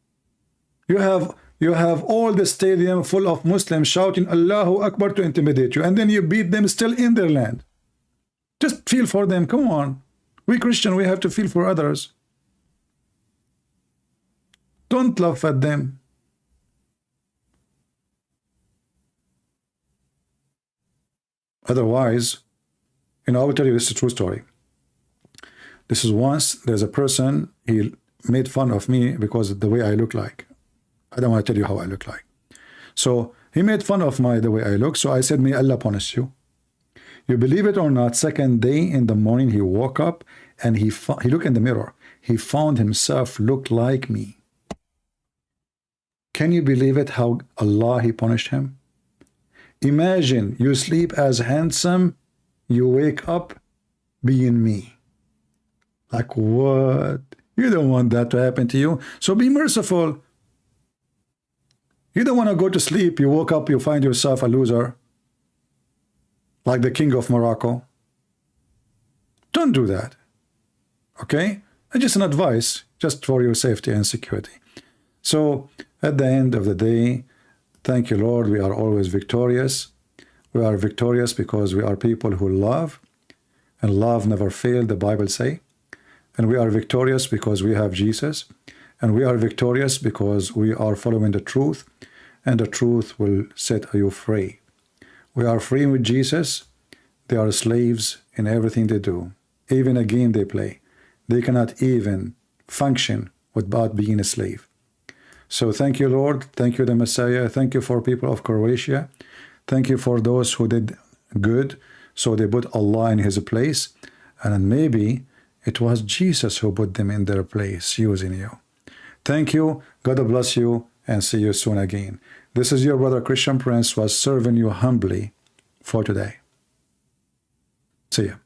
you have all the stadium full of Muslims shouting Allahu Akbar to intimidate you, and then you beat them still in their land. Just feel for them. Come on, we Christian, we have to feel for others. Don't laugh at them. Otherwise, you know, I will tell you this is a true story. This is once there's a person, he made fun of me because of the way I look like. I don't want to tell you how I look like. So he made fun of the way I look. So I said, may Allah punish you. You believe it or not, second day in the morning, he woke up and he looked in the mirror. He found himself look like me. Can you believe it, how Allah, he punished him? Imagine you sleep as handsome, you wake up being me. Like what? You don't want that to happen to you. So be merciful. You don't want to go to sleep. You woke up, you find yourself a loser. Like the king of Morocco. Don't do that. Okay? And just an advice, just for your safety and security. So at the end of the day, thank you, Lord. We are always victorious. We are victorious because we are people who love. And love never fails, the Bible says. And we are victorious because we have Jesus. And we are victorious because we are following the truth. And the truth will set you free. We are free with Jesus. They are slaves in everything they do. Even a game they play. They cannot even function without being a slave. So thank you, Lord. Thank you, the Messiah. Thank you for people of Croatia. Thank you for those who did good. So they put Allah in his place. And then maybe it was Jesus who put them in their place, using you. Thank you. God bless you, and see you soon again. This is your brother Christian Prince, was serving you humbly for today. See you.